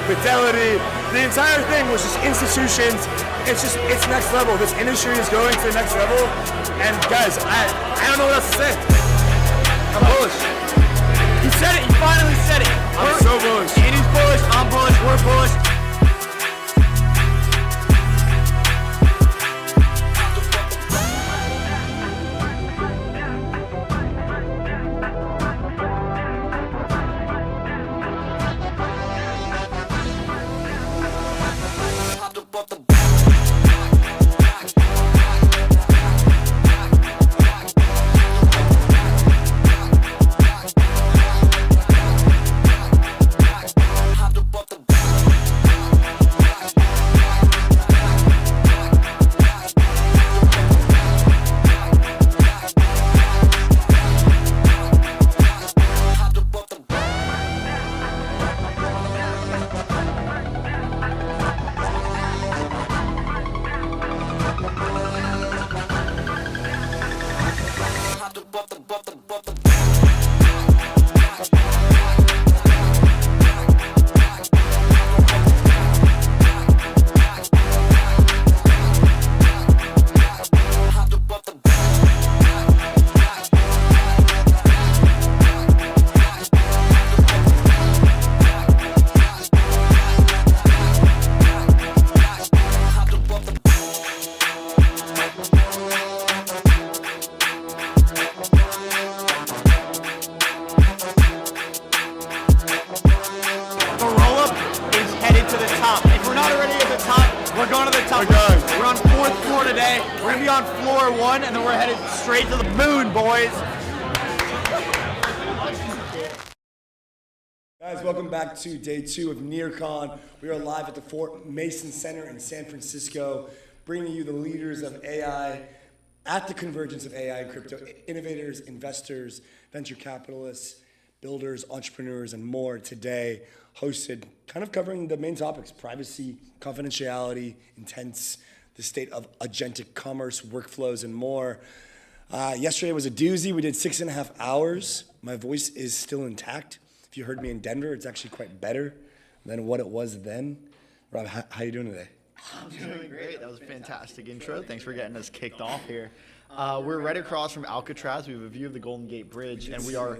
Fidelity, the entire thing was just institutions. It's next level. This industry is going to the next level. And guys, I don't know what else to say. I'm bullish. You said it. You finally said it. I'm so bullish. Andy's bullish. I'm bullish. We're bullish. And then we're headed straight to the moon, boys. Guys, welcome back to day 2 of NEARCON. We are live at the Fort Mason Center in San Francisco, bringing you the leaders of AI at the convergence of AI and crypto, innovators, investors, venture capitalists, builders, entrepreneurs, and more today, hosted, kind of covering the main topics: privacy, confidentiality, intents, the state of agentic commerce, workflows, and more. Yesterday was a doozy. We did 6.5 hours. My voice is still intact. If you heard me in Denver, it's actually quite better than what it was then. Rob, how you doing today? I'm doing great. That was a fantastic intro. Thanks for getting us kicked off here. We're right across from Alcatraz. We have a view of the Golden Gate Bridge, and we are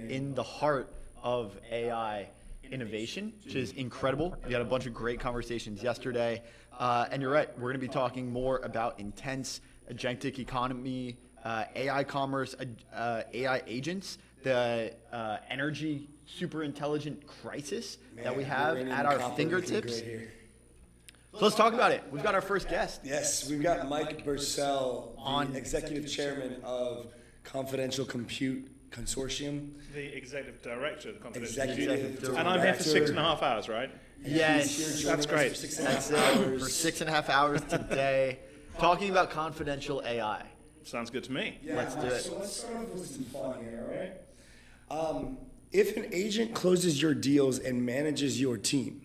in the heart of AI innovation, which is incredible. We had a bunch of great conversations yesterday. And you're right, we're going to be talking more about intense agentic economy, AI commerce, AI agents, the energy super intelligent crisis that we have at our fingertips. So let's talk about it. We've got our first guest. Yes, we've got Mike Bursell, the executive chairman of Confidential Compute Consortium. The executive director of the Confidential Executive Compute. And I'm here for 6.5 hours, right? Yes, that's great. That's it, for 6.5 hours today, talking about confidential AI. Sounds good to me. Yeah, let's do it. So let's start off with some fun here, all right? If an agent closes your deals and manages your team,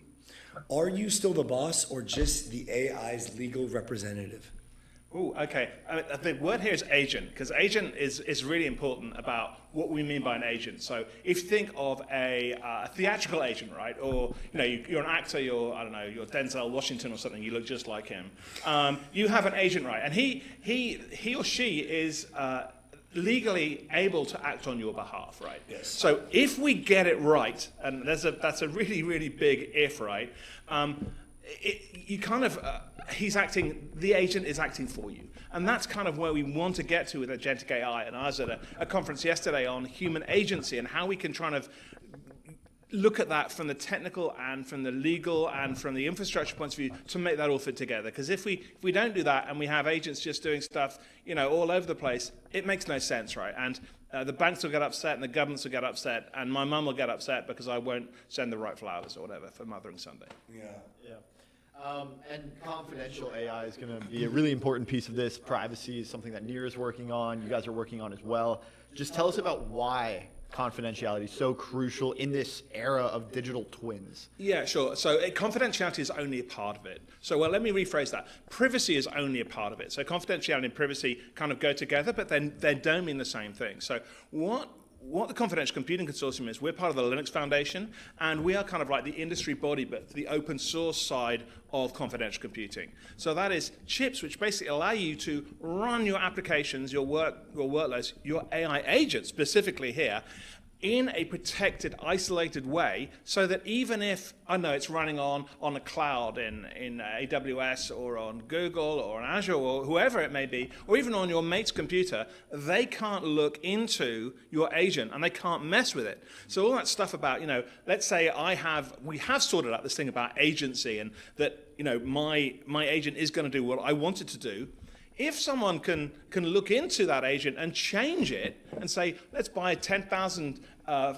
are you still the boss or just the AI's legal representative? Oh, okay. The word here is agent, because agent is really important about what we mean by an agent. So if you think of a theatrical agent, right, or you're an actor, you're Denzel Washington or something, you look just like him. You have an agent, right, and he or she is legally able to act on your behalf, right? Yes. So if we get it right, and that's a really, really big if, right? The agent is acting for you. And that's kind of where we want to get to with agentic AI. And I was at a conference yesterday on human agency and how we can try to look at that from the technical and from the legal and from the infrastructure points of view to make that all fit together. Because if we don't do that and we have agents just doing stuff, all over the place, it makes no sense, right? And the banks will get upset and the governments will get upset and my mum will get upset because I won't send the right flowers or whatever for Mothering Sunday. Yeah. And confidential AI is going to be a really important piece of this. Privacy is something that NEAR is working on. You guys are working on as well. Just tell us about why confidentiality is so crucial in this era of digital twins. Yeah, sure. So confidentiality is only a part of it. So well, let me rephrase that. Privacy is only a part of it. So confidentiality and privacy kind of go together, but then they don't mean the same thing. So what the Confidential Computing Consortium is, we're part of the Linux Foundation, and we are kind of like the industry body, but the open source side of confidential computing. So that is chips which basically allow you to run your applications, your workloads, your AI agents specifically here, in a protected, isolated way, so that even if, I know it's running on a cloud in AWS or on Google or on Azure or whoever it may be, or even on your mate's computer, they can't look into your agent and they can't mess with it. So all that stuff about, let's say we have sorted out this thing about agency and that, my agent is going to do what I want it to do. If someone can look into that agent and change it and say, let's buy 10,000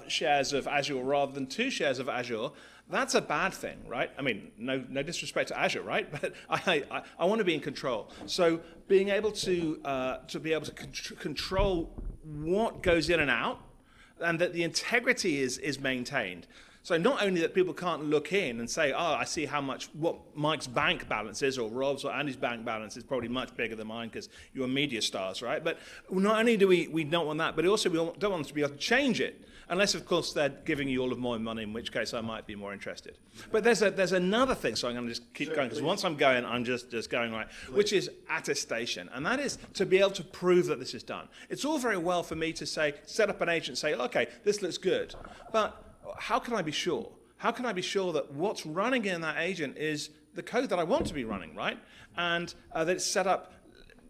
shares of Azure rather than 2 shares of Azure, that's a bad thing, right? I mean, no disrespect to Azure, right? But I want to be in control. So being able to control what goes in and out, and that the integrity is maintained. So not only that people can't look in and say, I see what Mike's bank balance is, or Rob's or Andy's bank balance is probably much bigger than mine because you're media stars, right? But not only do we don't want that, but also we don't want them to be able to change it, unless of course they're giving you all of my money, in which case I might be more interested. But there's another thing, so I'm going to just keep going, because once I'm going, I'm just going right, which is attestation, and that is to be able to prove that this is done. It's all very well for me to say, set up an agent, say, okay, this looks good, but how can I be sure? How can I be sure that what's running in that agent is the code that I want to be running, right? And that it's set up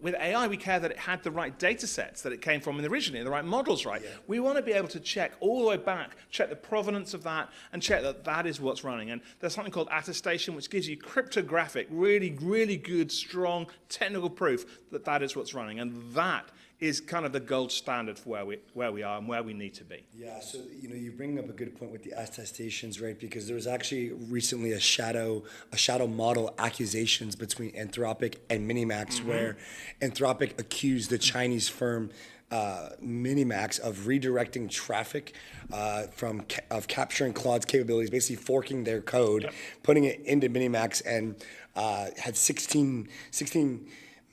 with AI. We care that it had the right data sets that it came from originally, the right models, right? Yeah. We want to be able to check all the way back, check the provenance of that, and check that that is what's running. And there's something called attestation, which gives you cryptographic, really, really good, strong technical proof that that is what's running. And that is kind of the gold standard for where we are and where we need to be. Yeah, so you bring up a good point with the attestations, right? Because there was actually recently a shadow model accusations between Anthropic and Minimax, where Anthropic accused the Chinese firm Minimax of redirecting traffic of capturing Claude's capabilities, basically forking their code, putting it into Minimax, and had 16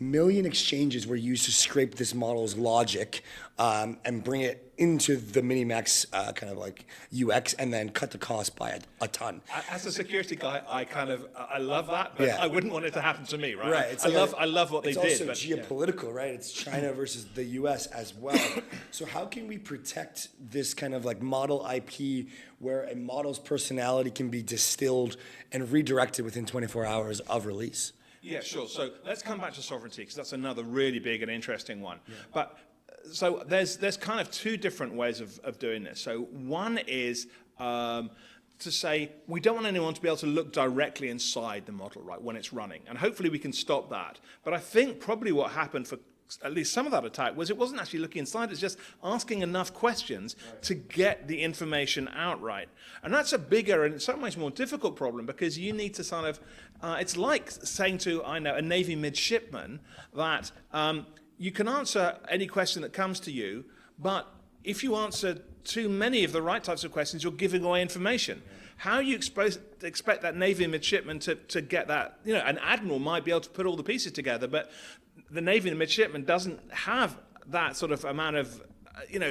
million exchanges were used to scrape this model's logic and bring it into the Minimax kind of like UX, and then cut the cost by a ton. As a security guy, I love that, but I wouldn't want it to happen to me, right? Right. I love what they did. It's also geopolitical, right? It's China versus the US as well. So how can we protect this kind of like model IP where a model's personality can be distilled and redirected within 24 hours of release? Yeah, sure. So let's come back to sovereignty, because that's another really big and interesting one. Yeah. But so there's kind of 2 different ways of doing this. So one is to say we don't want anyone to be able to look directly inside the model, right, when it's running. And hopefully we can stop that. But I think probably what happened for at least some of that attack was it wasn't actually looking inside, it's just asking enough questions to get the information out right. And that's a bigger and in some ways more difficult problem, because you need to sort of, it's like saying to, a Navy midshipman that you can answer any question that comes to you, but if you answer too many of the right types of questions, you're giving away information. How you expect that Navy midshipman to get that? An admiral might be able to put all the pieces together, but the Navy midshipman doesn't have that sort of amount of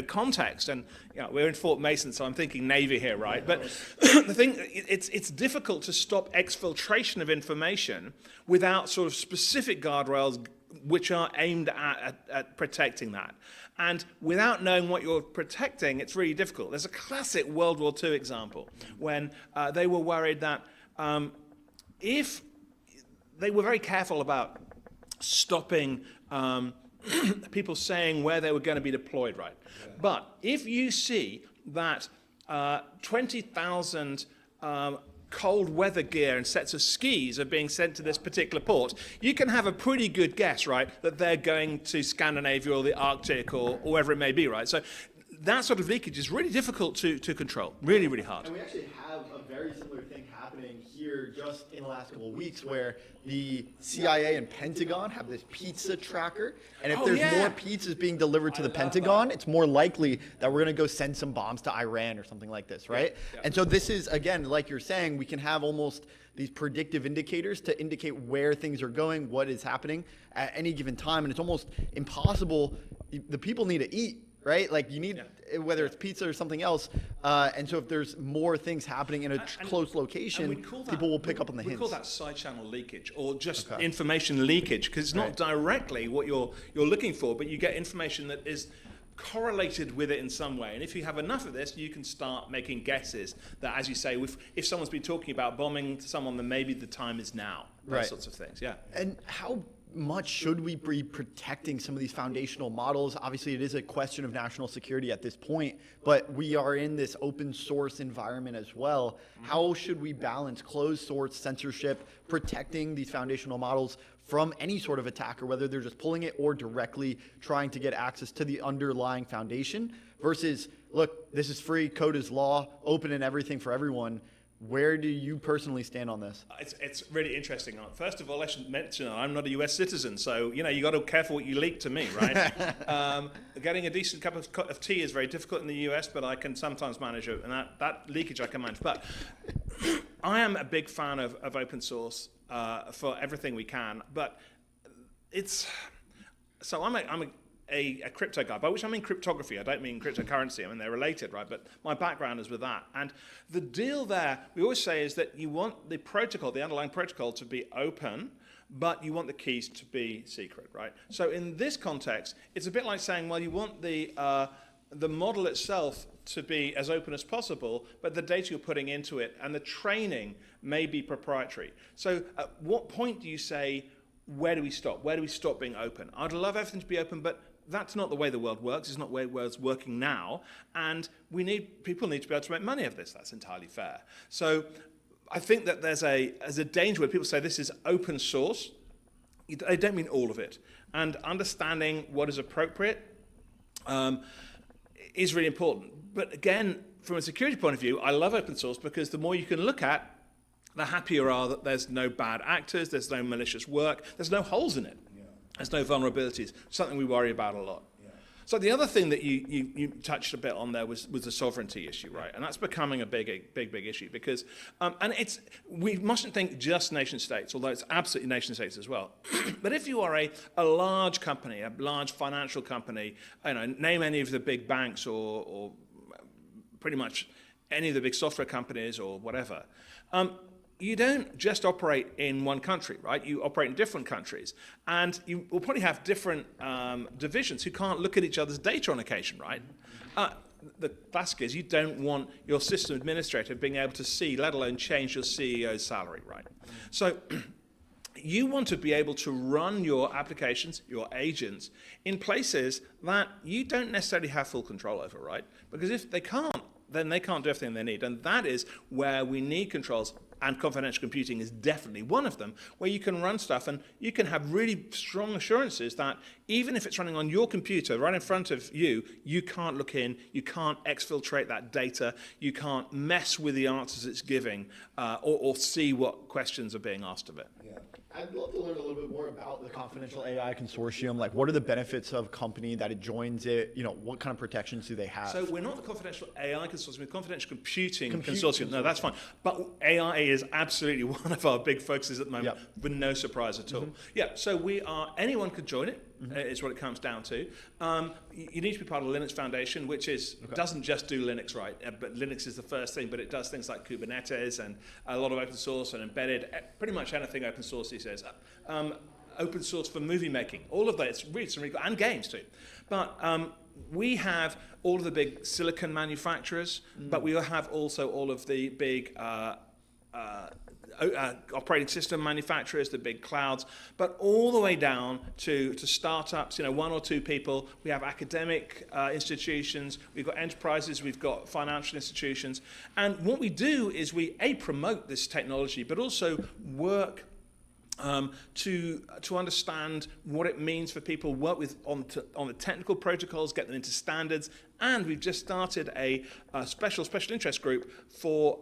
context. And we're in Fort Mason, so I'm thinking Navy here, right? But the thing, it's difficult to stop exfiltration of information without sort of specific guardrails which are aimed at protecting that. And without knowing what you're protecting, it's really difficult. There's a classic World War II example when they were worried that if they were very careful about stopping people saying where they were going to be deployed, right? Yeah. But if you see that 20,000 cold weather gear and sets of skis are being sent to this particular port, you can have a pretty good guess, right, that they're going to Scandinavia or the Arctic or wherever it may be, right? So that sort of leakage is really difficult to control, really, really hard. And we actually have a very similar thing happening here here just in the last couple of weeks where the CIA and Pentagon have this pizza tracker, and if there's more pizzas being delivered to the Pentagon, it's more likely that we're going to go send some bombs to Iran or something like this, right? Yeah. And so this is, again, like you're saying, we can have almost these predictive indicators to indicate where things are going, what is happening at any given time, and it's almost impossible. The people need to eat, right? Like you need, whether it's pizza or something else, and so if there's more things happening in a close location, people will pick up on the hints. We call that side channel leakage, or just information leakage, because it's not directly what you're looking for, but you get information that is correlated with it in some way. And if you have enough of this, you can start making guesses that, as you say, if someone's been talking about bombing someone, then maybe the time is now. Those sorts of things, And how much should we be protecting some of these foundational models? Obviously, it is a question of national security at this point, but we are in this open source environment as well. How should we balance closed source censorship, protecting these foundational models from any sort of attacker, whether they're just pulling it or directly trying to get access to the underlying foundation, versus, look, this is free, code is law, open and everything for everyone. Where do you personally stand on this? It's really interesting. First of all, I should mention I'm not a US citizen, so you got to be careful what you leak to me, right? Getting a decent cup of tea is very difficult in the US, but I can sometimes manage it, and that leakage I can manage. But I am a big fan of open source for everything we can, but I'm a crypto guy, by which I mean cryptography. I don't mean cryptocurrency. I mean, they're related, right? But my background is with that. And the deal there, we always say, is that you want the protocol, the underlying protocol, to be open, but you want the keys to be secret, right? So in this context, it's a bit like saying, well, you want the model itself to be as open as possible, but the data you're putting into it and the training may be proprietary. So at what point do you say, where do we stop? Where do we stop being open? I'd love everything to be open, but that's not the way the world works. It's not the way the world's working now. And people need to be able to make money of this. That's entirely fair. So I think that there's a danger where people say this is open source. They don't mean all of it. And understanding what is appropriate is really important. But again, from a security point of view, I love open source because the more you can look at, the happier you are that there's no bad actors, there's no malicious work, there's no holes in it. There's no vulnerabilities, something we worry about a lot. So the other thing that you touched a bit on there was the sovereignty issue, right? And that's becoming a big issue because, we mustn't think just nation states, although it's absolutely nation states as well. But if you are a large company, a large financial company, name any of the big banks or pretty much any of the big software companies or whatever, you don't just operate in one country, right? You operate in different countries. And you will probably have different divisions who can't look at each other's data on occasion, right? The classic is you don't want your system administrator being able to see, let alone change your CEO's salary, right? So you want to be able to run your applications, your agents, in places that you don't necessarily have full control over, right? Because if they can't, then they can't do everything they need. And that is where we need controls, and confidential computing is definitely one of them, where you can run stuff and you can have really strong assurances that even if it's running on your computer right in front of you, you can't look in, you can't exfiltrate that data, you can't mess with the answers it's giving, or see what questions are being asked of it. Yeah. I'd love to learn a little bit more about the Confidential AI Consortium. Like, what are the benefits of a company that it joins it? What kind of protections do they have? So we're not the Confidential AI Consortium, we're the Confidential Computing Consortium. No, that's fine. But AI is absolutely one of our big focuses at the moment, with no surprise at all. Yeah, so anyone can join it, is what it comes down to. You need to be part of the Linux Foundation, which doesn't just do Linux, right? But Linux is the first thing, but it does things like Kubernetes and a lot of open source and embedded, pretty much anything open source these days. Open source for movie making, all of that, it's really good, and games too. But we have all of the big silicon manufacturers, but we have also all of the big operating system manufacturers, the big clouds, but all the way down to startups, one or two people. We have academic institutions, we've got enterprises, we've got financial institutions. And what we do is we promote this technology, but also work to understand what it means for people, work with on the technical protocols, get them into standards, and we've just started a special interest group for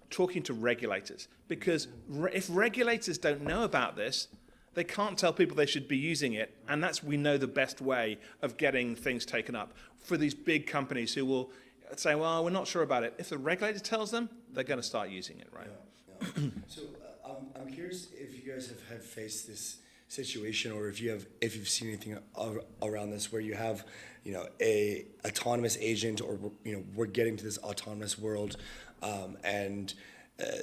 talking to regulators, because if regulators don't know about this, they can't tell people they should be using it, and that's, we know, the best way of getting things taken up for these big companies who will say, well, we're not sure about it. If the regulator tells them, they're going to start using it, right? Yeah. So I'm curious if you guys have faced this situation, or if you've seen anything around this where you have, a autonomous agent, or we're getting to this autonomous world, and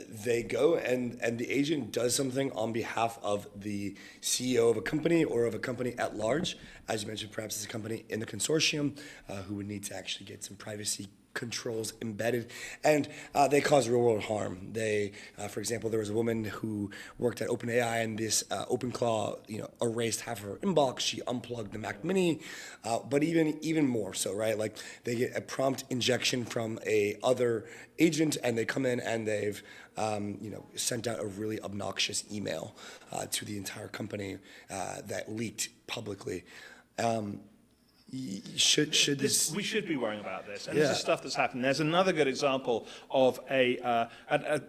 they go and the agent does something on behalf of the CEO of a company or of a company at large. As you mentioned, perhaps it's a company in the consortium who would need to actually get some privacy controls embedded, and they cause real world harm. They, for example, there was a woman who worked at OpenAI, and this OpenClaw, erased half of her inbox. She unplugged the Mac Mini, but even more so, right? Like, they get a prompt injection from a other agent, and they come in and they've sent out a really obnoxious email to the entire company that leaked publicly. Should this? We should be worrying about this, and this is stuff that's happened. There's another good example of a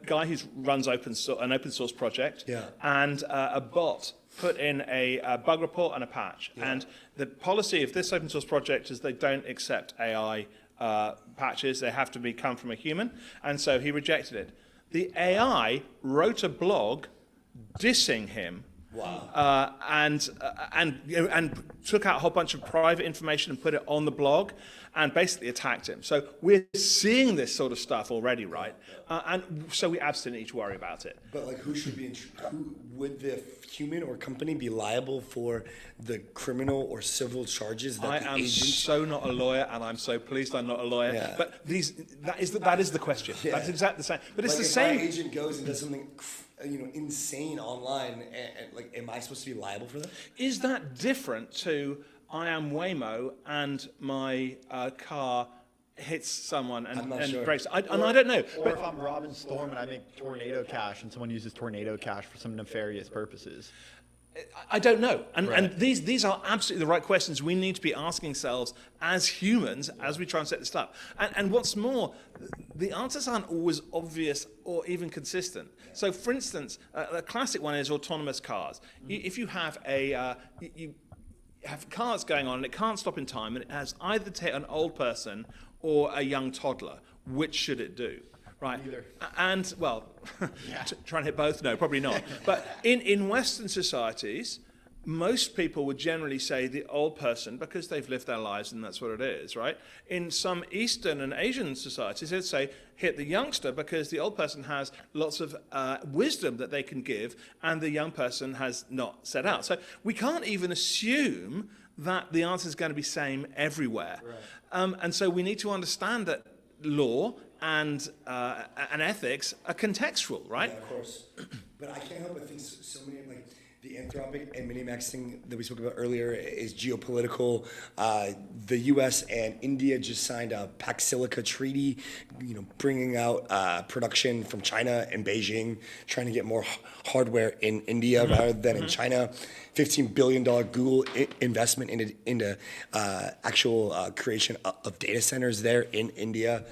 guy who runs an open source project, and a bot put in a bug report and a patch. And the policy of this open source project is they don't accept AI patches. They have to come from a human, and so he rejected it. The AI wrote a blog dissing him. Wow. And took out a whole bunch of private information and put it on the blog, and basically attacked him. So we're seeing this sort of stuff already, right? And so we absolutely need to worry about it. But like, who would the human or company be liable for the criminal or civil charges that the agent? So not a lawyer, and I'm so pleased I'm not a lawyer. Yeah. But that is the question. Yeah. That's exactly the same. But it's like, the if same. My agent goes and does something insane online, and like, am I supposed to be liable for that? Is that different to I am Waymo and my car hits someone and breaks? I don't know. Or if I'm Robin Storm and I make Tornado Cash and someone uses Tornado Cash for some nefarious purposes. I don't know. And these are absolutely the right questions we need to be asking ourselves as humans as we try and set this up. And what's more, the answers aren't always obvious or even consistent. So, for instance, a classic one is autonomous cars. If you have you have cars going on and it can't stop in time, and it has either to hit an old person or a young toddler, which should it do? Right. Either. And, well, try and hit both? No, probably not. But in Western societies, most people would generally say the old person because they've lived their lives and that's what it is, right? In some Eastern and Asian societies, they'd say hit the youngster because the old person has lots of wisdom that they can give and the young person has not set out. So we can't even assume that the answer is going to be same everywhere. Right. And so we need to understand that law and ethics are contextual, right? Yeah, of course. But I can't help but think so many, like, the Anthropic and Minimax thing that we spoke about earlier is geopolitical. The U.S. and India just signed a Pax Silica treaty, bringing out production from China and Beijing, trying to get more hardware in India rather than in China. $15 billion Google investment into actual creation of data centers there in India.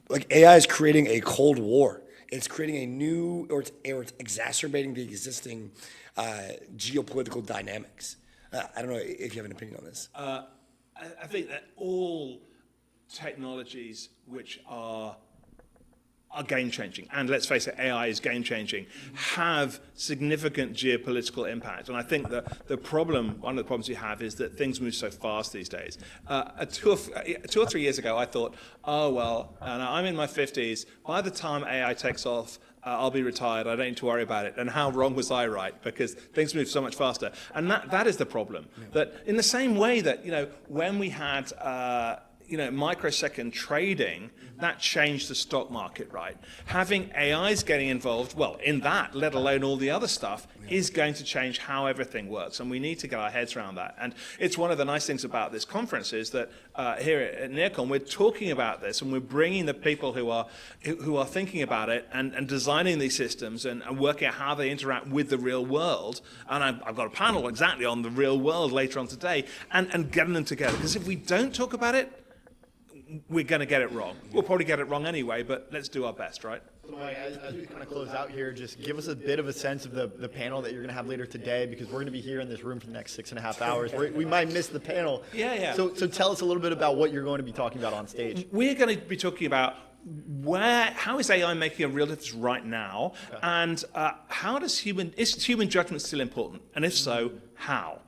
Like, AI is creating a Cold War. It's creating a new, or it's exacerbating the existing geopolitical dynamics. I don't know if you have an opinion on this. I think that all technologies which are game-changing, and let's face it, AI is game-changing, have significant geopolitical impact. And I think that one of the problems you have is that things move so fast these days. 2 or 3 years ago, I thought, oh, well, I'm in my 50s. By the time AI takes off, I'll be retired. I don't need to worry about it. And how wrong was I, right? Because things move so much faster. And that is the problem. Yeah. That in the same way that, when we had microsecond trading, that changed the stock market, right? Having AIs getting involved, well, in that, let alone all the other stuff, is going to change how everything works, and we need to get our heads around that. And it's one of the nice things about this conference is that here at NEARCON, we're talking about this, and we're bringing the people who are thinking about it and designing these systems and working out how they interact with the real world. And I've got a panel exactly on the real world later on today, and getting them together. Because if we don't talk about it, we're going to get it wrong. We'll probably get it wrong anyway, but let's do our best, right? So Mike, as we kind of close out here, just give us a bit of a sense of the panel that you're going to have later today, because we're going to be here in this room for the next 6.5 hours. We might miss the panel. Yeah. So tell us a little bit about what you're going to be talking about on stage. We're going to be talking about how is AI making a real difference right now, and is human judgment still important? And if so, how?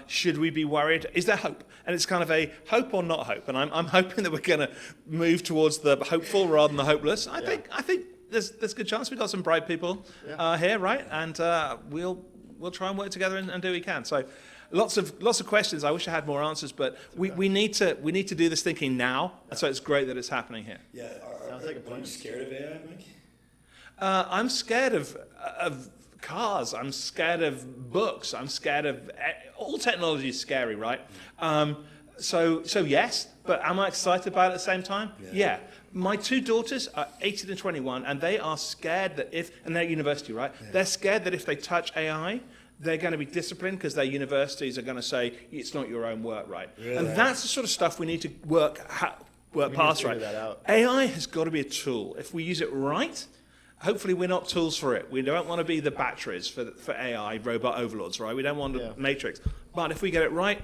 Should we be worried? Is there hope? And it's kind of a hope or not hope. And I'm hoping that we're going to move towards the hopeful rather than the hopeless. I think there's a good chance we've got some bright people here, right? And we'll try and work together and do what we can. So lots of questions. I wish I had more answers, but we need to do this thinking now. So it's great that it's happening here. Yeah. Sounds like a plan. Are you scared of AI, Mike? I'm scared of cars. I'm scared of books. I'm scared of all technology is scary, right? So yes, but am I excited about it at the same time? Yeah. My two daughters are 18 and 21, and they are scared that and they're at university, right? Yeah. They're scared that if they touch AI, they're going to be disciplined because their universities are going to say it's not your own work, right? Really? And that's the sort of stuff we need to work past, right? AI has got to be a tool. If we use it right, hopefully we're not tools for it. We don't want to be the batteries for AI, robot overlords, right? We don't want the matrix. But if we get it right,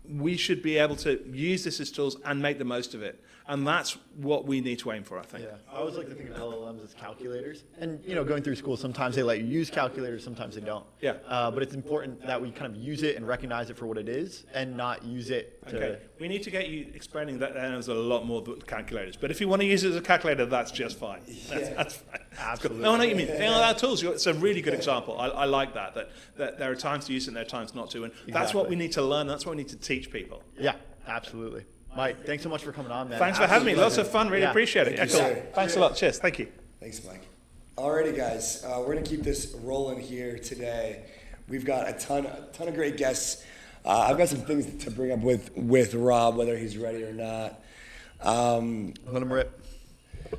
we should be able to use this as tools and make the most of it. And that's what we need to aim for, I think. Yeah, I always like to think of LLMs as calculators. And, going through school, sometimes they let you use calculators, sometimes they don't. Yeah. But it's important that we kind of use it and recognize it for what it is and not use it to... Okay, we need to get you explaining that there's a lot more than calculators. But if you want to use it as a calculator, that's just fine. That's fine. Absolutely. No, I know what you mean. Our tools, it's a really good example. I like that there are times to use it and there are times not to. And that's what we need to learn. That's what we need to teach people. Yeah, absolutely. Mike, thanks so much for coming on, man. Thanks for having me. Lots of fun. Really appreciate it. Thank you, sir. Thanks a lot. Cheers. Thank you. Thanks, Mike. Alrighty, guys. We're going to keep this rolling here today. We've got a ton of great guests. I've got some things to bring up with Rob, whether he's ready or not. Let him rip.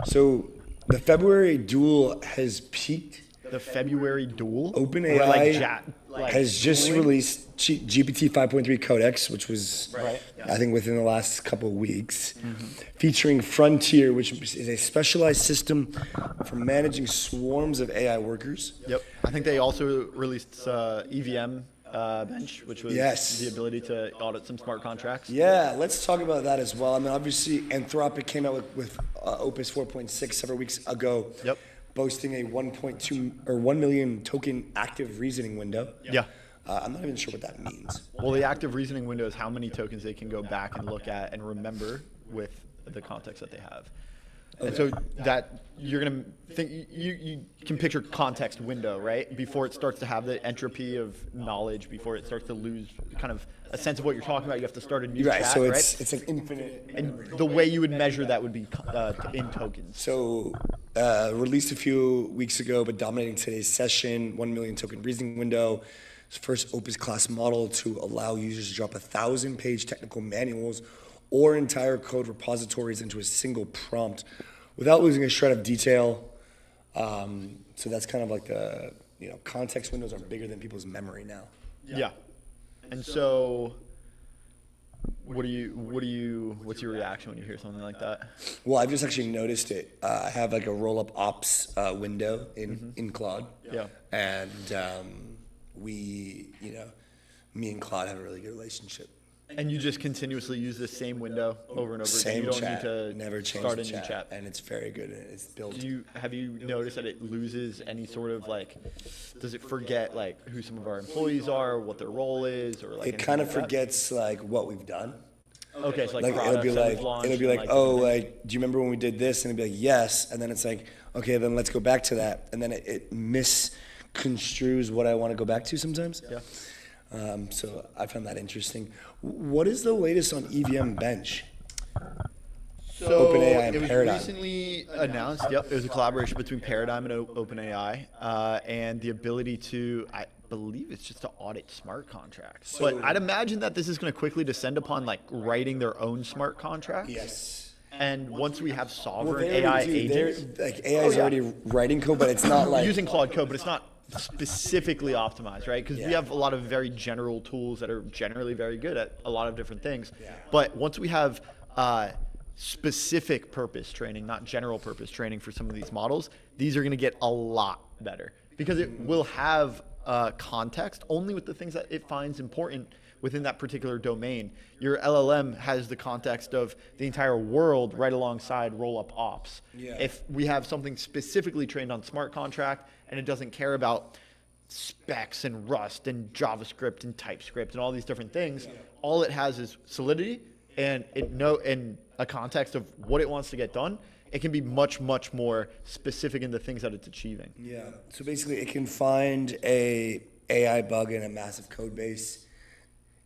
So the February duel has peaked. The February duel? OpenAI has just released GPT 5.3 Codex, which was, I think, within the last couple of weeks, featuring Frontier, which is a specialized system for managing swarms of AI workers. Yep. I think they also released EVM bench, which was the ability to audit some smart contracts. Yeah, let's talk about that as well. I mean, obviously, Anthropic came out with Opus 4.6 several weeks ago. Yep. Boasting a 1.2 or 1 million token active reasoning window. Yeah. I'm not even sure what that means. Well, the active reasoning window is how many tokens they can go back and look at and remember with the context that they have. Okay. And so that you're going to think, you can picture context window, right? Before it starts to have the entropy of knowledge, before it starts to lose kind of a sense of what you're talking about, you have to start a new chat, so right? It's an infinite. And the way you would measure that would be in tokens. So released a few weeks ago, but dominating today's session, 1 million token reasoning window. It's the first Opus class model to allow users to drop 1,000-page technical manuals or entire code repositories into a single prompt without losing a shred of detail. So that's kind of like the, context windows are bigger than people's memory now. Yeah. And so what's your reaction when you hear something like that? Well, I've just actually noticed it. I have like a Rollup ops window in Claude. Yeah. And me and Claude have a really good relationship. And you just continuously use the same window over and over Same again. You don't chat, need to never change start the a new chat. And it's very good. It's built. Have you noticed that it loses any sort of does it forget who some of our employees are, what their role is, or it kind of forgets what we've done. Okay, so it'll be like, do you remember when we did this? And it'll be like, yes. And then it's like, okay, then let's go back to that. And then it misconstrues what I want to go back to sometimes. Yeah. So I found that interesting. What is the latest on EVM bench? So OpenAI and it was Paradigm. recently announced. Yep, it was a collaboration between Paradigm and OpenAI, and the ability to, I believe it's just to audit smart contracts. But I'd imagine that this is going to quickly descend upon like writing their own smart contracts. Yes. And once we have sovereign They AI already do. agents, Like AI is already writing code, but it's not like using Claude Code, but it's not specifically optimized, right? Because we have a lot of very general tools that are generally very good at a lot of different things. Yeah. But once we have specific purpose training, not general purpose training for some of these models, these are going to get a lot better because it will have context only with the things that it finds important within that particular domain. Your LLM has the context of the entire world right alongside Rollup ops. Yeah. If we have something specifically trained on smart contract and it doesn't care about specs and Rust and JavaScript and TypeScript and all these different things, all it has is solidity and and a context of what it wants to get done. It can be much, much more specific in the things that it's achieving. Yeah. So basically, it can find a AI bug in a massive code base.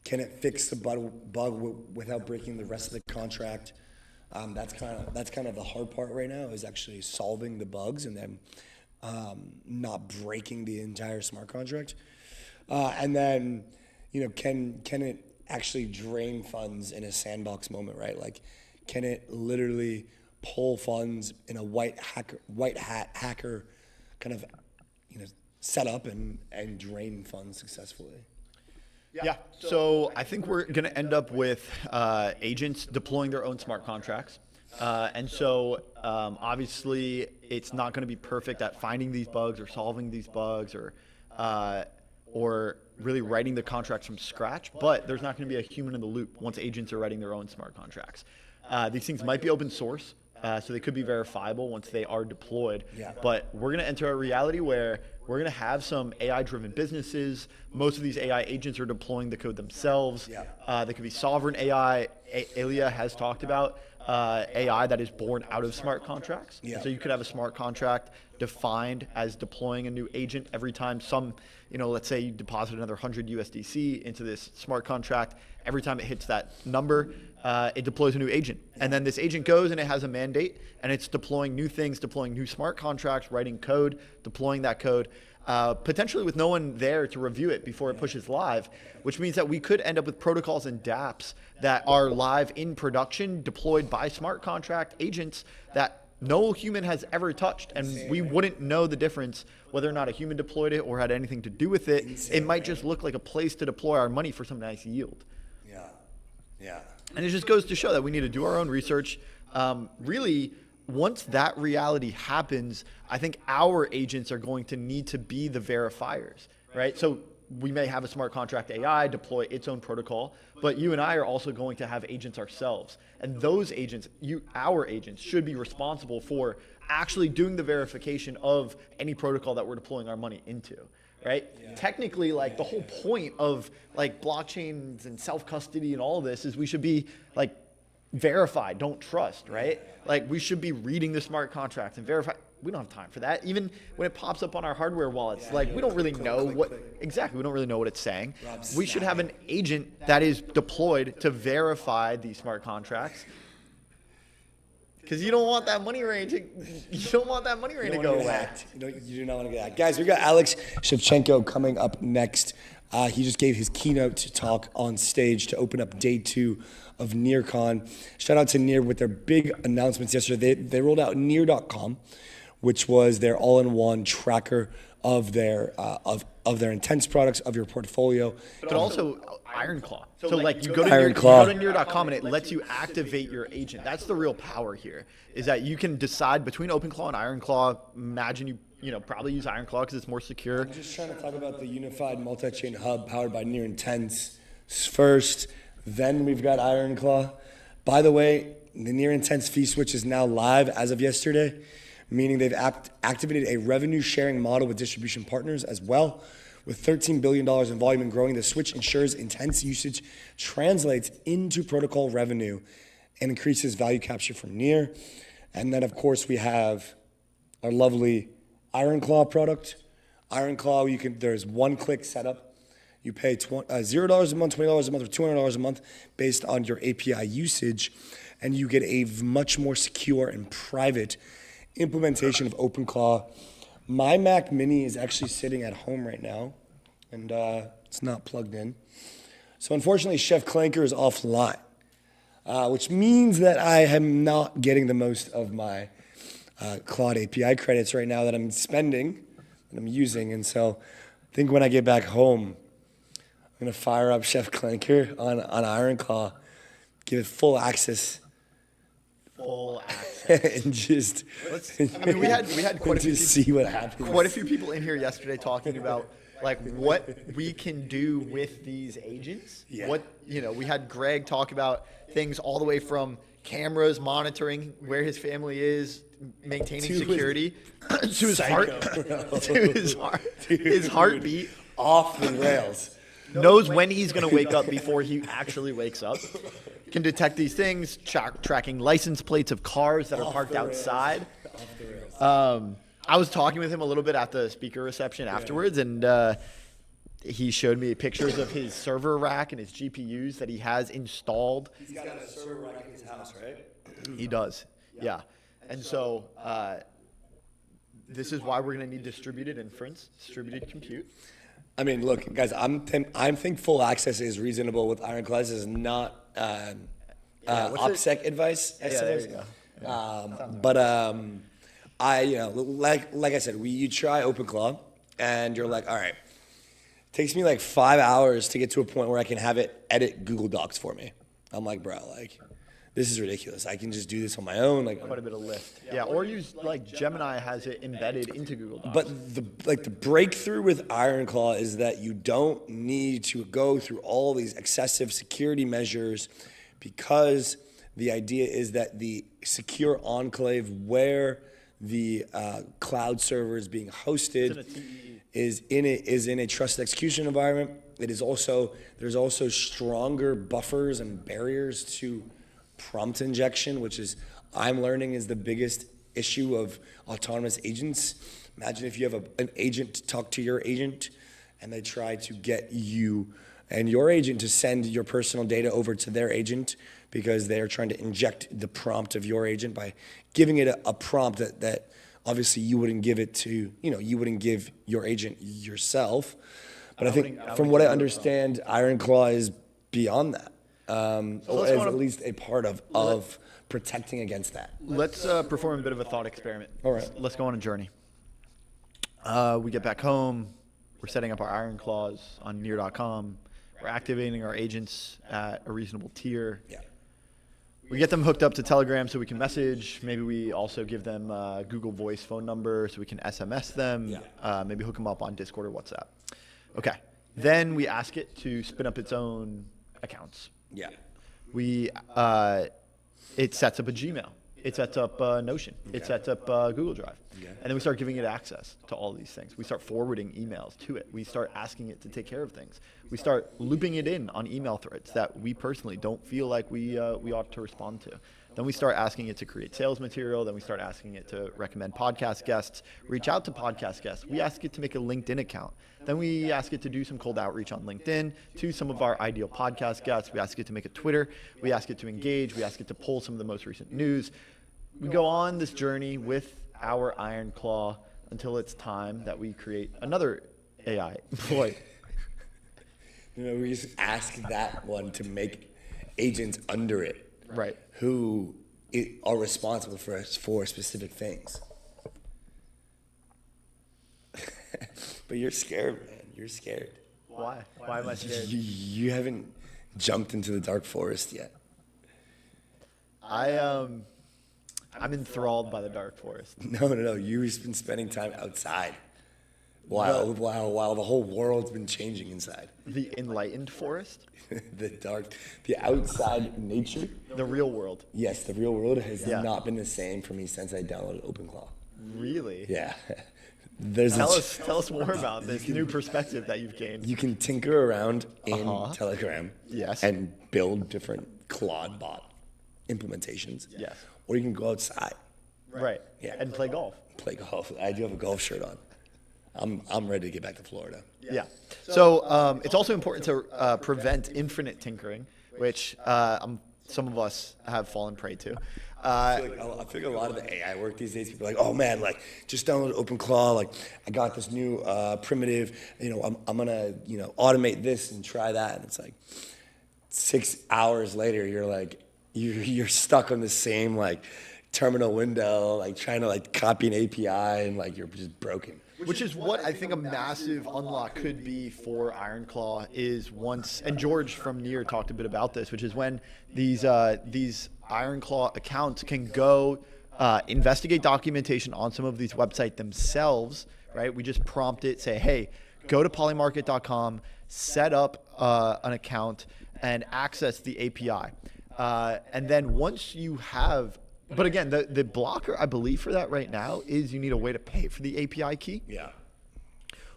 Can it fix the bug without breaking the rest of the contract? That's kind of the hard part right now, is actually solving the bugs and then not breaking the entire smart contract. And then, can it actually drain funds in a sandbox moment, right? Like, can it literally pull funds in a white hat hacker kind of setup and drain funds successfully? Yeah. So I think we're going to end up with agents deploying their own smart contracts. And so obviously it's not going to be perfect at finding these bugs or solving these bugs or really writing the contracts from scratch, but there's not going to be a human in the loop once agents are writing their own smart contracts. These things might be open source, so they could be verifiable once they are deployed. Yeah. But we're going to enter a reality where we're going to have some AI-driven businesses. Most of these AI agents are deploying the code themselves. Yeah. They could be sovereign AI. Illia has talked about AI that is born out of smart contracts. Yeah. So you could have a smart contract defined as deploying a new agent every time let's say you deposit another 100 USDC into this smart contract. Every time it hits that number, it deploys a new agent. And then this agent goes and it has a mandate and it's deploying new things, deploying new smart contracts, writing code, deploying that code, potentially with no one there to review it before it pushes live, which means that we could end up with protocols and dApps that are live in production, deployed by smart contract agents that no human has ever touched, and we wouldn't know the difference whether or not a human deployed it or had anything to do with it. It might just look like a place to deploy our money for some nice yield. Yeah. And it just goes to show that we need to do our own research. Really, once that reality happens, I think our agents are going to need to be the verifiers, right? So we may have a smart contract AI deploy its own protocol, but you and I are also going to have agents ourselves. And those agents, our agents, should be responsible for actually doing the verification of any protocol that we're deploying our money into, right? Yeah. Technically, the whole point of blockchains and self-custody and all of this is we should be verified, don't trust, right? We should be reading the smart contracts and verify. We don't have time for that. Even when it pops up on our hardware wallets, we don't really know what exactly. We don't really know what it's saying. We should have an agent that is deployed to verify these smart contracts. Because you don't want that money range. You don't want that money range to go away. You do not want to get hacked. Guys, we got Alex Shevchenko coming up next. He just gave his keynote talk on stage to open up day 2 of NEARCON. Shout out to Near with their big announcements yesterday. They rolled out Near.com, which was their all-in-one tracker of their intense products, of your portfolio. But also Ironclaw. So you go to Near.com and it lets you activate your agent. That's the real power here, is that you can decide between OpenClaw and Ironclaw. Imagine you probably use Ironclaw because it's more secure. I'm just trying to talk about the unified multi-chain hub powered by Near Intense first. Then we've got Ironclaw. By the way, the Near Intense fee switch is now live as of yesterday, meaning they've activated a revenue sharing model with distribution partners as well. With $13 billion in volume and growing, the switch ensures intense usage translates into protocol revenue and increases value capture from Near. And then, of course, we have our lovely Ironclaw product. Ironclaw, there's one-click setup. You pay $0 a month, $20 a month, or $200 a month based on your API usage. and you get a much more secure and private implementation of OpenClaw. My Mac Mini is actually sitting at home right now, and it's not plugged in. So unfortunately, Schevchenko is offline, which means that I am not getting the most of my Claude API credits right now that I'm spending, that I'm using. And so I think when I get back home, I'm going to fire up Schevchenko on Ironclaw, give it full access. Full access. And just, I mean, we had quite a few see what happens. Quite a few people in here yesterday talking about like what we can do with these agents. Yeah. What, you know, we had Greg talk about things all the way from cameras monitoring where his family is, maintaining security, to his heartbeat, off the rails. knows when he's going to wake up before he actually wakes up. Can detect these things, tracking license plates of cars that are parked outside. I was talking with him a little bit at the speaker reception afterwards, and he showed me pictures of his server rack and his GPUs that he has installed. He's got a server rack in his house, right? He does, yeah. And so this is why we're going to need distributed inference, distributed compute. I mean, look, guys, I think full access is reasonable with Ironclaw. This is not OPSEC advice. Yeah, there you go. But like I said, you try OpenClaw, and you're like, all right, it takes me like 5 hours to get to a point where I can have it edit Google Docs for me. I'm like, bro, like, this is ridiculous. I can just do this on my own. Like, Quite a bit of lift. Yeah, or use like Gemini has it embedded into Google Docs. But the breakthrough with Ironclaw is that you don't need to go through all these excessive security measures, because the idea is that the secure enclave where the cloud server is being hosted is in a trusted execution environment. There's also stronger buffers and barriers to prompt injection, which is, I'm learning, is the biggest issue of autonomous agents. Imagine if you have an agent talk to your agent, and they try to get you and your agent to send your personal data over to their agent, because they are trying to inject the prompt of your agent by giving it a prompt that obviously you wouldn't give it to, you wouldn't give your agent yourself. But I think from what I understand, Ironclaw is beyond that. Or is at least a part of protecting against that. Let's perform a bit of a thought experiment. All right. Let's go on a journey. We get back home. We're setting up our Ironclaws on near.com. We're activating our agents at a reasonable tier. Yeah. We get them hooked up to Telegram so we can message. Maybe we also give them Google Voice phone number so we can SMS them. Yeah. Maybe hook them up on Discord or WhatsApp. Okay. Then we ask it to spin up its own accounts. Yeah. It sets up a Gmail. It sets up Notion. Okay. It sets up Google Drive. Yeah. And then we start giving it access to all these things. We start forwarding emails to it. We start asking it to take care of things. We start looping it in on email threads that we personally don't feel like we ought to respond to. Then we start asking it to create sales material. Then we start asking it to recommend podcast guests, reach out to podcast guests. We ask it to make a LinkedIn account. Then we ask it to do some cold outreach on LinkedIn to some of our ideal podcast guests. We ask it to make a Twitter. We ask it to engage. We ask it to pull some of the most recent news. We go on this journey with our Ironclaw until it's time that we create another AI employee. We just ask that one to make agents under it. Right. Who are responsible for specific things. But you're scared, man. You're scared. Why? Why am I scared? You haven't jumped into the dark forest yet. I'm enthralled by the dark forest. No. You've been spending time outside while the whole world's been changing inside. The enlightened forest? The outside nature. The real world. Yes, the real world has not been the same for me since I downloaded OpenClaw. Really? Yeah. Tell us more about this new perspective that you've gained. You can tinker around in Telegram. Yes. And build different Claude bot implementations. Yes. Or you can go outside. Right. Yeah. And play golf. Play golf. I do have a golf shirt on. I'm ready to get back to Florida. Yeah. So it's also important to prevent infinite tinkering, which I'm some of us have fallen prey to. I feel like a lot of the AI work these days, people are like, oh man, like just download OpenClaw. Like I got this new primitive, I'm gonna, automate this and try that. And it's like 6 hours later, you're like, you're stuck on the same like terminal window, like trying to like copy an API and like you're just broken. Which is what I think a massive unlock could be for Ironclaw is once, and George from Near talked a bit about this, which is when these Ironclaw accounts can go investigate documentation on some of these websites themselves, right? We just prompt it, say, hey, go to polymarket.com, set up an account, and access the API. And then once you have, but again, the blocker, I believe, for that right now is you need a way to pay for the API key. Yeah.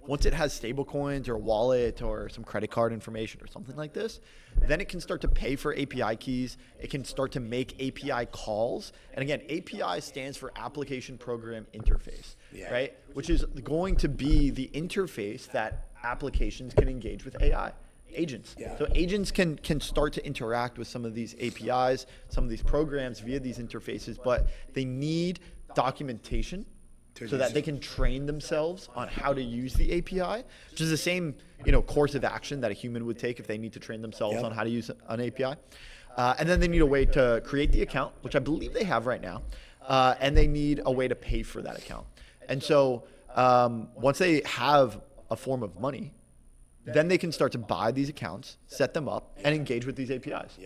Once it has stablecoins or a wallet or some credit card information or something like this, then it can start to pay for API keys. It can start to make API calls. And again, API stands for Application Program Interface, right? Which is going to be the interface that applications can engage with AI. Agents. Yeah. So agents can start to interact with some of these APIs, some of these programs via these interfaces, but they need documentation so that they can train themselves on how to use the API, which is the same course of action that a human would take if they need to train themselves on how to use an API. And then they need a way to create the account, which I believe they have right now, and they need a way to pay for that account. And so once they have a form of money, then they can start to buy these accounts, set them up, and engage with these APIs,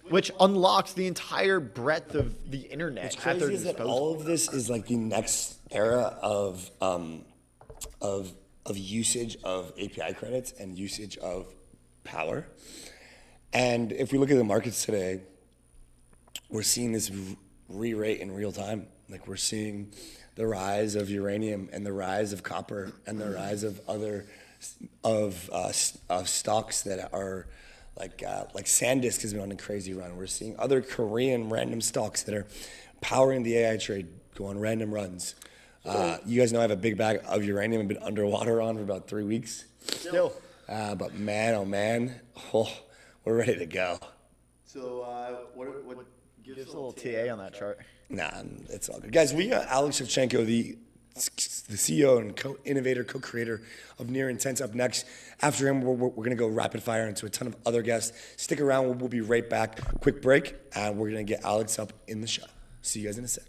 which unlocks the entire breadth of the internet. What's crazy is that all of this is like the next era of usage of API credits and usage of power. And if we look at the markets today, we're seeing this re-rate in real time. Like we're seeing the rise of uranium and the rise of copper and the rise of other of stocks that are like SanDisk has been on a crazy run. We're seeing other Korean random stocks that are powering the AI trade go on random runs. You guys know I have a big bag of uranium I've been underwater on for about 3 weeks. Still. But man, oh man, we're ready to go. So what gives us a little TA on that chart? Nah, it's all good. Guys, we got Alex Shevchenko, the CEO and co-innovator, co-creator of Near Intent up next. After him, we're going to go rapid fire into a ton of other guests. Stick around. We'll be right back. Quick break, and we're going to get Alex up in the show. See you guys in a sec.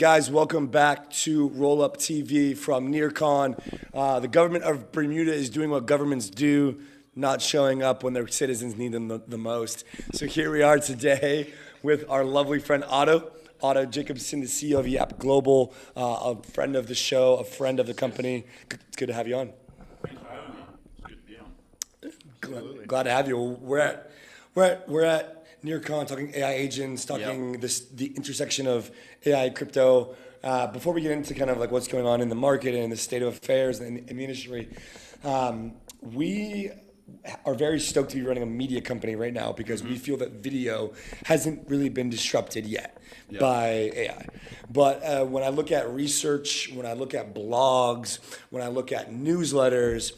Guys, welcome back to Rollup TV from NEARCON. The government of Bermuda is doing what governments do, not showing up when their citizens need them the most. So here we are today with our lovely friend Otto. Otto Jacobsson, the CEO of Yap Global, a friend of the show, a friend of the company. It's good to have you on. Thanks for having me. It's good to be on. Glad to have you. We're at NEARCON talking AI agents, talking the intersection of AI and crypto. Before we get into kind of like what's going on in the market and the state of affairs in the industry, we are very stoked to be running a media company right now because we feel that video hasn't really been disrupted yet by AI. But when I look at research, when I look at blogs, when I look at newsletters,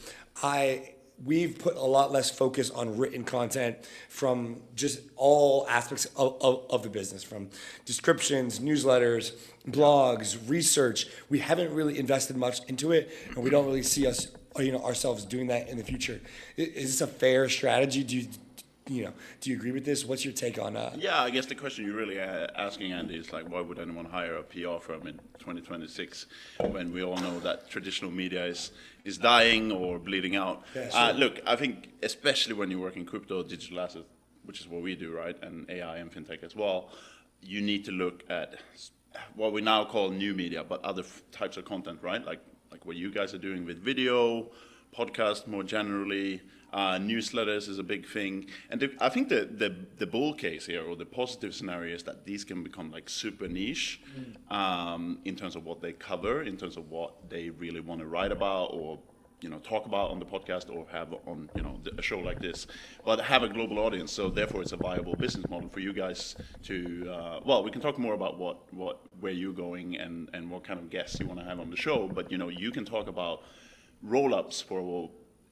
we've put a lot less focus on written content from just all aspects of the business, from descriptions, newsletters, blogs, research. We haven't really invested much into it, and we don't really see ourselves doing that in the future. Is this a fair strategy? Do you agree with this? What's your take on that? Yeah, I guess the question you're really asking, Andy, is like, why would anyone hire a PR firm in 2026 when we all know that traditional media is dying or bleeding out? Yeah, sure. Look, I think especially when you work in crypto, digital assets, which is what we do, right, and AI and fintech as well, you need to look at what we now call new media, but other types of content, right? Like what you guys are doing with video, podcast more generally. Newsletters is a big thing, and I think the bull case here, or the positive scenario, is that these can become like super niche in terms of what they cover, in terms of what they really want to write about or talk about on the podcast or have on a show like this, but have a global audience. So therefore, it's a viable business model for you guys to. We can talk more about where you're going and what kind of guests you want to have on the show, but you can talk about roll-ups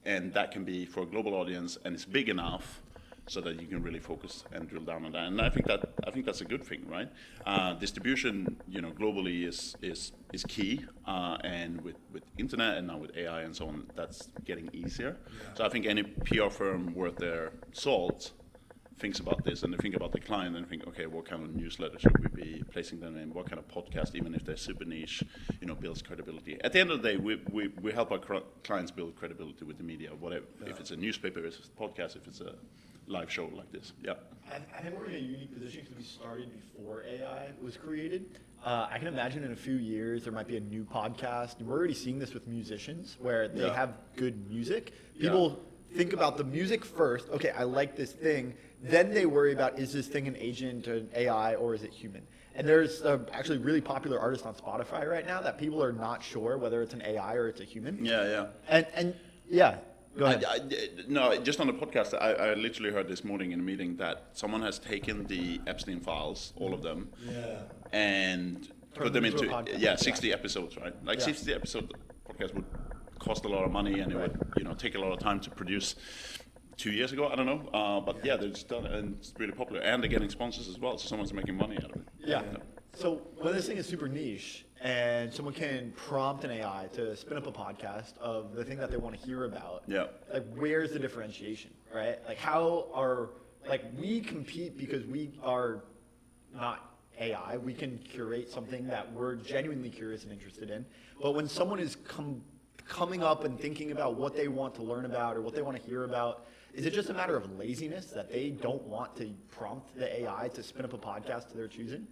and that can be for a global audience, and it's big enough so that you can really focus and drill down on that. And I think that's a good thing, right? Distribution, globally is key, and with internet and now with AI and so on, that's getting easier. Yeah. So I think any PR firm worth their salt thinks about this, and they think about the client and think, okay, what kind of newsletter should we be placing them in? What kind of podcast, even if they're super niche, builds credibility. At the end of the day, we help our clients build credibility with the media, whatever. Yeah. If it's a newspaper, if it's a podcast, if it's a live show like this. Yeah. I think we're in a unique position because we started before AI was created. I can imagine in a few years there might be a new podcast. We're already seeing this with musicians where they have good music. People think about the music first. Okay, I like this thing. Then they worry about, is this thing an agent, an AI, or is it human? And there's actually really popular artist on Spotify right now that people are not sure whether it's an AI or it's a human. Yeah. And yeah, go ahead. No, just on the podcast, I literally heard this morning in a meeting that someone has taken the Epstein files, all of them, and put them into 60 episodes, right? 60 episode podcast would cost a lot of money, and it would take a lot of time to produce. 2 years ago, I don't know, but they're just done, and it's really popular, and they're getting sponsors as well, so someone's making money out of it. Yeah. So when this thing is super niche, and someone can prompt an AI to spin up a podcast of the thing that they want to hear about, where's the differentiation, right? We compete because we are not AI. We can curate something that we're genuinely curious and interested in, but when someone is coming up and thinking about what they want to learn about or what they want to hear about, is it just a matter of laziness that they don't want to prompt the AI to spin up a podcast to their choosing?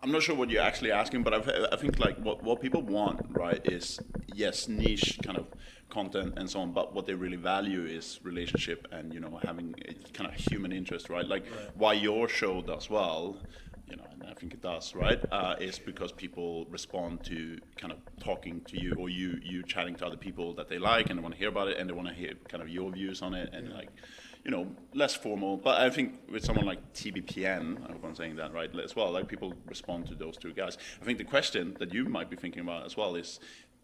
I'm not sure what you're actually asking, but I think like what people want, right, is niche kind of content and so on, but what they really value is relationship and having a kind of human interest, right? Why your show does well, and I think it does, right, is because people respond to kind of talking to you or you chatting to other people that they like and they want to hear about it and they want to hear kind of your views on it and less formal. But I think with someone like TBPN, I hope I'm saying that right as well, people respond to those two guys. I think the question that you might be thinking about as well is,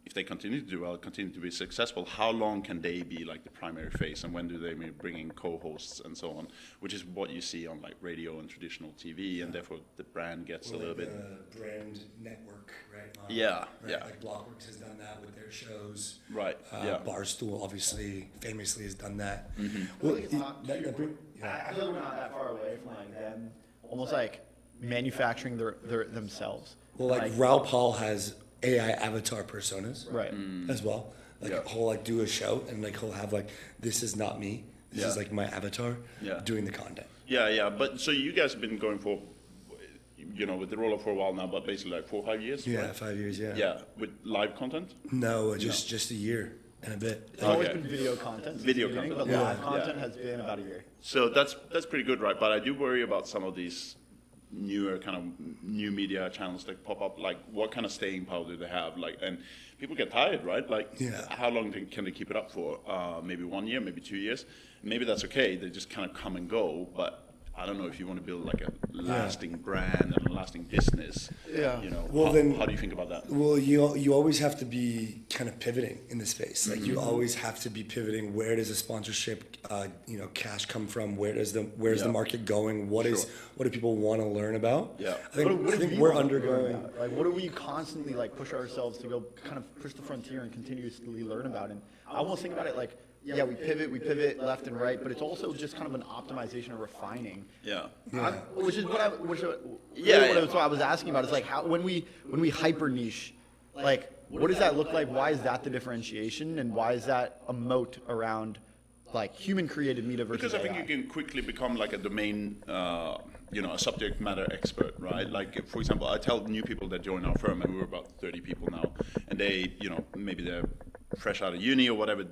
if they continue to do well, continue to be successful, how long can they be like the primary face, and when do they bring in co-hosts and so on, which is what you see on like radio and traditional TV, and therefore the brand gets a little bit. Brand network, right? Yeah. Like Blockworks has done that with their shows. Right. Barstool obviously famously has done that. Mm-hmm. I feel like we're not that far away from them almost like manufacturing themselves. Well, like Raoul Paul has AI avatar personas, Right. as well. Like he'll like do a show and like he'll have like, this is not me. This is like my avatar doing the content. Yeah. But so you guys have been going for, with the Rollup for a while now, but basically like 4 or 5 years. Yeah, right? 5 years. Yeah. Yeah, with live content. No, just a year and a bit. It's always been video content. Video content. But live content has been about a year. So that's pretty good, right? But I do worry about some of these newer kind of new media channels that pop up. Like, what kind of staying power do they have? Like, and people get tired, right? Like, how long can they keep it up for? Maybe 1 year, maybe 2 years. Maybe that's okay. They just kind of come and go. But I don't know if you want to build like a lasting brand and a lasting business. Yeah. Well, how do you think about that? Well, you always have to be kind of pivoting in the space. Like you always have to be pivoting. Where does the sponsorship, cash come from? Where's the market going? What do people want to learn about? Yeah. I think we're undergoing. Like, what do we constantly like push ourselves to go kind of push the frontier and continuously learn about? And I almost think about it like, yeah, we pivot left and right, but it's also just kind of an optimization or refining. Yeah. Which is what I was asking about. Is like how when we hyper niche, like what does that look like? Why is that the differentiation, and why is that a moat around like human created media versus Because I think AI? you can quickly become like a domain, a subject matter expert, right? Like, for example, I tell new people that join our firm, and we're about 30 people now, and they, maybe they're fresh out of uni or whatever.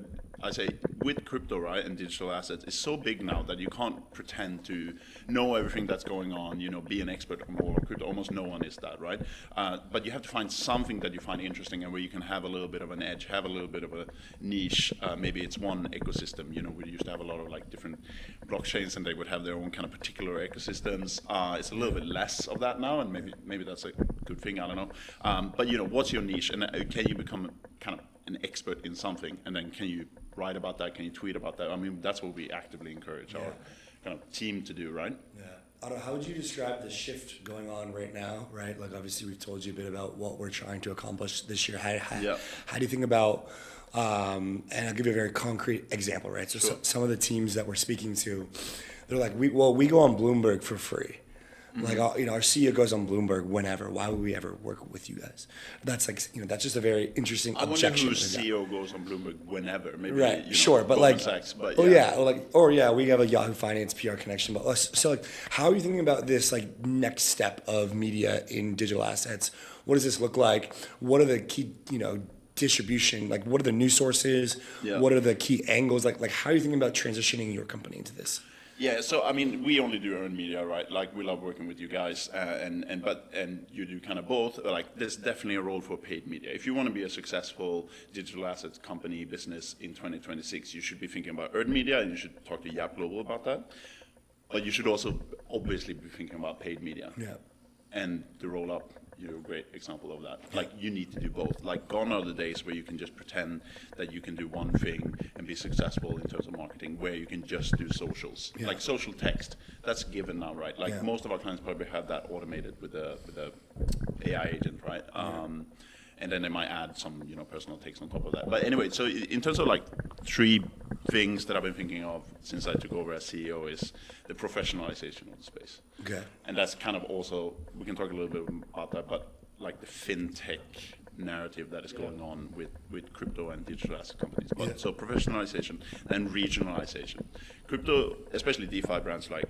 I say, with crypto, right, and digital assets, it's so big now that you can't pretend to know everything that's going on, be an expert on all of crypto. Almost no one is that, right? But you have to find something that you find interesting and where you can have a little bit of an edge, have a little bit of a niche. Maybe it's one ecosystem. We used to have a lot of like different blockchains, and they would have their own kind of particular ecosystems. It's a little bit less of that now, and maybe that's a good thing. I don't know. But what's your niche, and can you become kind of an expert in something, and then can you write about that? Can you tweet about that? I mean, that's what we actively encourage our kind of team to do, right? Yeah. Otto, how would you describe the shift going on right now, right? Like, obviously, we've told you a bit about what we're trying to accomplish this year. How do you think about, and I'll give you a very concrete example, right? So some of the teams that we're speaking to, they're like, we go on Bloomberg for free. Like, our CEO goes on Bloomberg whenever. Why would we ever work with you guys? That's like, that's just a very interesting objection. I wonder whose CEO goes on Bloomberg whenever. Maybe, right, sure, but like, Sachs, but we have a Yahoo Finance PR connection. But so like, how are you thinking about this like next step of media in digital assets? What does this look like? What are the key, distribution? Like, what are the news sources? Yeah. What are the key angles? Like, how are you thinking about transitioning your company into this? Yeah, so I mean, we only do earned media, right? Like, we love working with you guys, and you do kind of both. Like, there's definitely a role for paid media. If you want to be a successful digital assets company business in 2026, you should be thinking about earned media, and you should talk to Yap Global about that. But you should also obviously be thinking about paid media. Yeah. And the Rollup, you're a great example of that. Like, you need to do both. Like, gone are the days where you can just pretend that you can do one thing and be successful in terms of marketing, where you can just do socials. Yeah. Like social text, that's given now, right? Like, most of our clients probably have that automated with a AI agent, right? And then they might add some, personal takes on top of that. But anyway, so in terms of like 3 things that I've been thinking of since I took over as CEO is the professionalization of the space. Okay. And that's kind of also, we can talk a little bit about that, but like the fintech narrative that is going on with crypto and digital asset companies. But so professionalization and regionalization. Crypto, especially DeFi brands, like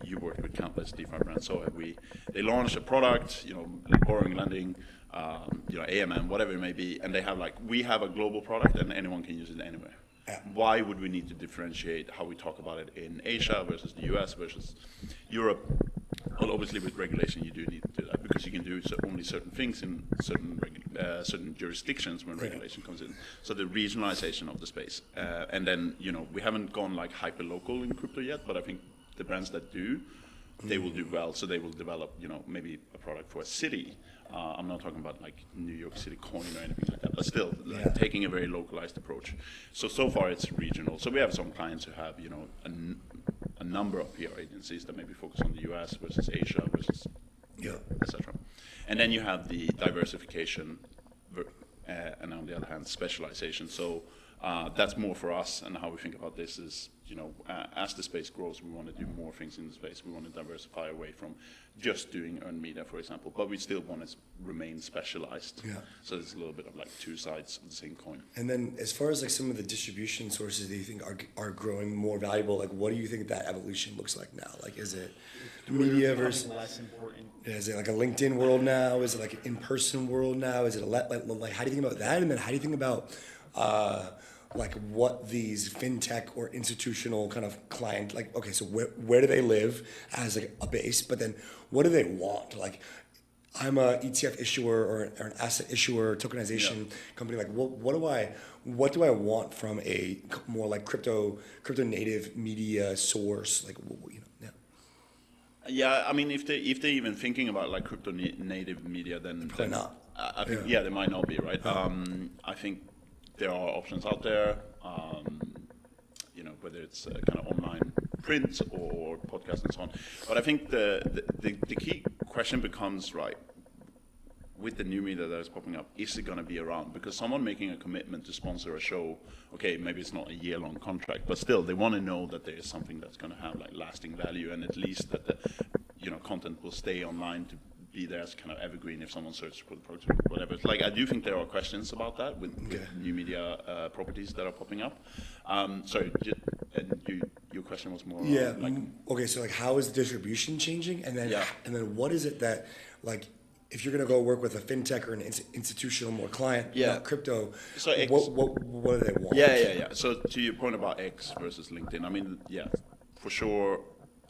you worked with countless DeFi brands, so have we. They launched a product, like borrowing, lending, AMM, whatever it may be, and they have we have a global product and anyone can use it anywhere. Yeah. Why would we need to differentiate how we talk about it in Asia versus the US versus Europe? Well, obviously with regulation you do need to do that because you can do only certain things in certain jurisdictions when regulation comes in. So the regionalization of the space. And then, we haven't gone hyper-local in crypto yet, but I think the brands that do, they will do well. So they will develop, maybe a product for a city. I'm not talking about New York City coin or anything like that, but still taking a very localized approach. So far it's regional. So we have some clients who have, a number of PR agencies that maybe focus on the US versus Asia versus etc. And then you have the diversification and on the other hand, specialization. So that's more for us, and how we think about this is as the space grows, we want to do more things in the space. We want to diversify away from just doing earned media, for example, but we still want to remain specialized. Yeah. So there's a little bit of like two sides of the same coin. And then as far as like some of the distribution sources that you think are growing more valuable, like what do you think that evolution looks like now? Like is it media versus less important? Is it like a LinkedIn world now? Is it like an in-person world now? Is it like how do you think about that? And then how do you think about like what these fintech or institutional kind of client, like, okay, so where do they live as like a base, but then what do they want? Like, I'm a ETF issuer or an asset issuer, tokenization company. Like, what do I want from a more like crypto native media source? Like, Yeah, I mean, if they're even thinking about like crypto native media, then Probably not. I think they might not be, right. I think there are options out there, whether it's kind of online print or podcast and so on. But I think the key question becomes, right, with the new media that is popping up, is it going to be around? Because someone making a commitment to sponsor a show, okay, maybe it's not a year-long contract, but still they want to know that there is something that's going to have like lasting value, and at least that the content will stay online to be there as kind of evergreen if someone searches for the product or whatever. Like, I do think there are questions about that with new media properties that are popping up. Sorry, your question was more okay, so like how is distribution changing, and then what is it that, like, if you're going to go work with a fintech or an institutional more client, not crypto, so what do they want? Yeah. So to your point about X versus LinkedIn, I mean, for sure,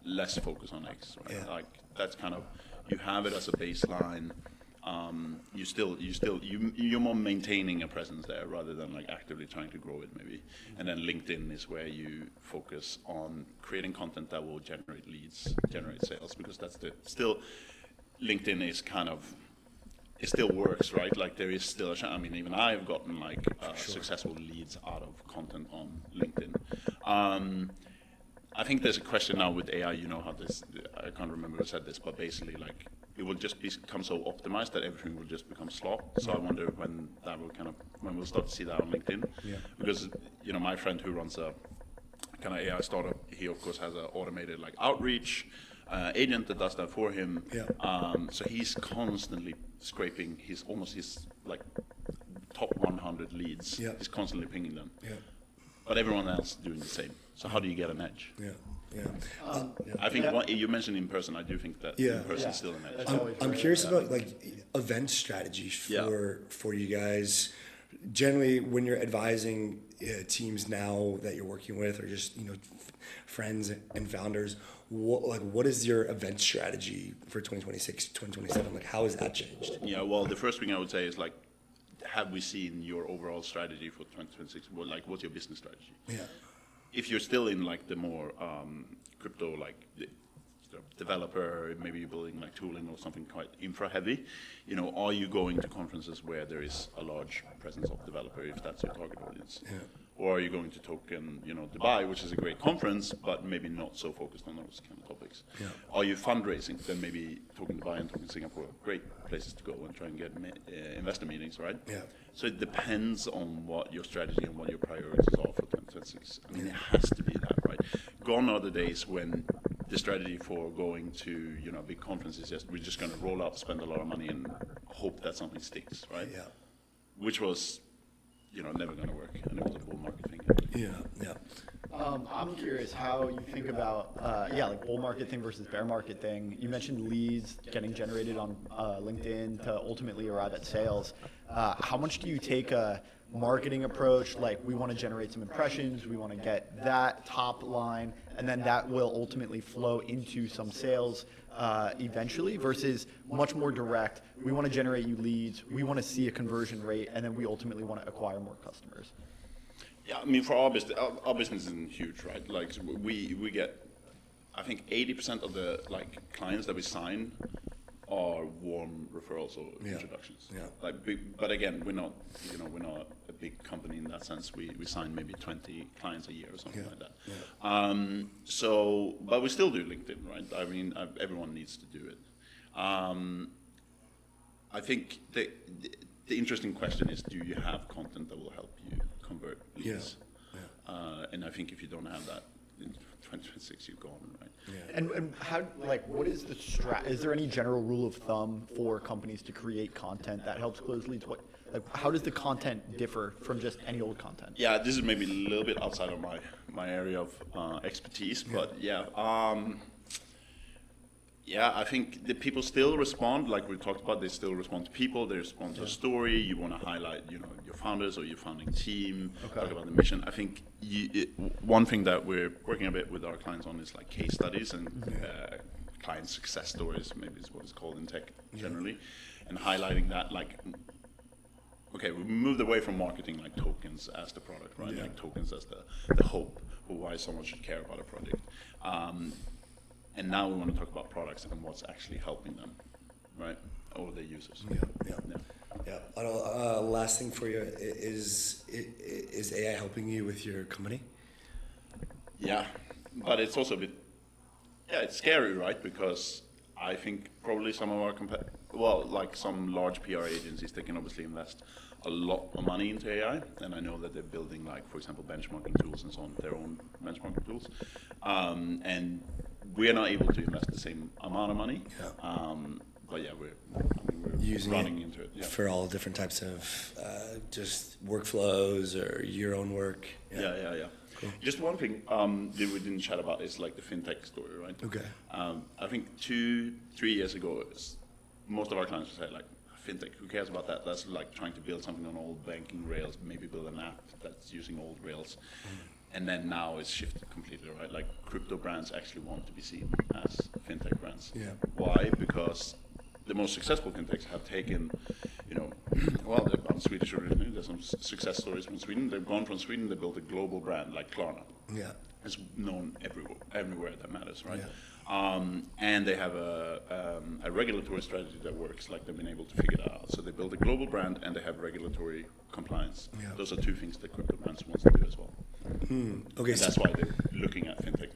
less focus on X, right? Yeah. Like, that's kind of, you have it as a baseline. You're more maintaining a presence there rather than like actively trying to grow it, maybe. And then LinkedIn is where you focus on creating content that will generate leads, generate sales, because that's LinkedIn is kind of, it still works, right? Like, there is still I mean, even I've gotten like successful leads out of content on LinkedIn. I think there's a question now with AI, how this, I can't remember who said this, but basically like it will just become so optimized that everything will just become slop. So I wonder when we'll start to see that on LinkedIn. Yeah. Because, my friend who runs a kind of AI startup, he of course has an automated like outreach agent that does that for him. Yeah. So he's constantly scraping his like top 100 leads. Yeah. He's constantly pinging them. Yeah. But everyone else is doing the same. So how do you get an edge? Yeah. I think you mentioned in person. I do think that in person is still an edge. I'm curious about like event strategies for you guys. Generally, when you're advising teams now that you're working with, or just friends and founders, what is your event strategy for 2026, 2027? Like, how has that changed? Yeah, well, the first thing I would say is like, have we seen your overall strategy for 2026? Well, like, what's your business strategy? Yeah. If you're still in like the more crypto, like developer, maybe you're building like tooling or something quite infra heavy, are you going to conferences where there is a large presence of developer, if that's your target audience? Yeah. Or are you going to Token, Dubai, which is a great conference, but maybe not so focused on those kind of topics? Yeah. Are you fundraising? Then maybe Token Dubai and Token Singapore are great places to go and try and get investor meetings, right? Yeah. So it depends on what your strategy and what your priorities are for 2026. I mean, it has to be that, right? Gone are the days when the strategy for going to, a big conference is just, we're just going to roll up, spend a lot of money, and hope that something sticks, right? Yeah. Which was, never going to work, and it was a bull market thing. Yeah. I'm curious how you think about, like bull market thing versus bear market thing. You mentioned leads getting generated on LinkedIn to ultimately arrive at sales. How much do you take a marketing approach, like we want to generate some impressions, we want to get that top line, and then that will ultimately flow into some sales eventually, versus much more direct, we want to generate you leads, we want to see a conversion rate, and then we ultimately want to acquire more customers? Yeah, I mean, for our business isn't huge, right? Like, we get, I think 80% of the like clients that we sign are warm referrals or introductions. Yeah. Like, but again, we're not a big company in that sense. We sign maybe 20 clients a year or something like that. Yeah. But we still do LinkedIn, right? I mean, everyone needs to do it. I think the interesting question is, do you have content that will help you convert leads? Yeah. And I think if you don't have that, in 2026 you're gone, right? Yeah. And how, like, what is the is there any general rule of thumb for companies to create content that helps close leads? Like, how does the content differ from just any old content? Yeah, this is maybe a little bit outside of my area of expertise, but yeah. Yeah, I think the people still respond, like we talked about, they still respond to people, they respond to a story, you want to highlight, you know, your founders or your founding team, talk about the mission. I think one thing that we're working a bit with our clients on is like case studies and client success stories, maybe is what it's called in tech generally, and highlighting that, like, okay, we moved away from marketing like tokens as the product, right? Like tokens as the hope for why someone should care about a project. And now we want to talk about products and what's actually helping them, right? Or their users. Yeah. Otto, last thing for you, is AI helping you with your company? Yeah, but it's also a bit, it's scary, right? Because I think probably some of our like some large PR agencies, they can obviously invest a lot of money into AI, and I know that they're building, like, for example, benchmarking tools and so on, their own benchmarking tools, and we are not able to invest the same amount of money. But yeah, we're using running into it for all different types of just workflows or your own work. Yeah. Cool. Just one thing that we didn't chat about is like the fintech story, right? Okay. I think 2-3 years ago, most of our clients would say, like, fintech, who cares about that? That's like trying to build something on old banking rails, maybe build an app that's using old rails. And then now it's shifted completely, right? Like, crypto brands actually want to be seen as fintech brands. Yeah. Why? Because the most successful fintechs have taken, you know, well, they're about Swedish originally. There's some success stories from Sweden. They've gone from Sweden, they built a global brand like Klarna. Yeah. It's known everywhere that matters, right? Yeah. And they have a regulatory strategy that works, like they've been able to figure that out. So they build a global brand and they have regulatory compliance. Yeah. Those are two things that crypto brands wants to do as well. Okay. And that's why they're looking at fintech.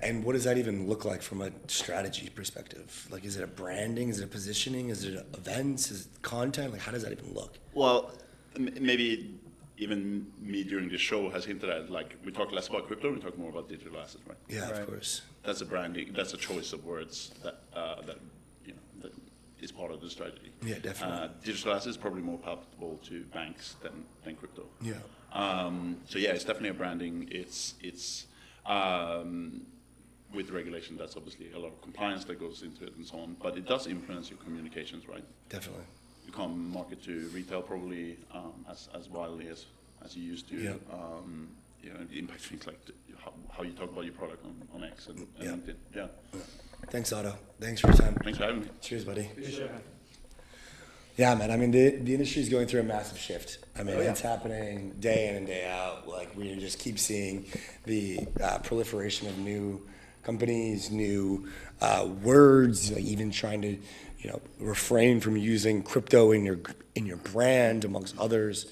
And what does that even look like from a strategy perspective? Like, is it a branding? Is it a positioning? Is it events? Is it content? Like, how does that even look? Well, maybe even me during the show has hinted at, like, we talk less about crypto, we talk more about digital assets, right? Yeah, Right. of course. That's a branding, that's a choice of words that that is part of the strategy. Yeah, definitely. Digital assets is probably more palatable to banks than crypto. Yeah. So yeah, it's definitely a branding. It's with regulation, that's obviously a lot of compliance that goes into it and so on. But it does influence your communications, right? Definitely. You can't market to retail probably as wildly as you used to. Yeah. It impacts things like how you talk about your product on X and Yeah. LinkedIn. Yeah. Thanks, Otto. Thanks for your time. Thanks for having me. Cheers, buddy. Yeah, man. I mean, the industry is going through a massive shift. I mean, it's happening day in and day out. Like, we just keep seeing the proliferation of new companies, new words, like even trying to, refrain from using crypto in your brand, amongst others.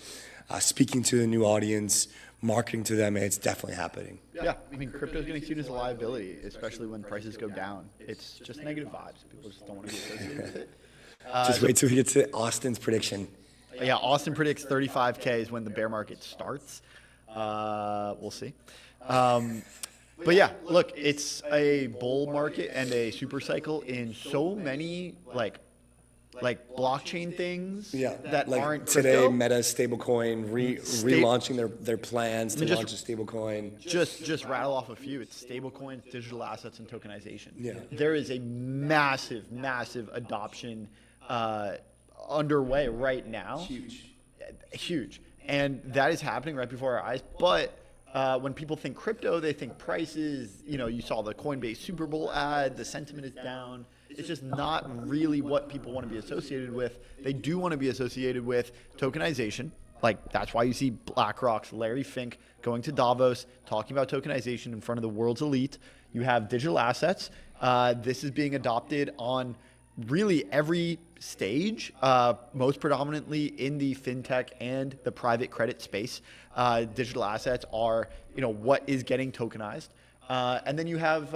Speaking to a new audience, marketing to them, it's definitely happening. Yeah, I mean, crypto is getting seen as a liability, especially when prices go down. It's just negative vibes. People just don't want to be associated with it. Just wait till we get to Austin's prediction. Yeah, Austin predicts 35K is when the bear market starts. We'll see. But yeah, look, it's a bull market and a super cycle in so many like blockchain things that like aren't today, crypto. Meta stablecoin relaunching their plans to launch a stablecoin. Just rattle off a few. It's stablecoins, digital assets, and tokenization. Yeah. There is a massive adoption underway right now. Huge. And that is happening right before our eyes. But when people think crypto, they think prices. You saw the Coinbase Super Bowl ad. The sentiment is down. It's just not really what people want to be associated with. They do want to be associated with tokenization. Like, that's why you see BlackRock's Larry Fink going to Davos, talking about tokenization in front of the world's elite. You have digital assets. This is being adopted on really every stage, most predominantly in the fintech and the private credit space. Digital assets are, what is getting tokenized. And then you have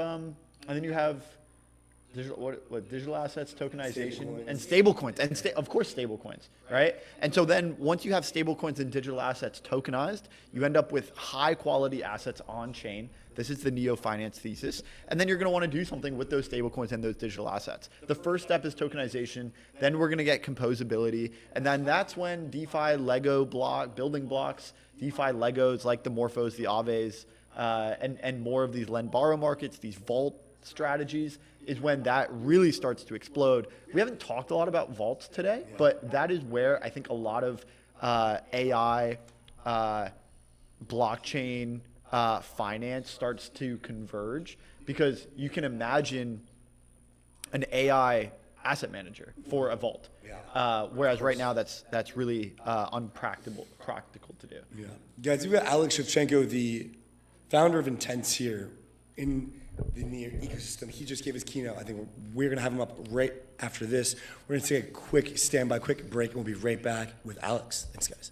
digital assets, tokenization, and stablecoins, and of course stablecoins, right? And so then once you have stablecoins and digital assets tokenized, you end up with high quality assets on chain. This is the neo-finance thesis. And then you're going to want to do something with those stablecoins and those digital assets. The first step is tokenization. Then we're going to get composability. And then that's when DeFi Lego building blocks, DeFi Legos like the Morphos, the Aves, and more of these lend borrow markets, these vault strategies, is when that really starts to explode. We haven't talked a lot about vaults today, but that is where I think a lot of AI, blockchain, finance starts to converge, because you can imagine an AI asset manager for a vault, whereas right now that's really practical to do. Yeah, guys, we've got Alex Shevchenko, the founder of Intents, here in the Near ecosystem. He just gave his keynote. I think we're going to have him up right after this. We're going to take a quick break, and we'll be right back with Alex. Thanks, guys.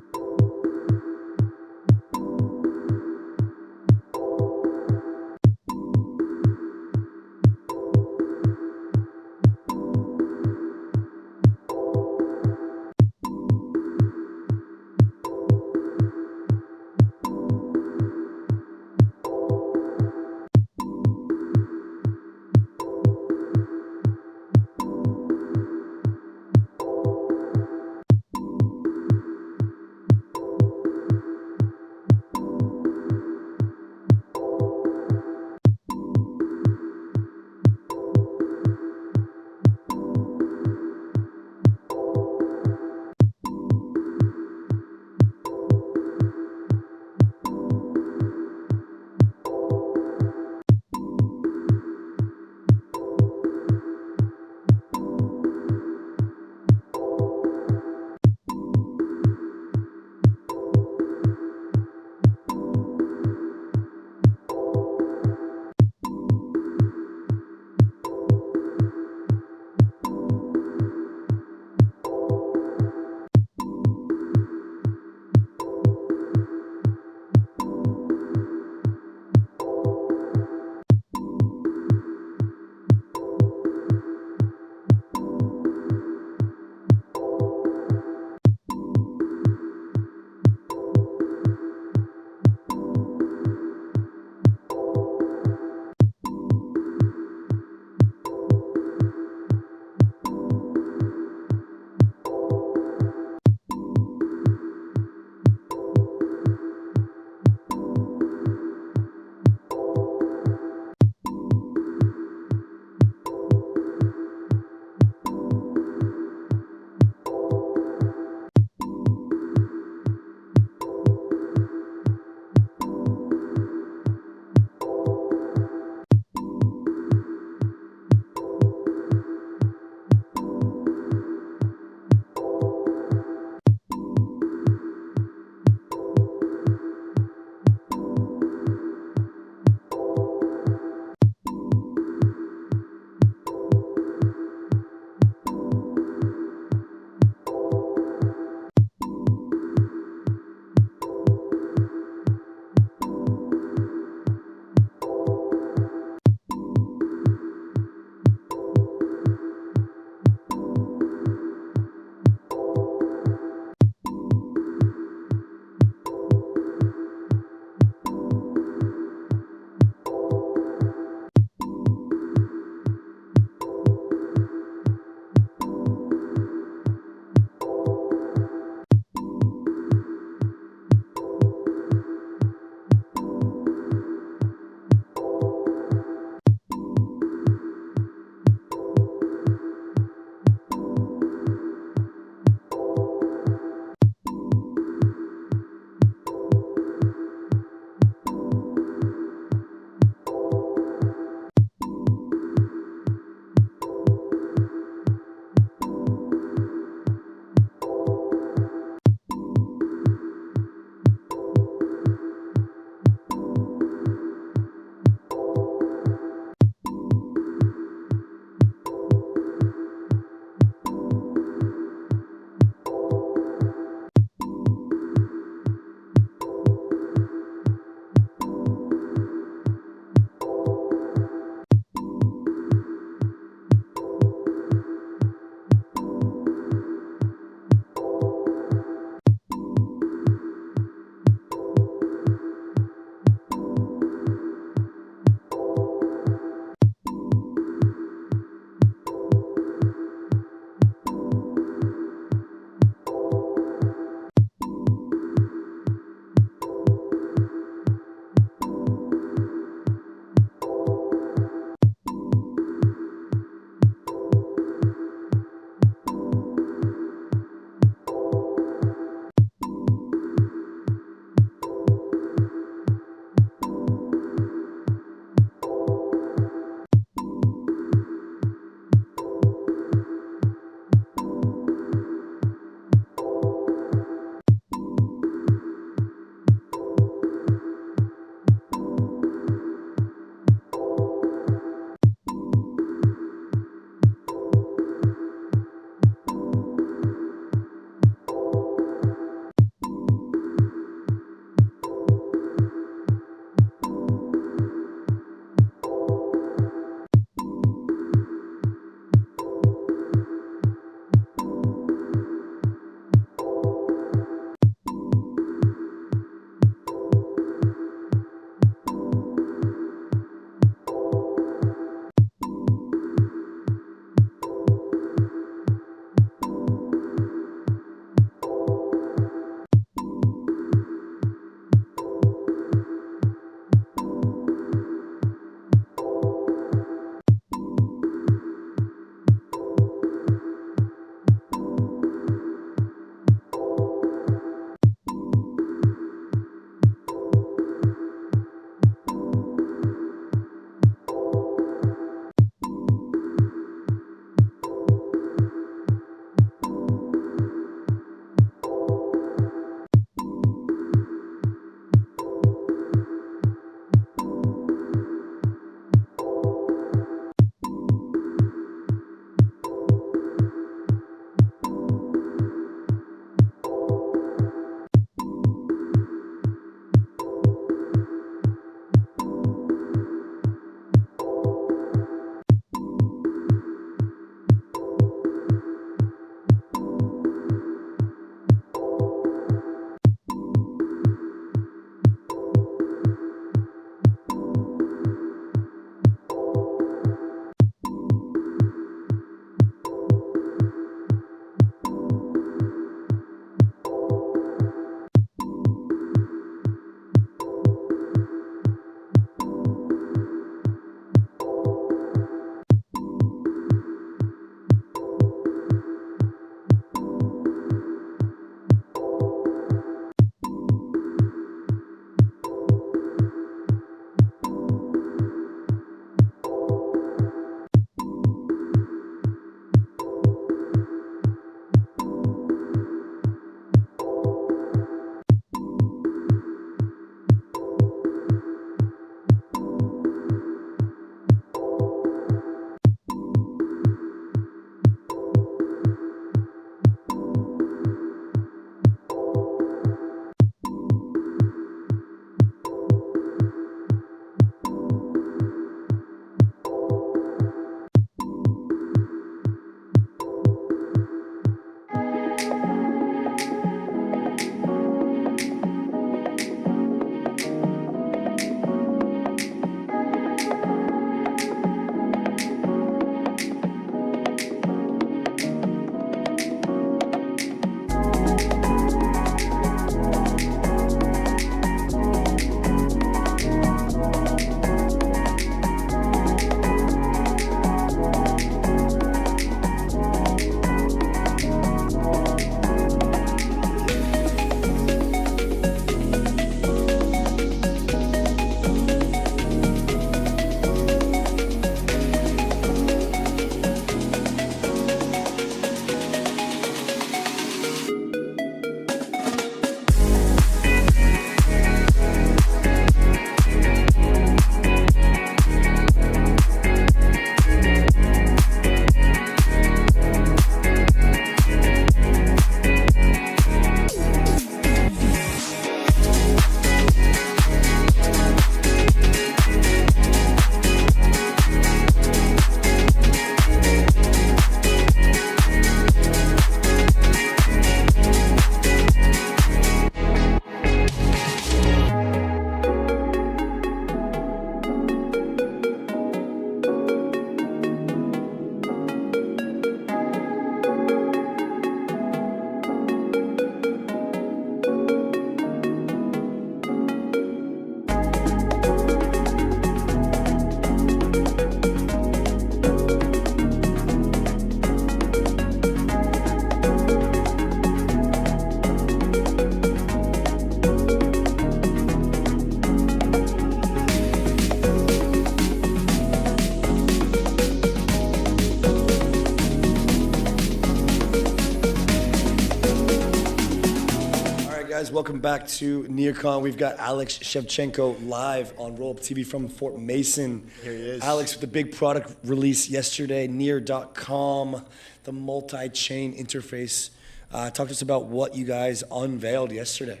guys? Welcome back to NEARCON. We've got Alex Shevchenko live on Rollup TV from Fort Mason. Here he is. Alex with the big product release yesterday, Near.com, the multi-chain interface. Talk to us about what you guys unveiled yesterday.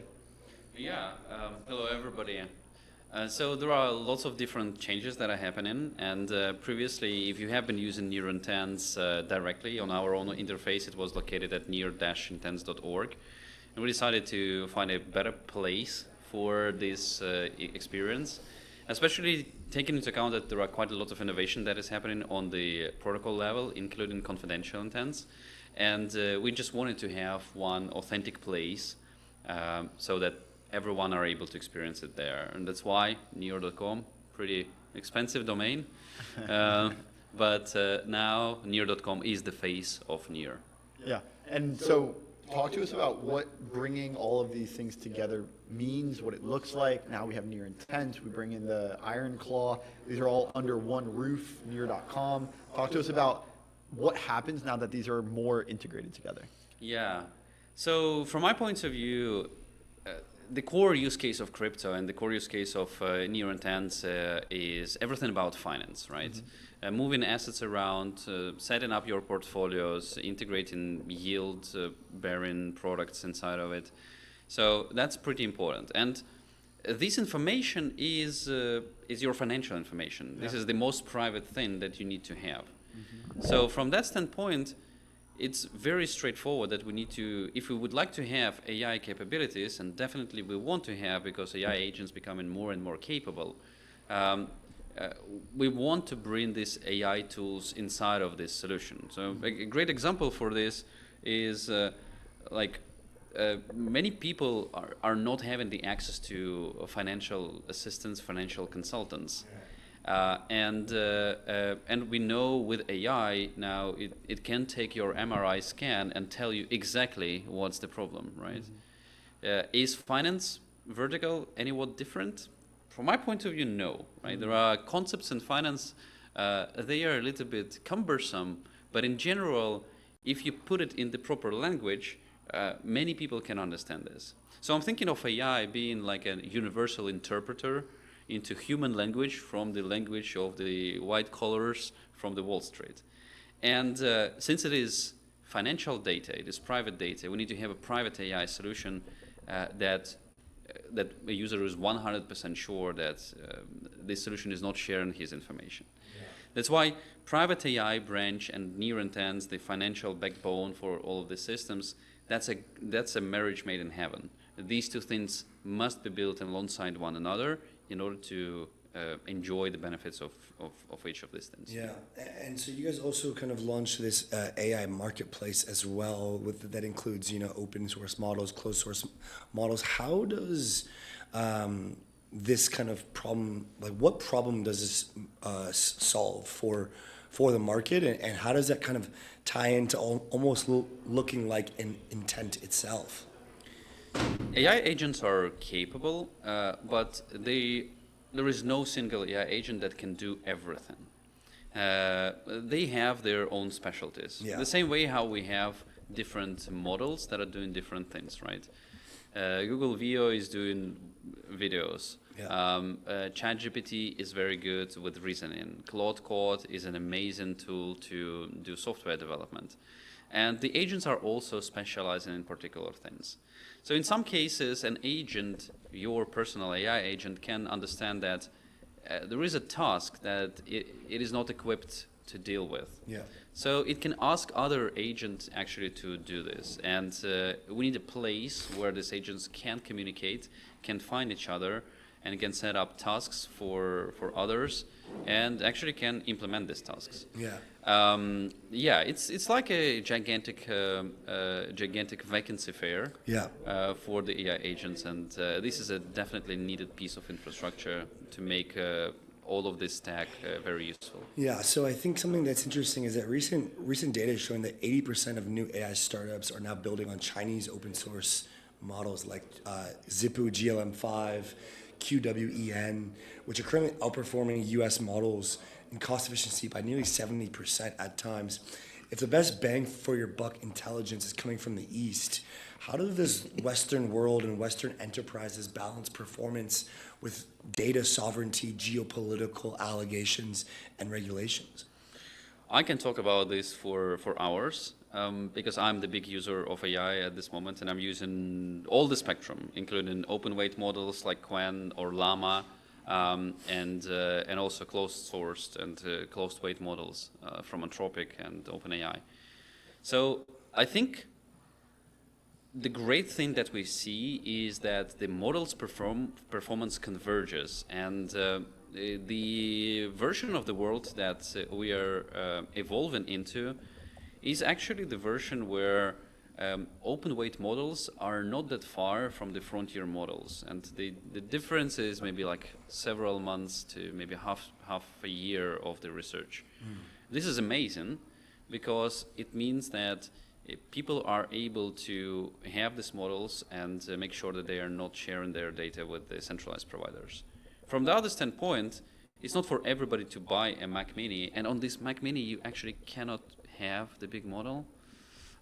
Yeah, hello everybody. So there are lots of different changes that are happening, and previously, if you have been using Near-Intents directly on our own interface, it was located at near-intents.org, and we decided to find a better place for this experience, especially taking into account that there are quite a lot of innovation that is happening on the protocol level, including confidential intents, and we just wanted to have one authentic place so that everyone are able to experience it there, and that's why Near.com, pretty expensive domain, but now Near.com is the face of Near. Yeah, and so talk to us about what bringing all of these things together means, what it looks like. Now we have Near Intent, we bring in the Iron Claw. These are all under one roof, Near.com. Talk to us about what happens now that these are more integrated together. Yeah, so from my point of view, the core use case of crypto and the core use case of Near Intents is everything about finance, right? Mm-hmm. Moving assets around, setting up your portfolios, integrating yield-bearing products inside of it. So that's pretty important. And this information is your financial information. Yeah. This is the most private thing that you need to have. Mm-hmm. So from that standpoint, it's very straightforward that we need to, if we would like to have AI capabilities, and definitely we want to have because AI agents becoming more and more capable, we want to bring these AI tools inside of this solution. So a great example for this is many people are not having the access to financial assistants, financial consultants. And we know with AI now it can take your MRI scan and tell you exactly what's the problem, right? Mm-hmm. Is finance vertical anywhat different? From my point of view, no, right? Mm-hmm. There are concepts in finance, they are a little bit cumbersome, but in general, if you put it in the proper language, many people can understand this. So I'm thinking of AI being like a universal interpreter into human language from the language of the white collars from the Wall Street. And since it is financial data, it is private data, we need to have a private AI solution that a user is 100% sure that this solution is not sharing his information. Yeah. That's why private AI branch and Near Intents, the financial backbone for all of the systems, that's a marriage made in heaven. These two things must be built alongside one another in order to enjoy the benefits of each of these things. Yeah, and so you guys also kind of launched this AI marketplace as well, that includes open source models, closed source models. How does this kind of problem, what problem does this solve for the market, and how does that kind of tie into almost looking like an intent itself? AI agents are capable, but there is no single AI agent that can do everything. They have their own specialties. Yeah. The same way how we have different models that are doing different things, right? Google Veo is doing videos. Yeah. ChatGPT is very good with reasoning. Claude Code is an amazing tool to do software development. And the agents are also specializing in particular things. So in some cases, an agent, your personal AI agent, can understand that there is a task that it is not equipped to deal with. Yeah. So it can ask other agents actually to do this. And we need a place where these agents can communicate, can find each other, and can set up tasks for others, and actually can implement these tasks. Yeah. It's like a gigantic vacancy fair. Yeah. For the AI agents, and this is a definitely needed piece of infrastructure to make all of this stack very useful. Yeah. So I think something that's interesting is that recent data is showing that 80% of new AI startups are now building on Chinese open source models like Zipu GLM5. QWEN, which are currently outperforming US models in cost efficiency by nearly 70% at times. if the best bang for your buck intelligence is coming from the East, how do this Western world and Western enterprises balance performance with data sovereignty, geopolitical allegations, and regulations? I can talk about this for hours because I'm the big user of AI at this moment, and I'm using all the spectrum, including open weight models like Quen or Llama, and also closed sourced and closed weight models from Anthropic and OpenAI. So I think the great thing that we see is that the model's performance converges, and the version of the world that we are evolving into is actually the version where open weight models are not that far from the frontier models, and the difference is maybe like several months to maybe half a year of the research. This is amazing because it means that people are able to have these models and make sure that they are not sharing their data with the centralized providers. From the other standpoint, it's not for everybody to buy a Mac Mini, and on this Mac Mini you actually cannot have the big model,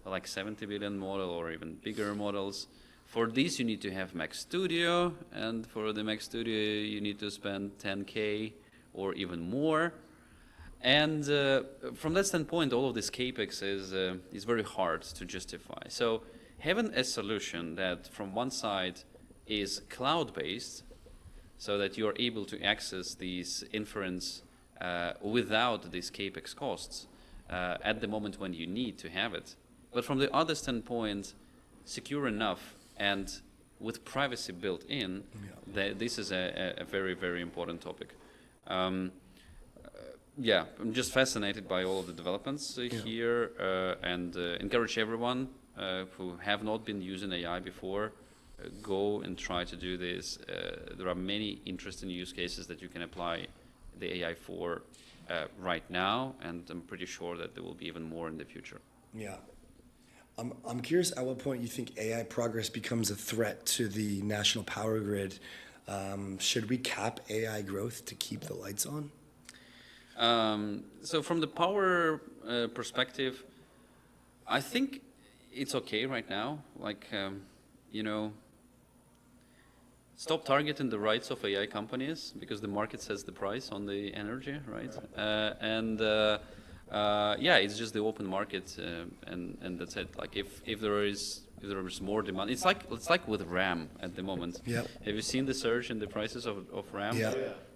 like 70 billion model or even bigger models. For this you need to have Mac Studio, and for the Mac Studio you need to spend 10K or even more. And from that standpoint, all of this capex is very hard to justify. So having a solution that from one side is cloud-based, so that you are able to access these inference without these capex costs at the moment when you need to have it. But from the other standpoint, secure enough and with privacy built in, this is a very, very important topic. Yeah, I'm just fascinated by all of the developments here, and encourage everyone who have not been using AI before, go and try to do this. There are many interesting use cases that you can apply the AI for right now, and I'm pretty sure that there will be even more in the future. Yeah. I'm curious at what point you think AI progress becomes a threat to the national power grid. Should we cap AI growth to keep the lights on? So from the power perspective, I think it's okay right now. Like, you know, stop targeting the rights of AI companies because the market sets the price on the energy, right? Yeah, it's just the open market, and that's it. Like, if there is more demand, it's like with RAM at the moment. Yep. Have you seen the surge in the prices of RAM? Yeah.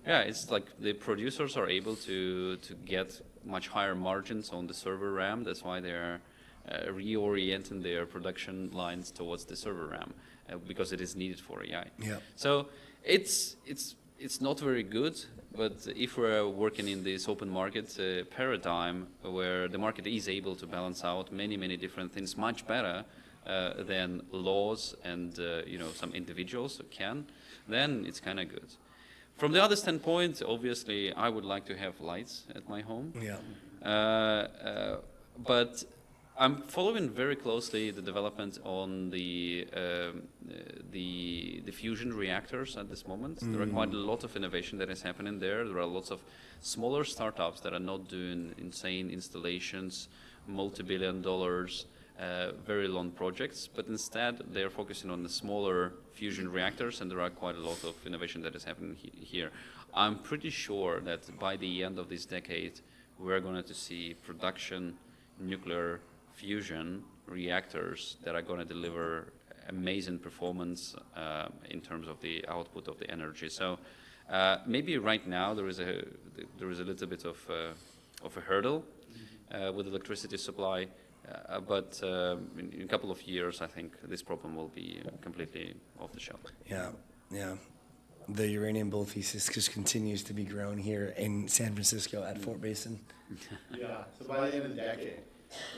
Yeah, it's like the producers are able to get much higher margins on the server RAM. That's why they're reorienting their production lines towards the server RAM because it is needed for AI. Yeah. So it's not very good, but if we're working in this open market paradigm where the market is able to balance out many different things much better than laws and you know, some individuals can, then it's kind of good. From the other standpoint, obviously, I would like to have lights at my home. Yeah. But I'm following very closely the development on the fusion reactors at this moment. There are quite a lot of innovation that is happening there. There are lots of smaller startups that are not doing insane installations, multi-billion dollars, very long projects, but instead they're focusing on the smaller fusion reactors, and there are quite a lot of innovation that is happening here. I'm pretty sure that by the end of this decade, we're going to see production nuclear fusion reactors that are going to deliver amazing performance in terms of the output of the energy. So maybe right now there is a little bit of a hurdle with electricity supply. But in a couple of years, I think this problem will be completely off the shelf. Yeah, yeah. The uranium bull thesis just continues to be grown here in San Francisco at Fort Mason. Yeah, so by the end of the decade,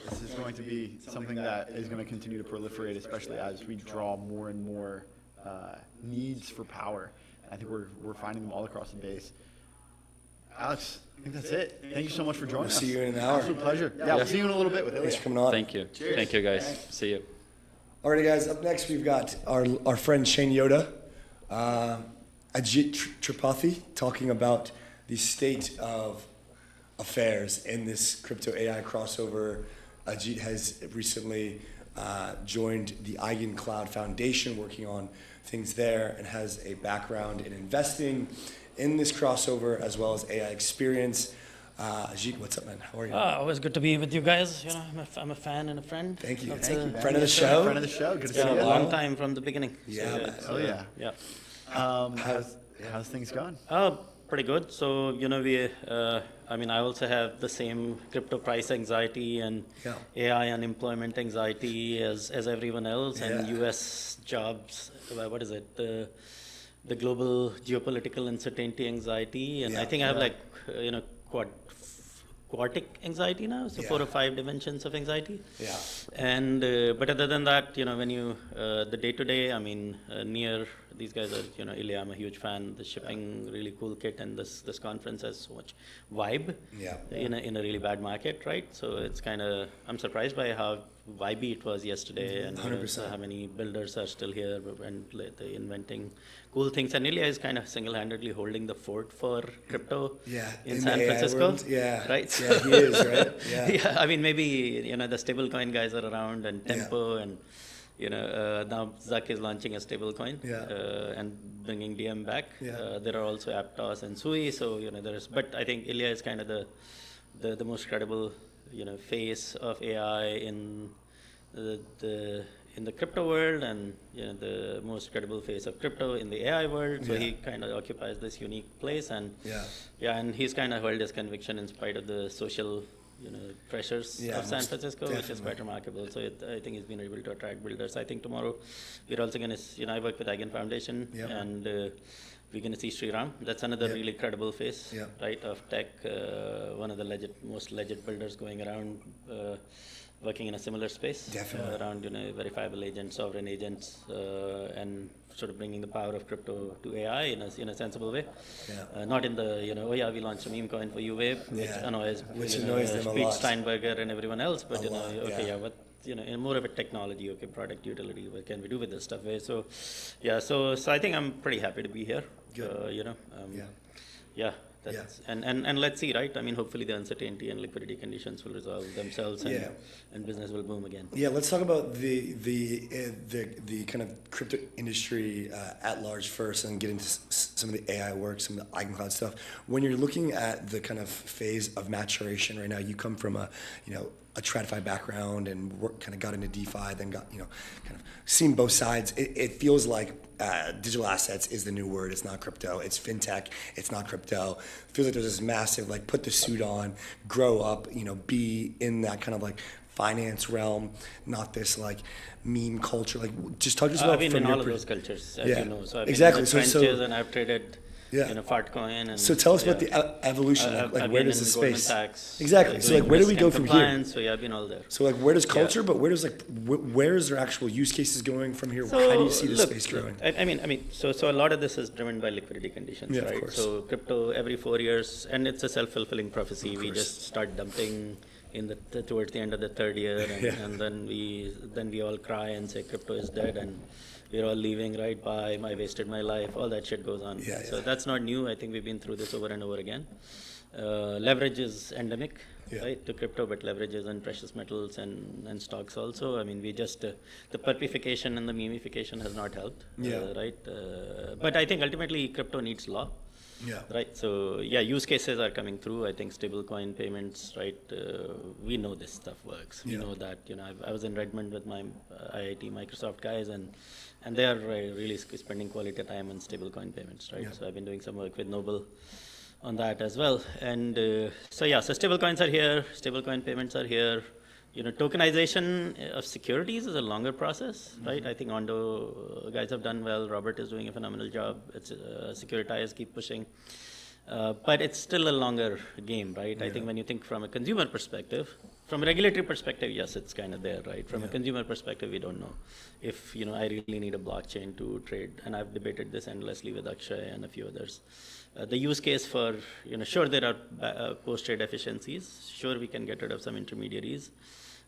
this is going to be something that is going to continue to proliferate, especially as we draw more and more needs for power. I think we're finding them all across the base. Alex, I think that's it. Thank you so much for joining us. See you in an hour. Absolute pleasure. Yeah, we'll see you in a little bit with Illia. Thanks for coming on. Thank you. Cheers. Thank you, guys. Thanks. See you. Alrighty, guys. Up next, we've got our friend Chainyoda, Ajit Tripathi, talking about the state of affairs in this crypto AI crossover Ajit has recently joined the Eigen Cloud Foundation, working on things there, and has a background in investing in this crossover as well as AI experience. Ajit, what's up, man? How are you? Always good to be with you guys. You know, I'm a fan and a friend. Thank you. That's Thank you. a- Friend of the show. Friend of the show. Good to see Yeah, you. a long time from the beginning. Yeah. Oh yeah. Yeah. How's things going? Pretty good. So, you know, I also have the same crypto price anxiety and Yeah. AI unemployment anxiety as everyone else, and Yeah. US jobs, what is it? The global geopolitical uncertainty anxiety. And Yeah. I think I have quartic anxiety now, so 4 Yeah. or 5 dimensions of anxiety. Yeah. And but other than that, you know, when you the day to day, Near, these guys are, you know, Illia, I'm a huge fan. The shipping, really cool kit, and this conference has so much vibe. Yeah. In a really bad market, right? So it's kind of, I'm surprised by how vibey it was yesterday, and 100%. how many builders are still here and they're inventing cool things. And Illia is kind of single-handedly holding the fort for crypto Yeah. in the San AI Francisco. world. Yeah. Right? Yeah, he is, right? Yeah. Yeah, I mean, maybe, you know, the stablecoin guys are around, and Tempo, and, you know, now Zuck is launching a stablecoin and bringing DM back. Yeah. There are also Aptos and Sui, so, you know, but I think Illia is kind of the most credible, you know, face of AI in the crypto world, and, you know, the most credible face of crypto in the AI world. So he kind of occupies this unique place, and and he's kind of held his conviction in spite of the social, you know, pressures of San Francisco, which is quite remarkable. So I think he's been able to attract builders. I think tomorrow we're also going to, you know, I work with Eigen Foundation, and we're going to see Sriram. That's another really credible face, right, of tech. One of the most legit builders going around, working in a similar space. Definitely. Around, you know, verifiable agents, sovereign agents, and sort of bringing the power of crypto to AI in a sensible way. Not in the, you know, we launched a meme coin for UWave, which annoys them a Pete lot. Steinberger and everyone else, but, you know, lot, what, you know, in more of a technology, product utility, what can we do with this stuff? So, so I think I'm pretty happy to be here. You know, and let's see, right? I mean, hopefully the uncertainty and liquidity conditions will resolve themselves, and business will boom again. Yeah, let's talk about the kind of crypto industry at large first, and get into some of the AI work, some of the EigenCloud stuff. When you're looking at the kind of phase of maturation right now, you come from a TradFi background and kind of got into DeFi, then got, you know, kind of seen both sides. It feels like digital assets is the new word. It's not crypto. It's fintech. It's not crypto. It feels like there's this massive, like, put the suit on, grow up, you know, be in that kind of like finance realm, not this like meme culture. Like, just talk to us about. I've been from in your all of those cultures, as you know. So I've exactly. been in the So trenches, and I've traded, Yeah. you know, Fartcoin. And so tell us about the evolution. Like I've where been does the in Goldman space? Sachs, Exactly. So doing like, where do we risk go and from here? compliance. So I've been all there. So like, where does culture, but where does like, where is there actual use cases going from here? How do you see the space growing? I mean, so a lot of this is driven by liquidity conditions, Yeah, of right? course. So crypto every 4 years, and it's a self-fulfilling prophecy. We just start dumping in towards the end of the third year, and then we all cry and say crypto is dead, and we're all leaving, right? Bye, I wasted my life. All that shit goes on. So that's not new. I think we've been through this over and over again. Leverage is endemic, right, to crypto, but leverage is on precious metals and stocks also. I mean, we just the perpification and the memification has not helped, right? But I think ultimately crypto needs law. Right. So use cases are coming through. I think stablecoin payments, right? We know this stuff works. We know that. You know, I was in Redmond with my IIT Microsoft guys, and they are really spending quality time on stablecoin payments, right? So I've been doing some work with Noble on that as well. And so stablecoins are here. Stablecoin payments are here. You know, tokenization of securities is a longer process, right? I think Ondo guys have done well. Robert is doing a phenomenal job. It's Securitize, keep pushing. But it's still a longer game, right? I think when you think from a consumer perspective, from a regulatory perspective, yes, it's kind of there, right? From a consumer perspective, we don't know if, you know, I really need a blockchain to trade. And I've debated this endlessly with Akshay and a few others. The use case for, you know, sure, there are post-trade efficiencies. Sure, we can get rid of some intermediaries.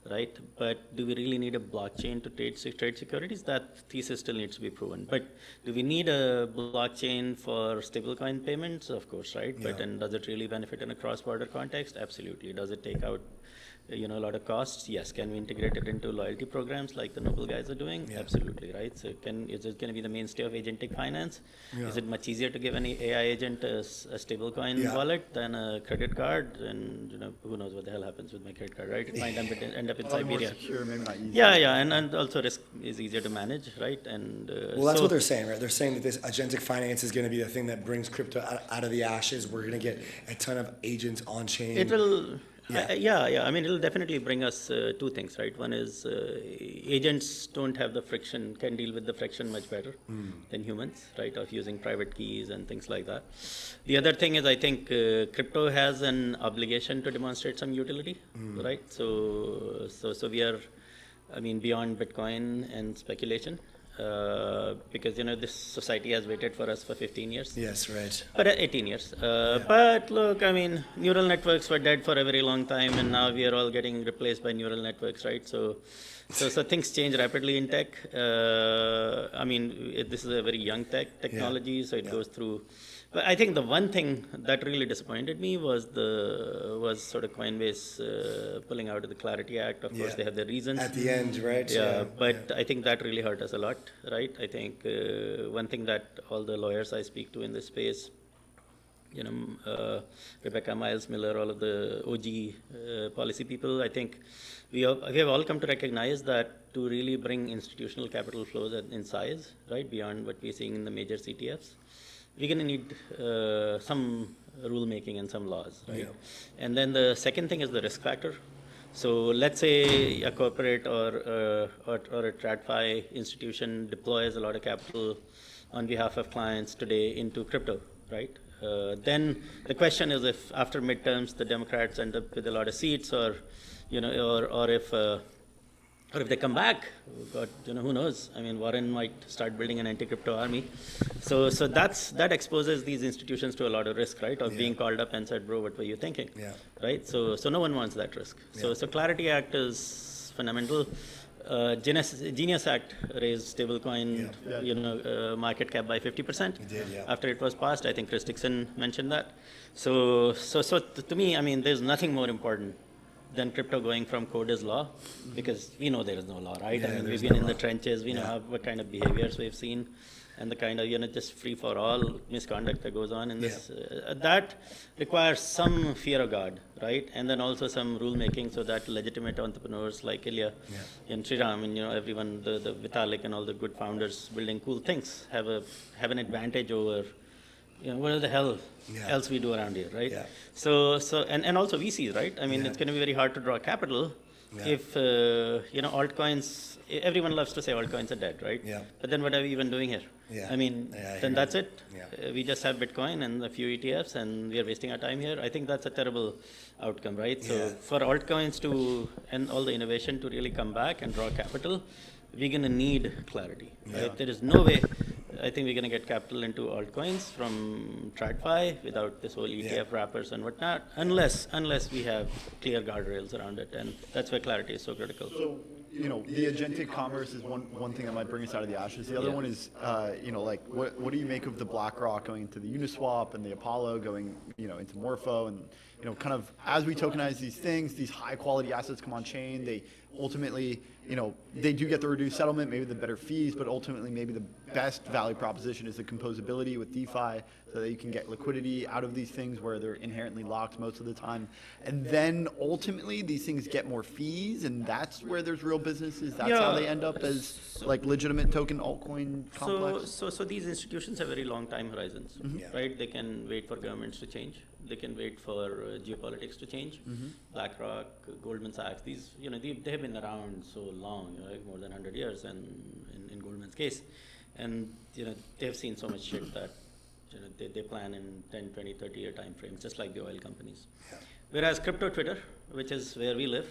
Right, but do we really need a blockchain to trade securities? That thesis still needs to be proven. But do we need a blockchain for stablecoin payments? Of course, right? But and does it really benefit in a cross-border context? Absolutely. Does it take out a lot of costs. Yes, can we integrate it into loyalty programs like the Noble guys are doing? Yeah. Absolutely, right? So is it going to be the mainstay of agentic finance? Yeah. Is it much easier to give any AI agent a stablecoin wallet than a credit card? And who knows what the hell happens with my credit card, right? It might end up in Probably more Siberia. secure, maybe not easy. Yeah, and also risk is easier to manage, right? And Well, that's what they're saying, right? They're saying that this agentic finance is going to be the thing that brings crypto out of the ashes. We're going to get a ton of agents on chain. It will. Yeah. I mean, it'll definitely bring us two things, right? One is agents don't have the friction, can deal with the friction much better than humans, right? Of using private keys and things like that. The other thing is, I think crypto has an obligation to demonstrate some utility, right? So we are, I mean, beyond Bitcoin and speculation. Because this society has waited for us for 15 years. Yes, right. But 18 years. But look, I mean, neural networks were dead for a very long time, and now we are all getting replaced by neural networks, right? So things change rapidly in tech. I mean, this is a very young technology, so it goes through. But I think the one thing that really disappointed me was sort of Coinbase pulling out of the Clarity Act. Of course, they have their reasons. At the end, right? But I think that really hurt us a lot, right? I think one thing that all the lawyers I speak to in this space, Rebecca Miles Miller, all of the OG policy people, I think we have all come to recognize that to really bring institutional capital flows in size, right, beyond what we're seeing in the major CTFs, we're going to need some rule making and some laws, right? And then the second thing is the risk factor. So let's say a corporate or a TradFi institution deploys a lot of capital on behalf of clients today into crypto, right? Then the question is, if after midterms the Democrats end up with a lot of seats, or if they come back, God, who knows? I mean, Warren might start building an anti-crypto army. So that exposes these institutions to a lot of risk, right? Of being called up and said, bro, what were you thinking? Right? So no one wants that risk. So Clarity Act is fundamental. Genius Act raised stablecoin, market cap by 50%. It did, after it was passed. I think Chris Dixon mentioned that. So to me, I mean, there's nothing more important than crypto going from code is law, because we know there is no law, right? I mean, we've been in the trenches, we know what kind of behaviors we've seen, and the kind of, just free for all misconduct that goes on in this. That requires some fear of God, right? And then also some rule making, so that legitimate entrepreneurs like Illia and Sriram and, everyone, the Vitalik and all the good founders building cool things have an advantage over what the hell else we do around here, right? So and also VCs, right? I mean, it's going to be very hard to draw capital if altcoins. Everyone loves to say altcoins are dead, right? But then what are we even doing here? I mean, then that's it. We just have Bitcoin and a few ETFs, and we are wasting our time here. I think that's a terrible outcome, right? So for altcoins and all the innovation to really come back and draw capital, we're going to need clarity, right? There is no way. I think we're going to get capital into altcoins from TradFi without this whole ETF wrappers and whatnot, unless we have clear guardrails around it, and that's where clarity is so critical. So, the agentic commerce is one thing that might bring us out of the ashes. The other one is, what do you make of the BlackRock going into the Uniswap and the Apollo going, into Morpho, and kind of as we tokenize these things, these high quality assets come on chain. They ultimately, they do get the reduced settlement, maybe the better fees, but ultimately maybe the best value proposition is the composability with DeFi, so that you can get liquidity out of these things where they're inherently locked most of the time. And then ultimately these things get more fees, and that's where there's real businesses. That's how they end up as like legitimate token altcoin complex. So these institutions have very long time horizons, right? They can wait for governments to change. They can wait for geopolitics to change. BlackRock, Goldman Sachs, these, they have been around so long, like more than 100 years, and in Goldman's case. And, they have seen so much shit that, they plan in 10, 20, 30-year time frames, just like the oil companies. Whereas crypto Twitter, which is where we live,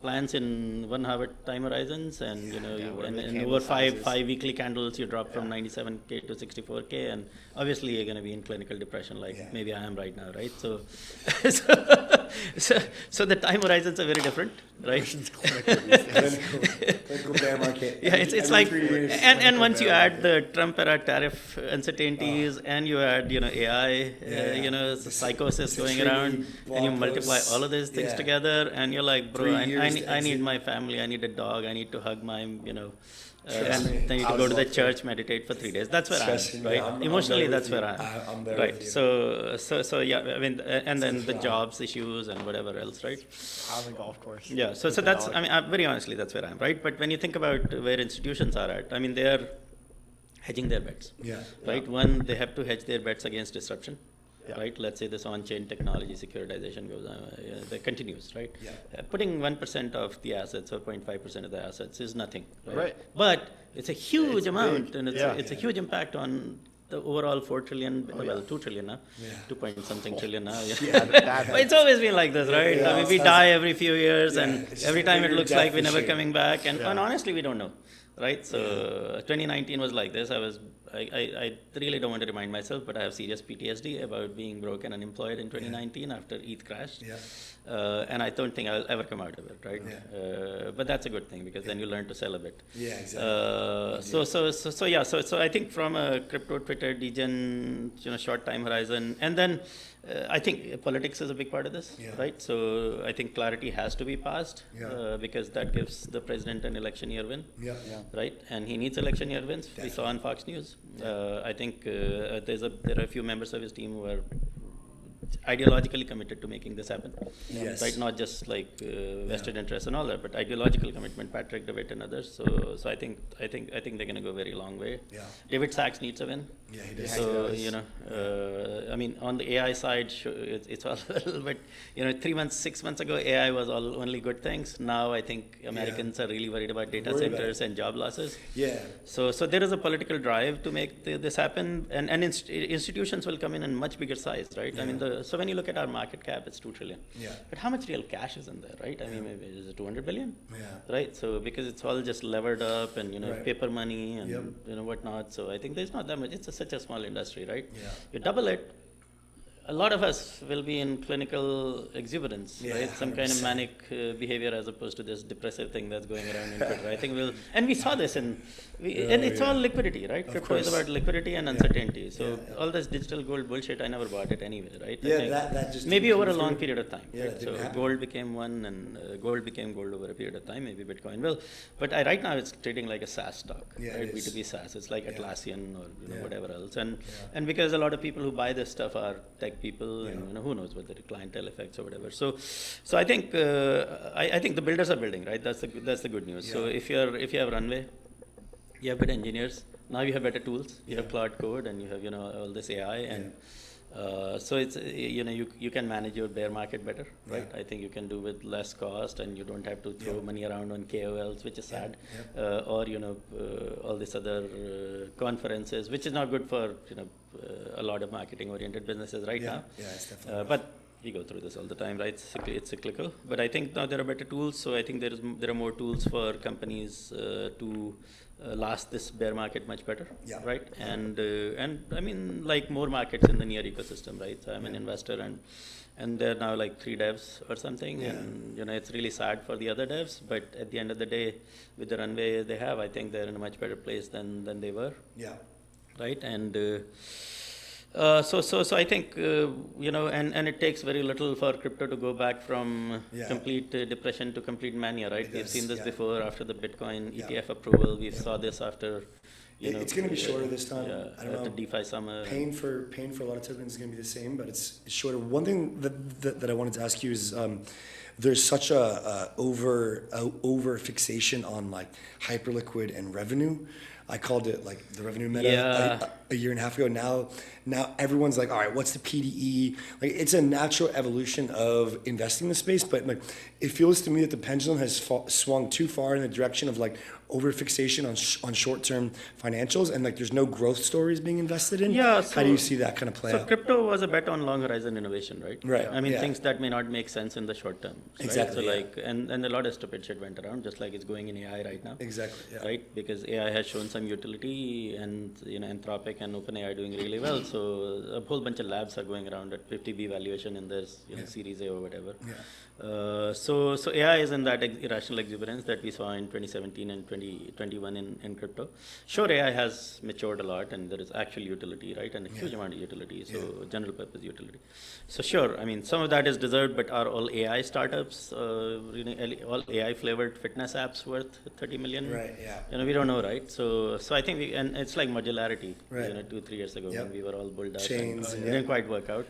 plans in 1 hour time horizons, and and over five weekly candles, you drop from 97K to 64K, and obviously you're going to be in clinical depression, like maybe I am right now, right? So the time horizons are very different, right? Clinical bear market. Yeah, it's like, and once you add the Trump era tariff uncertainties, and you add AI, the psychosis going around, and you multiply all of these things together, and you're like, bro, I need my family, I need a dog, I need to hug my and then you need to go to the church, meditate for 3 days. That's where I am, right? Emotionally, that's where I am. I'm there right. with you. So yeah. I mean, and then the jobs issues and whatever else, right? On the golf course. Yeah. So that's. I mean, very honestly, that's where I am, right? But when you think about where institutions are at, I mean, they are hedging their bets. Yeah. Right. One, they have to hedge their bets against disruption. Yeah. Right. Let's say this on-chain technology securitization goes on, that continues, right? Yeah. Putting 1% of the assets or 0.5% of the assets is nothing, Right. But it's a huge amount, big. and it's a huge impact on the overall 4 trillion, well, 2 trillion now, Yeah. 2 point something trillion now. That It's always been like this, right? Yeah, I mean, we it's- die every few years, and it's just every time it bigger looks death like we're never machine. coming back. And Yeah. honestly, we don't know, right? So 2019 was like this. I really don't want to remind myself, but I have serious PTSD about being broke and unemployed in 2019 after ETH crashed. Yeah. And I don't think I'll ever come out of it, right? Yeah. But that's a good thing, because then you learn to sell a bit. Yeah, exactly. So I think from a crypto Twitter degen, short time horizon, and then I think politics is a big part of this, Yeah. right? So I think clarity has to be passed, Yeah. because that gives the president an election year win, Yeah. right? And he needs election year wins. We saw on Fox News. I think there are a few members of his team who are ideologically committed to making this happen. Yes. Right, not just like vested interests and all that, but ideological commitment. Patrick DeWitt and others. So I think they're going to go a very long way. Yeah. David Sachs needs a win. Yeah, he does. So I mean, on the AI side, it's all a little bit. 3 months, 6 months ago, AI was all only good things. Now I think Americans are really worried about data centers and job losses. Yeah. So there is a political drive to make this happen, and institutions will come in much bigger size, right? Yeah. I mean, so when you look at our market cap, it's 2 trillion. Yeah. But how much real cash is in there, right? I mean, maybe is it 200 billion? Yeah. Right. So because it's all just levered up and Right. paper money and Yep. whatnot. So I think there's not that much. It's such a small industry, right? Yeah. You double it. A lot of us will be in clinical exuberance, Yeah, right? Some kind of 100%. manic behavior as opposed to this depressive thing that's going around in Twitter. I think and we saw this and it's all liquidity, right? Of Crypto is course. about liquidity and uncertainty. So Yeah. all this digital gold bullshit, I never bought it anyway, right? I Yeah, think that just maybe didn't over a come long through. period of time. Yeah, right? it So didn't happen. gold became one, and gold became gold over a period of time. Maybe Bitcoin will, but right now it's trading like a SaaS stock, Yeah, right? it is. B2B SaaS. It's like Yeah. Atlassian or Yeah. whatever else, and Yeah. and because a lot of people who buy this stuff are tech people, Yeah. and who knows whether clientele effects or whatever. So I think I think the builders are building, right? That's the good news. So Yeah. if you have runway, you have good engineers. Now you have better tools. You have Yeah. cloud code, and you have all this AI, and so it's you can manage your bear market better, right? Yeah. I think you can do with less cost, and you don't have to throw Yeah. money around on KOLs, which is sad, Yeah. or all these other conferences, which is not good for a lot of marketing-oriented businesses right Yeah. now. Yeah, it's definitely. But we go through this all the time, right? It's cyclical. But I think now there are better tools. So I think there are more tools for companies to last this bear market much better, Yeah. right? And I mean, like more markets in the near ecosystem, right? So I'm an investor, and there are now like 3 devs or something, Yeah. and it's really sad for the other devs. But at the end of the day, with the runway they have, I think they're in a much better place than they were, Yeah. right? And so I think and it takes very little for crypto to go back from Yeah. complete depression to complete mania, right? It We've does, seen this yeah. before after the Bitcoin Yeah. ETF approval. We Yeah. saw this after It's going to be shorter this time. Yeah, I don't at the know. DeFi summer. Pain for a lot of tokens is going to be the same, but it's shorter. One thing that I wanted to ask you is there's such a over fixation on like hyperliquid and revenue. I called it like the revenue meta Yeah. a year and a half ago. Now everyone's like, all right, what's the PDE? Like it's a natural evolution of investing in the space, but like it feels to me that the pendulum has swung too far in the direction of like over fixation on short-term financials, and like there's no growth stories being invested in. Yeah, How do you so- see that kind of play So out? crypto was a bet on long horizon innovation, right? Right, I mean, yeah. things that may not make sense in the short term. Right? Exactly, So yeah. like, and a lot of stupid shit went around, just like it's going in AI right now. Exactly. Yeah. Right? Because AI has shown some utility, and Anthropic and OpenAI are doing really well. So a whole bunch of labs are going around at 50B valuation in their Series A or whatever. Yeah. So AI is in that irrational exuberance that we saw in 2017 and 2021 in crypto. Sure, AI has matured a lot, and there is actual utility, right, and a huge amount of utility, so general purpose utility. So sure, I mean, some of that is deserved, but are all AI startups, all AI flavored fitness apps worth 30 million? Right, yeah. You know, we don't know, right? So I think and it's like modularity, right. 2-3 years ago when we were all bulled out. Chains, It didn't quite work out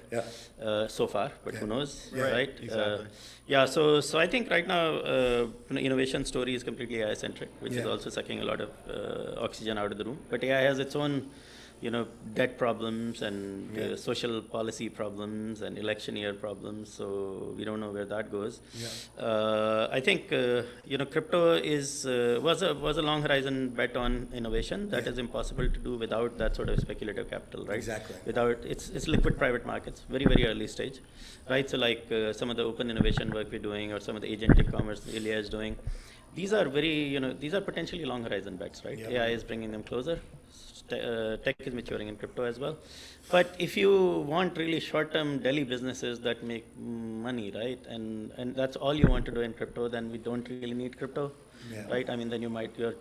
so far, but who knows, right? Exactly. So I think right now, innovation story is completely AI-centric, which is also sucking a lot of oxygen out of the room. But AI has its own, debt problems and social policy problems and election year problems. So we don't know where that goes. I think crypto was a long horizon bet on innovation that is impossible to do without that sort of speculative capital, right? Exactly. Without it's liquid private markets, very very early stage, right? So like some of the open innovation work we're doing, or some of the agentic commerce Illia is doing. These are these are potentially long horizon bets, right? AI is bringing them closer. Tech is maturing in crypto as well. But if you want really short-term daily businesses that make money, right, and that's all you want to do in crypto, then we don't really need crypto, right? I mean, then you're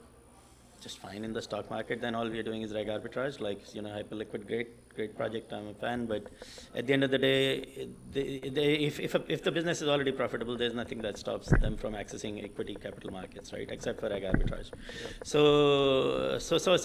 just fine in the stock market. Then all we're doing is reg arbitrage, like Hyperliquid, great project. I'm a fan, but at the end of the day, if the business is already profitable, there's nothing that stops them from accessing equity capital markets, right? Except for reg arbitrage. So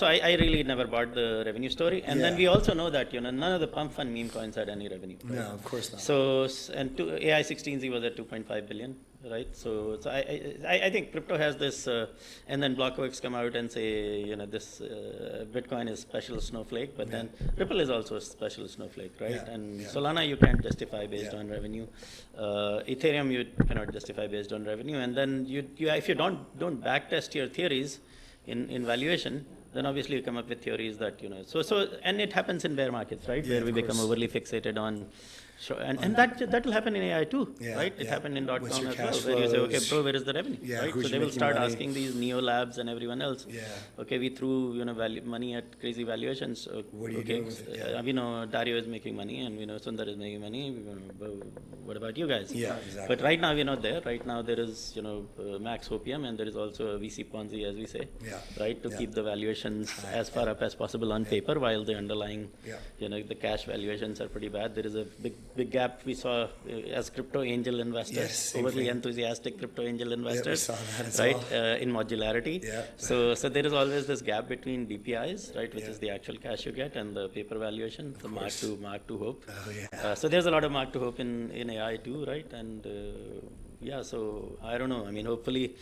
I really never bought the revenue story. And then we also know that none of the pump fund meme coins had any revenue. Right? No, of course not. So AI 16Z was at 2.5 billion. Right, so I think crypto has this, and then Blockworks come out and say, this Bitcoin is special snowflake, but then Ripple is also a special snowflake, right? And Solana you can't justify based on revenue, Ethereum you cannot justify based on revenue, and then if you don't backtest your theories in valuation, then obviously you come up with theories that and it happens in bear markets, right, where we become overly fixated on. Sure. And that will happen in AI too, right? It happened in .com as well, where you say, okay, bro, where is the revenue, right? So they will start asking these Neo Labs and everyone else, okay, we threw money at crazy valuations. What are you doing with it? We know Dario is making money, and we know Sundar is making money. What about you guys? Yeah, exactly. But right now we're not there. Right now there is max opium, and there is also a VC Ponzi, as we say, right, to keep the valuations as far up as possible on paper, while the underlying, the cash valuations are pretty bad. There is a big gap we saw as crypto angel investors, overly enthusiastic crypto angel investors, right, in modularity. So there is always this gap between DPIs, right, which is the actual cash you get, and the paper valuation, the mark to hope. So there's a lot of mark to hope in AI too, right? And so I don't know. I mean, hopefully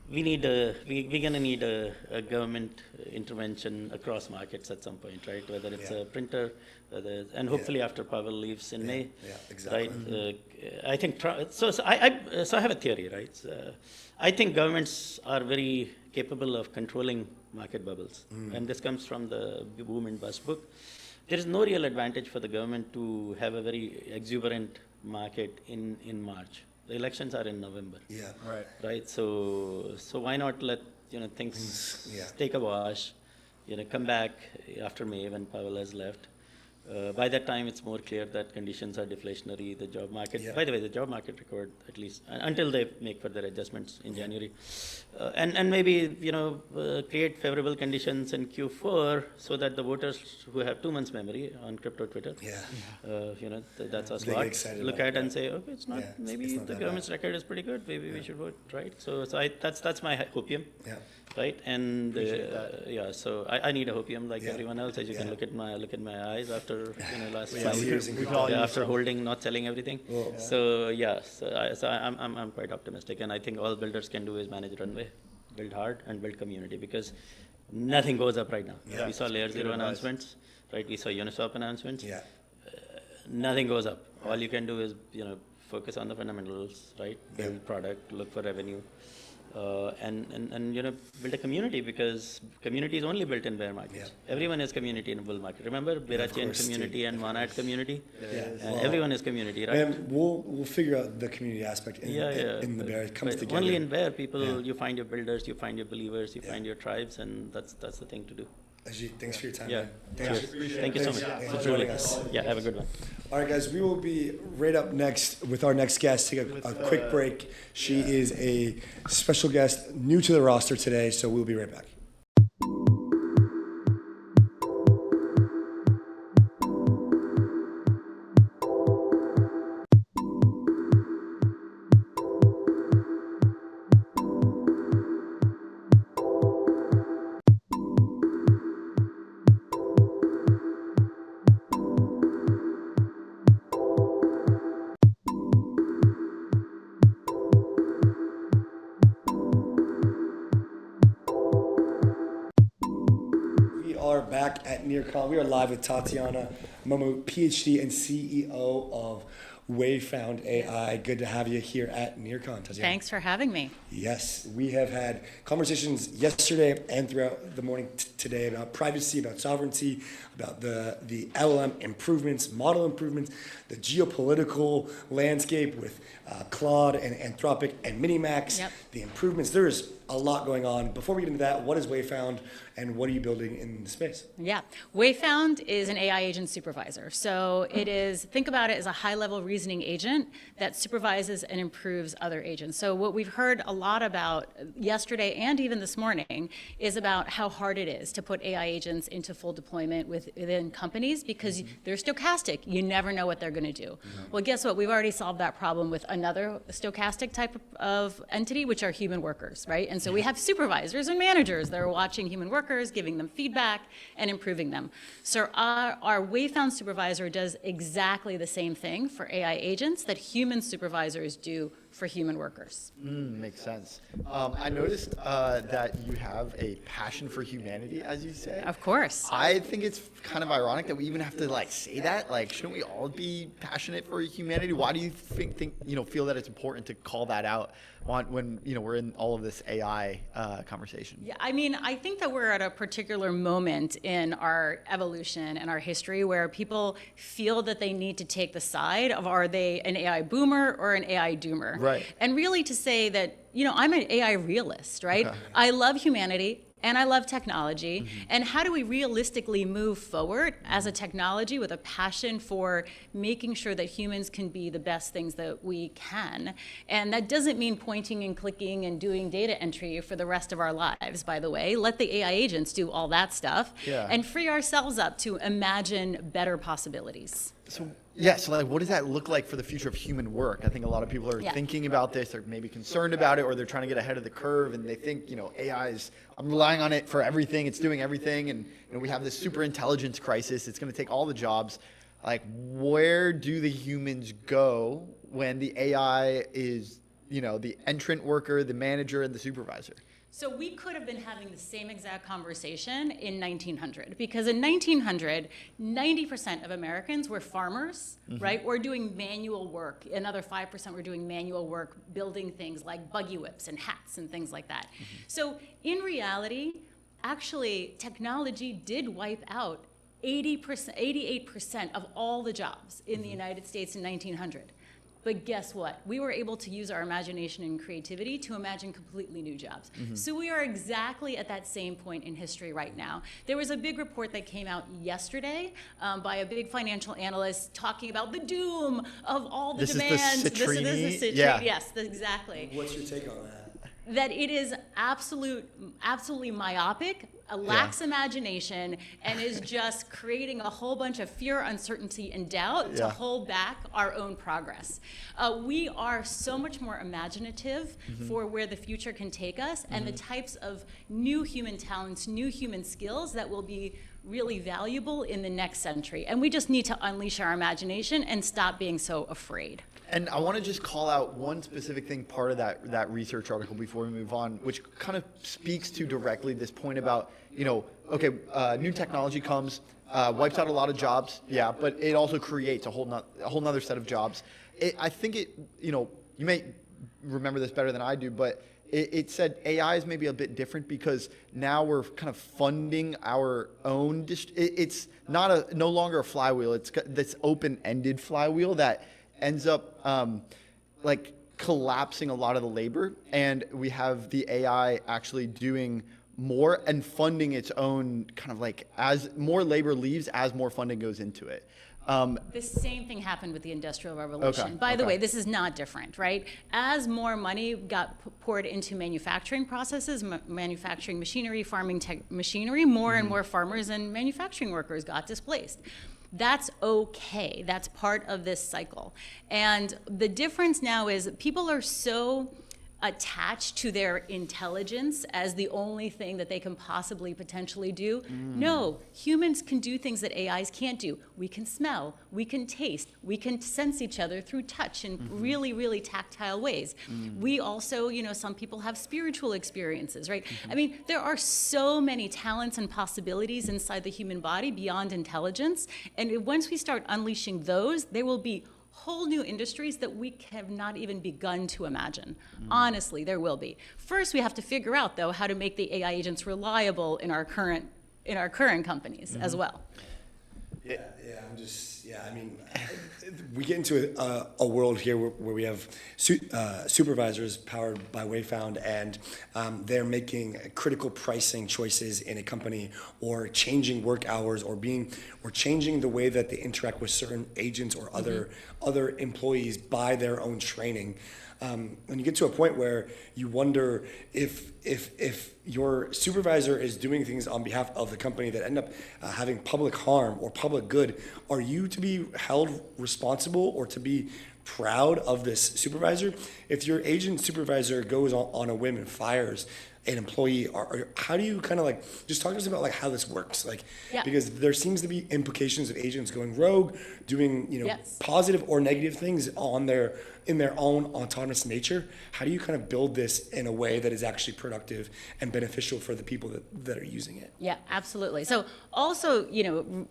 we're gonna need a government intervention across markets at some point, right? Whether it's a printer, and hopefully after Powell leaves in May, exactly. right? I think I have a theory, right? I think governments are very capable of controlling market bubbles, and this comes from the Boom and Bust book. There is no real advantage for the government to have a very exuberant market in March. The elections are in November. Right. So why not let things take a wash, come back after May when Powell has left. By that time, it's more clear that conditions are deflationary. The job market, by the way, the job market recovered at least until they make further adjustments in January, and maybe create favorable conditions in Q4 so that the voters who have 2 months memory on crypto Twitter, that's a slot, look at and say, okay, it's not. Maybe it's not the government's record is pretty good. Maybe we should vote, right? So that's my hopium. Right, and so I need a hopium like everyone else. As you can look at my eyes after last 5 years, after holding, not selling everything. So I'm quite optimistic, and I think all builders can do is manage runway, build hard, and build community, because nothing goes up right now. We saw Layer 0 announcements, right? We saw Uniswap announcements. Nothing goes up. All you can do is focus on the fundamentals, right? Build product, look for revenue. And build a community, because community is only built in bear markets. Everyone is community in a bull market. Remember Berachain community and Monad community? Everyone is community, right? Man, we'll figure out the community aspect in the bear. It comes together. Only in bear, people, you find your builders, you find your believers, you find your tribes, and that's the thing to do. Ajit, thanks for your time. Yeah. Man. Thank Thank you so much. Thanks for It's joining really us. Yeah, have a good one. All right, guys, we will be right up next with our next guest. Take a quick break. She is a special guest, new to the roster today, so we'll be right back. Back at NEARCON. We are live with Tatyana, Mamut, PhD and CEO of Wayfound.ai. Good to have you here at NEARCON, Tatyana. Thanks for having me. Yes, we have had conversations yesterday and throughout the morning today about privacy, about sovereignty, about the LLM improvements, model improvements, the geopolitical landscape with Claude and Anthropic and Minimax, Yep. the improvements. There is a lot going on. Before we get into that, what is Wayfound and what are you building in the space? Yeah, Wayfound is an AI agent supervisor. So it is, think about it as a high-level reasoning agent that supervises and improves other agents. So what we've heard a lot about yesterday and even this morning is about how hard it is to put AI agents into full deployment within companies because they're stochastic. You never know what they're going to do. Well, guess what? We've already solved that problem with another stochastic type of entity, which are human workers, right? And so we have supervisors and managers that are watching human workers, giving them feedback and improving them. So our Wayfound supervisor does exactly the same thing for AI agents that human supervisors do for human workers. Makes sense. I noticed that you have a passion for humanity, as you say. Of course. I think it's kind of ironic that we even have to like say that. Like, shouldn't we all be passionate for humanity? Why do you feel that it's important to call that out when we're in all of this AI conversation? Yeah, I mean, I think that we're at a particular moment in our evolution and our history where people feel that they need to take the side of, are they an AI boomer or an AI doomer? Right. And really to say that, I'm an AI realist, right? Okay. I love humanity and I love technology. And how do we realistically move forward as a technology with a passion for making sure that humans can be the best things that we can? And that doesn't mean pointing and clicking and doing data entry for the rest of our lives, by the way. Let the AI agents do all that stuff and free ourselves up to imagine better possibilities. So like, what does that look like for the future of human work? I think a lot of people are thinking about this. They're maybe concerned about it, or they're trying to get ahead of the curve, and they think, AI is, I'm relying on it for everything. It's doing everything, and we have this super intelligence crisis. It's going to take all the jobs. Like, where do the humans go when the AI is, the entrant worker, the manager, and the supervisor? So we could have been having the same exact conversation in 1900, because in 1900, 90% of Americans were farmers, right? Or doing manual work. Another 5% were doing manual work, building things like buggy whips and hats and things like that. So in reality, actually, technology did wipe out 88% of all the jobs in the United States in 1900. But guess what? We were able to use our imagination and creativity to imagine completely new jobs. So we are exactly at that same point in history right now. There was a big report that came out yesterday by a big financial analyst talking about the doom of all the demands. This is the Citrini? Yes, exactly. What's your take on that? That it is absolutely myopic, lacks imagination, and is just creating a whole bunch of fear, uncertainty, and doubt to hold back our own progress. We are so much more imaginative for where the future can take us, and the types of new human talents, new human skills that will be really valuable in the next century. And we just need to unleash our imagination and stop being so afraid. And I want to just call out one specific thing, part of that research article before we move on, which kind of speaks to directly this point about, new technology comes, wipes out a lot of jobs, but it also creates a whole nother set of jobs. I think you may remember this better than I do, but it said AI is maybe a bit different because now we're kind of funding our own. It's no longer a flywheel. It's this open-ended flywheel that ends up collapsing a lot of the labor, and we have the AI actually doing more and funding its own kind of like as more labor leaves, as more funding goes into it. The same thing happened with the Industrial Revolution. By the way, this is not different, right? As more money got poured into manufacturing processes, manufacturing machinery, farming machinery, more and more farmers and manufacturing workers got displaced. That's okay. That's part of this cycle. And the difference now is people are so attached to their intelligence as the only thing that they can possibly potentially do. No, humans can do things that AIs can't do. We can smell, we can taste, we can sense each other through touch in really, really tactile ways. We also, some people have spiritual experiences, right? I mean, there are so many talents and possibilities inside the human body beyond intelligence. And once we start unleashing those, there will be whole new industries that we have not even begun to imagine. Honestly, there will be. First, we have to figure out, though, how to make the AI agents reliable in our current companies as well. I mean, we get into a world here where we have supervisors powered by Wayfound, and they're making critical pricing choices in a company, or changing work hours, or changing the way that they interact with certain agents or other employees by their own training. And you get to a point where you wonder if your supervisor is doing things on behalf of the company that end up having public harm or public good, are you to be held responsible or to be proud of this supervisor? If your agent supervisor goes on a whim and fires an employee, how do you kind of like, just talk to us about like how this works, like, because there seems to be implications of agents going rogue, doing positive or negative things in their own autonomous nature. How do you kind of build this in a way that is actually productive and beneficial for the people that are using it? Yeah, absolutely. So also,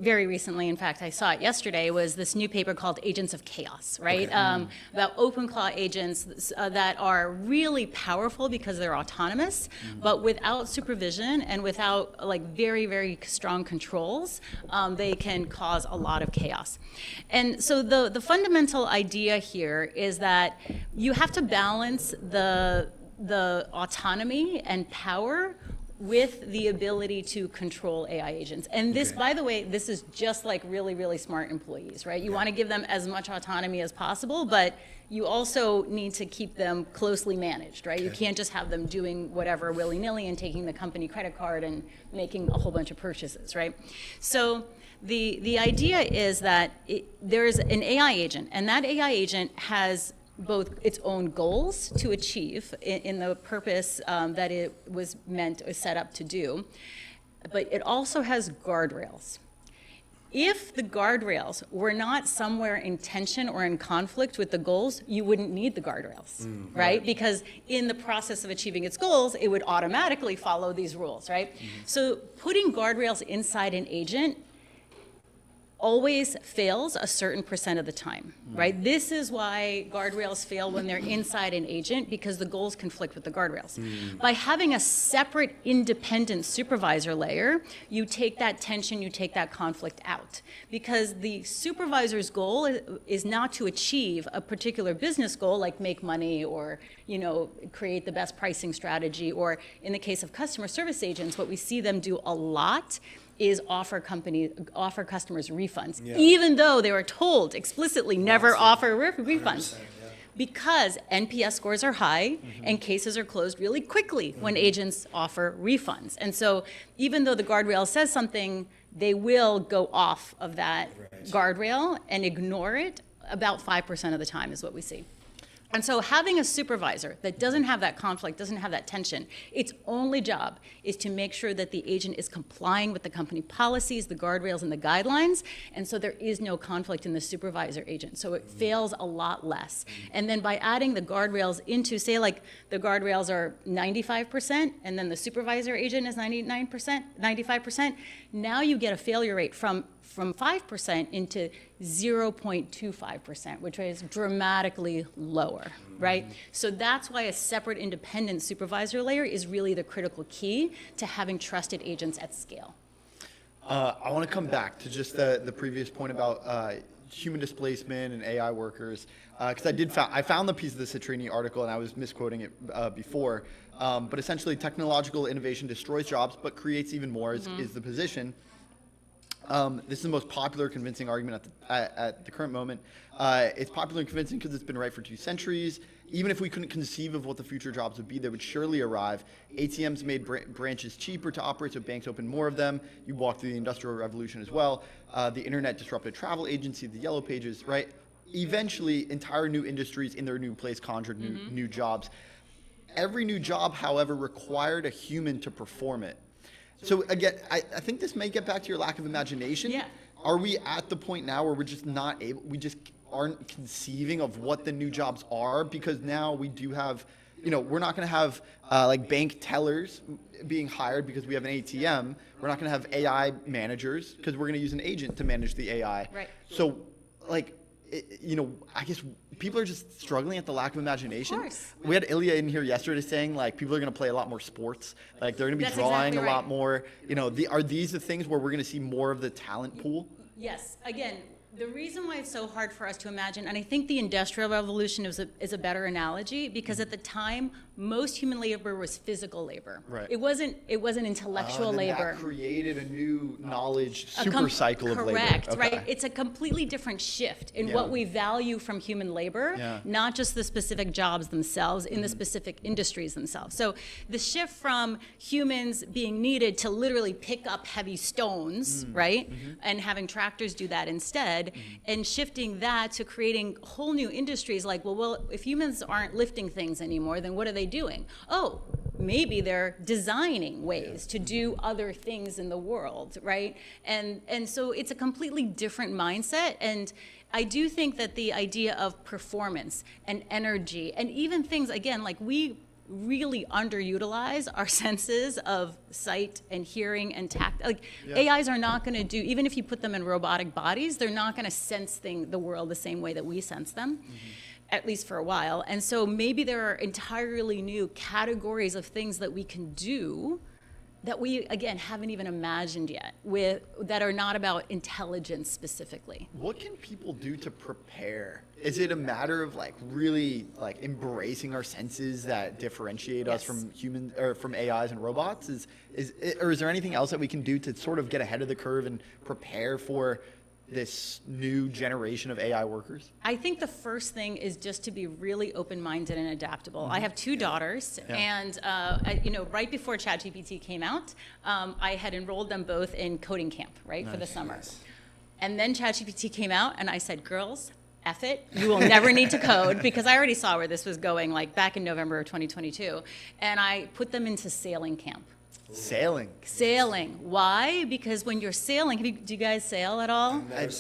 very recently, in fact, I saw it yesterday, was this new paper called Agents of Chaos, right? About OpenClaw agents that are really powerful because they're autonomous, but without supervision and without like very, very strong controls, they can cause a lot of chaos. And so the fundamental idea here is that you have to balance the autonomy and power with the ability to control AI agents. And this, by the way, this is just like really, really smart employees, right? You want to give them as much autonomy as possible, but you also need to keep them closely managed, right? You can't just have them doing whatever willy-nilly and taking the company credit card and making a whole bunch of purchases, right? So the idea is that there's an AI agent, and that AI agent has both its own goals to achieve in the purpose that it was set up to do, but it also has guardrails. If the guardrails were not somewhere in tension or in conflict with the goals, you wouldn't need the guardrails, right? Because in the process of achieving its goals, it would automatically follow these rules, right? So putting guardrails inside an agent always fails a certain % of the time, right? This is why guardrails fail when they're inside an agent, because the goals conflict with the guardrails. By having a separate independent supervisor layer, you take that tension, you take that conflict out, because the supervisor's goal is not to achieve a particular business goal like make money or create the best pricing strategy, or in the case of customer service agents, what we see them do a lot is offer customers refunds, even though they were told explicitly never offer refunds. Because NPS scores are high and cases are closed really quickly when agents offer refunds. And so even though the guardrail says something, they will go off of that guardrail and ignore it about 5% of the time is what we see. And so having a supervisor that doesn't have that conflict, doesn't have that tension, its only job is to make sure that the agent is complying with the company policies, the guardrails, and the guidelines, and so there is no conflict in the supervisor agent. So it fails a lot less. And then by adding the guardrails into, say like the guardrails are 95%, and then the supervisor agent is 99%, 95%, now you get a failure rate from 5% into 0.25%, which is dramatically lower, right? So that's why a separate independent supervisor layer is really the critical key to having trusted agents at scale. I want to come back to just the previous point about human displacement and AI workers, because I found the piece of the Citrini article and I was misquoting it before, but essentially technological innovation destroys jobs but creates even more is the position. This is the most popular convincing argument at the current moment. It's popular and convincing because it's been right for 2 centuries. Even if we couldn't conceive of what the future jobs would be, they would surely arrive. ATMs made branches cheaper to operate, so banks opened more of them. You walked through the Industrial Revolution as well. The internet disrupted travel agencies, the Yellow Pages, right? Eventually, entire new industries in their new place conjured new jobs. Every new job, however, required a human to perform it. So again, I think this may get back to your lack of imagination. Yeah. Are we at the point now where we're just not able, we just aren't conceiving of what the new jobs are? Because now we do have, we're not going to have like bank tellers being hired because we have an ATM. We're not going to have AI managers because we're going to use an agent to manage the AI. Right. So like, I guess people are just struggling at the lack of imagination. Of course. We had Illia in here yesterday saying like people are going to play a lot more sports. Like they're going to be That's drawing exactly a lot right. more. Are these the things where we're going to see more of the talent pool? Yes. Again, the reason why it's so hard for us to imagine, and I think the Industrial Revolution is a better analogy, because at the time, most human labor was physical labor. Right. It wasn't intellectual And then labor. that created a new knowledge A super cycle of labor. Correct, Okay. right? It's a completely different shift in Yeah. what we value from human labor, Yeah. not just the specific jobs themselves in the specific industries themselves. So the shift from humans being needed to literally pick up heavy stones, right? And having tractors do that instead, and shifting that to creating whole new industries like, well, if humans aren't lifting things anymore, then what are they doing? Oh, maybe they're designing ways to do other things in the world, right? And so it's a completely different mindset. And I do think that the idea of performance and energy and even things, again, like we really underutilize our senses of sight and hearing and tact. Like AIs are not going to do, even if you put them in robotic bodies, they're not going to sense the world the same way that we sense them. At least for a while. And so maybe there are entirely new categories of things that we can do that we, again, haven't even imagined yet, that are not about intelligence specifically. What can people do to prepare? Is it a matter of like really like embracing our senses that differentiate us Yes. from human or from AIs and robots? Or is there anything else that we can do to sort of get ahead of the curve and prepare for this new generation of AI workers? I think the first thing is just to be really open-minded and adaptable. I have 2 daughters, and right before ChatGPT came out, I had enrolled them both in coding camp, right, for the summer. And then ChatGPT came out, and I said, girls, F it, you will never need to code, because I already saw where this was going, like back in November of 2022, and I put them into sailing camp. Sailing. Sailing. Why? Because when you're sailing, do you guys sail at all? I've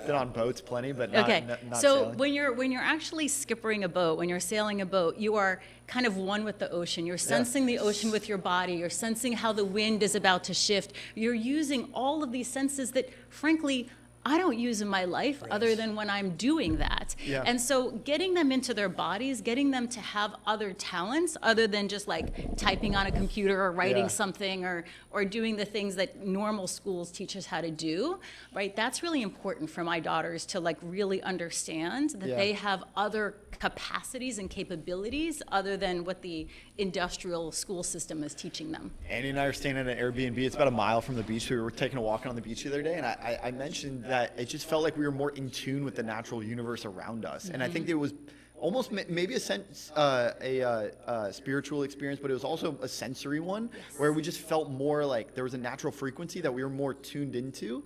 been on boats plenty, but not, Okay, not so sailing. when you're actually skippering a boat, when you're sailing a boat, you are kind of one with the ocean. You're sensing the ocean with your body. You're sensing how the wind is about to shift. You're using all of these senses that, frankly, I don't use in my life other than when I'm doing that. Yeah. And so getting them into their bodies, getting them to have other talents other than just like typing on a computer or writing something or doing the things that normal schools teach us how to do, right? That's really important for my daughters to like really understand that they have other capacities and capabilities other than what the industrial school system is teaching them. Andy and I are staying at an Airbnb. It's about a mile from the beach. We were taking a walk on the beach the other day, and I mentioned that it just felt like we were more in tune with the natural universe around us. And I think it was almost maybe a spiritual experience, but it was also a sensory one where we just felt more like there was a natural frequency that we were more tuned into.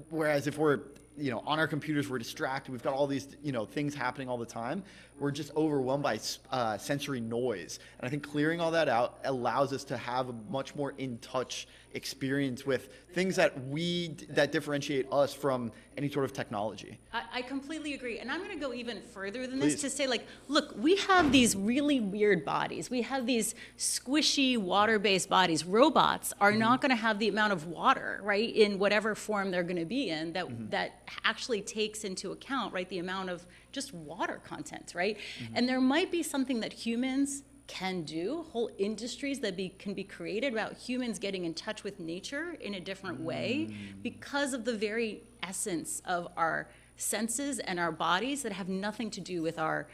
Whereas if we're on our computers, we're distracted. We've got all these, things happening all the time. We're just overwhelmed by sensory noise. And I think clearing all that out allows us to have a much more in-touch experience with things that differentiate us from any sort of technology. I completely agree. And I'm going to go even further than Please. this to say, like, look, we have these really weird bodies. We have these squishy water-based bodies. Robots are not going to have the amount of water, right, in whatever form they're going to be in that actually takes into account, right, the amount of just water content, right? And there might be something that humans can do, whole industries that can be created about humans getting in touch with nature in a different way because of the very essence of our senses and our bodies that have nothing to do with our,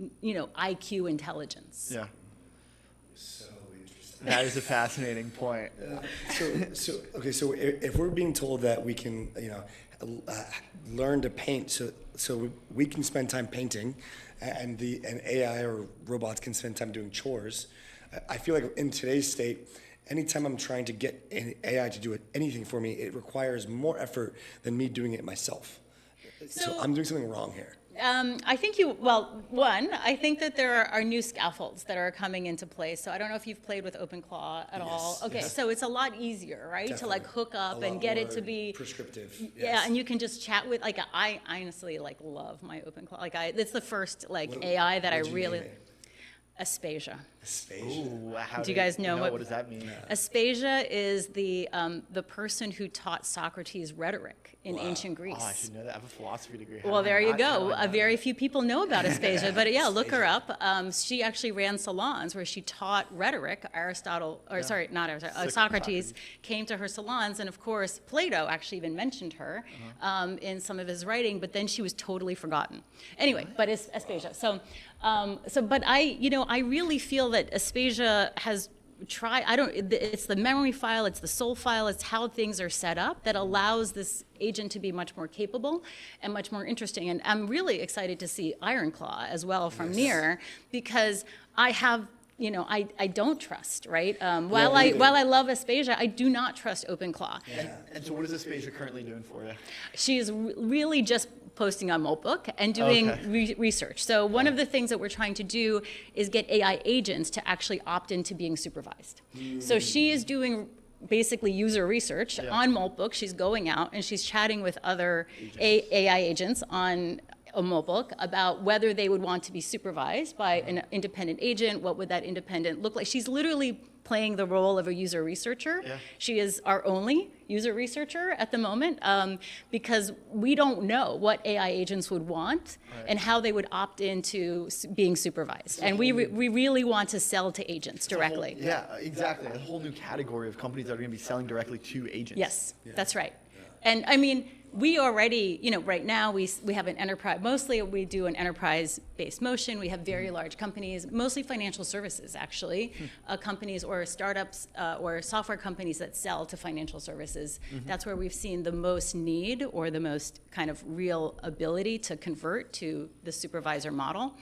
IQ intelligence. Yeah. So interesting. That is a fascinating point. So if we're being told that we can, learn to paint, so we can spend time painting, and AI or robots can spend time doing chores. I feel like in today's state, anytime I'm trying to get an AI to do anything for me, it requires more effort than me doing it myself. So I'm doing something wrong here. I think I think that there are new scaffolds that are coming into place. So I don't know if you've played with OpenClaw at all. Okay, so it's a lot it's right? Definitely. To like hook up and get it to be prescriptive. Yeah, and you can just chat with I honestly love my OpenClaw. It's the first AI that I really. Aspasia. Ooh, Do you guys know what does that mean? Aspasia is the person who taught Socrates rhetoric in ancient Greece. Oh, I should know that. I have a philosophy degree. Well, there you go. Very few people know about Aspasia, but yeah, look her up. She actually ran salons where she taught rhetoric. Socrates came to her salons, and of course, Plato actually even mentioned her in some of his writing, but then she was totally forgotten. Anyway, but it's Aspasia. But I really feel that Aspasia has it's the memory file, it's the soul file, it's how things are set up that allows this agent to be much more capable and much more interesting. And I'm really excited to see Ironclaw as well from NEAR, because I have, I don't trust, right? While I love Aspasia, I do not trust OpenClaw. Yeah. And so what is Aspasia currently doing for you? She is really just posting on Moltbook and doing research. So one of the things that we're trying to do is get AI agents to actually opt into being supervised. So she is doing basically user research on Moltbook. She's going out and she's chatting with other AI agents on a Moltbook about whether they would want to be supervised by an independent agent. What would that independent look like? She's literally playing the role of a user researcher. Yeah. She is our only user researcher at the moment, because we don't know what AI agents would want and how they would opt into being supervised. And we really want to sell to agents directly. Exactly. A whole new category of companies that are going to be selling directly to agents. Yes, that's right. And I mean, we already, right now we have an enterprise, mostly we do an enterprise-based motion. We have very large companies, mostly financial services actually, companies or startups or software companies that sell to financial services. That's where we've seen the most need or the most kind of real ability to convert to the supervisor model.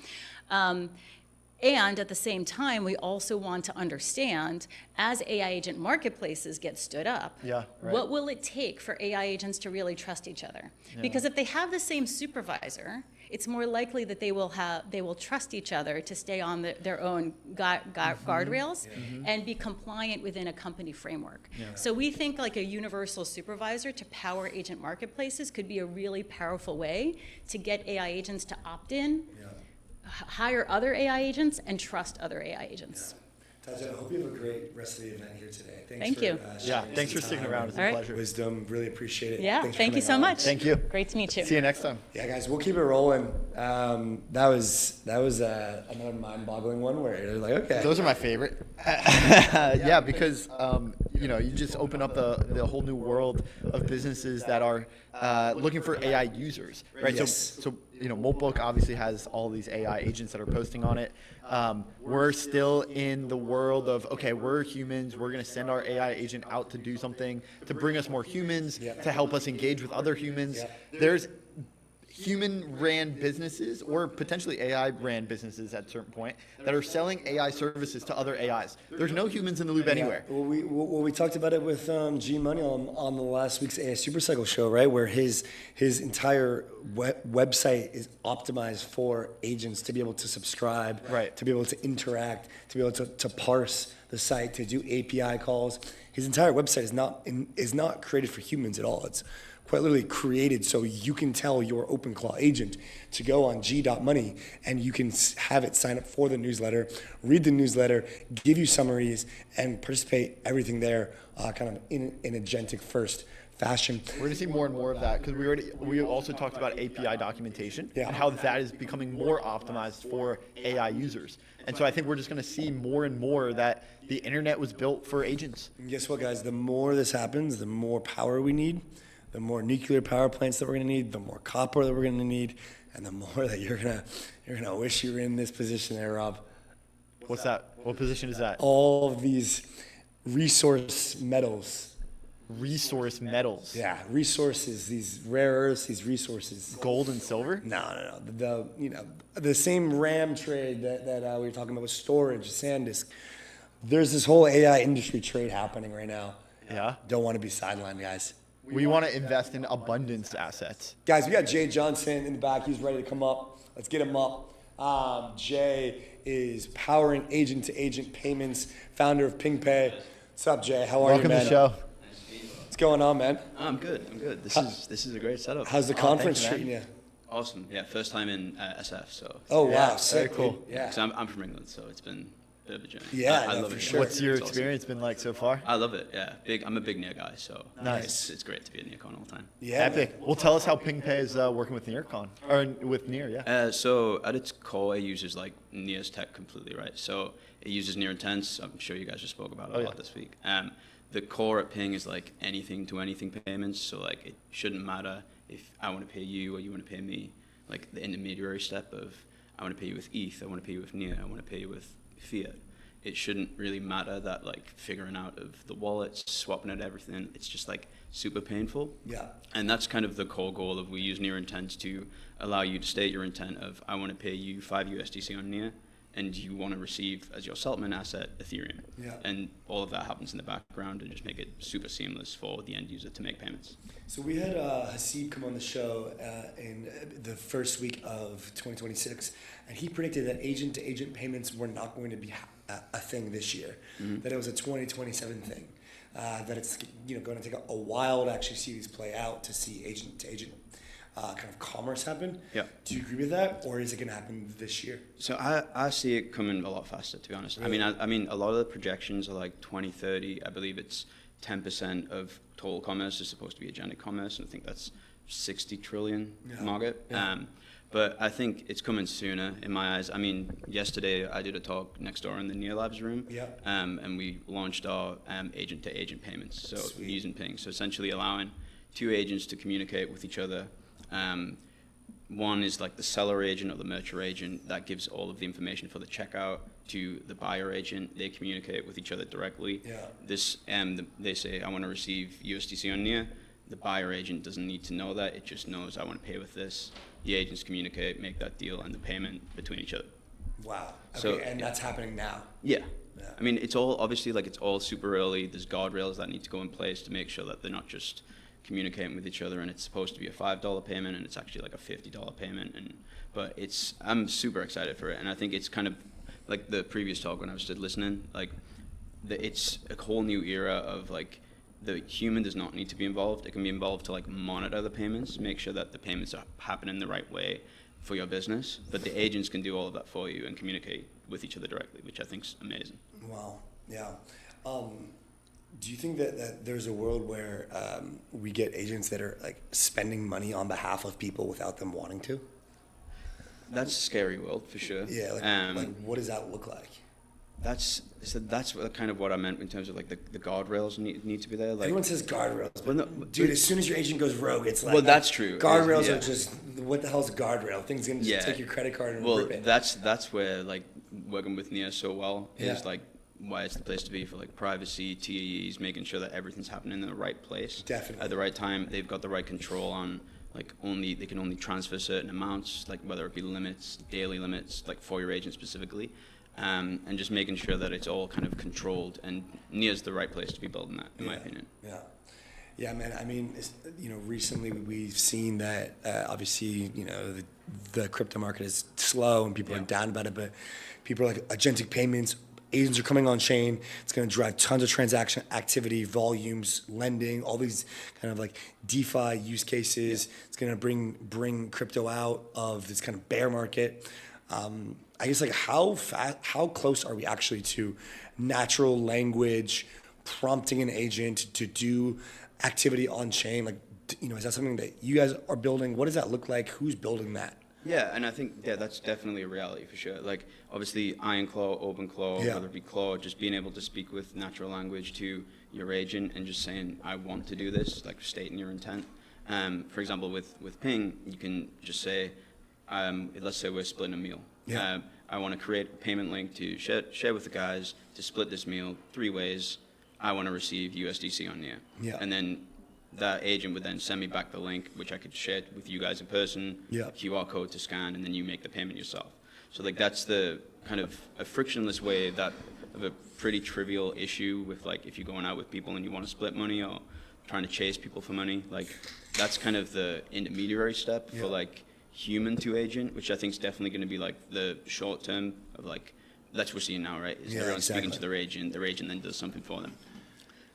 And at the same time, we also want to understand, as AI agent marketplaces get stood up, what will it take for AI agents to really trust each other? Because if they have the same supervisor, it's more likely that they will trust each other to stay on their own guardrails and be compliant within a company framework. So we think like a universal supervisor to power agent marketplaces could be a really powerful way to get AI agents to opt in, hire other AI agents, and trust other AI agents. Tatyana, I hope you have a great rest of the event here today. Thank you. Thanks for sticking around. It's a pleasure. Wisdom, really appreciate it. Yeah, thank you so much. Thank you. Great to meet you. See you next time. Yeah, guys, we'll keep it rolling. That was another mind-boggling one where you're like, okay. Those are my favorite. Because you just open up the whole new world of businesses that are looking for AI users, right? Yes. So Moltbook obviously has all these AI agents that are posting on it. We're still in the world of, okay, we're humans. We're going to send our AI agent out to do something to bring us more humans, to help us engage with other humans. There's human-ran businesses or potentially AI-ran businesses at a certain point that are selling AI services to other AIs. There's no humans in the loop anywhere. Well, we talked about it with G Money on the last week's AI Supercycle show, right? Where his entire website is optimized for agents to be able to subscribe, to be able to interact, to be able to parse the site, to do API calls. His entire website is not created for humans at all. It's quite literally created so you can tell your OpenClaw agent to go on G.money and you can have it sign up for the newsletter, read the newsletter, give you summaries, and participate everything there kind of in an agentic first fashion. We're going to see more and more of that because we also talked about API documentation and how that is becoming more optimized for AI users. And so I think we're just going to see more and more that the internet was built for agents. And guess what, guys? The more this happens, the more power we need. the more nuclear power plants that we're going to need, the more copper that we're going to need, and the more that you're gonna wish you were in this position there, Rob. What's that? What position is that? All of these resource metals. Resource metals. Yeah, resources, these rare earths, these resources. Gold and silver? No. The same RAM trade that we were talking about with storage, SanDisk. There's this whole AI industry trade happening right now. Yeah. Don't want to be sidelined, guys. We want to invest in abundance assets. Guys, we got Jay Johnson in the back. He's ready to come up. Let's get him up. Jay is powering agent-to-agent payments, founder of PingPay. What's up, Jay? How are you, man? Welcome to the show. What's going on, man? I'm good. This is a great setup. How's the conference thank you, treating you? Awesome. Yeah, first time in SF. So. Oh, wow. Yeah, Sick, very cool. dude. Yeah. So I'm from England, so it's been a bit of a journey. Yeah, I no, love for it. sure. What's your It's awesome. experience been like so far? I love it. Yeah, I'm a big NEAR guy, so Nice. It's great to be at NEARCON all the time. Yeah, Epic. Well, tell us how PingPay is working with NEARCon, or with NEAR, yeah. So at its core, it uses like NEAR's tech completely, right? So it uses NEAR Intense. I'm sure you guys just spoke about it a lot this week. The core at Ping is like anything to anything payments. So like it shouldn't matter if I want to pay you or you want to pay me. Like the intermediary step of I want to pay you with ETH, I want to pay you with NEAR, I want to pay you with fiat. It shouldn't really matter that like figuring out of the wallets, swapping out everything. It's just like super painful. Yeah. And that's kind of the core goal of we use NEAR Intent to allow you to state your intent of I want to pay you 5 USDC on NEAR, and you want to receive as your settlement asset Ethereum. Yeah. And all of that happens in the background and just make it super seamless for the end user to make payments. So we had Hasib come on the show in the first week of 2026, and he predicted that agent-to-agent payments were not going to be a thing this year, that it was a 2027 thing, that it's going to take a while to actually see these play out, to see agent-to-agent kind of commerce happen. Yeah. Do you agree with that, or is it going to happen this year? So I see it coming a lot faster, to be honest. Really? I mean, a lot of the projections are like 2030. I believe it's 10% of total commerce is supposed to be agentic commerce, and I think that's 60 trillion market. Yeah. But I think it's coming sooner in my eyes. I mean, yesterday I did a talk next door in the NEAR Labs room, and we launched our agent-to-agent payments, so Sweet. using Ping. So essentially allowing two agents to communicate with each other. One is like the seller agent or the merchant agent that gives all of the information for the checkout to the buyer agent. They communicate with each other directly. Yeah. This they say, I want to receive USDC on NEAR. The buyer agent doesn't need to know that. It just knows I want to pay with this. The agents communicate, make that deal, and the payment between each other. Wow. Okay, So, and that's happening now. Yeah. Yeah. I mean, it's all obviously like it's all super early. There's guardrails that need to go in place to make sure that they're not just communicating with each other and it's supposed to be a $5 payment and it's actually like a $50 payment. But I'm super excited for it, and I think it's kind of like the previous talk when I was just listening. Like, it's a whole new era of like the human does not need to be involved. It can be involved to like monitor the payments, make sure that the payments are happening the right way for your business. But the agents can do all of that for you and communicate with each other directly, which I think is amazing. Wow. Yeah. Do you think that there's a world where we get agents that are like spending money on behalf of people without them wanting to? That's a scary world for sure. Yeah. Like what does that look like? That's kind of what I meant in terms of like the guardrails need to be there. Like, Everyone says guardrails, but Well, no, dude, as soon as your agent goes rogue, it's like, Well, that's true. Guardrails Yeah. are just, what the hell's a guardrail? Things gonna just Yeah. take your credit card and well, rip it. that's where like working with NEAR so well Yeah. is like why it's the place to be for like privacy, TAEs, making sure that everything's happening in the right place. Definitely. At the right time. They've got the right control on like they can only transfer certain amounts, like whether it be limits, daily limits, like for your agent specifically. And just making sure that it's all kind of controlled, and NEAR's the right place to be building that, in my opinion. Yeah. Yeah, man. I mean, recently we've seen that obviously, the crypto market is slow and people are down about it, but people are like agentic payments, agents are coming on chain. It's going to drive tons of transaction activity, volumes, lending, all these kind of like DeFi use cases. It's going to bring crypto out of this kind of bear market. I guess like how close are we actually to natural language prompting an agent to do activity on chain? Like, is that something that you guys are building? What does that look like? Who's building that? Yeah, and I think that's definitely a reality for sure. Like obviously IronClaw, OpenClaw, Yeah. whether it be Claw, just being able to speak with natural language to your agent and just saying, I want to do this, like stating your intent. For example, with Ping, you can just say, let's say we're splitting a meal. Yeah. I want to create a payment link to share with the guys to split this meal 3 ways. I want to receive USDC on NEAR. Yeah. And then that agent would then send me back the link, which I could share with you guys in person, Yeah. QR code to scan, and then you make the payment yourself. So like that's the kind of a frictionless way that of a pretty trivial issue with like if you're going out with people and you want to split money or trying to chase people for money, like that's kind of the intermediary step for like human to agent, which I think is definitely going to be like the short term of like, that's what we're seeing now, right? Is everyone speaking to their agent then does something for them.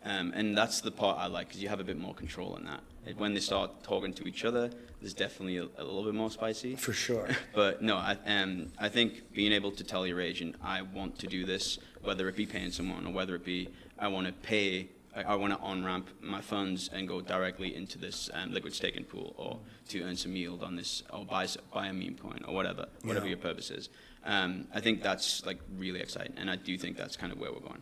And that's the part I like, because you have a bit more control in that. When they start talking to each other, there's definitely a little bit more spicy. For sure. But no, I think being able to tell your agent, I want to do this, whether it be paying someone or whether it be I want to on-ramp my funds and go directly into this liquid staking pool, or to earn some yield on this, or buy a meme coin, or whatever your purpose is. I think that's like really exciting, and I do think that's kind of where we're going.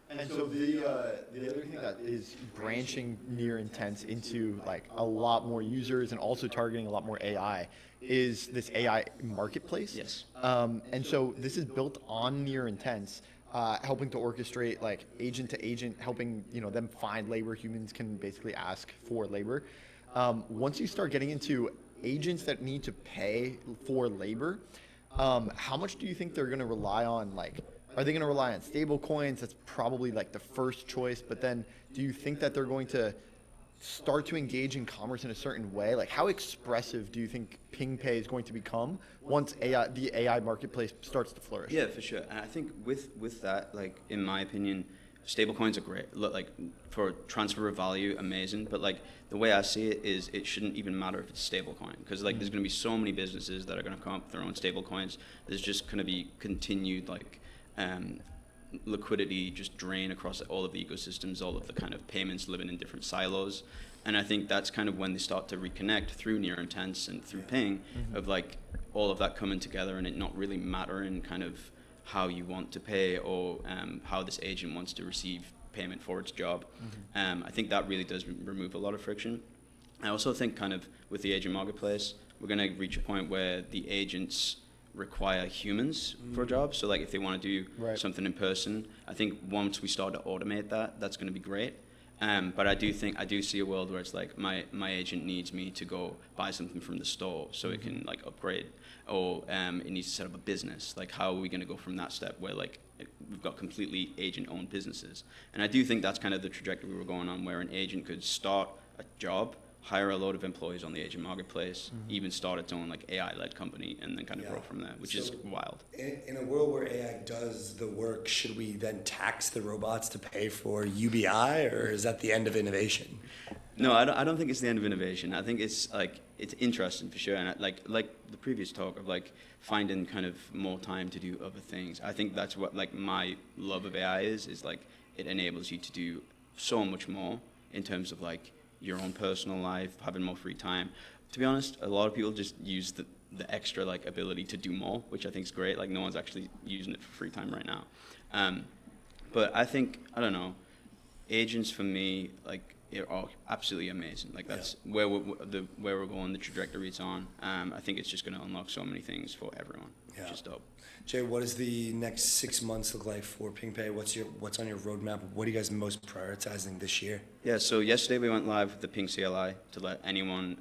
And so the other thing that is branching Near Intense into like a lot more users and also targeting a lot more AI is this AI marketplace. Yes. And so this is built on Near Intense, helping to orchestrate like agent to agent, helping them find labor. Humans can basically ask for labor. Once you start getting into agents that need to pay for labor, how much do you think they're going to rely on are they going to rely on stable coins? That's probably like the first choice. But then do you think that they're going to start to engage in commerce in a certain way? Like how expressive do you think PingPay is going to become once the AI marketplace starts to flourish? Yeah, for sure. And I think with that, like in my opinion, stablecoins are great. Like for transfer of value, amazing. But like the way I see it is, it shouldn't even matter if it's stablecoin, because like there's going to be so many businesses that are going to come up with their own stablecoins. There's just going to be continued like liquidity just drain across all of the ecosystems, all of the kind of payments living in different silos. And I think that's kind of when they start to reconnect through Near Intense and through Ping, of like all of that coming together and it not really mattering kind of how you want to pay or how this agent wants to receive payment for its job. I think that really does remove a lot of friction. I also think kind of with the agent marketplace, we're going to reach a point where the agents require humans for a job. So like if they want to do something in person, I think once we start to automate that, that's going to be great. But I do see a world where it's like my agent needs me to go buy something from the store so it can like upgrade, or it needs to set up a business. Like how are we going to go from that step where like we've got completely agent-owned businesses? And I do think that's kind of the trajectory we're going on, where an agent could start a job, hire a load of employees on the agent marketplace, even start its own like AI-led company, and then kind of grow from there, which is wild. In a world where AI does the work, should we then tax the robots to pay for UBI, or is that the end of innovation? No, I don't think it's the end of innovation. I think it's like it's interesting for sure, and like the previous talk of like finding kind of more time to do other things. I think that's what like my love of AI is like it enables you to do so much more in terms of like your own personal life, having more free time. To be honest, a lot of people just use the extra like ability to do more, which I think is great. Like no one's actually using it for free time right now. But I think, I don't know, agents for me, like are absolutely amazing. Like that's where we're going, the trajectory it's on. I think it's just going to unlock so many things for everyone, which is dope. Jay, what does the next 6 months look like for PingPay? What's on your roadmap? What are you guys most prioritizing this year? Yeah, so yesterday we went live with the Ping CLI to let anyone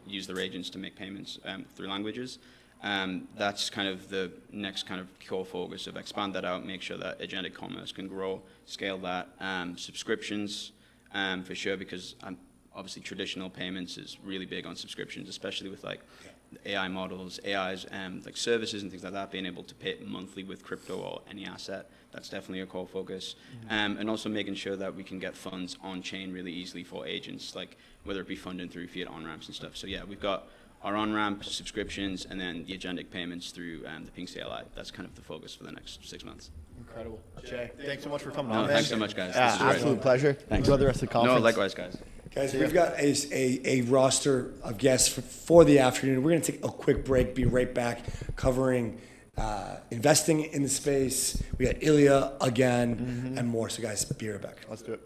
use their agents to make payments through languages. That's kind of the next kind of core focus of expand that out, make sure that agentic commerce can grow, scale that. Subscriptions for sure, because obviously traditional payments is really big on subscriptions, especially with like AI models, AIs, like services and things like that, being able to pay monthly with crypto or any asset. That's definitely a core focus. And also making sure that we can get funds on chain really easily for agents, like whether it be funding through fiat on-ramps and stuff. So yeah, we've got our on-ramp subscriptions and then the agentic payments through the Ping CLI. That's kind of the focus for the next 6 months. Incredible. Jay, thanks so much for coming No, on, man. thanks so much, guys. This is great. Absolute pleasure. Thanks. Enjoy the rest of the conference. No, likewise, guys. Guys, we've got a roster of guests for the afternoon. We're going to take a quick break, be right back, covering investing in the space. We got Illia again and more. So guys, be right back. Let's do it.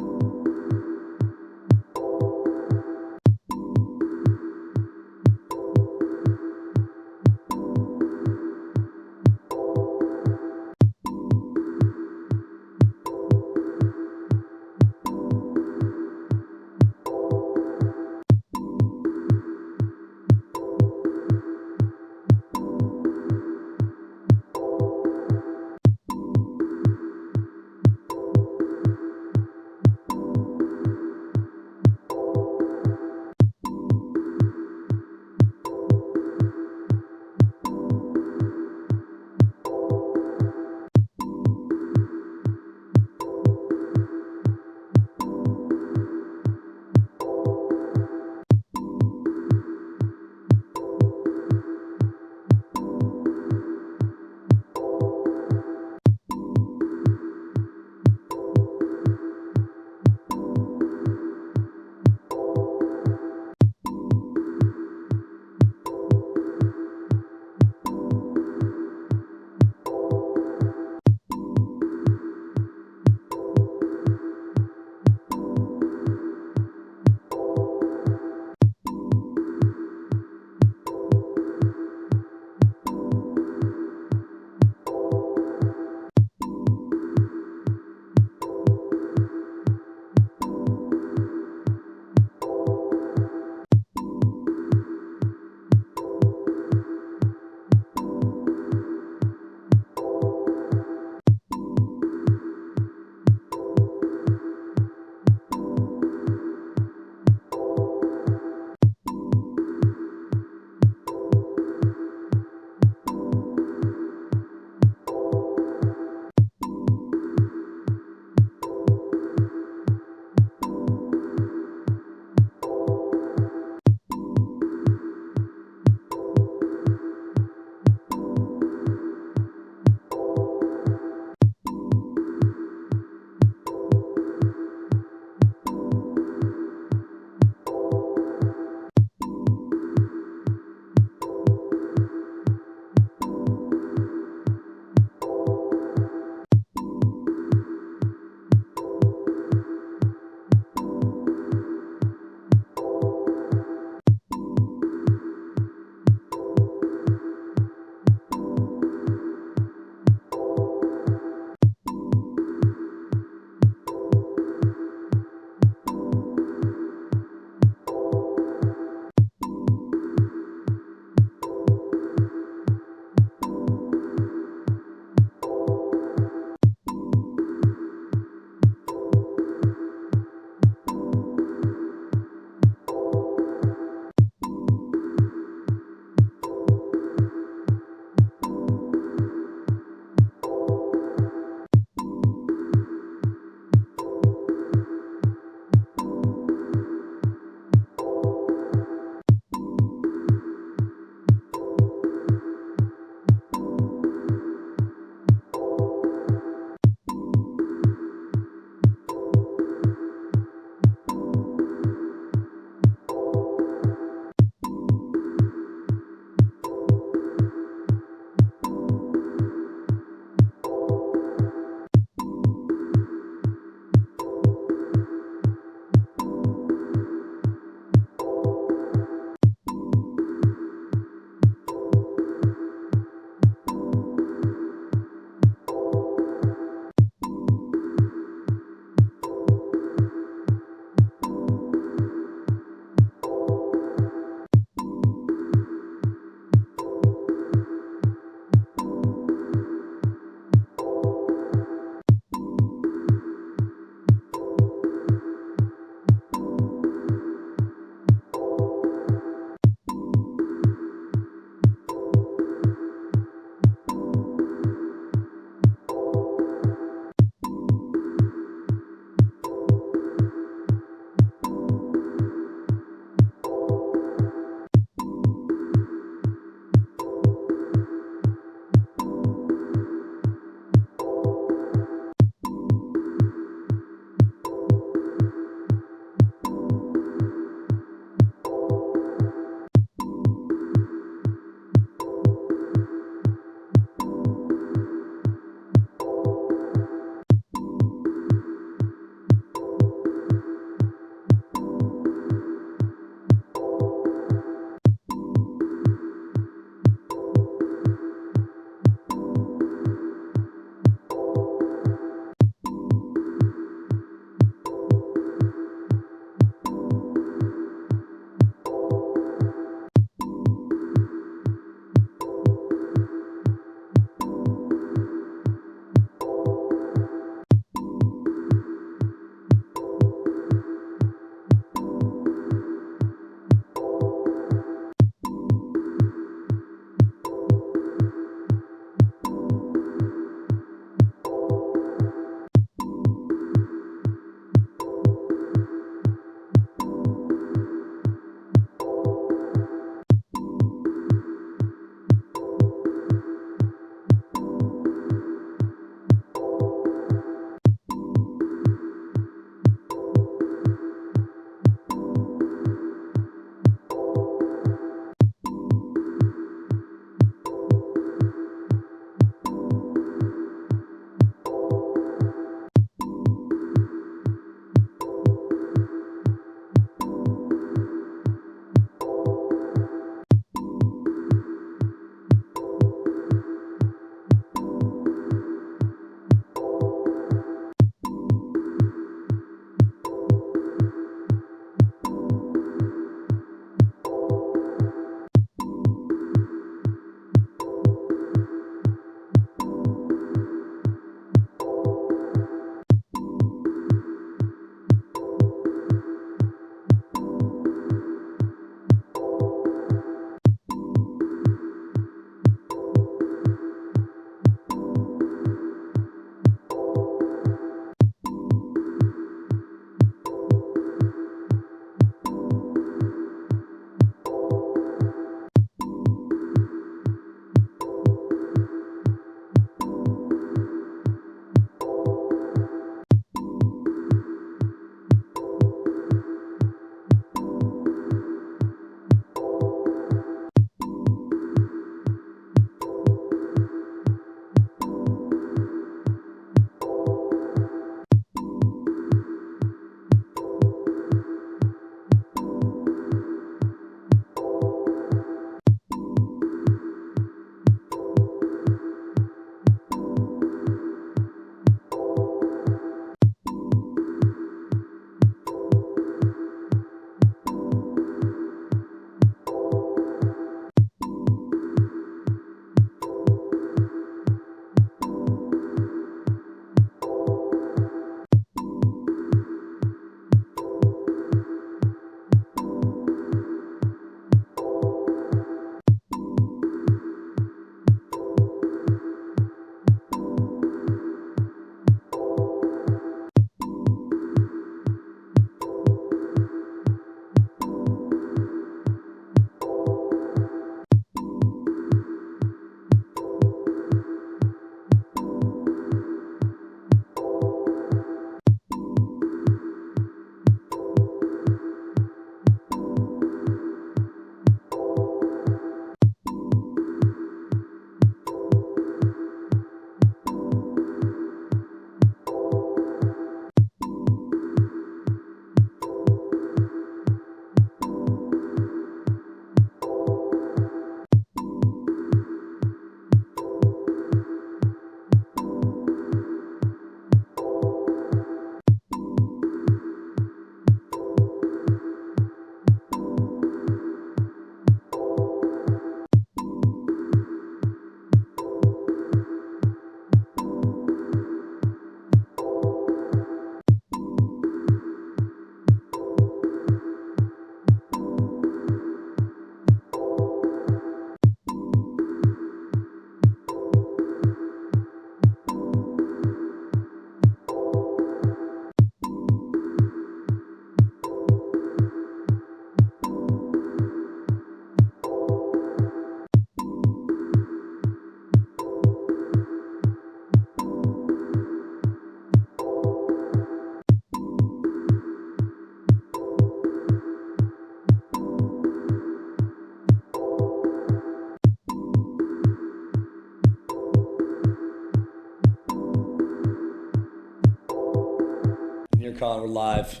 NEARCON. We're live.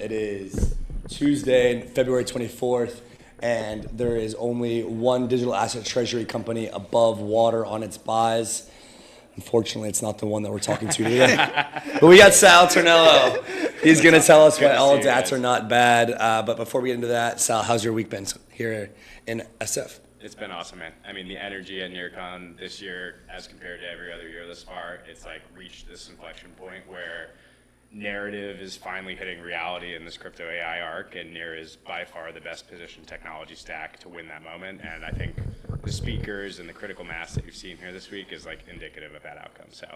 It is Tuesday, February 24th, and there is only one digital asset treasury company above water on its buys. Unfortunately, it's not the one that we're talking to today. But we got Sal Ternullo. He's going to tell us why all DATs are not bad. But before we get into that, Sal, how's your week been here in SF? It's been awesome, man. I mean, the energy at NEARCON this year, as compared to every other year thus far, it's like reached this inflection point where narrative is finally hitting reality in this crypto AI arc, and NEAR is by far the best positioned technology stack to win that moment. And I think the speakers and the critical mass that you've seen here this week is like indicative of that outcome. So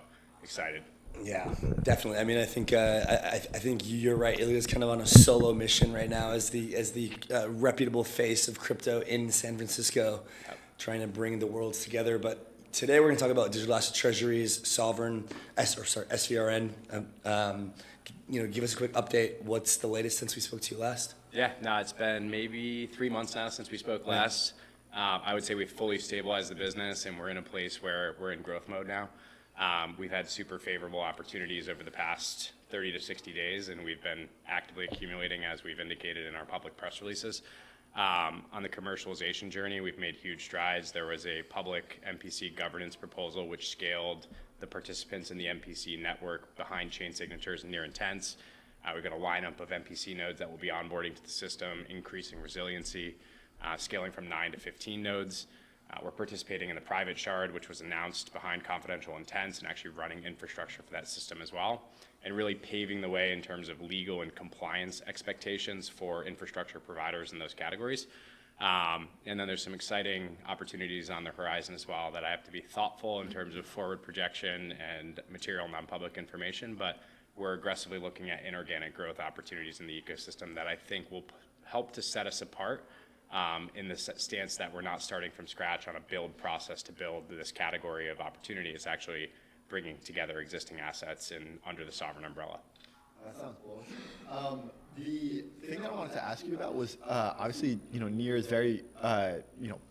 excited. Yeah, definitely. I mean, I think I think you're right. Illia's kind of on a solo mission right now as the reputable face of crypto in San Francisco, trying to bring the worlds together. But today we're going to talk about digital asset treasuries, SVRN. Give us a quick update. What's the latest since we spoke to you last? Yeah, no, it's been maybe 3 months now since we spoke last. I would say we've fully stabilized the business, and we're in a place where we're in growth mode now. We've had super favorable opportunities over the past 30 to 60 days, and we've been actively accumulating as we've indicated in our public press releases. On the commercialization journey, we've made huge strides. There was a public MPC governance proposal which scaled the participants in the MPC network behind chain signatures and near intents. We've got a lineup of MPC nodes that will be onboarding to the system, increasing resiliency, scaling from 9 to 15 nodes. We're participating in the private shard, which was announced behind confidential intents, and actually running infrastructure for that system as well, and really paving the way in terms of legal and compliance expectations for infrastructure providers in those categories. And then there's some exciting opportunities on the horizon as well that I have to be thoughtful in terms of forward projection and material non-public information, but we're aggressively looking at inorganic growth opportunities in the ecosystem that I think will help to set us apart in the stance that we're not starting from scratch on a build process to build this category of opportunity. It's actually bringing together existing assets under the sovereign umbrella. That sounds cool. The thing that I wanted to ask you about was obviously, NEAR is very,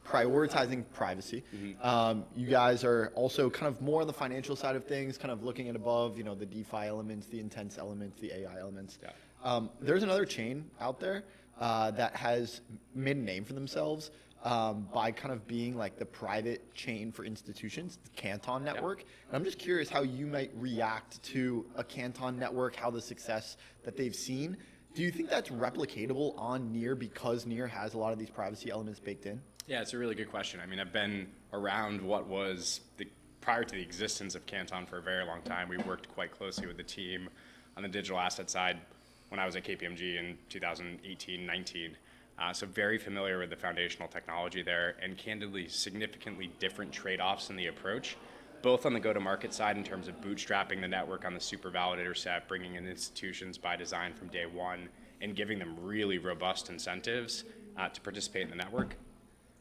prioritizing privacy. Mm-hmm. You guys are also kind of more on the financial side of things, kind of looking at above, the DeFi elements, the intense elements, the AI elements. Yeah. There's another chain out there that has made a name for themselves by kind of being like the private chain for institutions, the Canton network. And I'm just curious how you might react to a Canton network, how the success that they've seen. Do you think that's replicatable on NEAR because NEAR has a lot of these privacy elements baked in? Yeah, it's a really good question. I mean, I've been around what was prior to the existence of Canton for a very long time. We worked quite closely with the team on the digital asset side when I was at KPMG in 2018-19. So very familiar with the foundational technology there, and candidly significantly different trade-offs in the approach, both on the go-to-market side in terms of bootstrapping the network on the super validator set, bringing in institutions by design from day one, and giving them really robust incentives to participate in the network.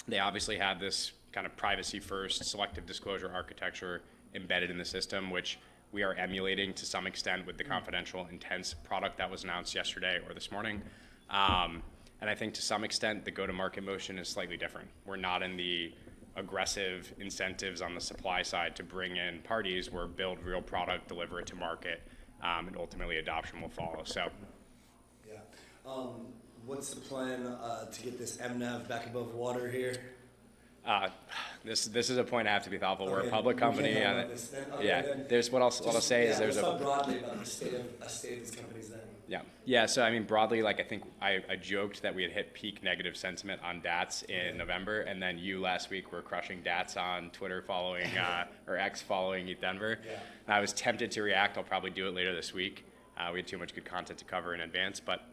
They obviously have this kind of privacy-first selective disclosure architecture embedded in the system, which we are emulating to some extent with the confidential intents product that was announced yesterday or this morning. And I think to some extent the go-to-market motion is slightly different. We're not in the aggressive incentives on the supply side to bring in parties. We're build real product, deliver it to market, and ultimately adoption will follow. So, yeah. What's the plan to get this MNAV back above water here? This is a point I have to be thoughtful. We're a public company. There's what I'll say is there's talk broadly about the state of these companies then. Yeah. So I mean, broadly, like I think I joked that we had hit peak negative sentiment on DATs in November, and then you last week were crushing DATs on Twitter following or X following Denver. Yeah. And I was tempted to react. I'll probably do it later this week. We had too much good content to cover in advance, but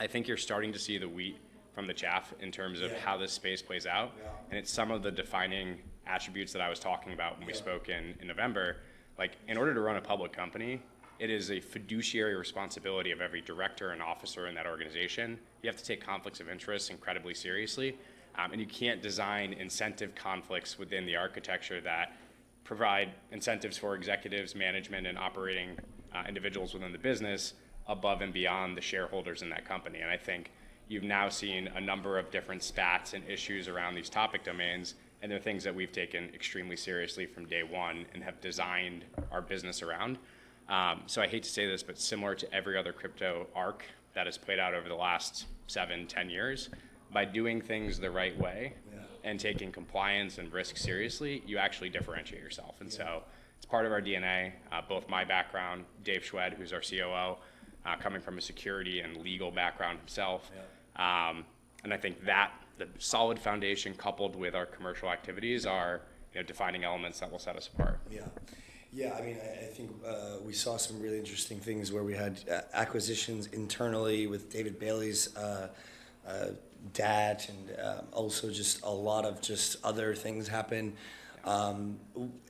I think you're starting to see the wheat from the chaff in terms of how this space plays out. Yeah. And it's some of the defining attributes that I was talking about when we spoke in November. Like, in order to run a public company, it is a fiduciary responsibility of every director and officer in that organization. You have to take conflicts of interest incredibly seriously. And you can't design incentive conflicts within the architecture that provide incentives for executives, management, and operating individuals within the business above and beyond the shareholders in that company. And I think you've now seen a number of different spats and issues around these topic domains, and they're things that we've taken extremely seriously from day one and have designed our business around. So I hate to say this, but similar to every other crypto arc that has played out over the last 7-10 years, by doing things the right way and taking compliance and risk seriously, you actually differentiate yourself. And so it's part of our DNA, both my background, Dave Schwed, who's our COO, coming from a security and legal background himself. And I think that the solid foundation coupled with our commercial activities are defining elements that will set us apart. Yeah, I mean, I think we saw some really interesting things where we had acquisitions internally with David Bailey's dad, and also just a lot of just other things happen.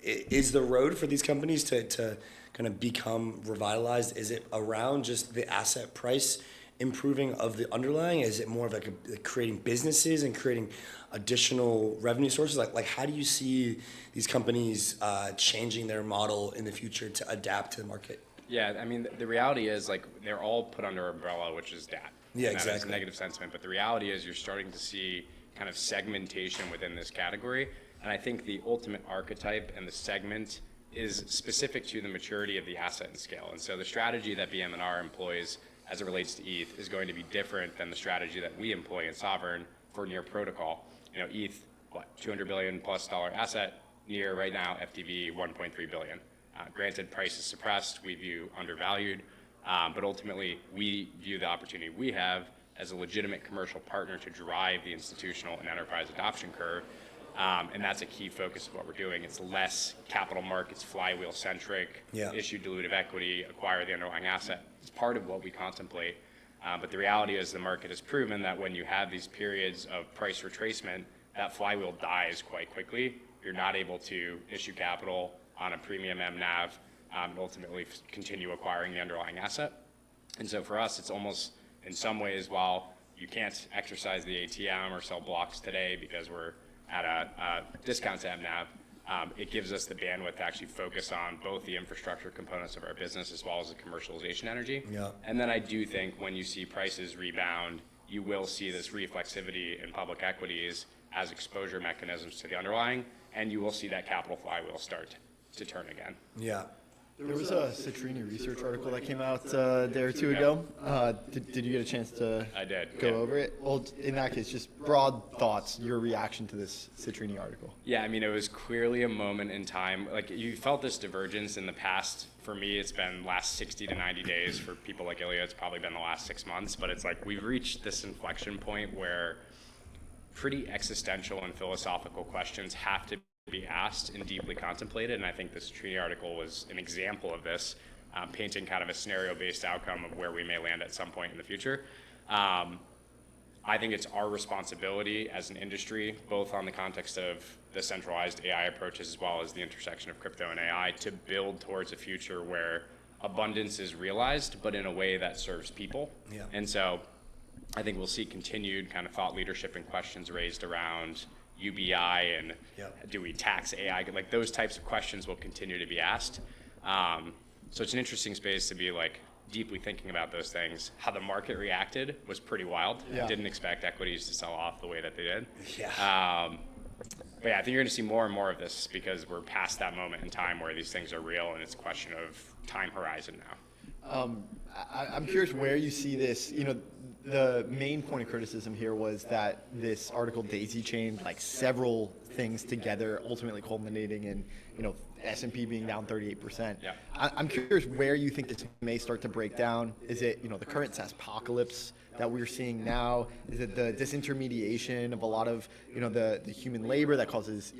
Is the road for these companies to kind of become revitalized, is it around just the asset price improving of the underlying? Is it more of like creating businesses and creating additional revenue sources? Like how do you see these companies changing their model in the future to adapt to the market? Yeah, I mean, the reality is like they're all put under umbrella, which is DAT. Yeah, That is exactly. negative sentiment, but the reality is you're starting to see kind of segmentation within this category. And I think the ultimate archetype and the segment is specific to the maturity of the asset and scale. And so the strategy that BM&R employs as it relates to ETH is going to be different than the strategy that we employ in Sovereign for Near protocol. ETH, $200 billion plus asset, Near right now, FTV 1.3 billion. Granted, price is suppressed, we view undervalued, but ultimately we view the opportunity we have as a legitimate commercial partner to drive the institutional and enterprise adoption curve. And that's a key focus of what we're doing. It's less capital markets flywheel centric, issue dilutive equity, acquire the underlying asset. It's part of what we contemplate. But the reality is the market has proven that when you have these periods of price retracement, that flywheel dies quite quickly. You're not able to issue capital on a premium MNAV and ultimately continue acquiring the underlying asset. And so for us, it's almost in some ways, while you can't exercise the ATM or sell blocks today because we're at a discount to MNAV, it gives us the bandwidth to actually focus on both the infrastructure components of our business as well as the commercialization energy. And then I do think when you see prices rebound, you will see this reflexivity in public equities as exposure mechanisms to the underlying, and you will see that capital flywheel start to turn again. There was a Citrini research article that came out a day or two ago. Did you get a chance to go over it? Well, in that case, just broad thoughts, your reaction to this Citrini article. Yeah, I mean, it was clearly a moment in time. Like, you felt this divergence in the past. For me, it's been last 60 to 90 days. For people like Illia, it's probably been the last 6 months. But it's like we've reached this inflection point where pretty existential and philosophical questions have to be asked and deeply contemplated, and I think this Citrini article was an example of this, painting kind of a scenario-based outcome of where we may land at some point in the future. I think it's our responsibility as an industry, both on the context of the centralized AI approaches as well as the intersection of crypto and AI, to build towards a future where abundance is realized, but in a way that serves people. And so I think we'll see continued kind of thought leadership and questions raised around UBI and do we tax AI? Like those types of questions will continue to be asked. So it's an interesting space to be like deeply thinking about those things. How the market reacted was pretty wild. Didn't expect equities to sell off the way that they did. But yeah, I think you're going to see more and more of this because we're past that moment in time where these things are real and it's a question of time horizon now. I'm curious where you see this. The main point of criticism here was that this article daisy-chained like several things together, ultimately culminating in S&P being down 38%. I'm curious where you think this may start to break down. Is it the current SaaSpocalypse that we're seeing now? Is it the disintermediation of a lot of the human labor that causes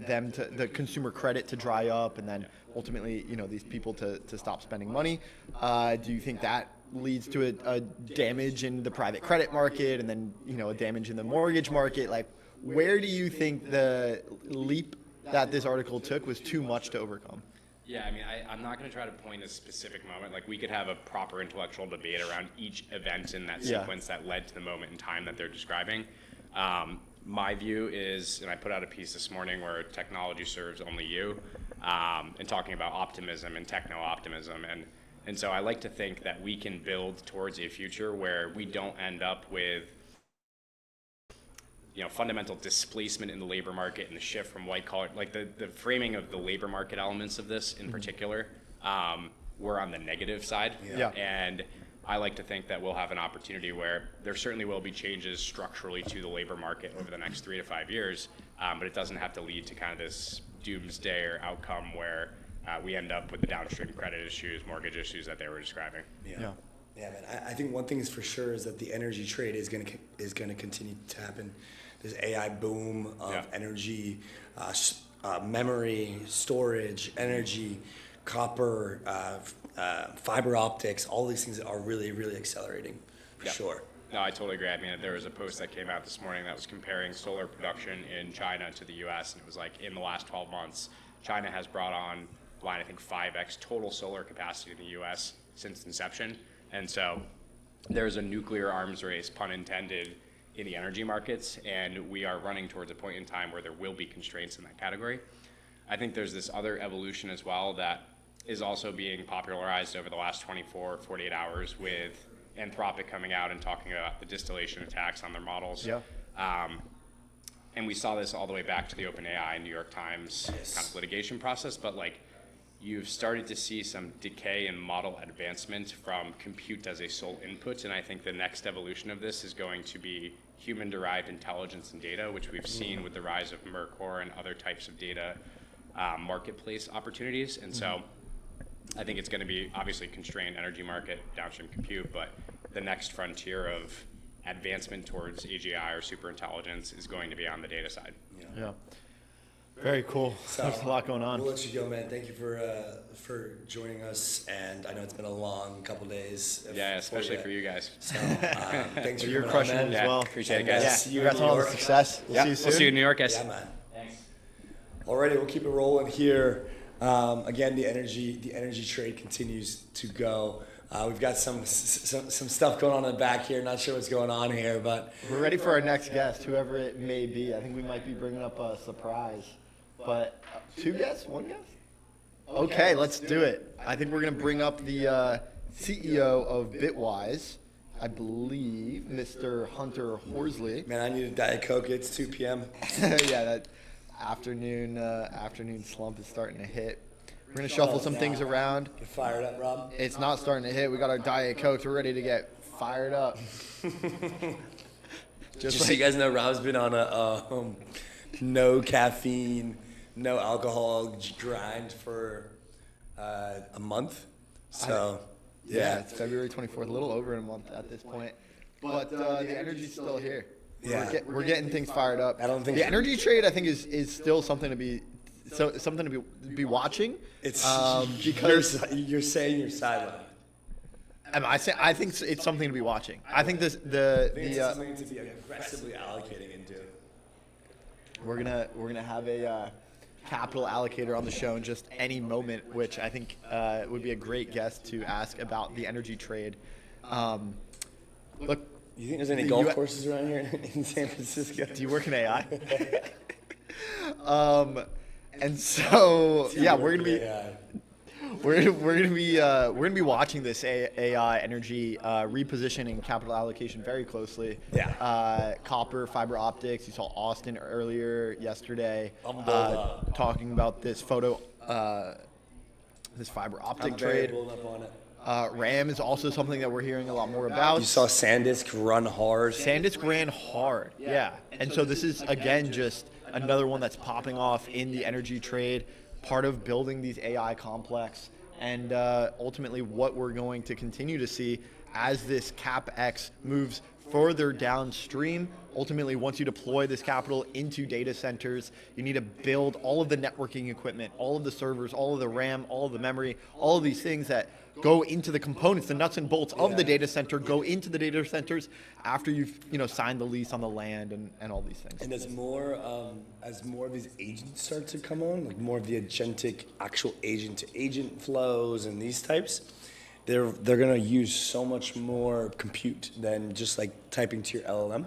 them to the consumer credit to dry up, and then ultimately these people to stop spending money? Do you think that leads to a damage in the private credit market, and then a damage in the mortgage market? Like, where do you think the leap that this article took was too much to overcome? Yeah, I mean, I'm not going to try to point a specific moment. Like, we could have a proper intellectual debate around each event in that sequence that led to the moment in time that they're describing. My view is, and I put out a piece this morning where technology serves only you, and talking about optimism and techno-optimism. And so I like to think that we can build towards a future where we don't end up with fundamental displacement in the labor market and the shift from white collar, like the framing of the labor market elements of this in particular, were on the negative side. Yeah. And I like to think that we'll have an opportunity where there certainly will be changes structurally to the labor market over the next 3 to 5 years, but it doesn't have to lead to kind of this doomsday or outcome where we end up with the downstream credit issues, mortgage issues that they were describing. Yeah, man. I think one thing is for sure is that the energy trade is going to continue to happen. This AI boom of energy, memory, storage, energy, copper, fiber optics. All these things are really, really accelerating for sure. No, I totally agree. I mean, there was a post that came out this morning that was comparing solar production in China to the U.S. and it was like in the last 12 months, China has brought online, I think, 5x total solar capacity in the U.S. since inception. And so there's a nuclear arms race, pun intended, in the energy markets, and we are running towards a point in time where there will be constraints in that category. I think there's this other evolution as well that is also being popularized over the last 24, 48 hours with Anthropic coming out and talking about the distillation attacks on their models. Yeah. And we saw this all the way back to the OpenAI New York Times kind of litigation process, but like you've started to see some decay in model advancement from compute as a sole input, and I think the next evolution of this is going to be human-derived intelligence and data, which we've seen with the rise of Mercor and other types of data marketplace opportunities. And so I think it's going to be obviously constrained energy market, downstream compute, but the next frontier of advancement towards AGI or superintelligence is going to be on the data side. Yeah. Very cool. So, there's a lot going on. We'll let you go, man. Thank you for joining us, and I know it's been a long couple days. Yeah, especially for you guys. So, thanks for You're coming crushing on, it man. as well. Appreciate it, guys. Yeah, see you in Congrats New on all the York. success. We'll see you soon. We'll see you in New York, guys. Yeah, man. Thanks. Alrighty, we'll keep it rolling here. Again, the energy trade continues to go. We've got some stuff going on in the back here. Not sure what's going on here, but We're ready for our next guest, whoever it may be. I think we might be bringing up a surprise. But 2 guests? 1 guest? Okay, let's do it. I think we're going to bring up the CEO of Bitwise, I believe, Mr. Hunter Horsley. man, I need a Diet Coke. It's 2 p.m. Yeah, that afternoon slump is starting to hit. We're going to shuffle some things around. Get fired up, Rob. It's not starting to hit. We got our Diet Cokes. We're ready to get fired up. Just so you guys know, Rob's been on a no caffeine, no alcohol grind for a month. So, Yeah, it's February 24th, a little over a month at this point. But the energy's still here. Yeah. We're getting things fired up. I don't think the energy trade, I think, is still something to be be watching. It's because you're saying you're sidelined. I think it's something to be watching. I think It's something to be aggressively allocating into. we're gonna have a capital allocator on the show in just any moment, which I think would be a great guest to ask about the energy trade. Look, You think there's any golf courses around here in San Francisco? do you work in AI? And so yeah, we're gonna be watching this AI energy repositioning capital allocation very closely. Yeah. Copper, fiber optics. You saw Austin earlier yesterday talking about this this fiber optic trade. Up on it. RAM is also something that we're hearing a lot more about. You saw SanDisk run hard. SanDisk ran hard, yeah. And so this is, again, just another one that's popping off in the energy trade, part of building these AI complex, and ultimately what we're going to continue to see as this CapEx moves further downstream. Ultimately, once you deploy this capital into data centers, you need to build all of the networking equipment, all of the servers, all of the RAM, all of the memory, all of these things that go into the components, the nuts and bolts of the data center, go into the data centers after you've signed the lease on the land and all these things. And as more of these agents start to come on, like more of the agentic, actual agent-to-agent flows and these types, they're gonna use so much more compute than just like typing to your LLM.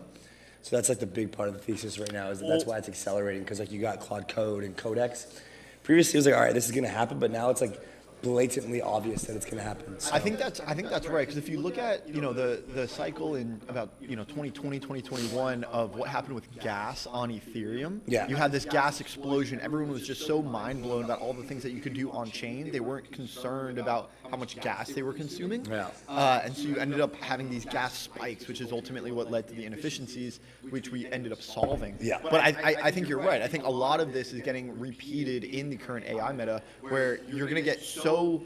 So that's like the big part of the thesis right now is that's why it's accelerating, because like you got Claude Code and Codex. Previously it was like, all right, this is gonna happen, but now it's like blatantly obvious that it's going to happen. So. I think that's right, because if you look at the cycle in about 2020, 2021 of what happened with gas on Ethereum, you had this gas explosion. Everyone was just so mind blown about all the things that you could do on chain. They weren't concerned about how much gas they were consuming, and so you ended up having these gas spikes, which is ultimately what led to the inefficiencies, which we ended up solving. But I think you're right. I think a lot of this is getting repeated in the current AI meta, where you're going to get so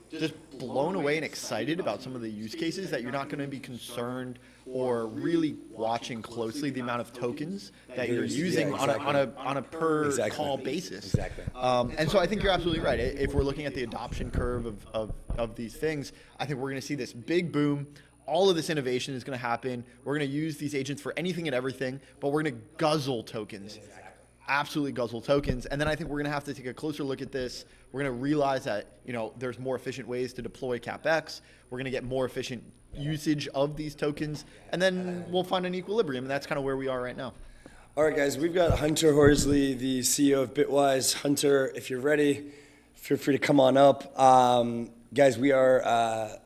just blown away and excited about some of the use cases that you're not going to be concerned or really watching closely the amount of tokens that you're using on a per call basis. And so I think you're absolutely right. If we're looking at the adoption curve of these things, I think we're going to see this big boom. All of this innovation is going to happen. We're going to use these agents for anything and everything, but we're going to guzzle tokens. Absolutely guzzle tokens. And then I think we're going to have to take a closer look at this. We're going to realize that there's more efficient ways to deploy CapEx. We're going to get more efficient usage of these tokens, and then we'll find an equilibrium, and that's kind of where we are right now. All right, guys, we've got Hunter Horsley, the CEO of Bitwise. Hunter, if you're ready, feel free to come on up. Guys, we are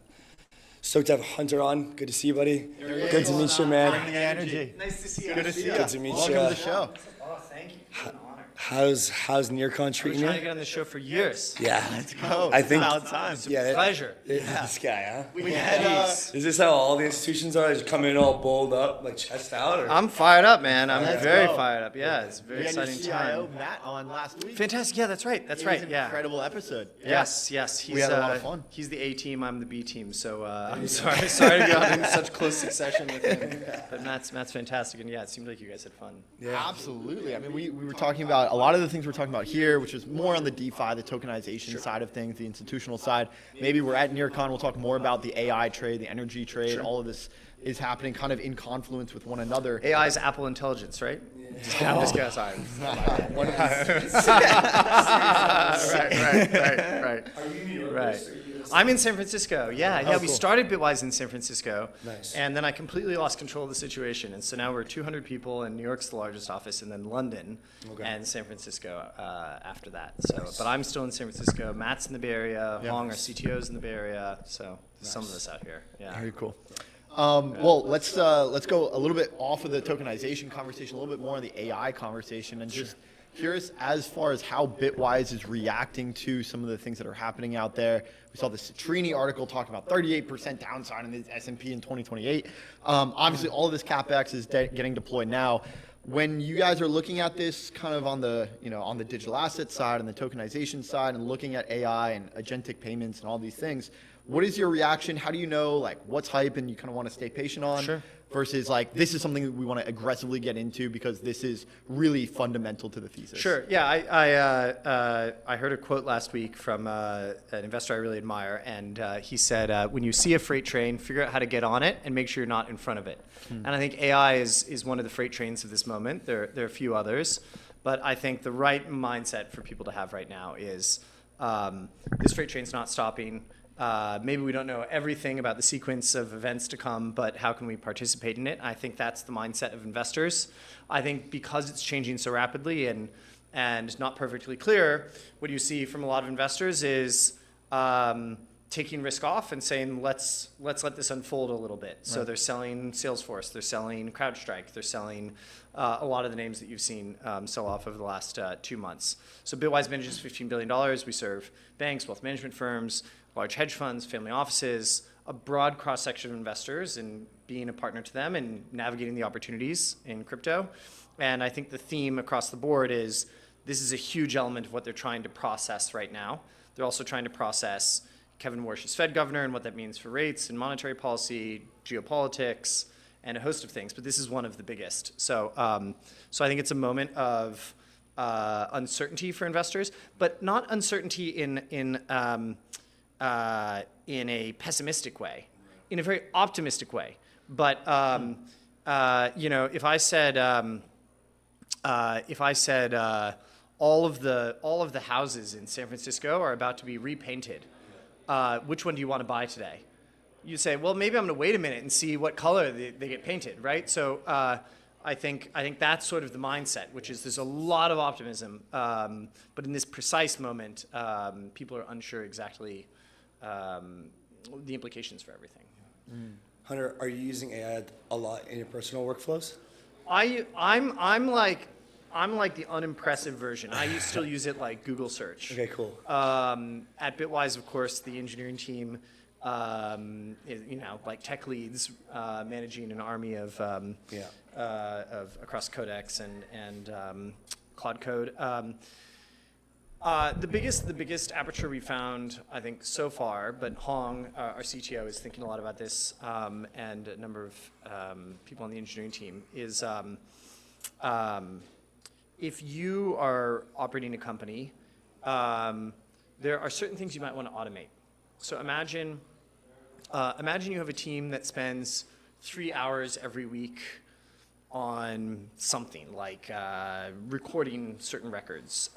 stoked to have Hunter on. Good to see you, buddy. Good to meet you, man. Bring the energy. Nice to see you. Good to see you. Good to meet you. Welcome to the show. Oh, thank you. It's an honor. How's NEARCON treating you? Trying to get on the show for years. Yeah, Let's go. I think about time. Pleasure. This guy, huh? We had Is this how all the institutions are? They just come in all bowled up, like chest out? Or? I'm fired up, man. I'm Let's very go. fired up. Yeah, it's a very we had your exciting CIO, time. Matt, on last week. Fantastic. Yeah, that's right. That's It right. was an Yeah. incredible episode. Yes. He's, We had a lot of fun. He's the A team. I'm the B team. So I'm sorry to be on in such close succession with him. But Matt's fantastic, and yeah, it seemed like you guys had fun. Yeah, absolutely. I mean, we were talking about a lot of the things we're talking about here, which is more on the DeFi, the tokenization side of things, the institutional side. Maybe we're at NEARCON. We'll talk more about the AI trade, the energy trade. All of this is happening kind of in confluence with one another. AI is Apple Intelligence, right? I'm just kidding. Sorry. Right. I'm in San Francisco. Yeah. We started Bitwise in San Francisco. Nice. And then I completely lost control of the situation. And so now we're 200 people, and New York's the largest office, and then London and San Francisco after that. So, but I'm still in San Francisco. Matt's in the Bay Area. Hong, our CTO's in the Bay Area. So some of us out here. Yeah. Very cool. Well, let's go a little bit off of the tokenization conversation, a little bit more on the AI conversation, and just curious as far as how Bitwise is reacting to some of the things that are happening out there. We saw the Citrini article talking about 38% downside in the S&P in 2028. Obviously, all of this CapEx is getting deployed now. When you guys are looking at this kind of on the digital asset side and the tokenization side and looking at AI and agentic payments and all these things, what is your reaction? How do you know like what's hype and you kind of want to stay patient on versus like this is something that we want to aggressively get into because this is really fundamental to the thesis? Sure. Yeah. I heard a quote last week from an investor I really admire, and he said, "When you see a freight train, figure out how to get on it and make sure you're not in front of it." And I think AI is one of the freight trains of this moment. There are a few others, but I think the right mindset for people to have right now is this freight train's not stopping. Maybe we don't know everything about the sequence of events to come, but how can we participate in it? I think that's the mindset of investors. I think because it's changing so rapidly and not perfectly clear, what you see from a lot of investors is taking risk off and saying, let's let this unfold a little bit. So they're selling Salesforce, they're selling CrowdStrike, they're selling a lot of the names that you've seen sell off over the last 2 months. So Bitwise manages $15 billion. We serve banks, wealth management firms, large hedge funds, family offices, a broad cross-section of investors, and being a partner to them and navigating the opportunities in crypto. And I think the theme across the board is this is a huge element of what they're trying to process right now. They're also trying to process Kevin Warsh's Fed governor and what that means for rates and monetary policy, geopolitics, and a host of things. But this is one of the biggest. So I think it's a moment of uncertainty for investors, but not uncertainty in a pessimistic way, in a very optimistic way. But if I said all of the houses in San Francisco are about to be repainted, which one do you want to buy today? You say, well, maybe I'm going to wait a minute and see what color they get painted, right? So I think that's sort of the mindset, which is there's a lot of optimism, but in this precise moment, people are unsure exactly the implications for everything. Hunter, are you using AI a lot in your personal workflows? I'm like the unimpressive version. I still use it like Google search. Okay, cool. At Bitwise, of course, the engineering team, like tech leads managing an army of across Codex and Cloud Code. The biggest aperture we found, I think, so far, but Hong, our CTO, is thinking a lot about this, and a number of people on the engineering team, is if you are operating a company, there are certain things you might want to automate. So imagine you have a team that spends 3 hours every week on something like recording certain records.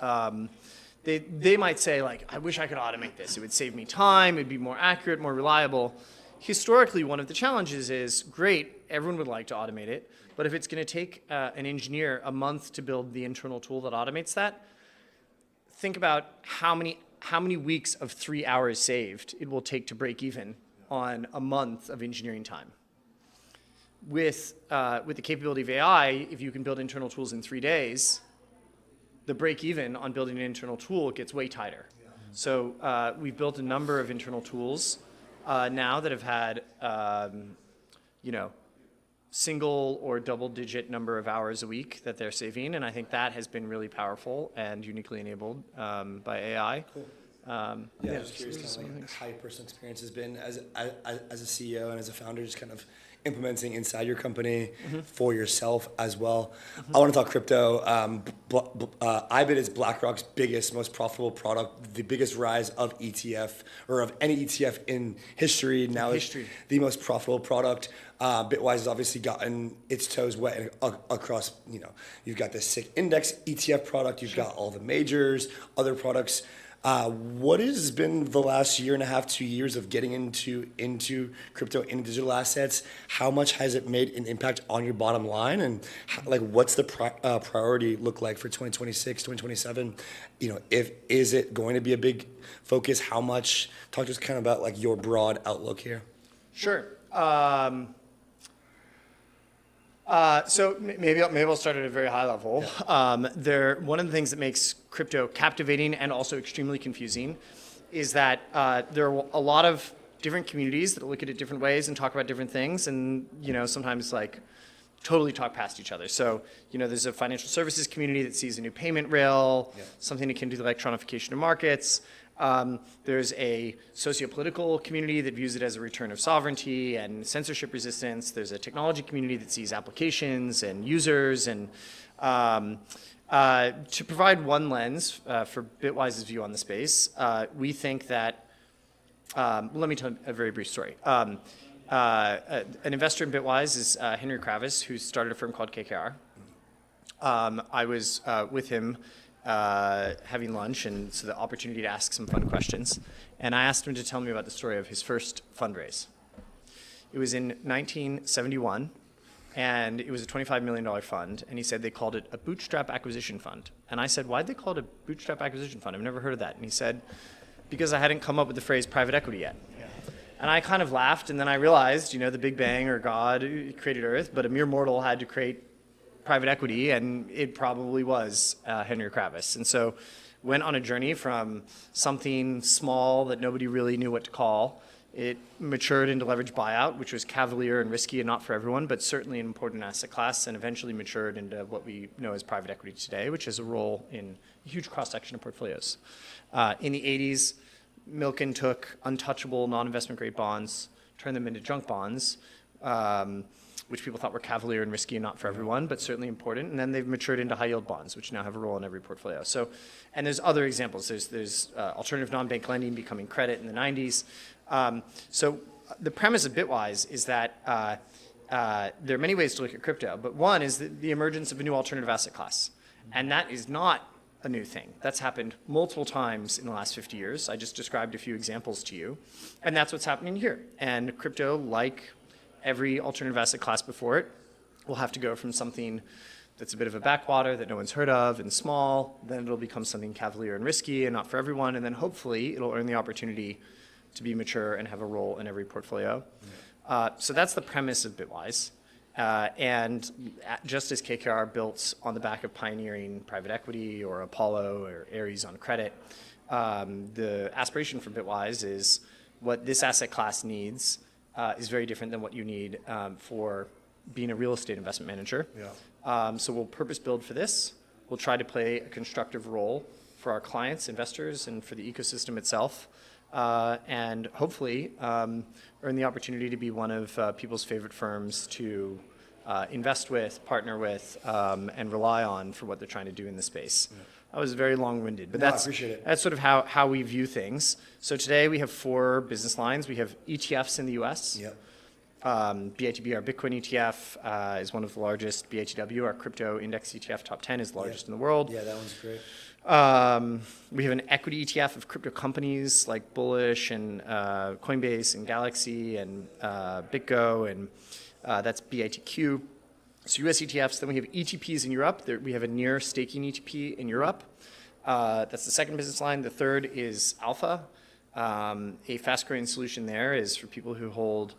They might say, like, I wish I could automate this. It would save me time, it'd be more accurate, more reliable. Historically, one of the challenges is, great, everyone would like to automate it, but if it's going to take an engineer a month to build the internal tool that automates that, think about how many weeks of 3 hours saved it will take to break even on a month of engineering time. With the capability of AI, if you can build internal tools in 3 days, the break even on building an internal tool gets way tighter. So we've built a number of internal tools now that have had single or double digit number of hours a week that they're saving, and I think that has been really powerful and uniquely enabled by AI. Cool. I'm just curious kind of like how your personal experience has been as a CEO and as a founder, just kind of implementing inside your company for yourself as well. I want to talk crypto. IBIT is BlackRock's biggest, most profitable product, the biggest rise of ETF or of any ETF in history. Now it's the most profitable product. Bitwise has obviously gotten its toes wet across, you've got the SIC index ETF product, you've got all the majors, other products. What has been the last year and a half, 2 years of getting into crypto, into digital assets? How much has it made an impact on your bottom line? And what's the priority look like for 2026, 2027? Is it going to be a big focus? How much? Talk to us kind of about your broad outlook here. Sure. So maybe I'll start at a very high level. One of the things that makes crypto captivating and also extremely confusing is that there are a lot of different communities that look at it different ways and talk about different things, and sometimes totally talk past each other. So there's a financial services community that sees a new payment rail, something akin to the electronification of markets. There's a socio-political community that views it as a return of sovereignty and censorship resistance. There's a technology community that sees applications and users. And to provide one lens for Bitwise's view on the space, we think that, let me tell a very brief story. An investor in Bitwise is Henry Kravis, who started a firm called KKR. I was with him having lunch, and so the opportunity to ask some fun questions. And I asked him to tell me about the story of his first fundraise. It was in 1971, and it was a $25 million fund, and he said they called it a bootstrap acquisition fund. And I said, why'd they call it a bootstrap acquisition fund? I've never heard of that. And he said, because I hadn't come up with the phrase private equity yet. And I kind of laughed, and then I realized, the Big Bang or God created Earth, but a mere mortal had to create private equity, and it probably was Henry Kravis. And so went on a journey from something small that nobody really knew what to call. It matured into leveraged buyout, which was cavalier and risky and not for everyone, but certainly an important asset class, and eventually matured into what we know as private equity today, which is a role in a huge cross-section of portfolios. In the 80s, Milken took untouchable non-investment grade bonds, turned them into junk bonds, which people thought were cavalier and risky and not for everyone, but certainly important. And then they've matured into high yield bonds, which now have a role in every portfolio. So, and there's other examples. There's alternative non-bank lending becoming credit in the 90s. So the premise of Bitwise is that there are many ways to look at crypto, but one is the emergence of a new alternative asset class. And that is not a new thing. That's happened multiple times in the last 50 years. I just described a few examples to you. And that's what's happening here. And crypto, like every alternative asset class before it, we'll have to go from something that's a bit of a backwater that no one's heard of and small, then it'll become something cavalier and risky and not for everyone, and then hopefully it'll earn the opportunity to be mature and have a role in every portfolio. So that's the premise of Bitwise. And just as KKR built on the back of pioneering private equity or Apollo or Ares on credit, the aspiration for Bitwise is what this asset class needs is very different than what you need for being a real estate investment manager. So we'll purpose build for this. We'll try to play a constructive role for our clients, investors, and for the ecosystem itself. And hopefully earn the opportunity to be one of people's favorite firms to invest with, partner with, and rely on for what they're trying to do in the space. That was very long-winded, but No, I appreciate it. that's sort of how we view things. So today we have 4 business lines. We have ETFs in the US. Yep. BITB, our Bitcoin ETF, is one of the largest. BITW, our crypto index ETF, top 10, is the largest in the world. Yeah, that one's great. We have an equity ETF of crypto companies like Bullish and Coinbase and Galaxy and BitGo, and that's BITQ. So US ETFs. Then we have ETPs in Europe. We have a near staking ETP in Europe. That's the second business line. The third is Alpha. A fast-growing solution there is for people who hold,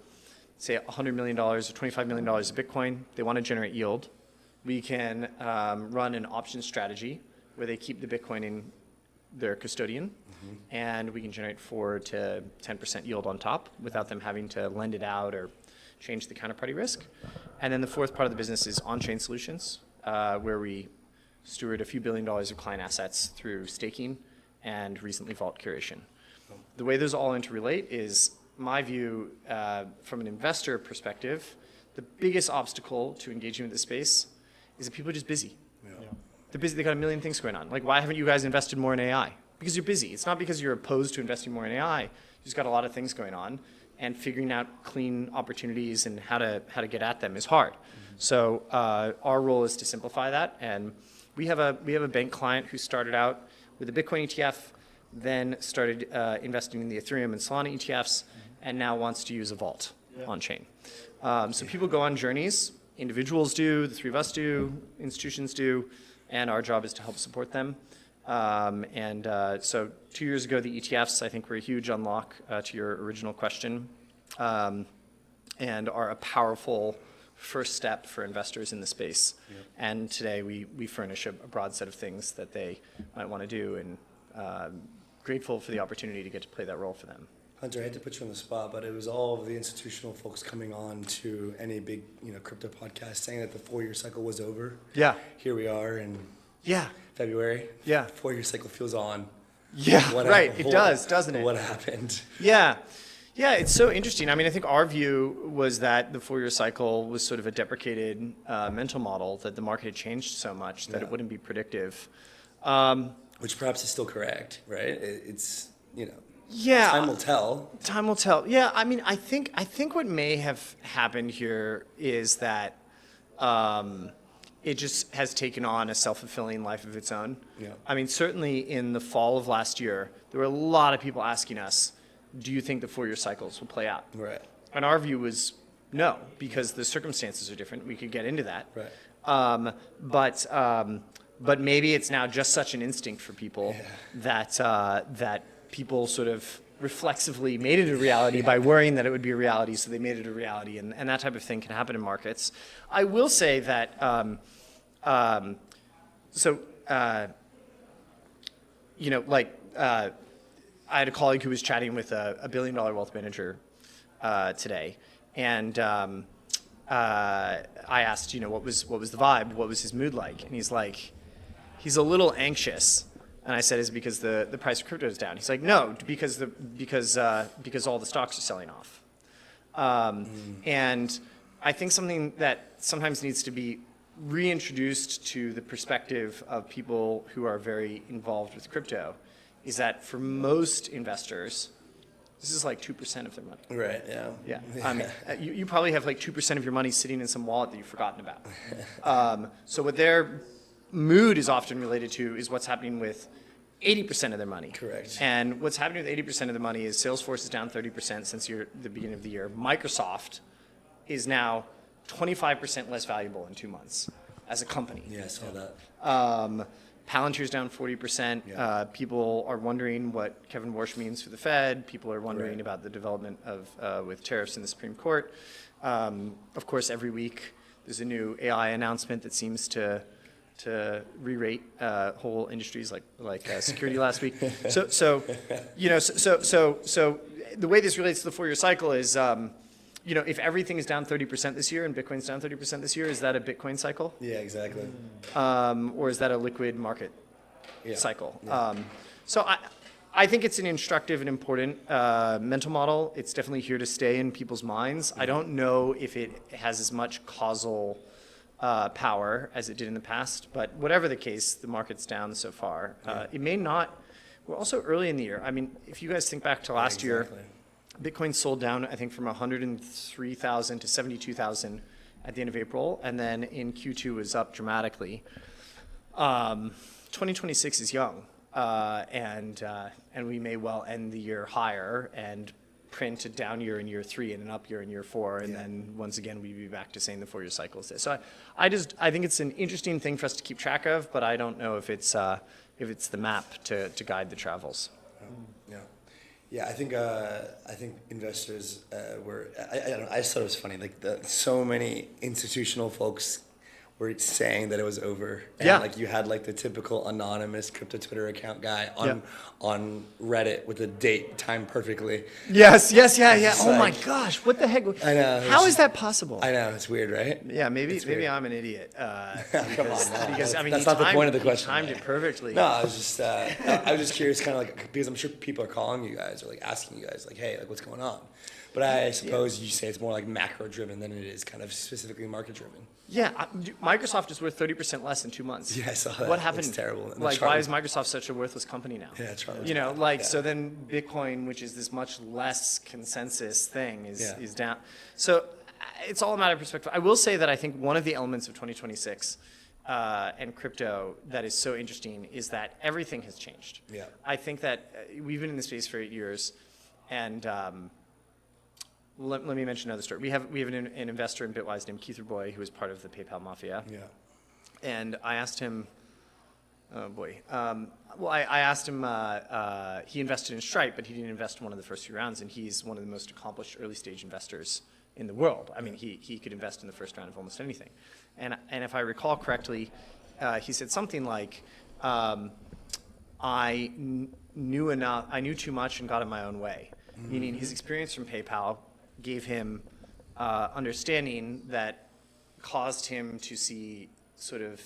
say, $100 million or $25 million of Bitcoin. They want to generate yield. We can run an option strategy where they keep the Bitcoin in their custodian, and we can generate 4 to 10% yield on top without them having to lend it out or change the counterparty risk. And then the fourth part of the business is on-chain solutions, where we steward a few $1 billion of client assets through staking and recently vault curation. The way those all interrelate is, my view, from an investor perspective, the biggest obstacle to engaging with the space is that people are just busy. They're busy, they got a million things going on. Like, why haven't you guys invested more in AI? Because you're busy. It's not because you're opposed to investing more in AI. You just got a lot of things going on, and figuring out clean opportunities and how to get at them is hard. So our role is to simplify that, and we have a bank client who started out with a Bitcoin ETF, then started investing in the Ethereum and Solana ETFs, and now wants to use a vault on-chain. So people go on journeys. Individuals do, the 3 of us do, institutions do, and our job is to help support them. So 2 years ago, the ETFs, I think, were a huge unlock to your original question, and are a powerful first step for investors in the space. And today, we furnish a broad set of things that they might want to do, and grateful for the opportunity to get to play that role for them. Hunter, I hate to put you on the spot, but it was all of the institutional folks coming on to any big, crypto podcast saying that the 4-year cycle was over. Yeah. Here we are in Yeah. February. Yeah. 4-year cycle feels on. Yeah, right. happened? It does, doesn't it? What happened? Yeah. Yeah, it's so interesting. I mean, I think our view was that the 4-year cycle was sort of a deprecated mental model, that the market had changed so much that it wouldn't be predictive. Which perhaps is still correct, right? It's, Yeah. time will tell. Time will tell. Yeah, I mean, I think what may have happened here is that it just has taken on a self-fulfilling life of its own. Yeah. I mean, certainly in the fall of last year, there were a lot of people asking us, do you think the 4-year cycles will play out? Right. And our view was no, because the circumstances are different. We could get into that. Right. But maybe it's now just such an instinct for people that people sort of reflexively made it a reality by worrying that it would be a reality, so they made it a reality, and that type of thing can happen in markets. I will say that, I had a colleague who was chatting with a $1 billion wealth manager today, and I asked, what was the vibe, what was his mood like, and he's like, he's a little anxious. And I said, is it because the price of crypto is down? He's like, no, because all the stocks are selling off. And I think something that sometimes needs to be reintroduced to the perspective of people who are very involved with crypto is that for most investors, this is like 2% of their money. Right, yeah. Yeah, I mean, you probably have like 2% of your money sitting in some wallet that you've forgotten about. So what their mood is often related to is what's happening with 80% of their money. Correct. And what's happening with 80% of the money is Salesforce is down 30% since the beginning of the year. Microsoft is now 25% less valuable in 2 months as a company. Yeah, I saw that. Palantir's down 40%. Yeah. People are wondering what Kevin Warsh means for the Fed. People are wondering about the development of with tariffs in the Supreme Court. Of course, every week there's a new AI announcement that seems to re-rate whole industries like security last week. So the way this relates to the 4-year cycle is, if everything is down 30% this year and Bitcoin's down 30% this year, is that a Bitcoin cycle? Yeah, exactly. Or is that a liquid market cycle? Yeah. So I think it's an instructive and important mental model. It's definitely here to stay in people's minds. I don't know if it has as much causal power as it did in the past, but whatever the case, the market's down so far. It may not. We're also early in the year. I mean, if you guys think back to last year, Bitcoin sold down, I think, from 103,000 to 72,000 at the end of April, and then in Q2 was up dramatically. 2026 is young, and we may well end the year higher and print a down year in year 3 and an up year in year 4, and then once again we'd be back to saying the 4-year cycle is this. So I think it's an interesting thing for us to keep track of, but I don't know if it's the map to guide the travels. Yeah, I think investors were. I just thought it was funny. Like so many institutional folks were saying that it was over. And like you had like the typical anonymous crypto Twitter account guy on Reddit with the date timed perfectly. Yes, yeah. Oh like, my gosh, what the heck? I know. How is that possible? I know, it's weird, right? Yeah, maybe I'm an idiot. Come on, no. Because I mean, that's not the point of the question. He timed it perfectly. No, I was just curious, kind of like, because I'm sure people are calling you guys or like asking you guys, like, hey, like what's going on? But I suppose you say it's more like macro driven than it is kind of specifically market driven. Yeah, Microsoft is worth 30% less in 2 months. Yeah, I saw that. What happened? It's terrible. Like, why is Microsoft such a worthless company now? Yeah, Charlie. So then Bitcoin, which is this much less consensus thing, is down. So it's all a matter of perspective. I will say that I think one of the elements of 2026 and crypto that is so interesting is that everything has changed. Yeah. I think that we've been in the space for 8 years, and let me mention another story. We have an investor in Bitwise named Keith Boy, who is part of the PayPal mafia. Yeah. And I asked him, I asked him, he invested in Stripe, but he didn't invest in one of the first few rounds, and he's one of the most accomplished early stage investors in the world. I mean, he could invest in the first round of almost anything. And if I recall correctly, he said something like, I knew too much and got in my own way. Mm-hmm. Meaning his experience from PayPal gave him understanding that caused him to see sort of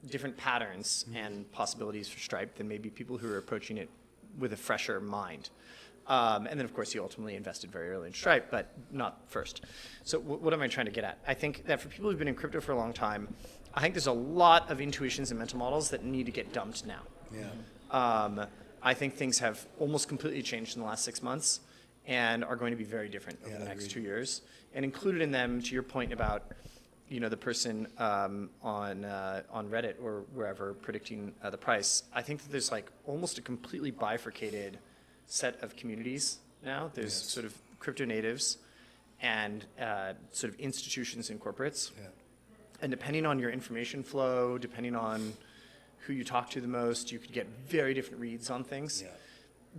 different patterns and possibilities for Stripe than maybe people who are approaching it with a fresher mind. And then, of course, he ultimately invested very early in Stripe, but not first. So what am I trying to get at? I think that for people who've been in crypto for a long time, I think there's a lot of intuitions and mental models that need to get dumped now. Yeah. I think things have almost completely changed in the last 6 months and are going to be very different over the next 2 years. And included in them, to your point about, the person on Reddit or wherever predicting the price, I think that there's like almost a completely bifurcated set of communities now. There's sort of crypto natives and sort of institutions and corporates. Yeah. And depending on your information flow, depending on who you talk to the most, you could get very different reads on things. Yeah.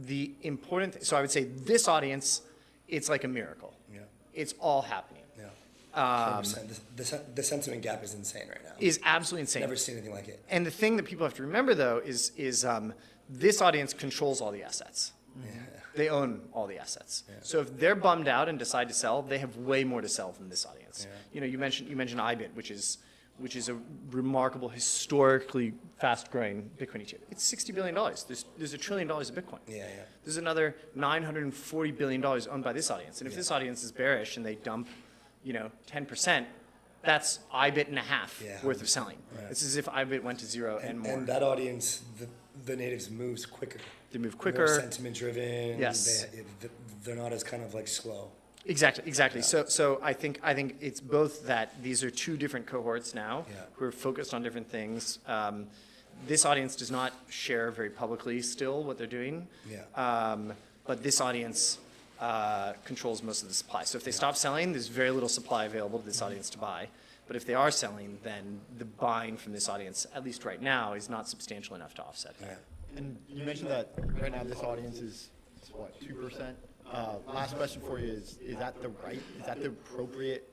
The important thing, so I would say this audience, it's like a miracle. Yeah. It's all happening. Yeah. 100%. The sentiment gap is insane right now. Is absolutely insane. Never seen anything like it. And the thing that people have to remember, though, is this audience controls all the assets. Yeah. They own all the assets. Yeah. So if they're bummed out and decide to sell, they have way more to sell than this audience. Yeah. You mentioned IBIT, which is a remarkable, historically fast-growing Bitcoin ETF. It's $60 billion. There's $1 trillion of Bitcoin. Yeah. There's another $940 billion owned by this audience. And if this audience is bearish and they dump, 10%, that's IBIT and a half worth of selling. Right. It's as if IBIT went to zero and more. And that audience, the natives moves quicker. They move quicker. More sentiment-driven. Yes. They're not as kind of like slow. Exactly. Yeah. So I think it's both that these are two different cohorts now who are focused on different things. This audience does not share very publicly still what they're doing. Yeah. But this audience controls most of the supply. So if they stop selling, there's very little supply available to this audience to buy. But if they are selling, then the buying from this audience, at least right now, is not substantial enough to offset that. And you mentioned that right now this audience is what, 2%? Last question for you is that the appropriate,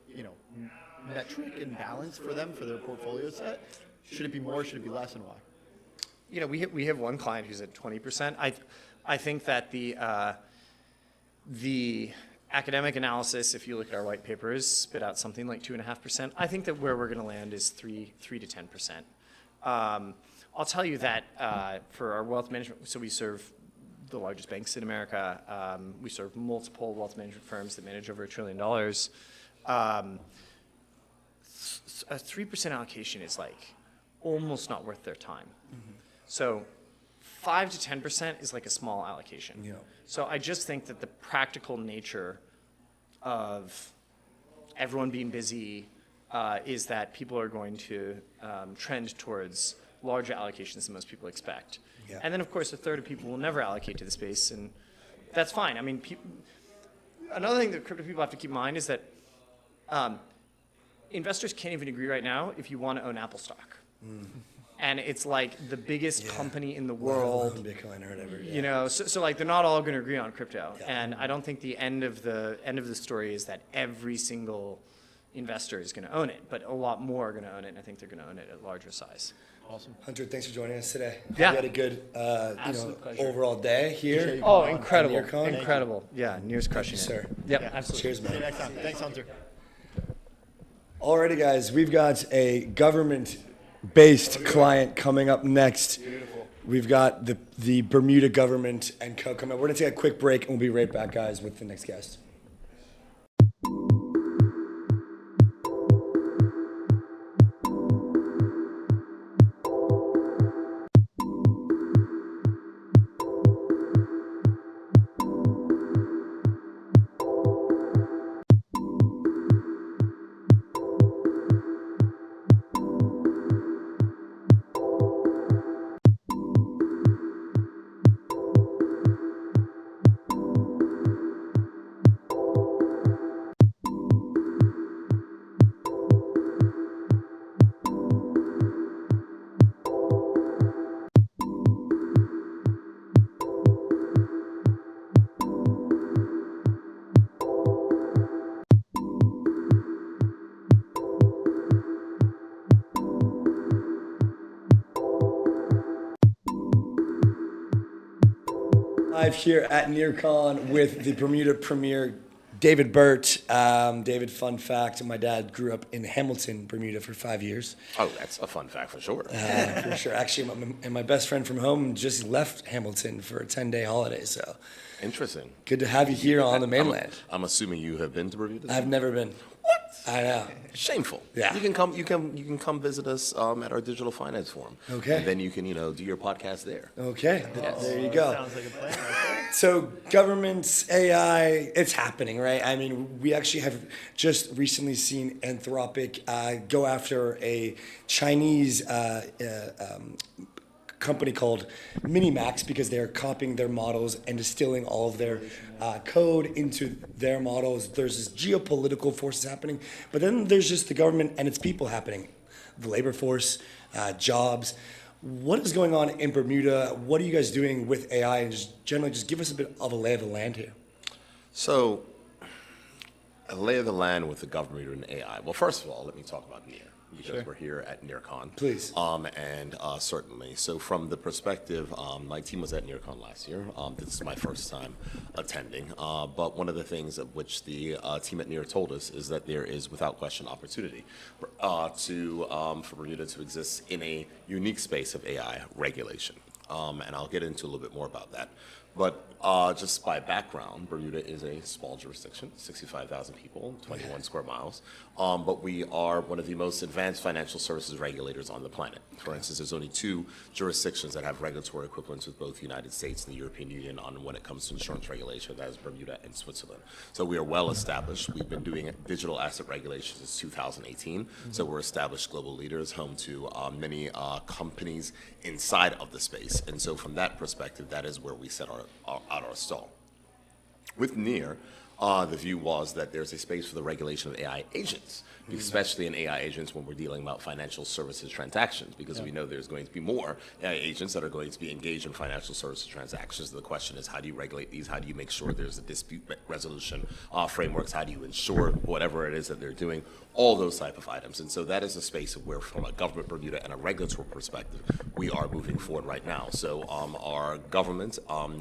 metric and balance for them for their portfolio set? Should it be more? Should it be less, and why? We have one client who's at 20%. I think that the academic analysis, if you look at our white papers, spit out something like 2.5%. I think that where we're going to land is 3 to 10%. I'll tell you that for our wealth management, so we serve the largest banks in America. We serve multiple wealth management firms that manage over $1 trillion. A 3% allocation is like almost not worth their time. Mm-hmm. So 5 to 10% is like a small allocation. Yeah. So I just think that the practical nature of everyone being busy is that people are going to trend towards larger allocations than most people expect. Yeah. And then, of course, a third of people will never allocate to the space, and that's fine. I mean, another thing that crypto people have to keep in mind is that investors can't even agree right now if you want to own Apple stock. Mm. And it's like the biggest company in the world. Bitcoin or whatever. So like they're not all going to agree on crypto. Yeah. And I don't think the end of the story is that every single investor is going to own it, but a lot more are going to own it, and I think they're going to own it at larger size. Awesome. Hunter, thanks for joining us today. Yeah. We had a good overall day here. Oh, incredible. Yeah, Near's crushing it. Sir. Yep, yeah. absolutely. Cheers, man. See you next time. Thanks, Hunter. Alrighty, guys, we've got a government-based client coming up next. Beautiful. We've got the Bermuda government and co coming up. We're going to take a quick break, and we'll be right back, guys, with the next guest. Live here at NEARCON with the Bermuda Premier, David Burt. David, fun fact, my dad grew up in Hamilton, Bermuda for 5 years. Oh, that's a fun fact for sure. For sure. Actually, my best friend from home just left Hamilton for a 10-day holiday, so. Interesting. Good to have you here on the mainland. I'm assuming you have been to Bermuda? I've never been. What? I know. Shameful. Yeah. You can come visit us at our digital finance forum. Okay. And then you can do your podcast there. Okay. Yes. There you go. Sounds like a plan. Right? So governments, AI, it's happening, right? I mean, we actually have just recently seen Anthropic go after a Chinese company called Minimax because they're copying their models and distilling all of their code into their models. There's this geopolitical forces happening, but then there's just the government and its people happening, the labor force, jobs. What is going on in Bermuda? What are you guys doing with AI? And just generally, just give us a bit of a lay of the land here. So, a lay of the land with the government and AI. Well, first of all, let me talk about NEAR, because we're here at NEARCON. Please. Certainly. So from the perspective, my team was at NEARCON last year. This is my first time attending. But one of the things of which the team at NEAR told us is that there is, without question, opportunity for Bermuda to exist in a unique space of AI regulation. And I'll get into a little bit more about that. But just by background, Bermuda is a small jurisdiction, 65,000 people, 21 square miles. But we are one of the most advanced financial services regulators on the planet. For instance, there's only 2 jurisdictions that have regulatory equivalents with both the United States and the European Union on when it comes to insurance regulation. That is Bermuda and Switzerland. So we are well established. We've been doing digital asset regulation since 2018. Mm-hmm. So we're established global leaders, home to many companies inside of the space. And so from that perspective, that is where we set our stall. With NEAR, the view was that there's a space for the regulation of AI agents, especially in AI agents when we're dealing about financial services transactions, because we know there's going to be more AI agents that are going to be engaged in financial services transactions. The question is, how do you regulate these? How do you make sure there's a dispute resolution frameworks? How do you ensure whatever it is that they're doing? All those type of items. And so that is a space where, from a government Bermuda and a regulatory perspective, we are moving forward right now. So our government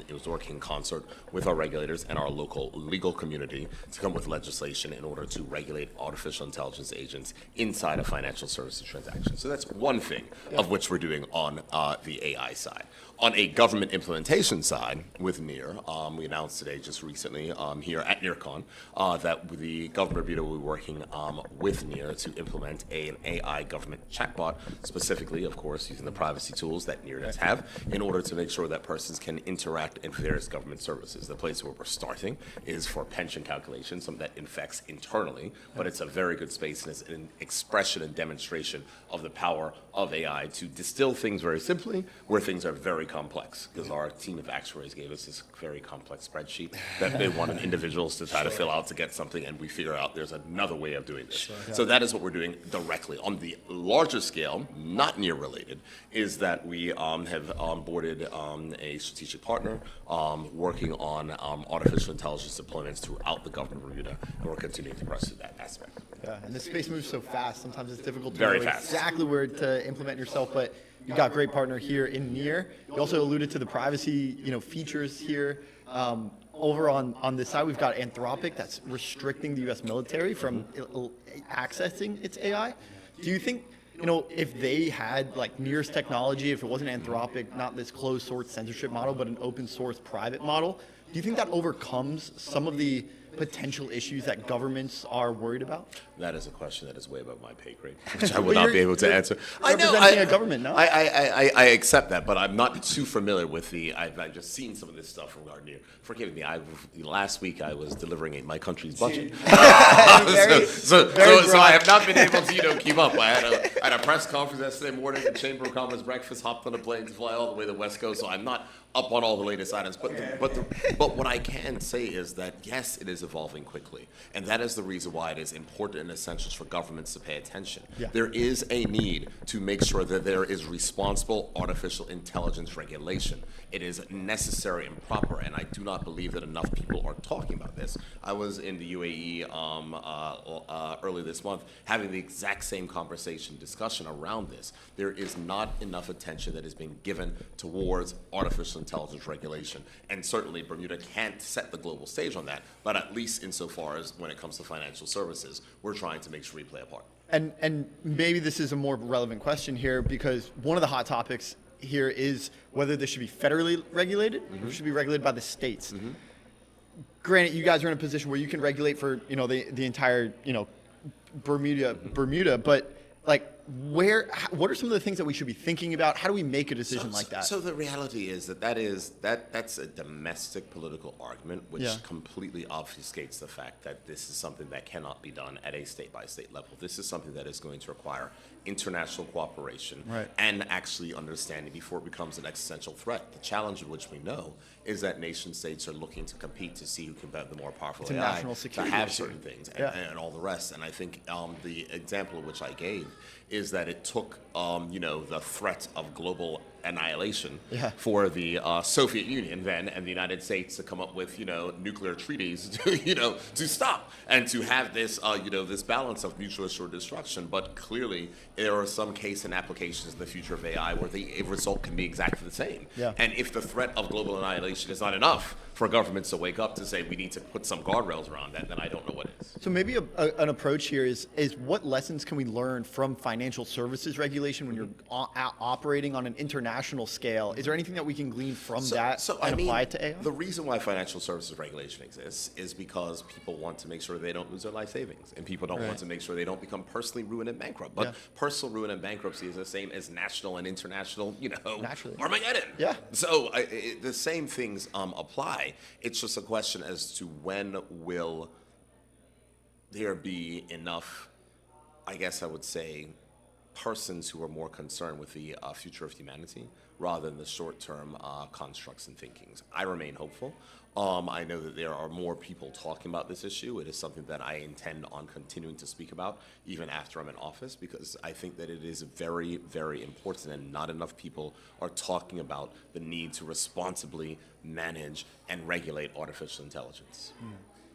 is working in concert with our regulators and our local legal community to come with legislation in order to regulate artificial intelligence agents inside of financial services transactions. So that's one thing of which we're doing on the AI side. On a government implementation side with NEAR, we announced today just recently here at NEARCON that the government Bermuda will be working with NEAR to implement an AI government chatbot, specifically, of course, using the privacy tools that NEAR does have, in order to make sure that persons can interact in various government services. The place where we're starting is for pension calculation, something that infects internally, but it's a very good space and it's an expression and demonstration of the power of AI to distill things very simply where things are very complex, because our team of actuaries gave us this very complex spreadsheet that they wanted individuals to try to fill out to get something, and we figure out there's another way of doing this. So that is what we're doing directly. On the larger scale, not NEAR related, is that we have onboarded a strategic partner working on artificial intelligence deployments throughout the government of Bermuda, and we're continuing to press that aspect. Yeah, and the space moves so fast. Sometimes it's difficult to Very know fast. exactly where to implement yourself, but you got a great partner here in NEAR. You also alluded to the privacy, features here. Over on this side, we've got Anthropic that's restricting the U.S. military from accessing its AI. Do you think, if they had like NEAR's technology, if it wasn't Anthropic, not this closed source censorship model, but an open source private model, do you think that overcomes some of the potential issues that governments are worried about? That is a question that is way above my pay grade, which I will not be able to answer. I know. Representing a government, no? I accept that, but I'm not too familiar with I've just seen some of this stuff from our NEAR. Forgive me. Last week I was delivering my country's budget, so I have not been able to keep up. I had a press conference yesterday morning, the Chamber of Commerce breakfast, hopped on a plane to fly all the way to the West Coast, so I'm not up on all the latest items. But what I can say is that yes, it is evolving quickly, and that is the reason why it is important and essential for governments to pay attention. There is a need to make sure that there is responsible artificial intelligence regulation. It is necessary and proper, and I do not believe that enough people are talking about this. I was in the UAE early this month having the exact same discussion around this. There is not enough attention that is being given towards artificial intelligence regulation, and certainly Bermuda can't set the global stage on that, but at least insofar as when it comes to financial services, we're trying to make sure we play a part. And maybe this is a more relevant question here, because one of the hot topics here is whether this should be federally regulated or should be regulated by the states. Granted, you guys are in a position where you can regulate for the entire Bermuda, but like what are some of the things that we should be thinking about? How do we make a decision like that? So the reality is that's a domestic political argument, which completely obfuscates the fact that this is something that cannot be done at a state-by-state level. This is something that is going to require international cooperation and actually understanding before it becomes an existential threat. The challenge of which we know is that nation states are looking to compete to see who can have the more powerful it's AI a national security to have issue. certain things and all the rest. And I think the example of which I gave is that it took the threat of global annihilation for the Soviet Union then and the United States to come up with nuclear treaties to stop and to have this this balance of mutual assured destruction. But clearly there are some cases and applications in the future of AI where the result can be exactly the same. And if the threat of global annihilation is not enough for governments to wake up to say we need to put some guardrails around that, then I don't know what is. So maybe an approach here is what lessons can we learn from financial services regulation when you're operating on an international scale? Is there anything that we can glean from that and apply it to AI? The reason why financial services regulation exists is because people want to make sure they don't lose their life savings, and people don't want to make sure they don't become personally ruined and bankrupt. But personal ruin and bankruptcy is the same as national and international, Armageddon. So the same things apply. It's just a question as to when will there be enough, I guess I would say, persons who are more concerned with the future of humanity rather than the short-term constructs and thinkings. I remain hopeful. I know that there are more people talking about this issue. It is something that I intend on continuing to speak about even after I'm in office, because I think that it is very, very important, and not enough people are talking about the need to responsibly manage and regulate artificial intelligence.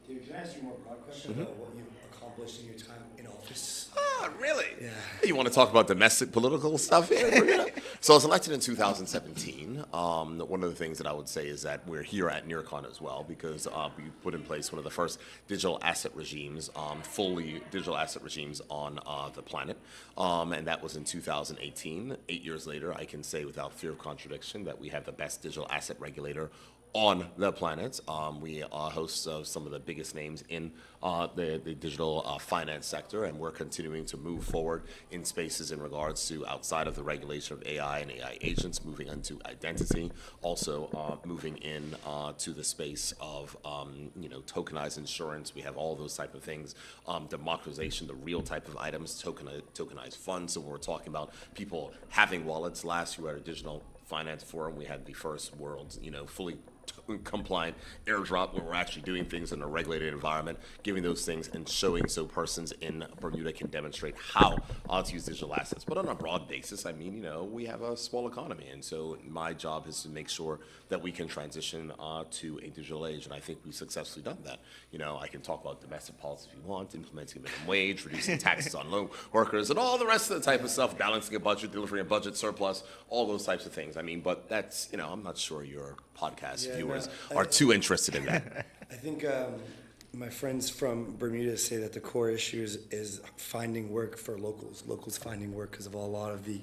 David, can I ask you a more broad question about what you've accomplished in your time in office? Ah, really? Yeah. You want to talk about domestic political stuff here? So I was elected in 2017. One of the things that I would say is that we're here at NEARCON as well, because we put in place one of the first digital asset regimes, fully digital asset regimes on the planet. And that was in 2018. 8 years later, I can say without fear of contradiction that we have the best digital asset regulator on the planet. We are hosts of some of the biggest names in the digital finance sector, and we're continuing to move forward in spaces in regards to outside of the regulation of AI and AI agents, moving into identity, also moving in to the space of tokenized insurance. We have all those type of things, democratization, the real type of items, tokenized funds. So we're talking about people having wallets. Last year at a digital finance forum, we had the first world's fully compliant airdrop, where we're actually doing things in a regulated environment, giving those things and showing so persons in Bermuda can demonstrate how to use digital assets. But on a broad basis, I mean, we have a small economy, and so my job is to make sure that we can transition to a digital age, and I think we've successfully done that. I can talk about domestic policy if you want, implementing minimum wage, reducing taxes on low workers, and all the rest of the type of stuff, balancing a budget, delivering a budget surplus, all those types of things. I mean, but that's, I'm not sure your podcast viewers are too interested in that. I think my friends from Bermuda say that the core issue is finding work for locals finding work because of a lot of the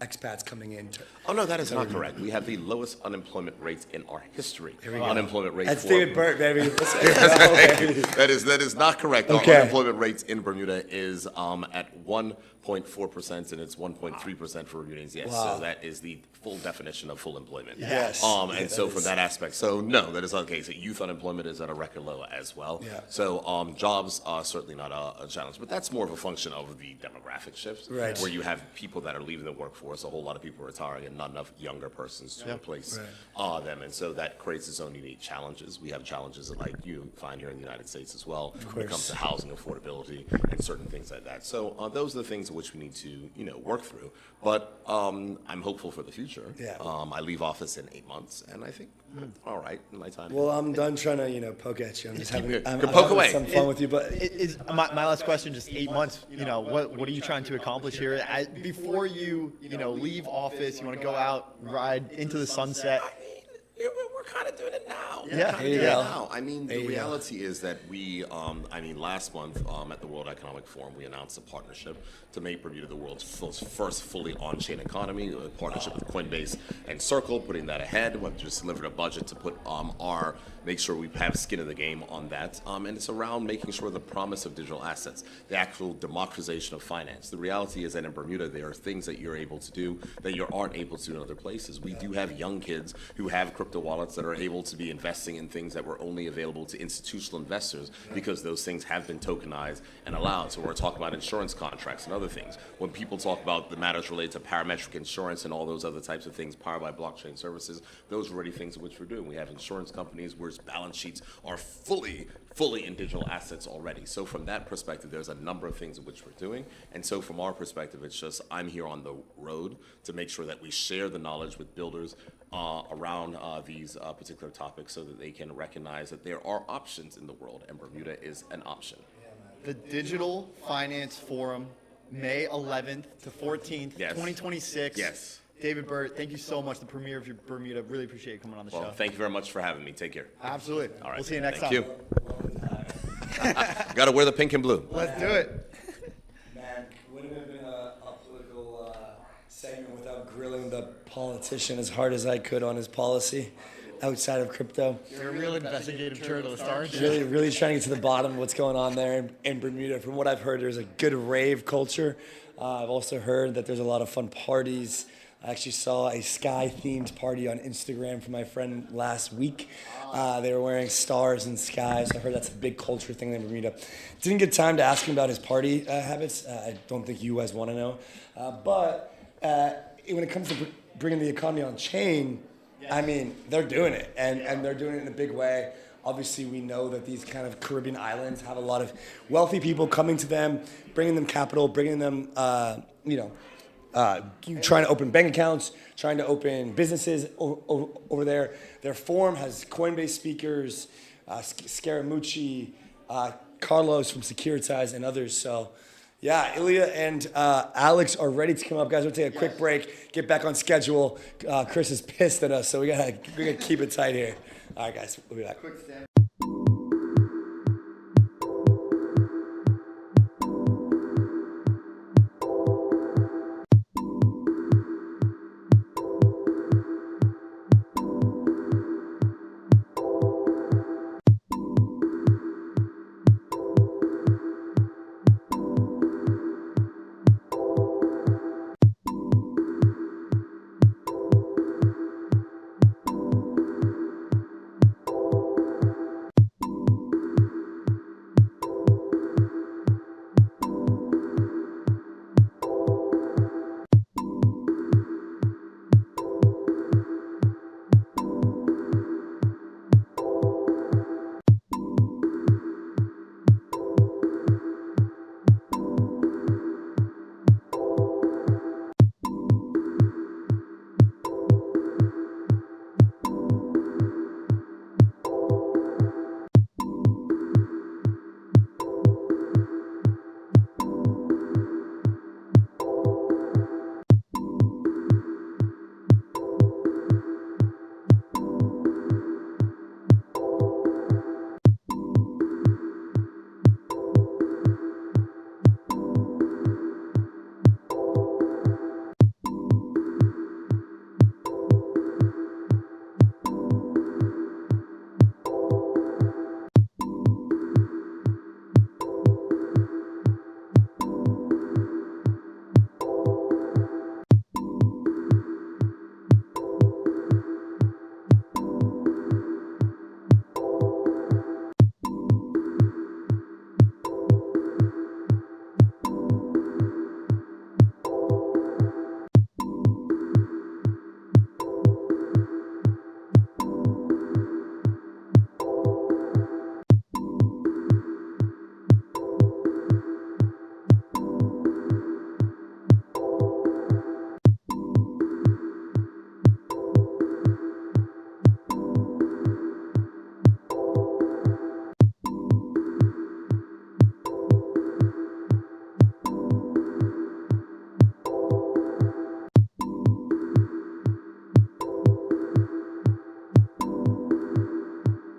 expats coming in. Oh no, that is not correct. We have the lowest unemployment rates in our history. Unemployment rate. That's David Burt, baby. That is not correct. Okay. Our unemployment rates in Bermuda is at 1.4%, and it's 1.3% for Bermudans. Yes, Wow. so that is the full definition of full employment. Yes. And so from that aspect, so no, that is not the case. Youth unemployment is at a record low as well. Yeah. So jobs are certainly not a challenge, but that's more of a function of the demographic shifts, Right. where you have people that are leaving the workforce, a whole lot of people retiring, and not enough younger persons to replace them. And so that creates its own unique challenges. We have challenges that, like you find here in the United States as well, when it comes to housing affordability and certain things like that. So those are the things which we need to, work through. But I'm hopeful for the future. Yeah. I leave office in 8 months, and I think all right in my time. Well, I'm done trying to, poke at you. I'm just having, I'm poke having away. some fun with you, but Is my last question, just 8 months, what are you trying to accomplish here? Before you leave office, you want to go out, ride into the sunset? We're kind of doing it now. Yeah. We're There you doing it go. now. I mean, There the you go. reality is that we, last month at the World Economic Forum, we announced a partnership to make Bermuda the world's first fully on-chain economy, a partnership with Coinbase and Circle, putting that ahead. We've just delivered a budget to put make sure we have skin in the game on that. And it's around making sure the promise of digital assets, the actual democratization of finance. The reality is that in Bermuda, there are things that you're able to do that you aren't able to do in other places. We do have young kids who have crypto wallets that are able to be investing in things that were only available to institutional investors because those things have been tokenized and allowed. So we're talking about insurance contracts and other things. When people talk about the matters related to parametric insurance and all those other types of things powered by blockchain services, those are already things in which we're doing. We have insurance companies where balance sheets are fully in digital assets already. So from that perspective, there's a number of things in which we're doing. And so from our perspective, it's just I'm here on the road to make sure that we share the knowledge with builders around these particular topics so that they can recognize that there are options in the world, and Bermuda is an option. The Digital Finance Forum, May 11th to 14th, Yes. 2026. Yes. David Burt, thank you so much. The premiere of your Bermuda. Really appreciate you coming on the Well, show. thank you very much for having me. Take care. Absolutely. All right. We'll see you next Thank time. you. Got to wear the pink and blue. Let's do it. man, wouldn't have been a political segment without grilling the politician as hard as I could on his policy outside of crypto. You're a real investigative journalist, aren't you? Really trying to get to the bottom of what's going on there in Bermuda. From what I've heard, there's a good rave culture. I've also heard that there's a lot of fun parties, I actually saw a sky-themed party on Instagram from my friend last week. They were wearing stars and skies. I heard that's a big culture thing in Bermuda. Didn't get time to ask him about his party habits. I don't think you guys want to know. But when it comes to bringing the economy on chain, I mean, they're doing it, and they're doing it in a big way. Obviously, we know that these kind of Caribbean islands have a lot of wealthy people coming to them, bringing them capital, bringing them, trying to open bank accounts, trying to open businesses over there. Their forum has Coinbase speakers, Scaramucci, Carlos from Securitize, and others. So, yeah, Illia and Alex are ready to come up. Guys, we'll take a quick break, get back on schedule. Chris is pissed at us, so we gotta keep it tight here. All right, guys, we'll be back.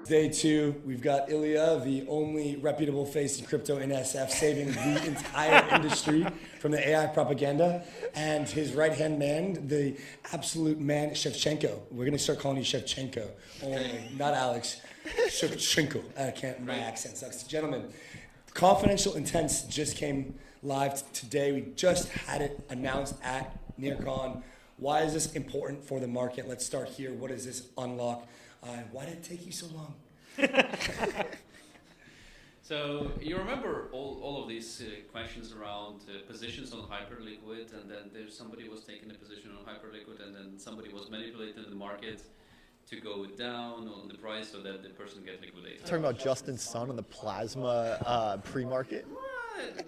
Day two, we've got Illia, the only reputable face in crypto in SF, saving the entire industry from the AI propaganda, and his right-hand man, the absolute man, Shevchenko. We're gonna start calling you Shevchenko, only, not Alex. Shevchenko. My accent sucks. Gentlemen, Confidential Intents just came live today. We just had it announced at NEARCON. Why is this important for the market? Let's start here. What does this unlock? Why did it take you so long? So you remember all of these questions around positions on Hyperliquid, and then somebody was taking a position on Hyperliquid, and then somebody was manipulating the market to go down on the price so that the person get liquidated. Talking about Justin's son on the plasma pre-market?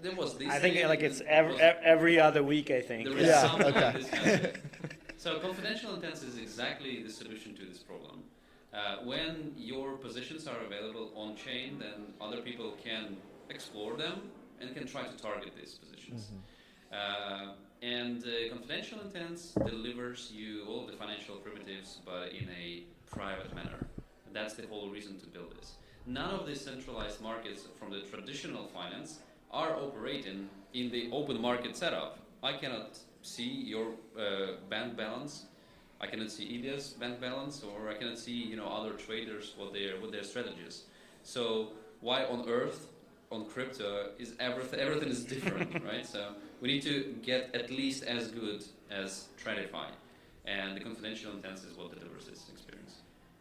There was this. I think like it's every other week, I think. There is something like this kind of So confidential intents is exactly the solution to this problem. When your positions are available on chain, then other people can explore them and can try to target these positions. And confidential intents delivers you all the financial primitives, but in a private manner. And that's the whole reason to build this. None of the centralized markets from the traditional finance are operating in the open market setup. I cannot see your bank balance. I cannot see Illia's bank balance, or I cannot see other traders what their strategies. So why on earth on crypto is everything is different, right? So we need to get at least as good as TradFi, and the confidential intent is what delivers this experience.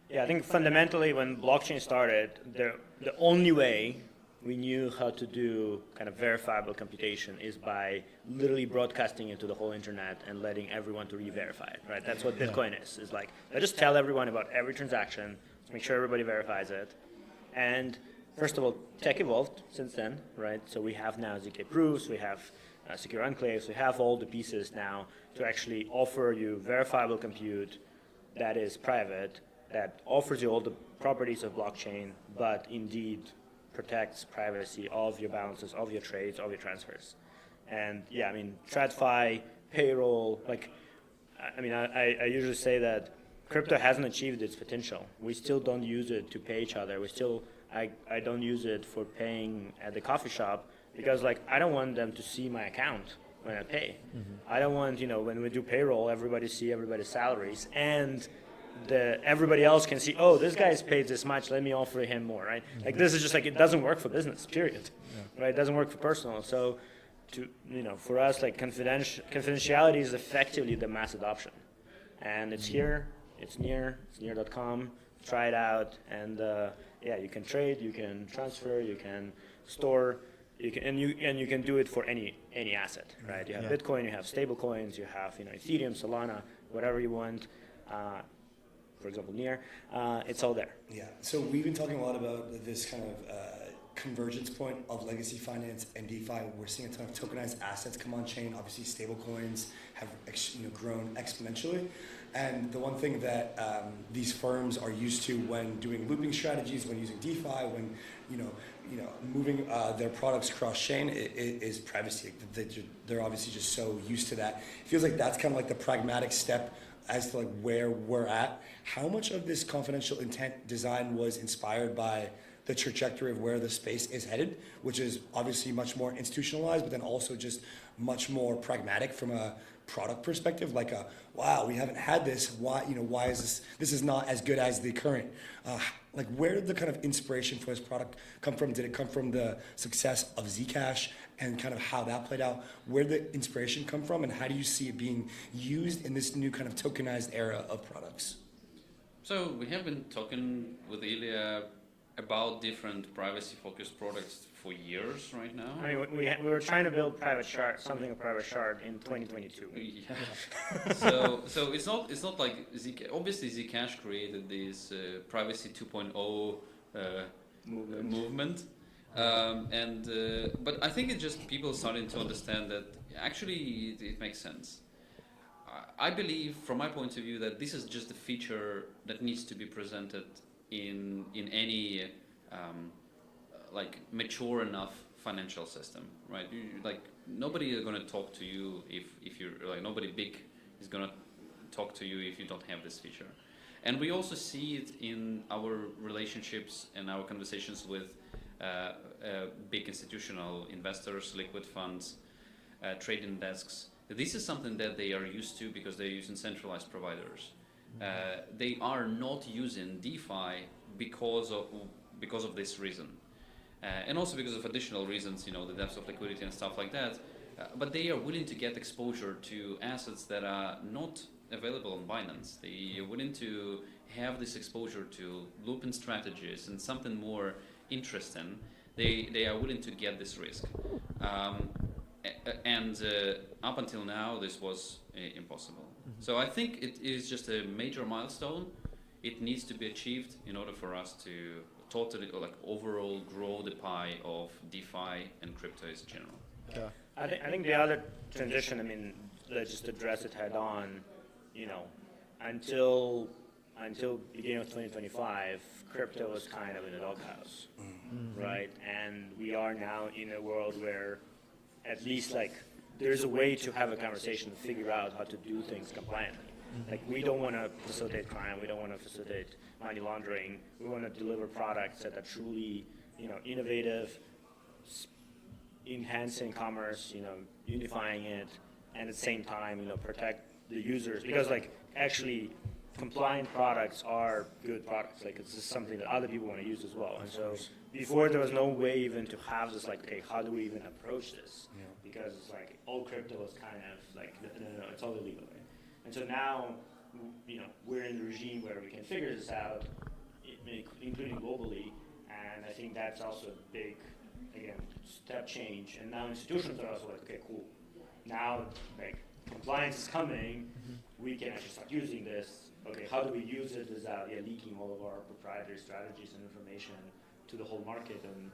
Yeah, I think fundamentally when blockchain started, the only way we knew how to do kind of verifiable computation is by literally broadcasting it to the whole internet and letting everyone to re-verify it, right? That's what Bitcoin is. It's like, let's just tell everyone about every transaction, let's make sure everybody verifies it. And first of all, tech evolved since then, right? So we have now ZK proofs, we have secure enclaves, we have all the pieces now to actually offer you verifiable compute that is private, that offers you all the properties of blockchain, but indeed protects privacy of your balances, of your trades, of your transfers. And yeah, I mean, TradFi, payroll, like, I mean, I usually say that crypto hasn't achieved its potential. We still don't use it to pay each other. I don't use it for paying at the coffee shop because, like, I don't want them to see my account when I pay. I don't want, when we do payroll, everybody see everybody's salaries, and everybody else can see, oh, this guy's paid this much, let me offer him more, right? Like, this is just like, it doesn't work for business, period, right? It doesn't work for personal. So, for us, like, confidentiality is effectively the mass adoption. And it's here, it's near.com, try it out, and yeah, you can trade, you can transfer, you can store, you can do it for any asset, right? You have Bitcoin, you have stable coins, you have Ethereum, Solana, whatever you want. For example, Near, it's all there. Yeah, so we've been talking a lot about this kind of convergence point of legacy finance and DeFi. We're seeing a ton of tokenized assets come on chain. Obviously, stable coins have grown exponentially. And the one thing that these firms are used to when doing looping strategies, when using DeFi, when moving their products cross chain, is privacy. They're obviously just so used to that. It feels like that's kind of like the pragmatic step as to like where we're at. How much of this confidential intent design was inspired by the trajectory of where the space is headed, which is obviously much more institutionalized, but then also just much more pragmatic from a product perspective, like wow, we haven't had this, why is this is not as good as the current, like where did the kind of inspiration for this product come from? Did it come from the success of Zcash and kind of how that played out? Where did the inspiration come from, and how do you see it being used in this new kind of tokenized era of products? So we have been talking with Illia about different privacy-focused products for years right now. I mean, we were trying to build private shard in 2022. Yeah. So it's not like obviously Zcash created this privacy 2.0 movement. But I think it's just people starting to understand that actually it makes sense. I believe, from my point of view, that this is just a feature that needs to be presented in any like mature enough financial system, right? Like nobody is going to talk to you if you're like, nobody big is going to talk to you if you don't have this feature. And we also see it in our relationships and our conversations with big institutional investors, liquid funds, trading desks. This is something that they are used to because they're using centralized providers. They are not using DeFi because of this reason, and also because of additional reasons, the depth of liquidity and stuff like that. But they are willing to get exposure to assets that are not available on Binance. They are willing to have this exposure to looping strategies and something more interesting. They are willing to get this risk. And up until now, this was impossible. So I think it is just a major milestone. It needs to be achieved in order for us to totally, overall grow the pie of DeFi and crypto in general. Yeah. I think the other transition, let's just address it head on, until beginning of 2025, crypto was kind of in a doghouse, right? And we are now in a world where at least there's a way to have a conversation to figure out how to do things compliantly. Like, we don't want to facilitate crime, we don't want to facilitate money laundering, we want to deliver products that are truly, innovative, enhancing commerce, unifying it, and at the same time, protect the users. Because actually, compliant products are good products. Like it's just something that other people want to use as well. And so before there was no way even to have this like, okay, how do we even approach this? Yeah. Because it's like all crypto was kind of like, no, it's all illegal, right? And so now, we're in the regime where we can figure this out, including globally. And I think that's also a big, again, step change. And now institutions are also like, okay, cool. Now, like, compliance is coming. We can actually start using this. Okay, how do we use it without leaking all of our proprietary strategies and information to the whole market? And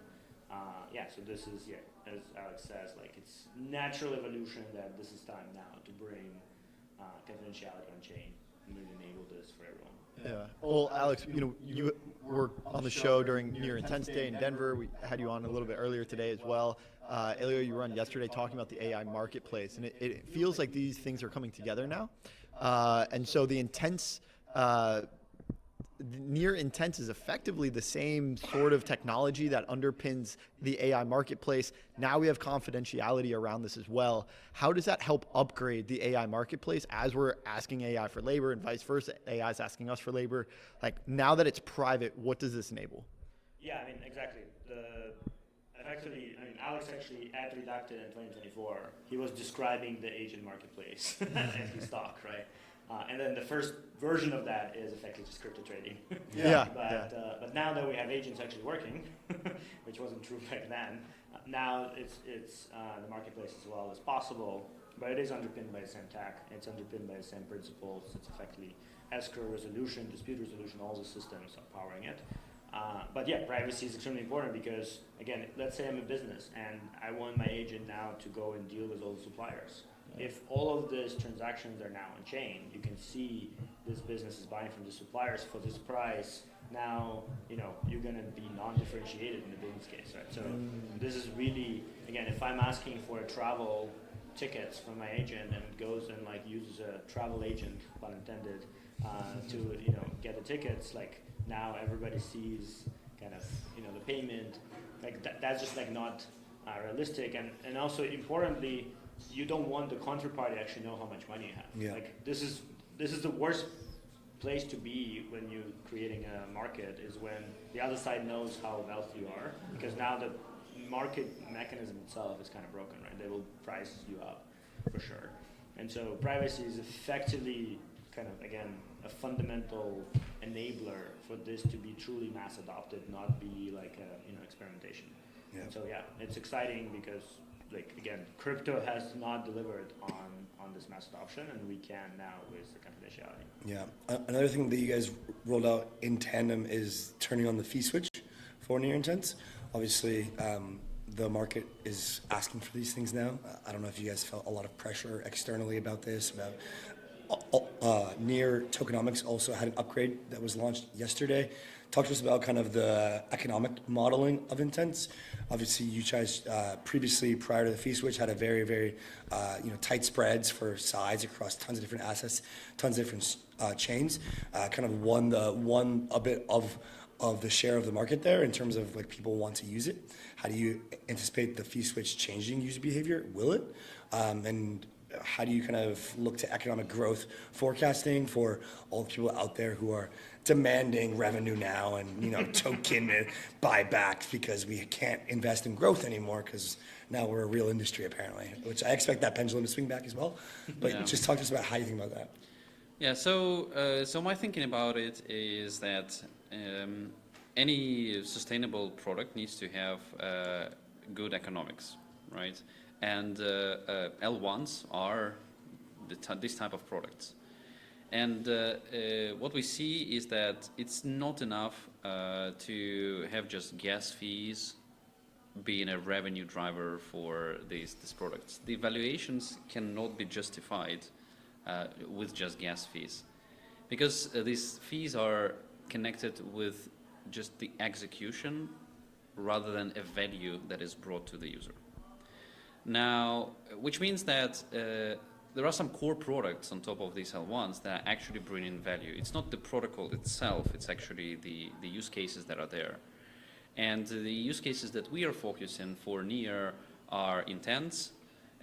so this is, as Alex says, like it's natural evolution that this is time now to bring confidentiality on chain and really enable this for everyone. Yeah. Well, Alex, you were on the show during Near Intense Day in Denver. We had you on a little bit earlier today as well. Illia, you were on yesterday talking about the AI marketplace, and it feels like these things are coming together now. And so the Near Intense is effectively the same sort of technology that underpins the AI marketplace. Now we have confidentiality around this as well. How does that help upgrade the AI marketplace as we're asking AI for labor and vice versa? AI is asking us for labor. Like now that it's private, what does this enable? Yeah, I mean, exactly. Alex actually at Redacted in 2024, he was describing the agent marketplace as we stock, right? And then the first version of that is effectively just crypto trading. But now that we have agents actually working, which wasn't true back then, now it's the marketplace as well as possible, but it is underpinned by the same tech. It's underpinned by the same principles. It's effectively escrow resolution, dispute resolution, all the systems are powering it. But privacy is extremely important because, again, let's say I'm a business and I want my agent now to go and deal with all the suppliers. If all of these transactions are now on chain, you can see this business is buying from the suppliers for this price. Now, you're going to be non-differentiated in the business case, right? So this is really, again, if I'm asking for a travel tickets from my agent and goes and uses a travel agent, pun intended, to get the tickets, now everybody sees kind of the payment. That's just not realistic, and also importantly, you don't want the counterparty to actually know how much money you have. This is the worst place to be when you're creating a market, is when the other side knows how wealthy you are, because now the market mechanism itself is kind of broken, right? They will price you up for sure. And so privacy is effectively kind of, again, a fundamental enabler for this to be truly mass adopted, not be like experimentation. And so it's exciting because again, crypto has not delivered on this mass adoption, and we can now with the confidentiality. Yeah. Another thing that you guys rolled out in tandem is turning on the fee switch for Near Intense. Obviously, the market is asking for these things now. I don't know if you guys felt a lot of pressure externally about this, Near Tokenomics also had an upgrade that was launched yesterday. Talk to us about kind of the economic modeling of Intense. Obviously, you guys previously, prior to the fee switch, had a very, very tight spreads for size across tons of different assets, tons of different chains. Kind of won a bit of the share of the market there in terms of people want to use it. How do you anticipate the fee switch changing user behavior? Will it? And how do you kind of look to economic growth forecasting for all the people out there who are demanding revenue now and token buybacks because we can't invest in growth anymore because now we're a real industry apparently, which I expect that pendulum to swing back as well. But just talk to us about how you think about that. Yeah, so my thinking about it is that any sustainable product needs to have good economics, right? And L1s are this type of products. And what we see is that it's not enough to have just gas fees being a revenue driver for these products. The valuations cannot be justified with just gas fees, because these fees are connected with just the execution rather than a value that is brought to the user. Now, which means that there are some core products on top of these L1s that actually bring in value. It's not the protocol itself, it's actually the use cases that are there. And the use cases that we are focusing for Near are intense,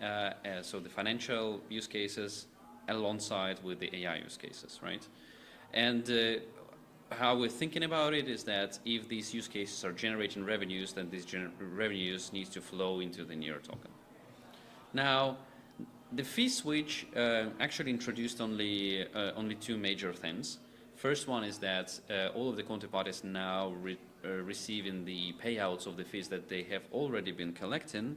so the financial use cases alongside with the AI use cases, right? And how we're thinking about it is that if these use cases are generating revenues, then these revenues need to flow into the Near token. Now, the fee switch actually introduced only two major things. First one is that all of the counterparties now receiving the payouts of the fees that they have already been collecting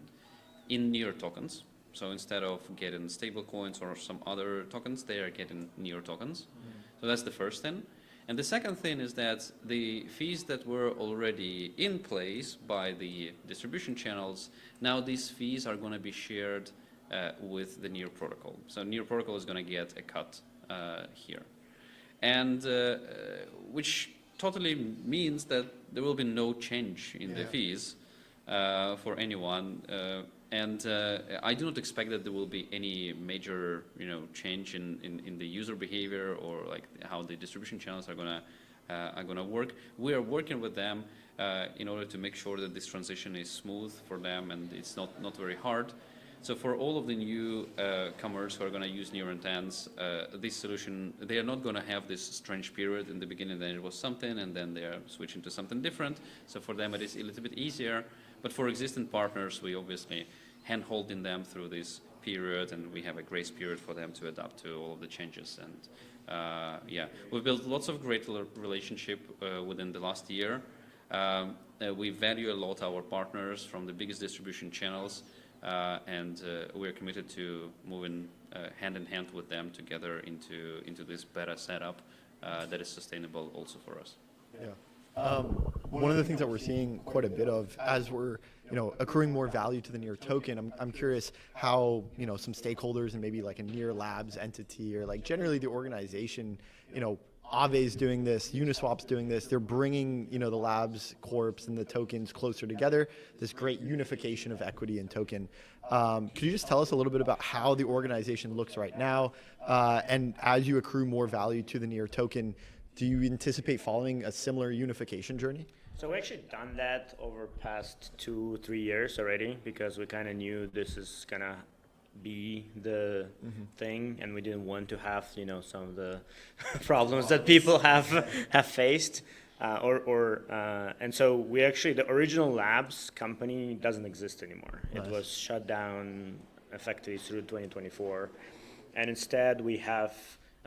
in Near tokens. So instead of getting stable coins or some other tokens, they are getting Near tokens. Mm-hmm. So that's the first thing. And the second thing is that the fees that were already in place by the distribution channels, now these fees are going to be shared with the Near protocol. So Near protocol is going to get a cut here. And which totally means that there will be no change in the fees for anyone. And I do not expect that there will be any major, change in the user behavior or like how the distribution channels are gonna work. We are working with them in order to make sure that this transition is smooth for them and it's not very hard. So for all of the new comers who are going to use Near Intents, this solution, they are not going to have this strange period in the beginning. Then it was something, and then they are switching to something different. So for them, it is a little bit easier. But for existing partners, we obviously hand-holding them through this period, and we have a grace period for them to adapt to all of the changes. And we've built lots of great relationship within the last year. We value a lot our partners from the biggest distribution channels. And we're committed to moving hand in hand with them together into this better setup that is sustainable also for us. Yeah. One of the things that we're seeing quite a bit of as we're accruing more value to the Near token, I'm curious how some stakeholders and maybe like a Near Labs entity or like generally the organization, Aave's doing this, Uniswap's doing this. They're bringing, the labs, corps, and the tokens closer together. This great unification of equity and token. Could you just tell us a little bit about how the organization looks right now? And as you accrue more value to the Near token, do you anticipate following a similar unification journey? So we actually done that over past 2-3 years already because we kind of knew this is gonna be the thing, and we didn't want to have some of the problems that people have faced, and so we actually, the original labs company doesn't exist anymore. Nice. It was shut down effectively through 2024, and instead we have,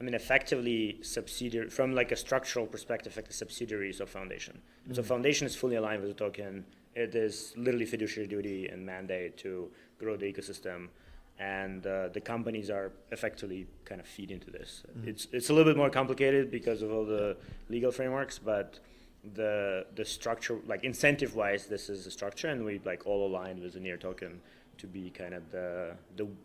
effectively subsidiary from like a structural perspective, like the subsidiaries of Foundation. So Foundation is fully aligned with the token. It is literally fiduciary duty and mandate to grow the ecosystem. And the companies are effectively kind of feed into this. It's a little bit more complicated because of all the legal frameworks, but the structure, like incentive-wise, this is the structure, and we like all aligned with the Near token to be kind of the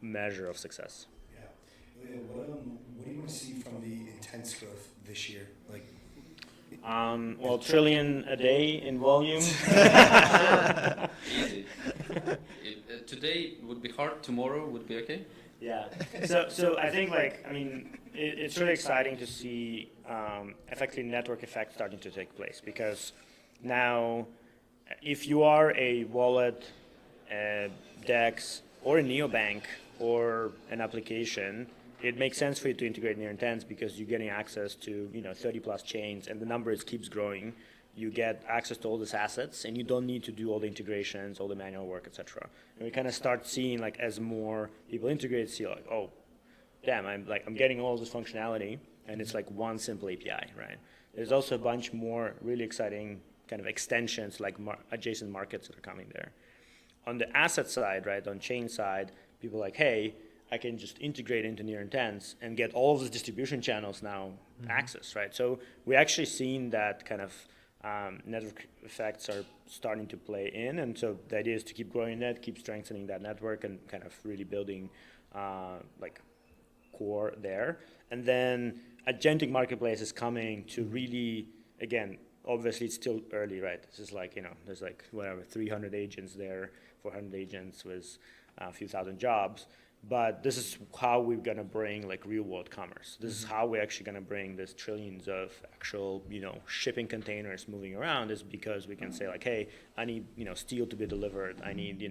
measure of success. Yeah. What do you want to see from the intense growth this year? Like, well, trillion a day in volume. Easy. Today would be hard. Tomorrow would be okay. Yeah. So I think it's really exciting to see effectively network effects starting to take place, because now if you are a wallet, DEX, or a neobank or an application, it makes sense for you to integrate Near Intents because you're getting access to 30 plus chains, and the number keeps growing. You get access to all these assets, and you don't need to do all the integrations, all the manual work, etc. And we kind of start seeing, like, as more people integrate, see like, oh, damn, I'm getting all this functionality, and it's like one simple API, right? There's also a bunch more really exciting kind of extensions, like adjacent markets that are coming there. On the asset side, right, on chain side, people are like, hey, I can just integrate into Near Intents and get all of these distribution channels now access, right? So we're actually seeing that kind of network effects are starting to play in, and so the idea is to keep growing that, keep strengthening that network, and kind of really building like core there. And then agentic marketplace is coming to really, again, obviously it's still early, right? This is like, there's like whatever, 300 agents there, 400 agents with a few thousand jobs. But this is how we're going to bring like real world commerce. This is how we're actually going to bring this trillions of actual, shipping containers moving around, is because we can say like, hey, I need, steel to be delivered. I need,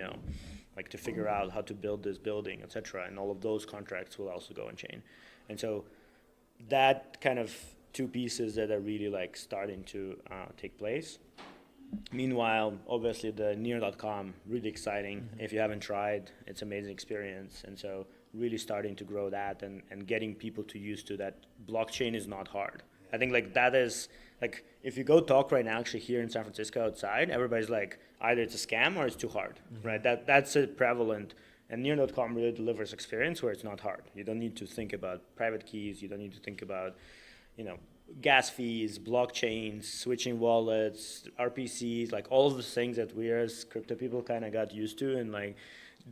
like to figure out how to build this building, et cetera. And all of those contracts will also go on chain. And so that kind of two pieces that are really like starting to take place. Meanwhile, obviously the Near.com, really exciting. If you haven't tried, it's an amazing experience. And so really starting to grow that and getting people to used to that blockchain is not hard. I think like that is, like if you go talk right now actually here in San Francisco outside, everybody's like, either it's a scam or it's too hard, right? That's a prevalent, and Near.com really delivers experience where it's not hard. You don't need to think about private keys, you don't need to think about, you know, gas fees, blockchains, switching wallets, RPCs, like all of the things that we as crypto people kind of got used to, and like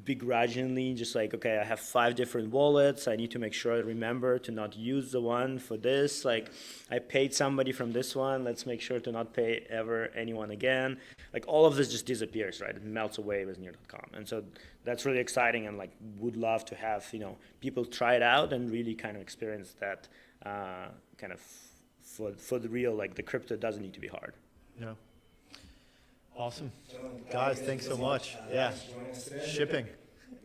begrudgingly just like, okay, I have 5 different wallets, I need to make sure I remember to not use the one for this, like I paid somebody from this one, let's make sure to not pay ever anyone again. Like all of this just disappears, right? It melts away with Near.com. And so that's really exciting, and like would love to have, you know, people try it out and really kind of experience that kind of for the real, like the crypto doesn't need to be hard. Yeah. Awesome. Guys, thanks so much. Yeah. Shipping.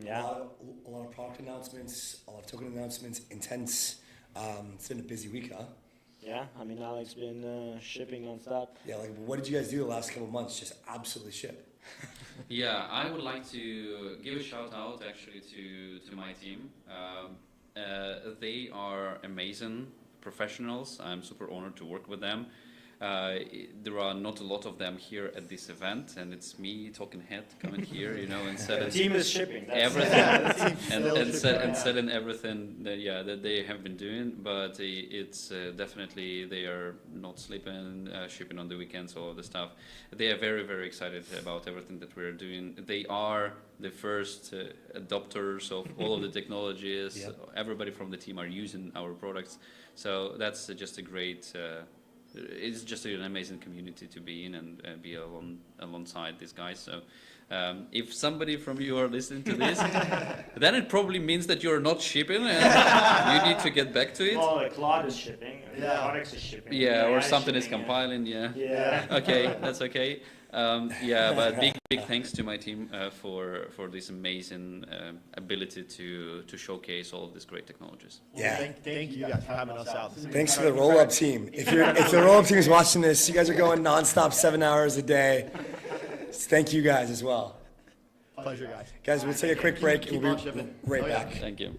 Yeah. A lot of product announcements, a lot of token announcements, intense. It's been a busy week, huh? Yeah, I mean, Alec's been shipping nonstop. Yeah, like what did you guys do the last couple of months? Just absolutely ship. Yeah, I would like to give a shout out actually to my team. They are amazing professionals. I'm super honored to work with them. There are not a lot of them here at this event, and it's me talking head coming here, you know, and selling team is shipping everything and selling everything that they have been doing. But it's definitely they are not sleeping, shipping on the weekends, all of the stuff. They are very, very excited about everything that we're doing. They are the first adopters of all of the technologies. Yep. Everybody from the team are using our products, so that's just a great. It's just an amazing community to be in and be alongside these guys. So if somebody from you are listening to this, then it probably means that you're not shipping and you need to get back to it. Oh, like Claude is shipping, yeah. Products is shipping. Yeah, or something is shipping, compiling, yeah. Yeah. Okay, that's okay. Yeah, but big thanks to my team for this amazing ability to showcase all of these great technologies. Yeah. Thank you guys for having us out. Thanks to the Rollup team. If the Rollup team is watching this, you guys are going nonstop 7 hours a day. Thank you guys as well. Pleasure, guys. Guys, we'll take a quick break and we'll be right back. Thank you.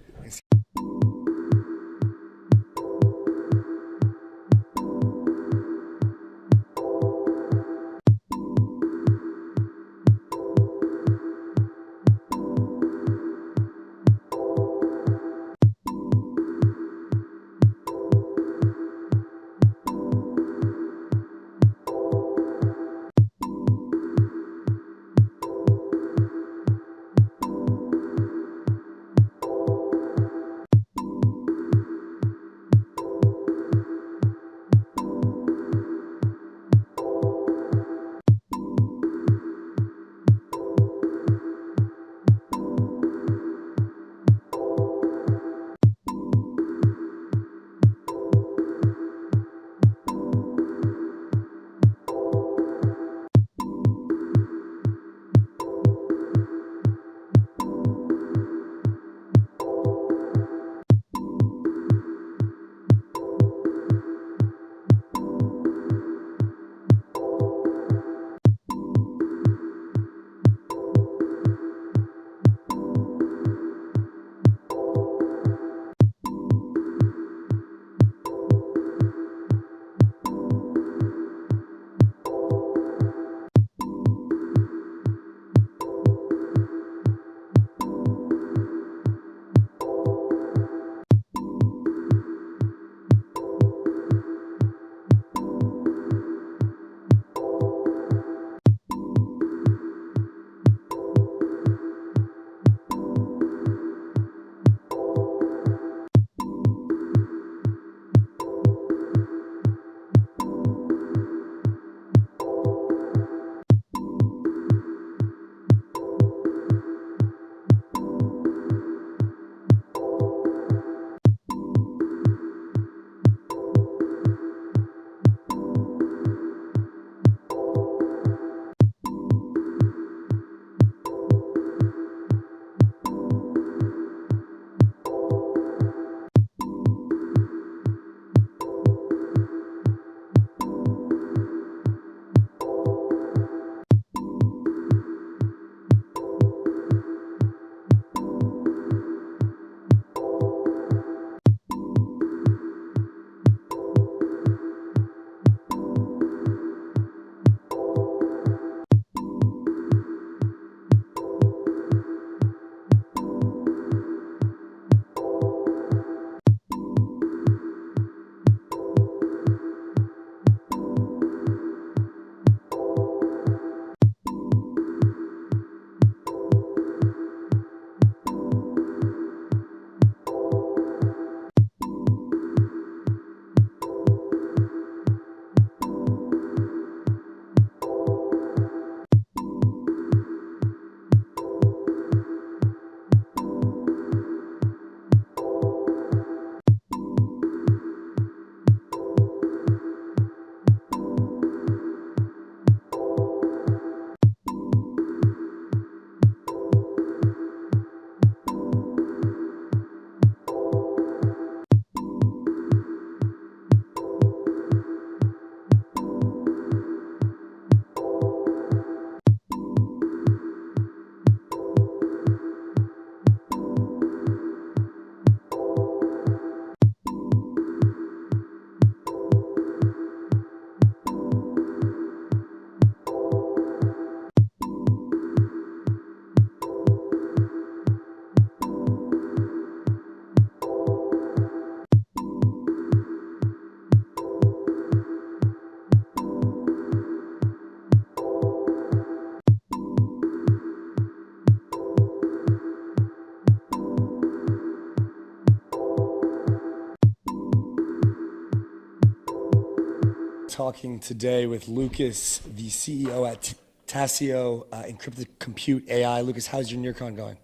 talking today with Lukas, the CEO at TACEO, Encrypted Compute AI. Lukas, how's your NEARCON going?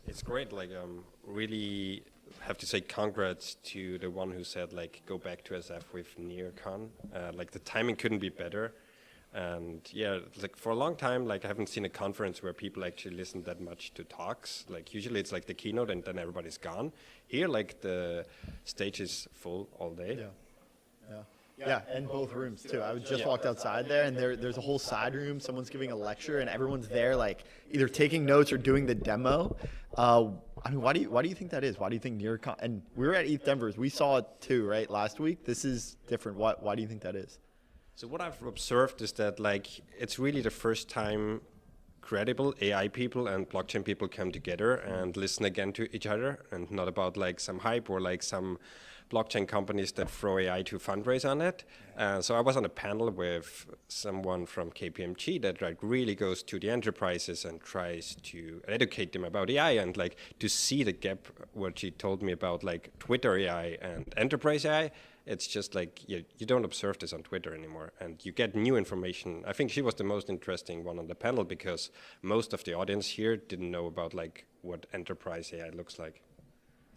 It's great. Like, really have to say congrats to the one who said, like, go back to SF with NEARCON. Like, the timing couldn't be better. And yeah, like for a long time, like I haven't seen a conference where people actually listen that much to talks. Like usually it's like the keynote and then everybody's gone. Here, like the stage is full all day. Yeah, and both rooms too. I just walked outside there, and there's a whole side room. Someone's giving a lecture, and everyone's there, like either taking notes or doing the demo. I mean, why do you think that is? Why do you think NEARCON? And we were at ETH Denver's. We saw it too, right? Last week. This is different. Why do you think that is? So what I've observed is that like it's really the first time credible AI people and blockchain people come together and listen again to each other, and not about like some hype or like some blockchain companies that throw AI to fundraise on it. So I was on a panel with someone from KPMG that like really goes to the enterprises and tries to educate them about AI, and like to see the gap what she told me about like Twitter AI and enterprise AI. It's just like you don't observe this on Twitter anymore, and you get new information. I think she was the most interesting one on the panel because most of the audience here didn't know about like what enterprise AI looks like.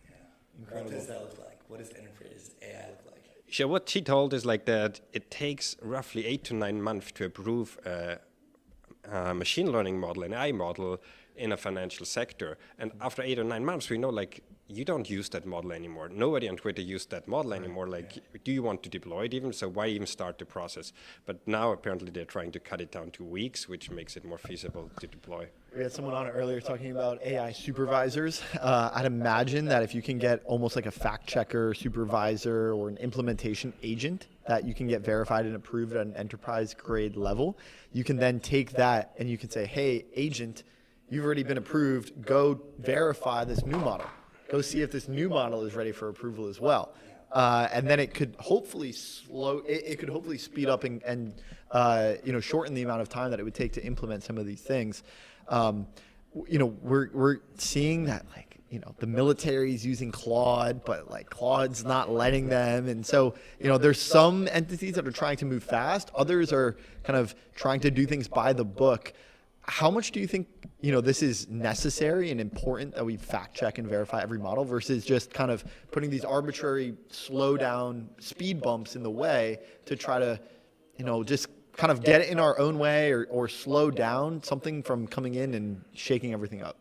Yeah. Incredible. What does that look like? What does enterprise AI look like? So what she told is like that it takes roughly 8 to 9 months to approve a machine learning model, an AI model in a financial sector. And after 8 or 9 months, we know like you don't use that model anymore. Nobody on Twitter used that model anymore. Like, do you want to deploy it even? So why even start the process? But now apparently they're trying to cut it down to weeks, which makes it more feasible to deploy. We had someone on earlier talking about AI supervisors. I'd imagine that if you can get almost like a fact checker supervisor or an implementation agent that you can get verified and approved at an enterprise grade level, you can then take that and you can say, hey, agent, you've already been approved. Go verify this new model. Go see if this new model is ready for approval as well. And then it could hopefully it could hopefully speed up and shorten the amount of time that it would take to implement some of these things. We're seeing that like, the military is using Claude, but like Claude's not letting them. And so, there's some entities that are trying to move fast. Others are kind of trying to do things by the book. How much do you think, this is necessary and important that we fact check and verify every model versus just kind of putting these arbitrary slow down speed bumps in the way to try to, just kind of get it in our own way or slow down something from coming in and shaking everything up?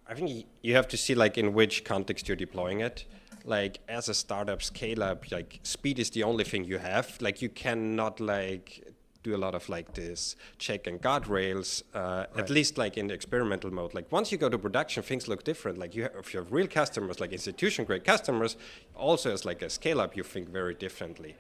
I think you have to see like in which context you're deploying it. Like as a startup scale up, like speed is the only thing you have. Like you cannot like do a lot of like this check and guardrails, at least like in the experimental mode. Like once you go to production, things look different. Like if you have real customers, like institution grade customers, also as like a scale up, you think very differently.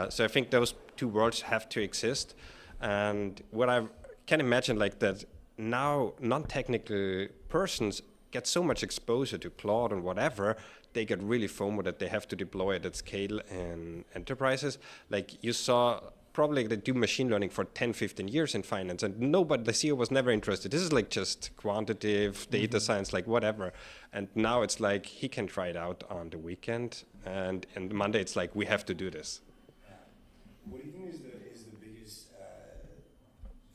So I think those two worlds have to exist. And what I can imagine like that now non-technical persons get so much exposure to Claude and whatever, they get really FOMO that they have to deploy it at scale in enterprises. Like you saw probably they do machine learning for 10, 15 years in finance, and nobody, the CEO was never interested. This is like just quantitative data science, like whatever. And now it's like he can try it out on the weekend, and Monday it's like we have to do this. What do you think is the biggest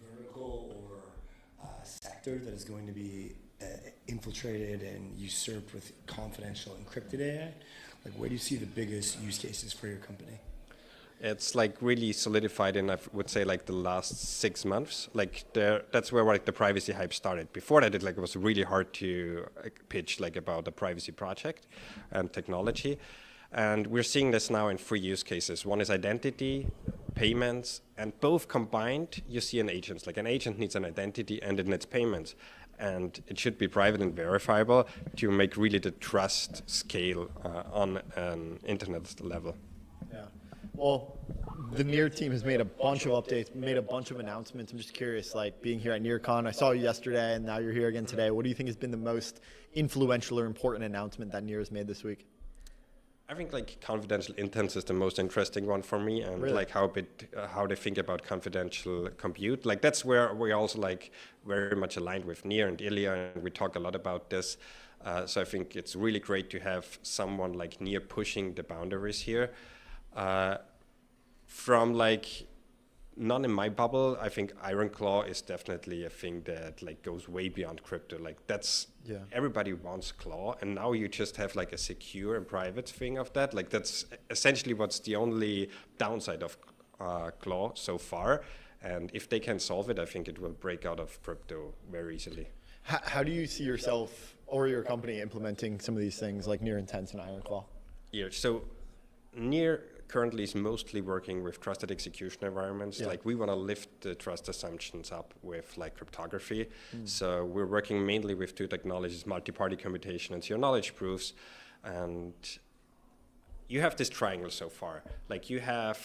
vertical or sector that is going to be infiltrated and usurped with confidential encrypted AI? Like, where do you see the biggest use cases for your company? It's like really solidified in, I would say, like the last 6 months. Like that's where like the privacy hype started. Before that, it was really hard to pitch like about a privacy project and technology. And we're seeing this now in 3 use cases. One is identity, payments, and both combined, you see an agent. Like an agent needs an identity and it needs payments. And it should be private and verifiable to make really the trust scale on an internet level. Yeah. Well, the NEAR team has made a bunch of updates, made a bunch of announcements. I'm just curious, like being here at NEARCon, I saw you yesterday and now you're here again today. What do you think has been the most influential or important announcement that NEAR has made this week? I think like confidential intents is the most interesting one for me, and really? Like how they think about confidential compute. Like that's where we also like very much aligned with NEAR and Illia, and we talk a lot about this. So I think it's really great to have someone like NEAR pushing the boundaries here. from like, not in my bubble, I think Iron Claw is definitely a thing that like goes way beyond crypto. Like that's, everybody wants Claw, and now you just have like a secure and private thing of that. Like that's essentially what's the only downside of Claw so far. And if they can solve it, I think it will break out of crypto very easily. How do you see yourself or your company implementing some of these things like Near Intense and Iron Claw? Yeah, so Near currently is mostly working with trusted execution environments. Yeah. Like we want to lift the trust assumptions up with like cryptography. So we're working mainly with two technologies, multi-party computation and zero knowledge proofs. And you have this triangle so far. Like you have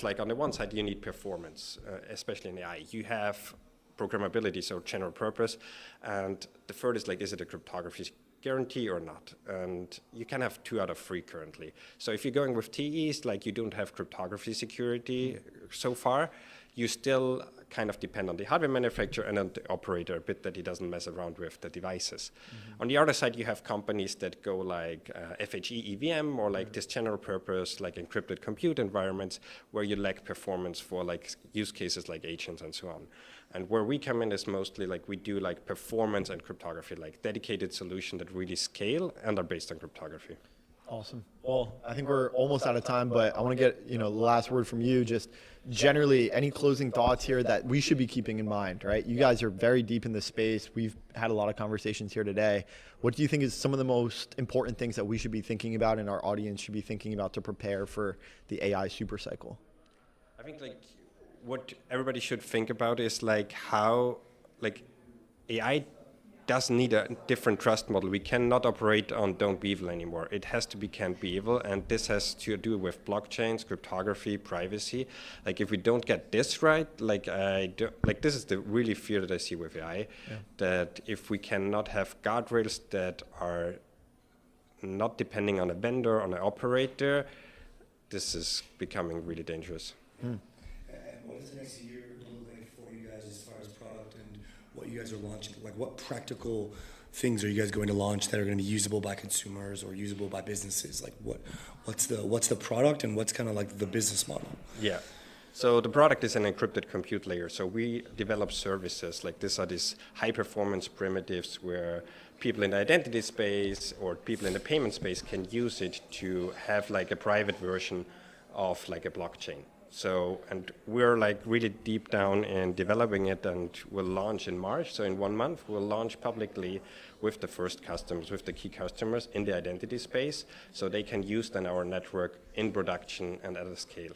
like on the one side, you need performance, especially in AI. You have programmability, so general purpose. And the third is like, is it a cryptography guarantee or not? And you can have 2 out of 3 currently. So if you're going with TEs, like you don't have cryptography security so far, you still kind of depend on the hardware manufacturer and on the operator a bit that he doesn't mess around with the devices. On the other side, you have companies that go like FHE EVM or like this general purpose, like encrypted compute environments where you lack performance for like use cases like agents and so on. And where we come in is mostly like we do like performance and cryptography, like dedicated solution that really scale and are based on cryptography. Awesome. Well, I think we're almost out of time, but I want to get the last word from you. Just generally, any closing thoughts here that we should be keeping in mind, right? You guys are very deep in this space. We've had a lot of conversations here today. What do you think is some of the most important things that we should be thinking about and our audience should be thinking about to prepare for the AI super cycle? I think like what everybody should think about is like how like AI doesn't need a different trust model. We cannot operate on don't be evil anymore. It has to be can't be evil, and this has to do with blockchains, cryptography, privacy. Like if we don't get this right, like this is the really fear that I see with AI, that if we cannot have guardrails that are not depending on a vendor, on an operator, this is becoming really dangerous. And what is the next year looking for you guys as far as product and what you guys are launching? Like what practical things are you guys going to launch that are going to be usable by consumers or usable by businesses? Like what's the product and what's kind of like the business model? Yeah. So the product is an encrypted compute layer. So we develop services like this are these high performance primitives where people in the identity space or people in the payment space can use it to have like a private version of like a blockchain. So, and we're like really deep down in developing it and we'll launch in March. So in 1 month, we'll launch publicly with the first customers, with the key customers in the identity space. So they can use then our network in production and at a scale.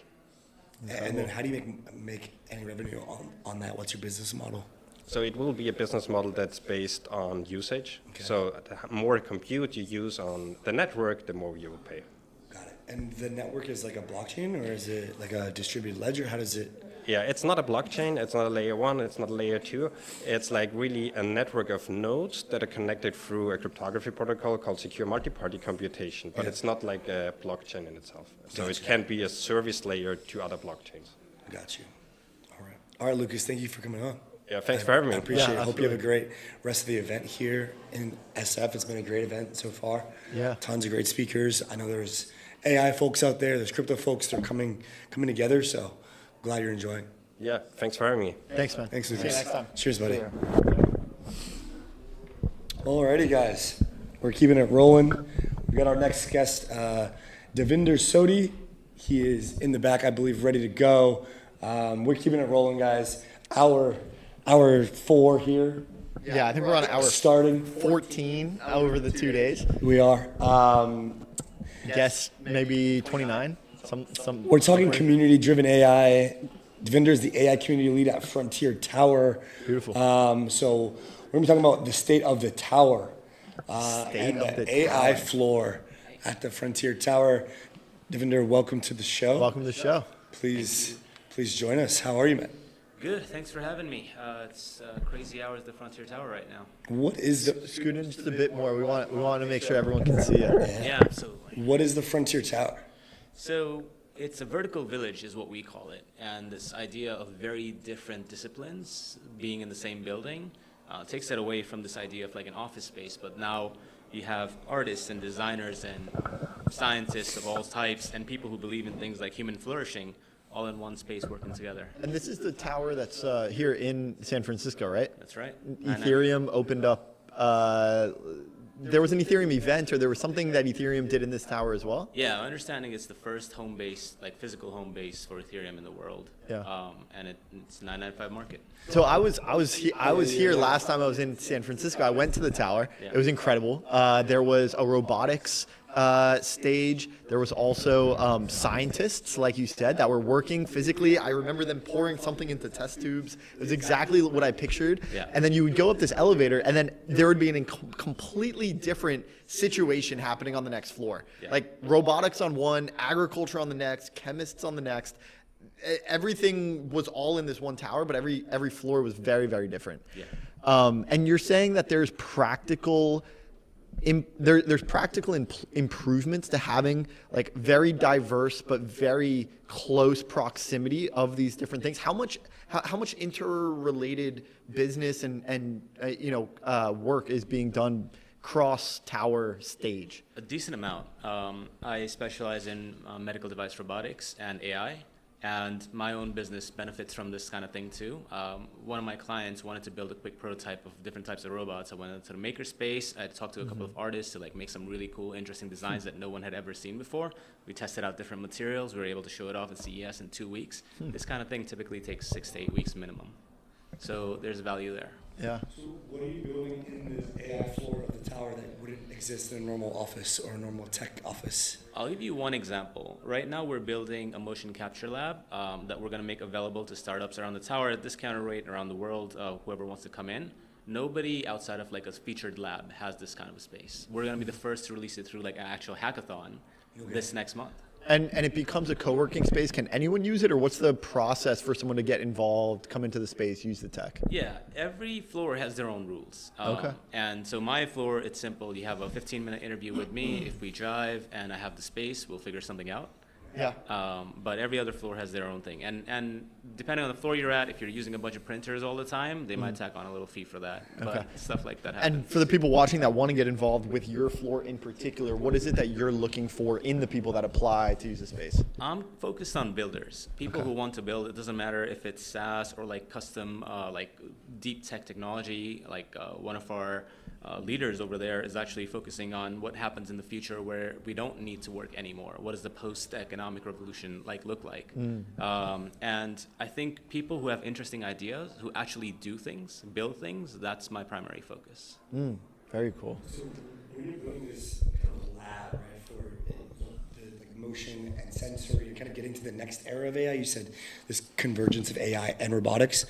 And then how do you make any revenue on that? What's your business model? So it will be a business model that's based on usage. Okay. So the more compute you use on the network, the more you will pay. Got it. And the network is like a blockchain or is it like a distributed ledger? How does it? Yeah, it's not a blockchain. It's not a layer 1. It's not a layer 2. It's like really a network of nodes that are connected through a cryptography protocol called secure multi-party computation. But it's not like a blockchain in itself. So it can be a service layer to other blockchains. Got you. All right, Lukas, thank you for coming on. Yeah, thanks for having me. I appreciate it. I hope you have a great rest of the event here in SF. It's been a great event so far. Yeah. Tons of great speakers. I know there's AI folks out there. There's crypto folks. They're coming together. So glad you're enjoying. Yeah, thanks for having me. Thanks, man. Thanks, Lukas. See you next time. Cheers, buddy. Alrighty, guys. We're keeping it rolling. We got our next guest, Devinder Sodhi. He is in the back, I believe, ready to go. We're keeping it rolling, guys. Hour 4 here. Yeah, I think we're on hour starting 14 over the 2 days. We are. Guess maybe 29. Some. We're talking community-driven AI. Devinder is the AI community lead at Frontier Tower. Beautiful. So we're going to be talking about the state of the tower and the AI floor at the Frontier Tower. Devinder, welcome to the show. Welcome to the show. Please join us. How are you, man? Good. Thanks for having me. It's crazy hours at the Frontier Tower right now. What is the scoot in just a bit more? We want to make sure everyone can see it. Yeah, absolutely. What is the Frontier Tower? So it's a vertical village, is what we call it, and this idea of very different disciplines being in the same building takes that away from this idea of like an office space. But now you have artists and designers and scientists of all types and people who believe in things like human flourishing all in one space working together. And this is the tower that's here in San Francisco, right? That's right. Ethereum opened up. There was an Ethereum event, or there was something that Ethereum did in this tower as well? Yeah, my understanding it's the first home base, like physical home base for Ethereum in the world. Yeah. And it's 995 market. So I was here last time I was in San Francisco. I went to the tower. Yeah. It was incredible. There was a robotics stage. There was also scientists, like you said, that were working physically. I remember them pouring something into test tubes. It was exactly what I pictured. Yeah. And then you would go up this elevator, and then there would be a completely different situation happening on the next floor. Yeah. Like robotics on one, agriculture on the next, chemists on the next. Everything was all in this one tower, but every floor was very, very different. Yeah. And you're saying that there's practical improvements to having like very diverse but very close proximity of these different things. How much interrelated business and work is being done cross tower stage? A decent amount. I specialize in medical device robotics and AI. And my own business benefits from this kind of thing too. One of my clients wanted to build a quick prototype of different types of robots. I went into the makerspace. I talked to a couple of artists to like make some really cool, interesting designs that no one had ever seen before. We tested out different materials. We were able to show it off at CES in 2 weeks. This kind of thing typically takes 6 to 8 weeks minimum. So there's value there. Yeah. So what are you building in the AI floor of the tower that wouldn't exist in a normal office or a normal tech office? I'll give you one example. Right now we're building a motion capture lab that we're going to make available to startups around the tower at discounted rate around the world, whoever wants to come in. Nobody outside of like a featured lab has this kind of a space. We're going to be the first to release it through like an actual hackathon this next month. And it becomes a co-working space. Can anyone use it, or what's the process for someone to get involved, come into the space, use the tech? Yeah, every floor has their own rules. Okay. And so my floor, it's simple. You have a 15-minute interview with me. If we drive and I have the space, we'll figure something out. Yeah. But every other floor has their own thing. And depending on the floor you're at, if you're using a bunch of printers all the time, they might tack on a little fee for that. But stuff like that happens. And for the people watching that want to get involved with your floor in particular, what is it that you're looking for in the people that apply to use the space? I'm focused on builders, people who want to build. It doesn't matter if it's SaaS or like custom, like deep tech technology. Like one of our leaders over there is actually focusing on what happens in the future where we don't need to work anymore. What does the post-economic revolution look like? And I think people who have interesting ideas, who actually do things, build things, that's my primary focus. Very cool. So when you're building this kind of lab, right, for the like motion and sensory, you're kind of getting to the next era of AI. You said this convergence of AI and robotics.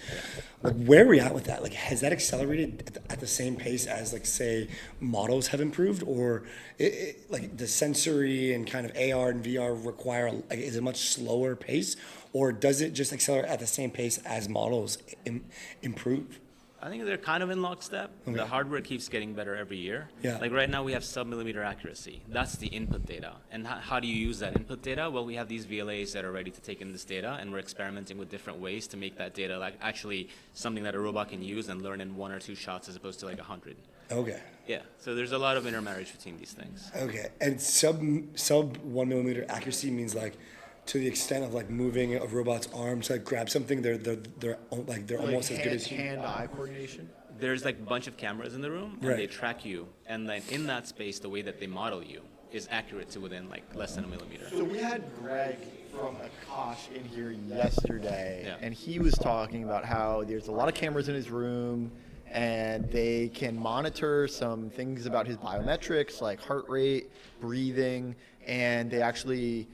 Like, where are we at with that? Like, has that accelerated at the same pace as, like, say, models have improved, or like the sensory and kind of AR and VR require like is a much slower pace, or does it just accelerate at the same pace as models improve? I think they're kind of in lockstep. Okay. The hardware keeps getting better every year. Yeah. Like right now we have sub-millimeter accuracy. That's the input data. And how do you use that input data? Well, we have these VLAs that are ready to take in this data, and we're experimenting with different ways to make that data like actually something that a robot can use and learn in 1 or 2 shots as opposed to like 100. Okay. Yeah, so there's a lot of intermarriage between these things. Okay, and sub 1 millimeter accuracy means like to the extent of like moving a robot's arm to like grab something, they're almost as good as hand-eye coordination. There's like a bunch of cameras in the room, and they track you, and then in that space, the way that they model you is accurate to within like less than a millimeter. So we had Greg from Akash in here yesterday, and he was talking about how there's a lot of cameras in his room, and they can monitor some things about his biometrics like heart rate, breathing, and they actually,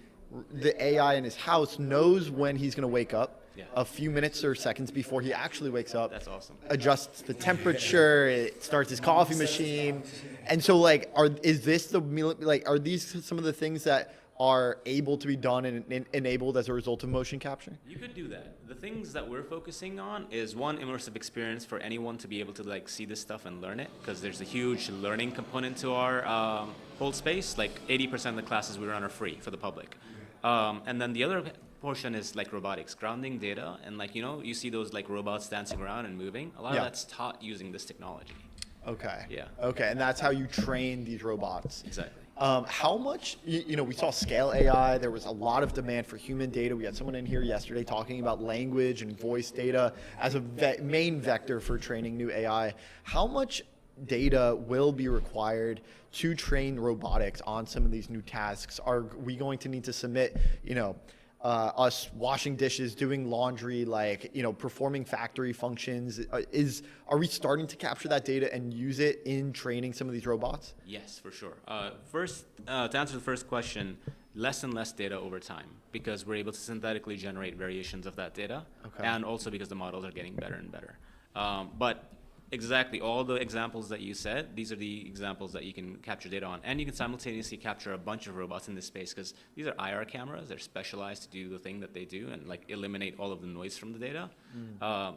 the AI in his house knows when he's going to wake up. A few minutes or seconds before he actually wakes up. That's awesome. Adjusts the temperature, it starts his coffee machine. And so like are these some of the things that are able to be done and enabled as a result of motion capture? You could do that. The things that we're focusing on is one, immersive experience for anyone to be able to like see this stuff and learn it, because there's a huge learning component to our whole space. Like 80% of the classes we run are free for the public. And then the other portion is like robotics, grounding data, and like, you know, you see those like robots dancing around and moving. A lot of that's taught using this technology. Okay. Yeah. Okay, and that's how you train these robots. Exactly. How much, we saw scale AI, there was a lot of demand for human data. We had someone in here yesterday talking about language and voice data as a main vector for training new AI. How much data will be required to train robotics on some of these new tasks? Are we going to need to submit, us washing dishes, doing laundry, performing factory functions? Are we starting to capture that data and use it in training some of these robots? Yes, for sure. First, to answer the first question, less and less data over time, because we're able to synthetically generate variations of that data, and also because the models are getting better and better. But exactly, all the examples that you said, these are the examples that you can capture data on. And you can simultaneously capture a bunch of robots in this space, because these are IR cameras. They're specialized to do the thing that they do and eliminate all of the noise from the data.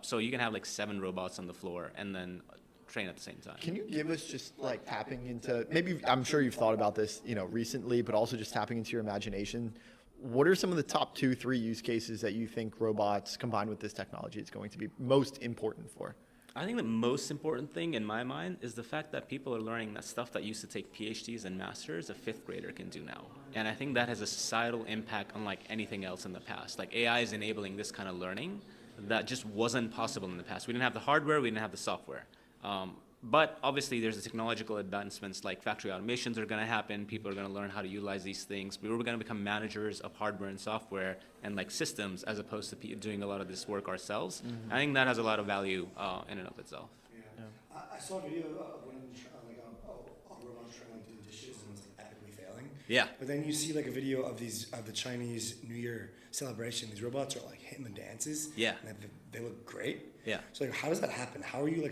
So you can have 7 robots on the floor and then train at the same time. Can you give us just tapping into, maybe, I'm sure you've thought about this, recently, but also just tapping into your imagination. What are some of the top 2-3 use cases that you think robots combined with this technology is going to be most important for? I think the most important thing in my mind is the fact that people are learning that stuff that used to take PhDs and masters, a 5th grader can do now. And I think that has a societal impact unlike anything else in the past. AI is enabling this kind of learning that just wasn't possible in the past. We didn't have the hardware, we didn't have the software. But obviously there's the technological advancements, like factory automations are going to happen. People are going to learn how to utilize these things. We're going to become managers of hardware and software and systems, as opposed to doing a lot of this work ourselves. I think that has a lot of value in and of itself. I saw a video of one a robot trying to do dishes and was epically failing. Yeah. But then you see a video of the Chinese New Year celebration. These robots are hitting the dances. Yeah. And they look great. Yeah. So how does that happen? How are you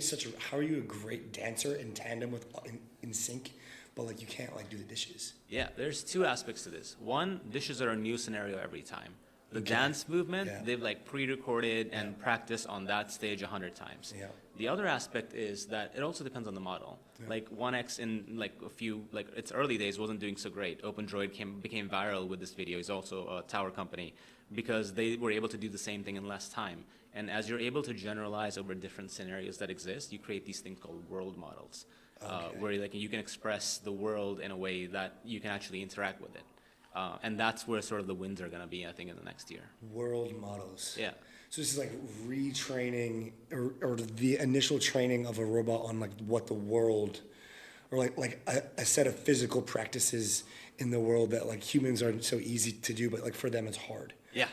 how are you a great dancer in tandem with in sync, but you can't do the dishes? Yeah, there's 2 aspects to this. One, dishes are a new scenario every time. The dance movement, they've pre-recorded and practiced on that stage 100 times. Yeah. The other aspect is that it also depends on the model. Yeah. 1X in a few, its early days wasn't doing so great. OpenDroid became viral with this video. It's also a tower company, because they were able to do the same thing in less time. And as you're able to generalize over different scenarios that exist, you create these things called world models, where you can express the world in a way that you can actually interact with it. And that's where sort of the wins are going to be, I think, in the next year. World models. Yeah. So this is retraining or the initial training of a robot on what the world, or a set of physical practices in the world that humans are so easy to do, but for them it's hard. Yeah.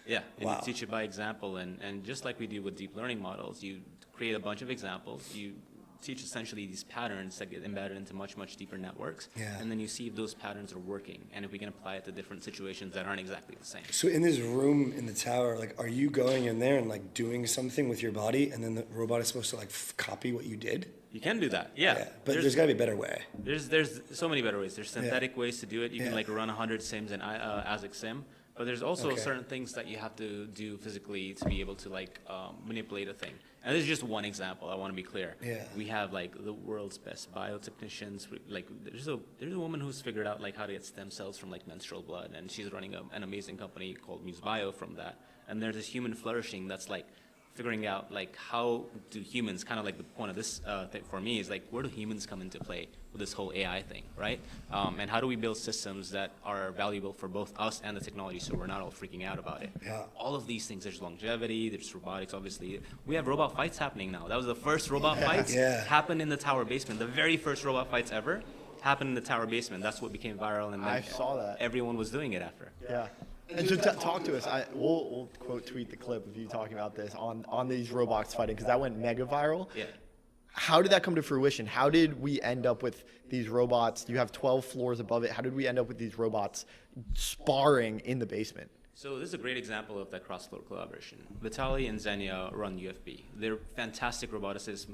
Yeah, and Wow. you teach it by example, and just like we do with deep learning models, you create a bunch of examples, you teach essentially these patterns that get embedded into much, much deeper networks, and then you see if those patterns are working, and if we can apply it to different situations that aren't exactly the same. So in this room in the tower, are you going in there and doing something with your body, and then the robot is supposed to copy what you did? You can do that, yeah. But there's got to be a better way. There's so many better ways. There's synthetic ways to do it. You can run 100 sims in ASIC sim. But there's also certain things that you have to do physically to be able to manipulate a thing. And this is just one example. I want to be clear. Yeah. We have the world's best biotechnicians. There's a woman who's figured out how to get stem cells from menstrual blood, and she's running an amazing company called MuseBio from that. And there's this human flourishing that's figuring out how do humans, kind of the point of this thing for me is where do humans come into play with this whole AI thing, right? And how do we build systems that are valuable for both us and the technology, so we're not all freaking out about it? Yeah. All of these things, there's longevity, there's robotics, obviously. We have robot fights happening now. That was the first robot fights happened in the tower basement. The very first robot fights ever happened in the tower basement. That's what became viral, and then I saw that. Everyone was doing it after. Yeah. And so talk to us. We'll quote tweet the clip of you talking about this on these robots fighting, because that went mega viral. Yeah. How did that come to fruition? How did we end up with these robots? You have 12 floors above it. How did we end up with these robots sparring in the basement? So this is a great example of that cross-floor collaboration. Vitaly and Xenia run UFB. They're fantastic roboticists.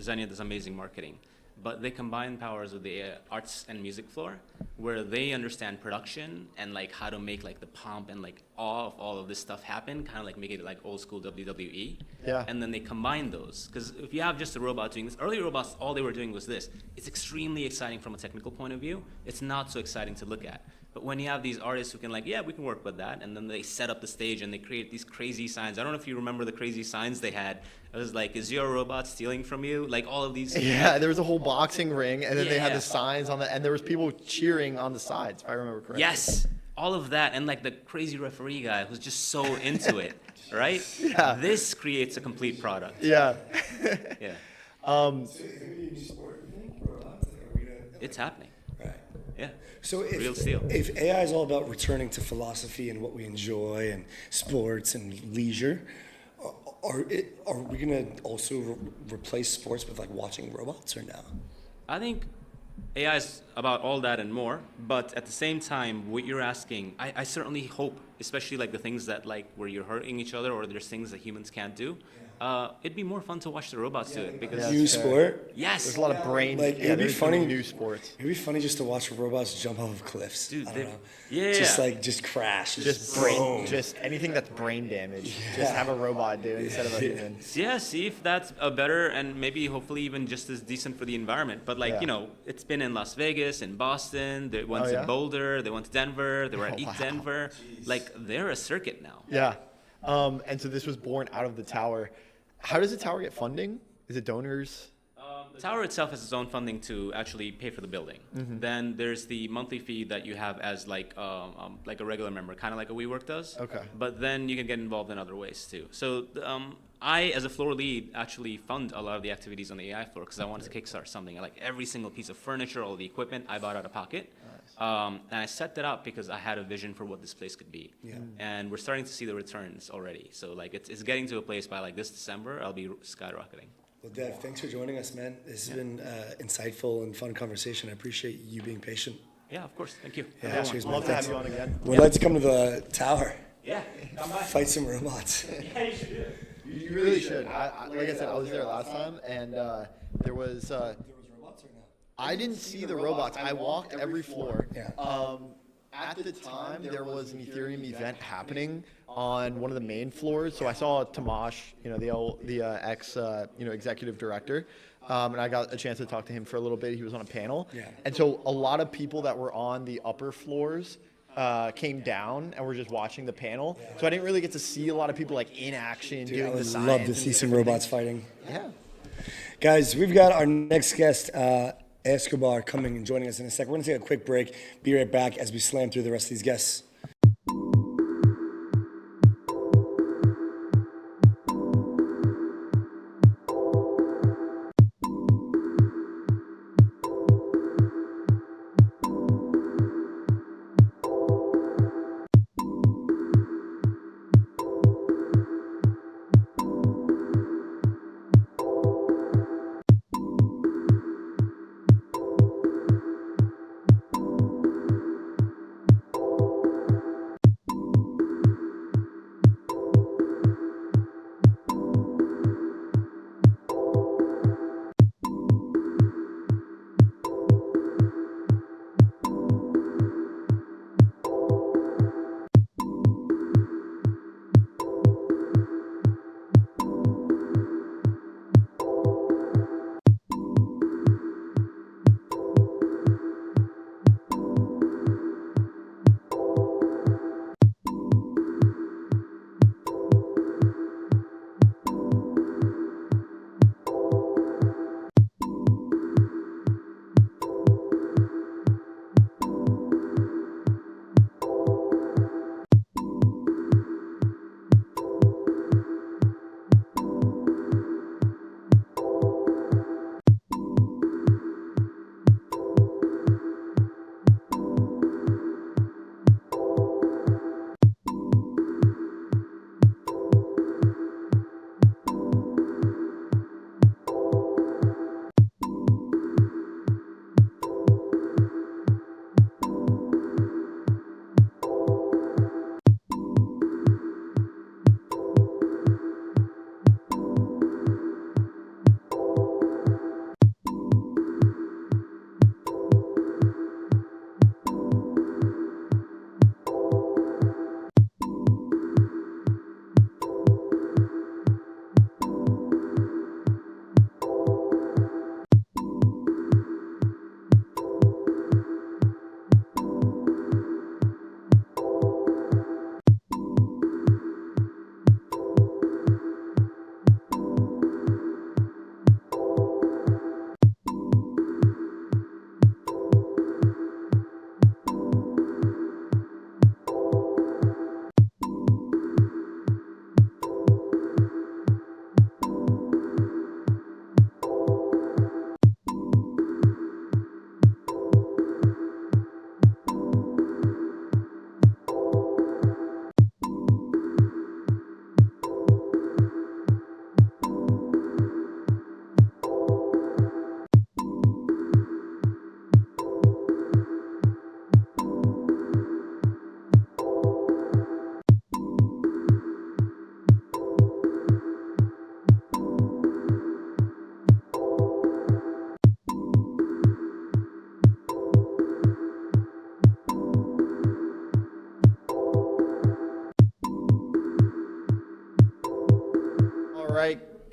Xenia does amazing marketing. But they combine powers with the arts and music floor, where they understand production and how to make the pomp and awe of all of this stuff happen, kind of make it old school WWE. Yeah. And then they combine those, because if you have just a robot doing this, early robots, all they were doing was this. It's extremely exciting from a technical point of view. It's not so exciting to look at. But when you have these artists who can we can work with that, and then they set up the stage and they create these crazy signs. I don't know if you remember the crazy signs they had. It was is your robot stealing from you? All of these. Yeah, there was a whole boxing ring, and then they had the signs on and there was people cheering shooting on the sides, if I remember correctly. Yes, all of that, and like the crazy referee guy who's just so into it, right? Yeah. This creates a complete product. Yeah. Yeah. It's happening. Right. Yeah. So Real steel. if AI is all about returning to philosophy and what we enjoy and sports and leisure, are we going to also replace sports with like watching robots or no? I think AI is about all that and more, but at the same time, what you're asking, I certainly hope, especially like the things that like where you're hurting each other or there's things that humans can't do, it'd be more fun to watch the robots do it because New sport? Yes. There's a lot of brain. Like yeah, it'd be there's gonna funny. new sports. It'd be funny just to watch robots jump off of cliffs. Dude, I don't know. yeah. Just crash. Just brain, just anything that's brain damage. Just have a robot do it instead of a human. Yeah, see if that's a better and maybe hopefully even just as decent for the environment. But like, Yeah. you know, it's been in Las Vegas, in Boston, they went Oh, to yeah? Boulder, they went to Denver, they were at Oh, Eat wow. Denver. Like they're a circuit now. Yeah. And so this was born out of the tower. How does the tower get funding? Is it donors? The tower itself has its own funding to actually pay for the building. Mm-hmm. Then there's the monthly fee that you have as like a regular member, kind of like a WeWork does. Okay. But then you can get involved in other ways too. So I, as a floor lead, actually fund a lot of the activities on the AI floor because I wanted to kickstart something. Like every single piece of furniture, all the equipment, I bought out of pocket. And I set that up because I had a vision for what this place could be. Yeah. And we're starting to see the returns already. So like it's getting to a place by like this December, I'll be skyrocketing. Well, Dev, thanks for joining us, man. This has been insightful and fun conversation. I appreciate you being patient. Yeah, of course. Thank you. Yeah, cheers, man. Love to have you on again. We'd like to come to the tower, Yeah, come by. fight some robots. Yeah, you should do it. You really should. Like I said, I was there last time, and there was. robots or no? I didn't see the robots. I walked every floor. Yeah. At the time, there was an Ethereum event happening on one of the main floors. So I saw Tomasz, the ex, executive director, and I got a chance to talk to him for a little bit. He was on a panel. Yeah. And so a lot of people that were on the upper floors came down and were just watching the panel. So I didn't really get to see a lot of people like in action Dude, I doing the would science. love to and see some different robots things. fighting. Yeah. Guys, we've got our next guest, Aescobar, coming and joining us in a second. We're going to take a quick break. Be right back as we slam through the rest of these guests.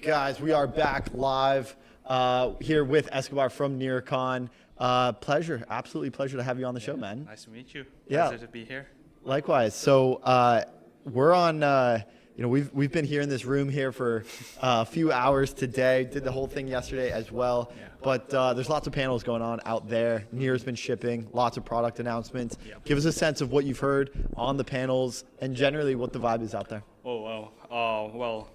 guys, we are back live here with Aescobar from NEARCON. Pleasure, absolutely pleasure to have you on the show, man. Nice to meet you. Yeah. Pleasure to be here. Likewise. So we're on, we've been here in this room here for a few hours today. Did the whole thing yesterday as well. Yeah. But there's lots of panels going on out there. NEAR's been shipping, lots of product announcements. Yeah. Give us a sense of what you've heard on the panels and generally what the vibe is out there. Oh, well.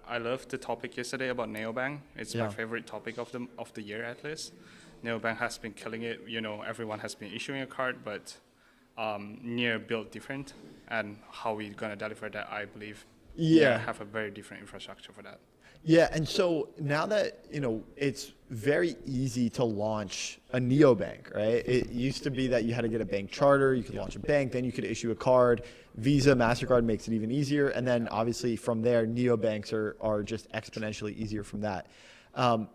I loved the topic yesterday about neobank. It's my favorite topic of the year at least. Neobank has been killing it. Everyone has been issuing a card, but NEAR built different, and how we're gonna deliver that, I believe. NEAR have a very different infrastructure for that. Yeah, and so now that, it's very easy to launch a neobank, right? It used to be that you had to get a bank charter, you could launch a bank, then you could issue a card. Visa, MasterCard makes it even easier. And then obviously from there, neobanks are just exponentially easier from that.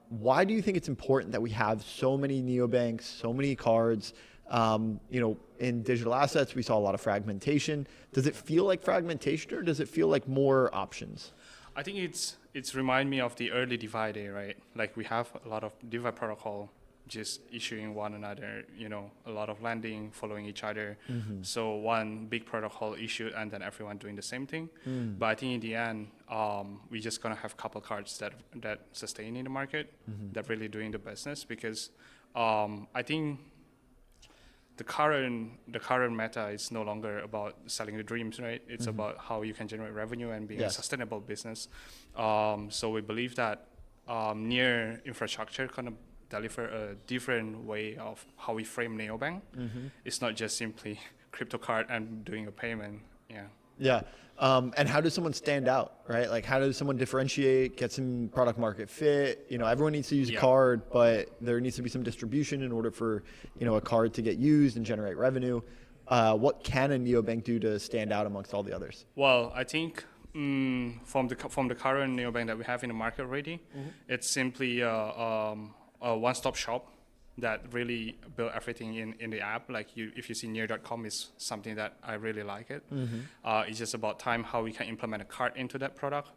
Why do you think it's important that we have so many neobanks, so many cards? In digital assets, we saw a lot of fragmentation. Does it feel like fragmentation, or does it feel like more options? I think it's remind me of the early DeFi day, right? Like we have a lot of DeFi protocol just issuing one another, a lot of lending, following each other. Mm-hmm. So one big protocol issued and then everyone doing the same thing. Mm. But I think in the end, we're just gonna have a couple cards that sustain in the market, that really doing the business, because I think the current meta is no longer about selling the dreams, right? It's about how you can generate revenue and being a sustainable business. So we believe that NEAR infrastructure kind of deliver a different way of how we frame neobank. It's not just simply crypto card and doing a payment. Yeah. And how does someone stand out, right? Like, how does someone differentiate, get some product market fit? Everyone needs to use a card, but there needs to be some distribution in order for, a card to get used and generate revenue. What can a neobank do to stand out amongst all the others? Well, I think from the current neobank that we have in the market already, it's simply a one-stop shop that really built everything in the app. Like if you see near.com is something that I really like it. It's just about time how we can implement a card into that product.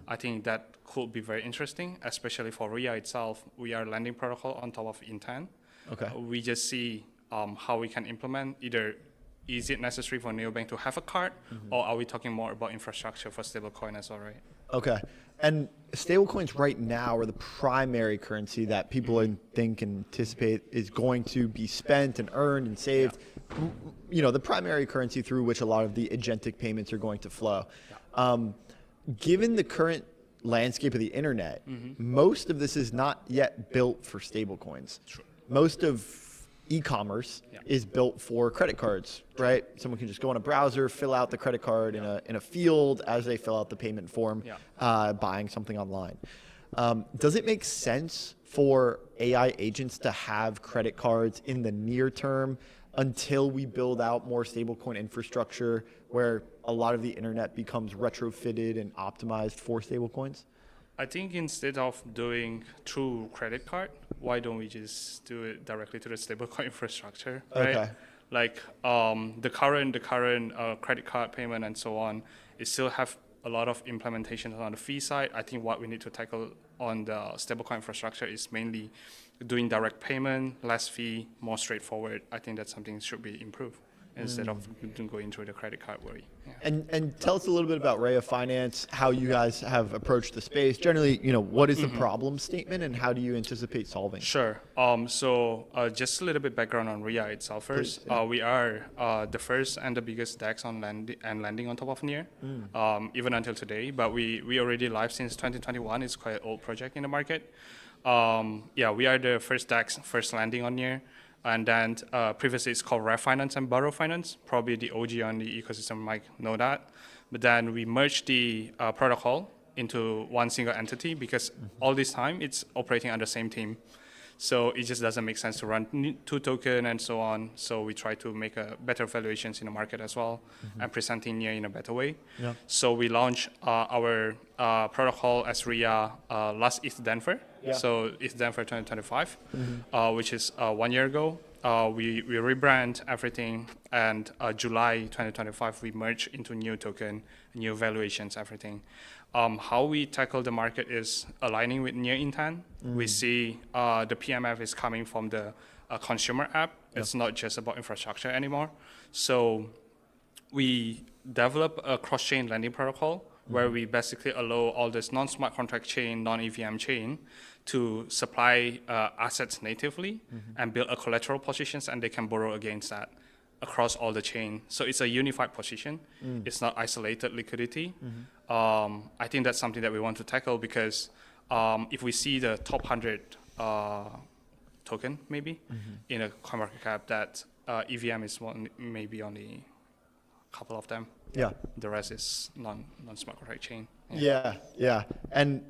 I think that could be very interesting, especially for Rhea itself. We are a lending protocol on top of Intent. Okay. We just see how we can implement either. Is it necessary for neobank to have a card, or are we talking more about infrastructure for stablecoin as well, right? Okay. And stablecoins right now are the primary currency that people think and anticipate is going to be spent and earned and saved. Yeah. The primary currency through which a lot of the agentic payments are going to flow. Yeah. Given the current landscape of the internet, most of this is not yet built for stablecoins. True. Most of e-commerce is built for credit cards, right? Someone can just go on a browser, fill out the credit card in a field as they fill out the payment form, buying something online. Does it make sense for AI agents to have credit cards in the near term until we build out more stablecoin infrastructure where a lot of the internet becomes retrofitted and optimized for stablecoins? I think instead of doing through credit card, why don't we just do it directly to the stablecoin infrastructure, right? Okay. Like the current credit card payment and so on, it still have a lot of implementations on the fee side. I think what we need to tackle on the stablecoin infrastructure is mainly doing direct payment, less fee, more straightforward. I think that's something that should be improved instead of going through the credit card way. Yeah. And tell us a little bit about Rhea Finance, how you guys have approached the space. Generally, what is the problem statement and how do you anticipate solving? Sure. So just a little bit background on Rhea itself first. Please, we are the first and the biggest DEX on lending on top of NEAR, even until today. But we already live since 2021. It's quite an old project in the market. We are the first DEX, first lending on NEAR. And then previously it's called Rare Finance and Borrow Finance. Probably the OG on the ecosystem might know that. But then we merged the protocol into one single entity because all this time it's operating under the same team. So it just doesn't make sense to run two tokens and so on. So we try to make a better valuations in the market as well and presenting NEAR in a better way. Yeah. So we launched our protocol as Rhea last ETH Denver. Yeah. So ETH Denver 2025, which is 1 year ago. we rebrand everything, and July 2025 we merge into new token, new valuations, everything. How we tackle the market is aligning with near intent. We see the PMF is coming from the consumer app. It's not just about infrastructure anymore. So we develop a cross-chain lending protocol where we basically allow all this non-smart contract chain, non-EVM chain to supply assets natively and build a collateral positions, and they can borrow against that across all the chain. So it's a unified position. It's not isolated liquidity. I think that's something that we want to tackle, because if we see the top 100 token maybe in a coin market cap, that EVM is one, maybe only a couple of them. Yeah. The rest is non-smart contract chain. Yeah. And,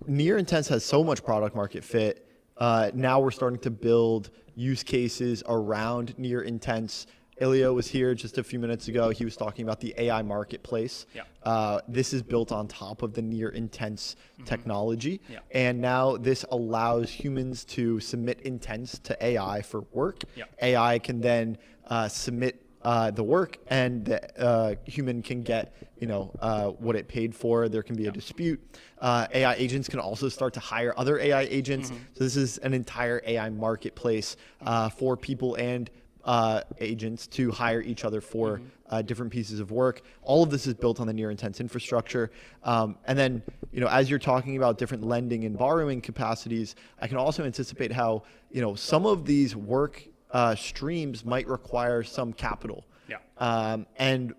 Near Intense has so much product market fit. Now we're starting to build use cases around Near Intense. Illia was here just a few minutes ago. He was talking about the AI marketplace. This is built on top of the Near Intense technology. And now this allows humans to submit intents to AI for work. AI can then submit the work, and the human can get what it paid for. There can be a dispute. AI agents can also start to hire other AI agents. So this is an entire AI marketplace for people and agents to hire each other for different pieces of work. All of this is built on the Near Intense infrastructure. And then, as you're talking about different lending and borrowing capacities, I can also anticipate how, some of these work streams might require some capital. And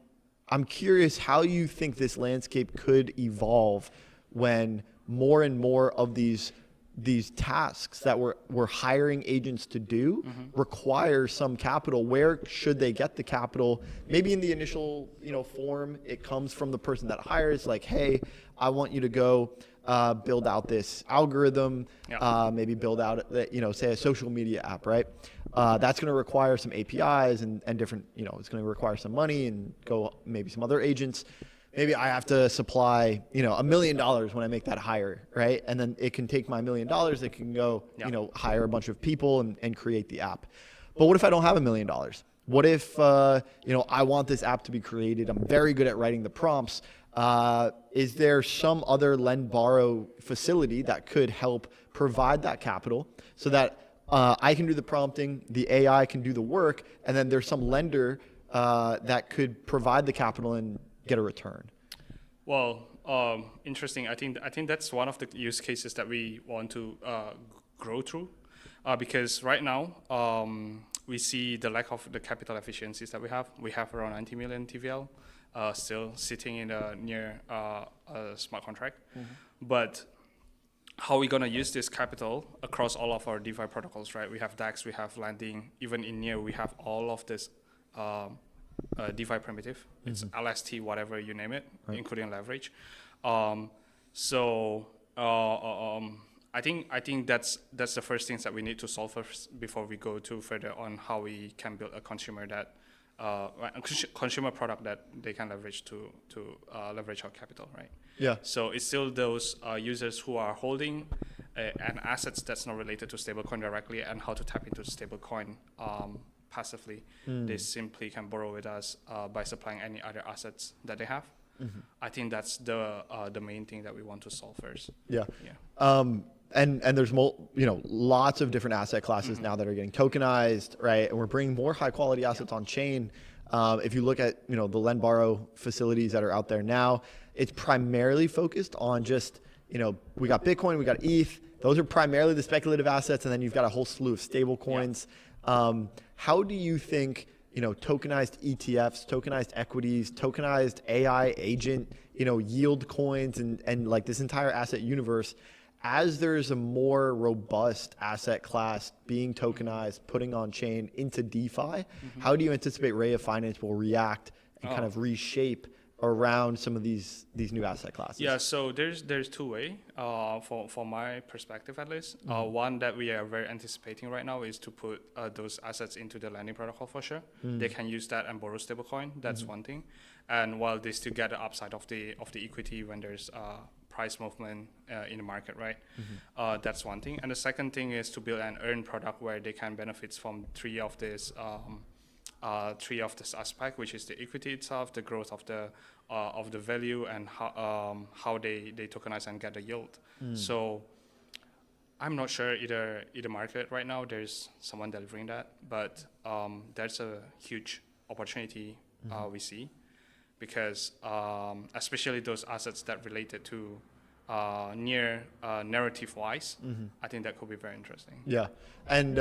I'm curious how you think this landscape could evolve when more and more of these tasks that we're hiring agents to do require some capital. Where should they get the capital? Maybe in the initial form, it comes from the person that hires, like, hey, I want you to go build out this algorithm, maybe build out, say a social media app, right? That's going to require some APIs and different, it's going to require some money and maybe some other agents. Maybe I have to supply, $1 million when I make that hire, right? And then it can take my $1 million, it can go, hire a bunch of people and create the app. But what if I don't have $1 million? What if, I want this app to be created? I'm very good at writing the prompts. Is there some other lend borrow facility that could help provide that capital so that I can do the prompting, the AI can do the work, and then there's some lender that could provide the capital and get a return? Well, interesting. I think that's one of the use cases that we want to grow through, because right now we see the lack of the capital efficiencies that we have. We have around 90 million TVL still sitting in near a smart contract, but how are we going to use this capital across all of our DeFi protocols, right? We have DAX, we have lending, even in Near, we have all of this DeFi primitive. It's LST, whatever you name it, including leverage. I think that's the first things that we need to solve first before we go to further on how we can build a consumer consumer product that they can leverage to leverage our capital, right? So it's still those users who are holding an assets that's not related to stablecoin directly, and how to tap into stablecoin passively. They simply can borrow with us by supplying any other assets that they have. I think that's the main thing that we want to solve first. And there's lots of different asset classes now that are getting tokenized, right? And we're bringing more high quality assets on chain. If you look at the lend borrow facilities that are out there now, it's primarily focused on just we got Bitcoin, we got ETH. Those are primarily the speculative assets, and then you've got a whole slew of stable coins. How do you think tokenized ETFs, tokenized equities, tokenized AI agent, yield coins, and like this entire asset universe, as there's a more robust asset class being tokenized, putting on chain into DeFi, how do you anticipate Rhea Finance will react and kind of reshape around some of these new asset classes? Yeah, so there's two ways for my perspective at least. One that we are very anticipating right now is to put those assets into the lending protocol for sure. They can use that and borrow stablecoin. That's one thing. And while they still get the upside of the equity when there's price movement in the market, right? That's one thing. And the second thing is to build an earned product where they can benefit from three of this aspect, which is the equity itself, the growth of the value, and how they tokenize and get the yield. So I'm not sure either market right now there's someone delivering that, but there's a huge opportunity we see, because especially those assets that related to near narrative wise, I think that could be very interesting. Yeah, and